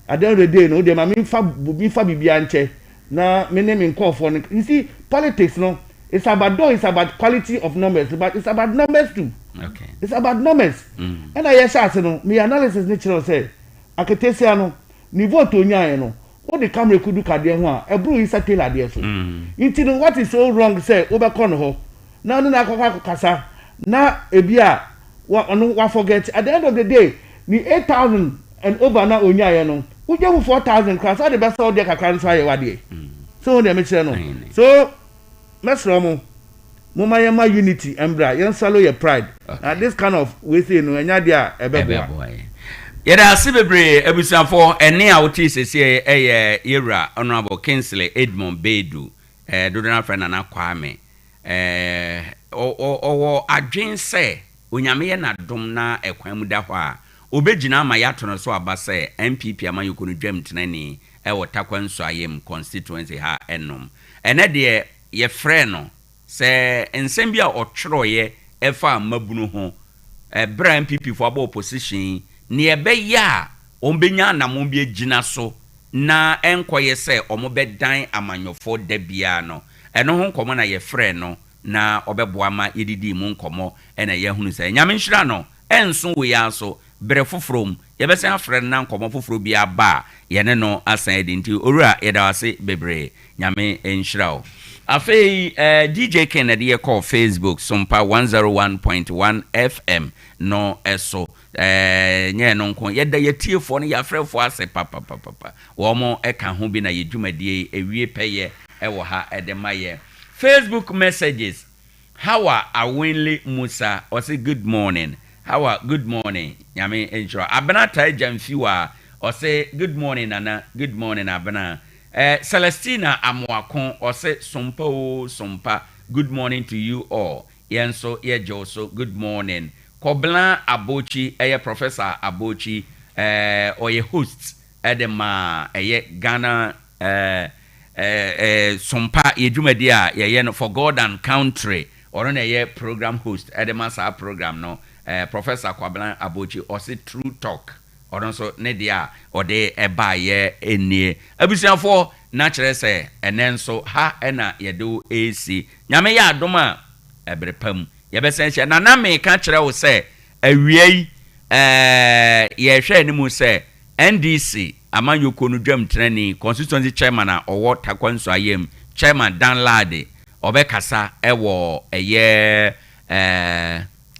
at the end of the day no dey ma me fa bibia nche na me ne me nkofo no. You see politics no it's about quality of numbers but it's about numbers too. Okay, it's about numbers and I say no me analysis natural say aketesia no ni vote onyae no what the camera could do kade ho a ebru is settle ade so intino what is so wrong say obekọ no ho na no na akọkọ kasa na ebia wa forget at the end of the day ni 8,000 and over na onyae no we give 4,000 class all the best all there kakran so aye wade so dem me no so mesro mo ma unity embra yen swallow your pride and this kind of we say no enya dia ebebo yada ase bebre abusuafo ene a woti sese yewra honorable Kingsley Edmond Bedu dodona friend na kwame owo adwen se onyame ye na dom na ekwan mu da ho a obegina ma yato no so aba se MPP amayoko no dwam tenani wo Tarkwa nso ayem constituency ha enom ene de ye frɛ no se ensem bia otworoye efa mabunu ho bra MPP fo aba opposition ni ebe ya ombenya na mo bi agina so na enkoye se omobedan amanyofo da bia no eno ho nkomo na ye frɛ no na obeboa ma yedidi mu nkomo ena ye hunu se nyame nhira no enso we ya so bere fofrom ye bese afrɛ na nkomo foforo bia ba ye ne no asan edinti owura ye da wase bebre nyame nhira o afei DJ Kennedy ye call Facebook Sompa 101.1 FM no eso nye no nko yeda yetiefo no yafrefo ase papa wo mo eka ho bi na yedwumadie ewie peye ewo ha edemaye Facebook messages how are Awinle Musa or say good morning how are good morning nyame enjura abana tai jamfiwa or say good morning nana good morning abana Celestina Amoakon or say Sompa. Good morning to you all. Yenso Joso. Good morning. Koblan Abochi, Professor Abochi, or ye host Edema, Ghana, Sompa, Yejumedia, ye for God and country, or on a program host, Edema sa program, no, Professor Koblan Abochi, or say True Talk, or also Nedia, or de eba ye enie. Abusian for natural say, and then so ha ena yedo AC. Nyame ya doma, ebrepam. Yebesensya na na me ka kire wo se awiei ye hwe ni mu se NDC amanyoko no dwam training constituency chairman a owo Takwanso ayem chairman Dan Lade obekasa ewo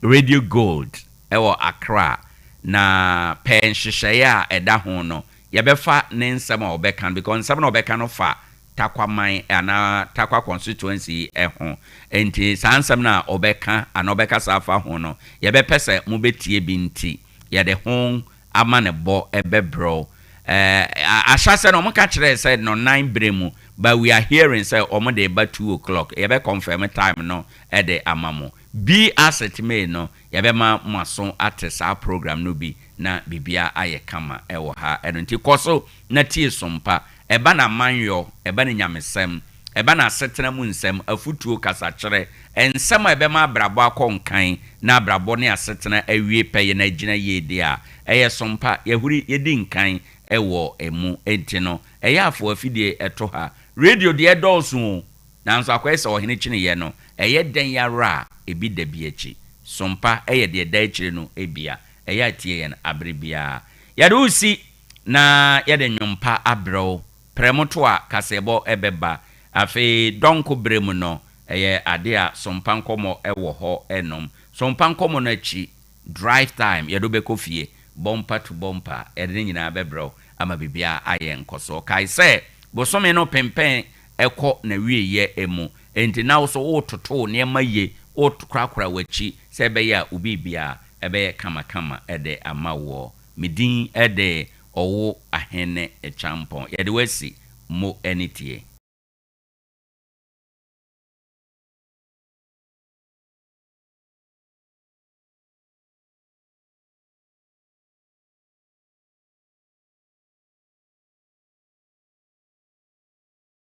Radio Gold ewo Accra na penhyehyeye a eda ho no yebefa ne nsem a obekan because nsem na obekan no fa Takwa mine ana Takwa constituency ho enti sansam na obeka ana obeka safa ho no ye be pese mu betie bi nti ye de ho ama ne bo ebebro ahase no mo ka kire say no 9 bremu but we are hearing say omo de ba 2 o'clock ye be confirm time no e de amamo bi asset me no ye be ma maso atesa program no bi na bibia aye kama e wo ha eno nti koso na tie Sompa eba na manyo eba na nyamesem eba na setena mu nsem afutuo kasa kire ensem ebe ma brabo akonkan na brabo ne asetena awie peye na gina yedi a eye Sompa yehuri yedi nkan ewo emu enti no eye afo afidie eto ha radio de edolso na nso akwese Owoahene chine ye no eye den yara ebi da bi echi Sompa eye de da echire no ebia eye atie ye na abrebia yade usi na yade nyompa abro premoto a kasebo ebeba afi donko bremu no eye ade a Sompa nkomo ewo ho enom Sompa nkomo no achi drive time yado be kofie bumper to bumper ede nyina bebro ama bibia aye nkoso kai se bosome no pempen eko na wieye emu enti na wo so wototo ne maye wotkrakra wachi se be ya ubibia ebe kama ede amawo midin ede Owoahene Acheampong yede wasi mo enitie